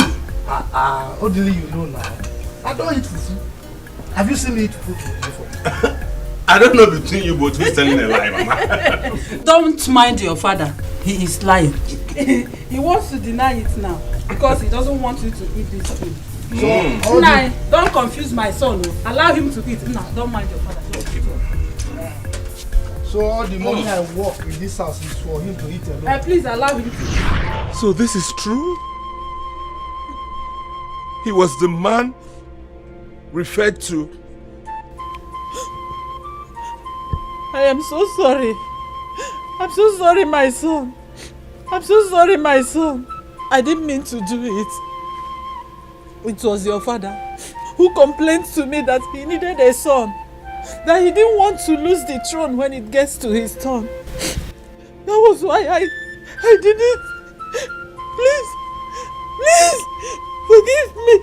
Odili, you know now. I don't eat fufu. Have you seen me eat fufu before? I don't know between you both who's telling a lie, Mama. Don't mind your father. He is lying. He wants to deny it now because he doesn't want you to eat this food. So, don't confuse my son. Allow him to eat. Nah, don't mind your father. So all the money I work in this house is for him to eat alone. Please allow him to eat. So this is true? He was the man referred to. I am so sorry. I'm so sorry, my son. I'm so sorry, my son. I didn't mean to do it. It was your father who complained to me that he needed a son. That he didn't want to lose the throne when it gets to his turn. That was why I did it. Please, forgive me.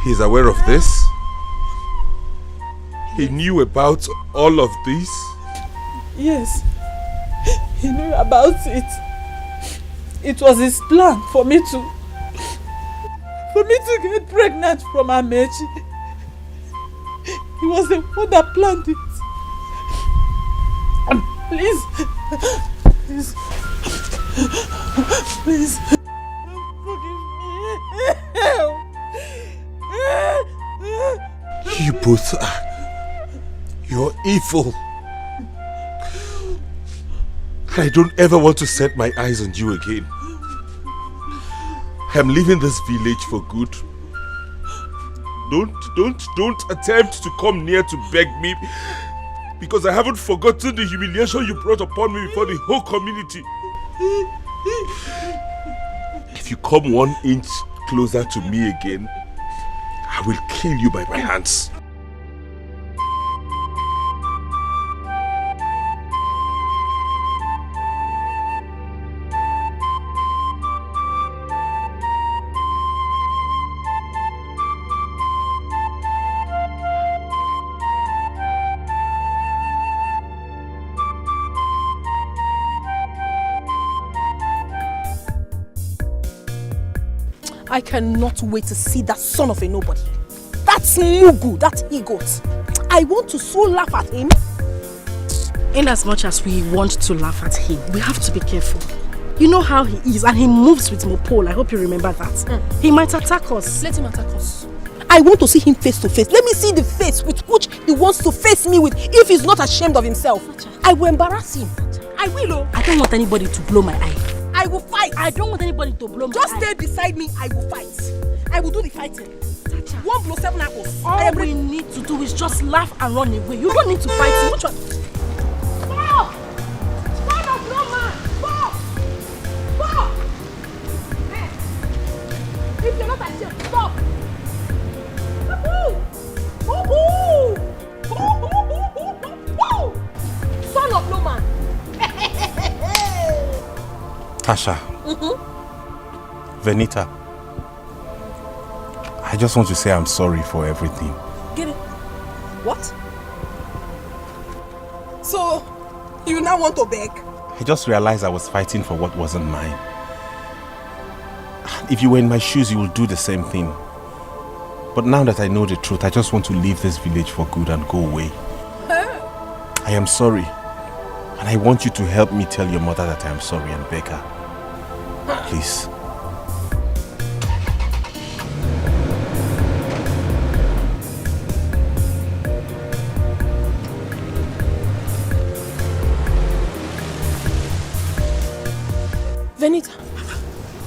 He's aware of this? He knew about all of this? Yes, he knew about it. It was his plan for me to get pregnant from Amechi. He was the one that planned it. Please, forgive me. You both are. You're evil. I don't ever want to set my eyes on you again. I'm leaving this village for good. Don't attempt to come near to beg me, because I haven't forgotten the humiliation you brought upon me before the whole community. If you come 1 inch closer to me again, I will kill you by my hands. I cannot wait to see that son of a nobody. That's Mugu, that egot. I want to so laugh at him. In as much as we want to laugh at him, we have to be careful. You know how he is, and he moves with Mopol. I hope you remember that. He might attack us. Let him attack us. I want to see him face to face. Let me see the face with which he wants to face me with, if he's not ashamed of himself. I will embarrass him. I will. I don't want anybody to blow my eye. I will fight. I don't want anybody to blow my eye. Just stay beside me. I will fight. I will do the fighting. 1 blow 7 apples. All we need to do is just laugh and run away. You don't need to fight him. Which one? Stop! Stand up, no man! Stop! Stop! Hey. If you're not ashamed, stop! Son of no man! Tasha. Venita. I just want to say I'm sorry for everything. Get it? What? So, you now want to beg? I just realized I was fighting for what wasn't mine. If you were in my shoes, you would do the same thing. But now that I know the truth, I just want to leave this village for good and go away. I am sorry. And I want you to help me tell your mother that I am sorry and beg her. Please.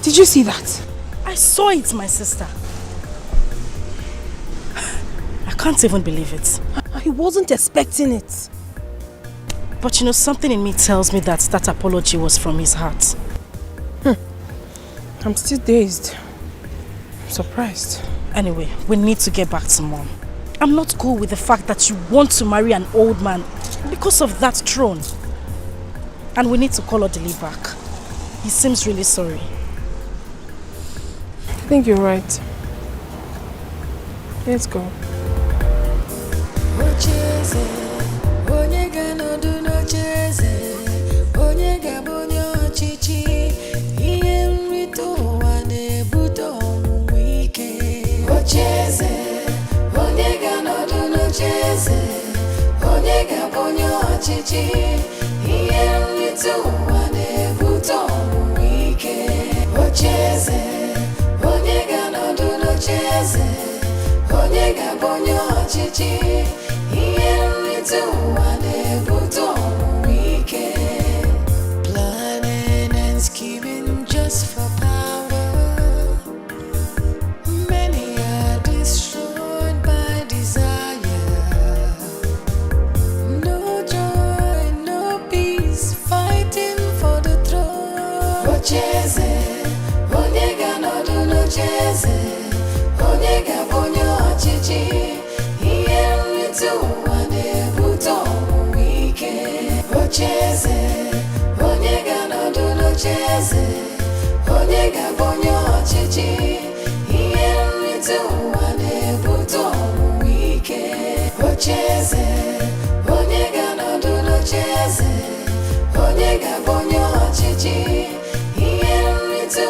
Did you see that? I saw it, my sister. I can't even believe it. He wasn't expecting it. But you know, something in me tells me that that apology was from his heart. I'm still dazed. I'm surprised. Anyway, we need to get back to Mom. I'm not cool with the fact that you want to marry an old man because of that throne. And we need to call Odili back. He seems really sorry. I think you're right. Let's go. Planning and scheming just for power. Many are destroyed by desire. No joy, no peace, fighting for the throne. Ocheze, onyega no do no cheze, onyega bonyo chichi. Ocheze, onyega no do no cheze, onyega bonyo chichi. Iyenritu wane buto wike. Ocheze, onyega no do no cheze, onyega bonyo chichi. Iyenritu